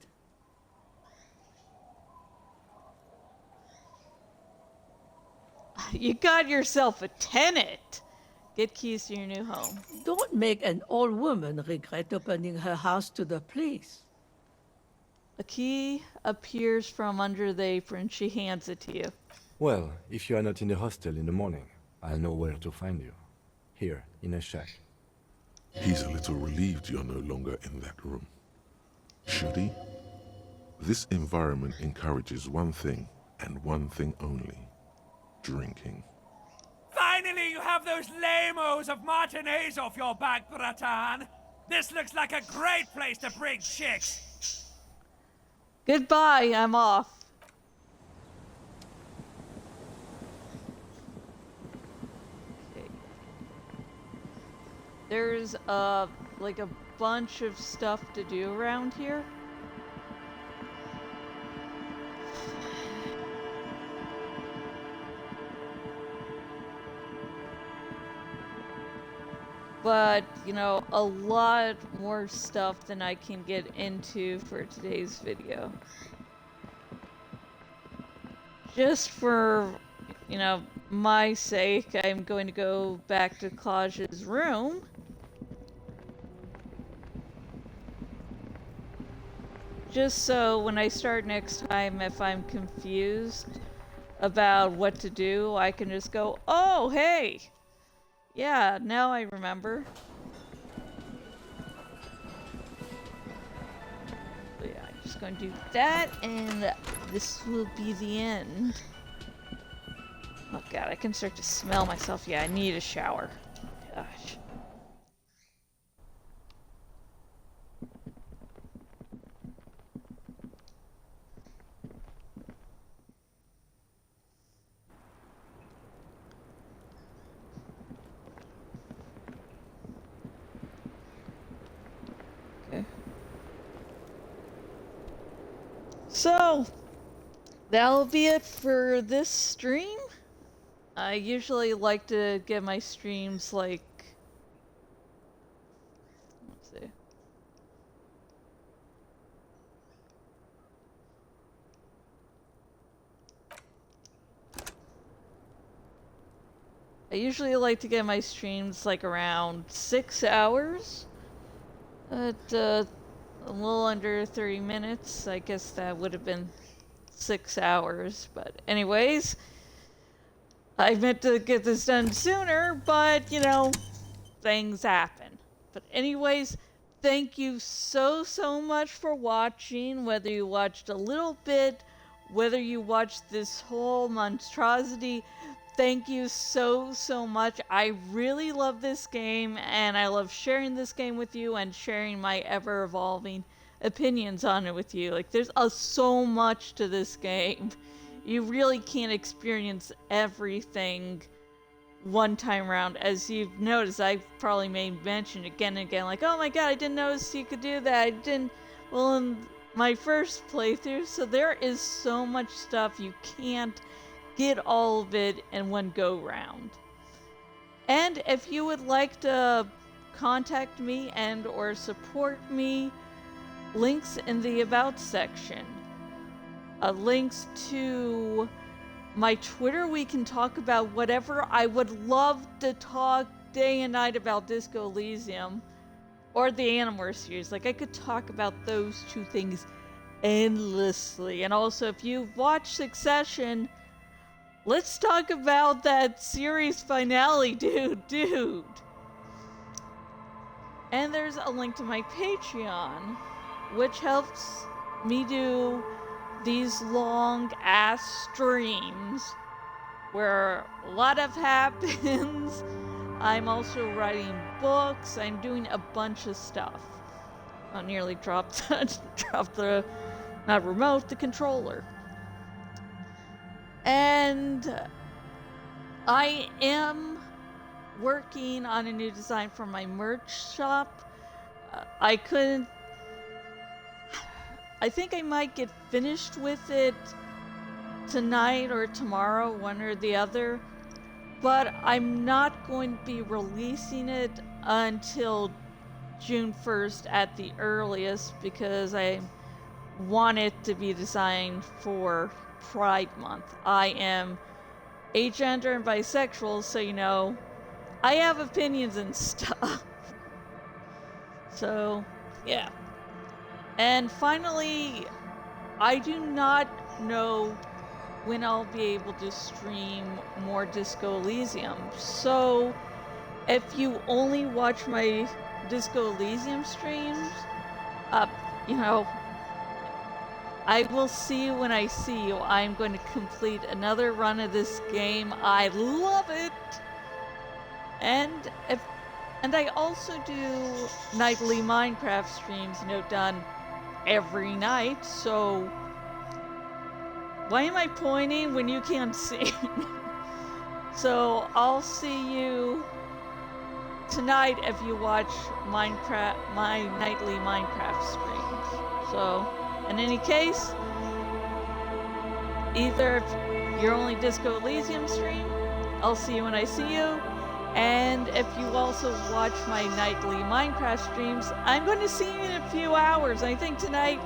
You got yourself a tenant. Get keys to your new home. Don't make an old woman regret opening her house to the police. A key appears from under the apron. She hands it to you. Well, if you are not in the hostel in the morning, I'll know where to find you. Here, in a shack. He's a little relieved you're no longer in that room. Should he? This environment encourages one thing, and one thing only. Drinking. Finally, you have those lamos of matinees off your back, Bratan. This looks like a great place to bring chicks. Goodbye, I'm off. Okay. There's like a bunch of stuff to do around here. But, you know, a lot more stuff than I can get into for today's video. Just for, you know, my sake, I'm going to go back to Claude's room. Just so when I start next time, if I'm confused about what to do, I can just go, oh, hey! Yeah, now I remember. So yeah, I'm just going to do that, and this will be the end. Oh god, I can start to smell myself. Yeah, I need a shower. Gosh. So, that'll be it for this stream. I usually like to get my streams like... Let's see. I usually like to get my streams like around 6 hours. At a little under 30 minutes. I guess that would have been 6 hours. But anyways, I meant to get this done sooner, but you know, things happen. But anyways, thank you so much for watching. Whether you watched a little bit, whether you watched this whole monstrosity, thank you so much. I really love this game, and I love sharing this game with you and sharing my ever-evolving opinions on it with you. Like, there's so much to this game. You really can't experience everything one time around. As you've noticed, I've probably made mention again and again, like, oh my god, I didn't notice you could do that. I didn't... Well, in my first playthrough, so there is so much stuff you can't get all of it in one go round. And if you would like to contact me and or support me, links in the about section. Links to my Twitter, we can talk about whatever. I would love to talk day and night about Disco Elysium or the Animorphs series. Like, I could talk about those two things endlessly. And also, if you've watched Succession, let's talk about that series finale, dude. And there's a link to my Patreon, which helps me do these long ass streams where a lot of happens. I'm also writing books. I'm doing a bunch of stuff. I nearly dropped the not remote, the controller. And I am working on a new design for my merch shop. I think I might get finished with it tonight or tomorrow, one or the other. but I'm not going to be releasing it until June 1st at the earliest because I want it to be designed for Pride Month. I am agender and bisexual, so you know, I have opinions and stuff. So, yeah. And finally, I do not know when I'll be able to stream more Disco Elysium. So, if you only watch my Disco Elysium streams, you know, I will see you when I see you. I'm going to complete another run of this game. I love it! And I also do nightly Minecraft streams, you know, done every night, so why am I pointing when you can't see? So I'll see you tonight if you watch my nightly Minecraft streams. So, in any case, either if you're only Disco Elysium stream, I'll see you when I see you. And if you also watch my nightly Minecraft streams, I'm going to see you in a few hours. I think tonight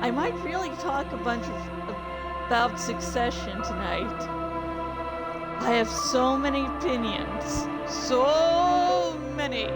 I might really talk about Succession tonight. I have so many opinions. So many.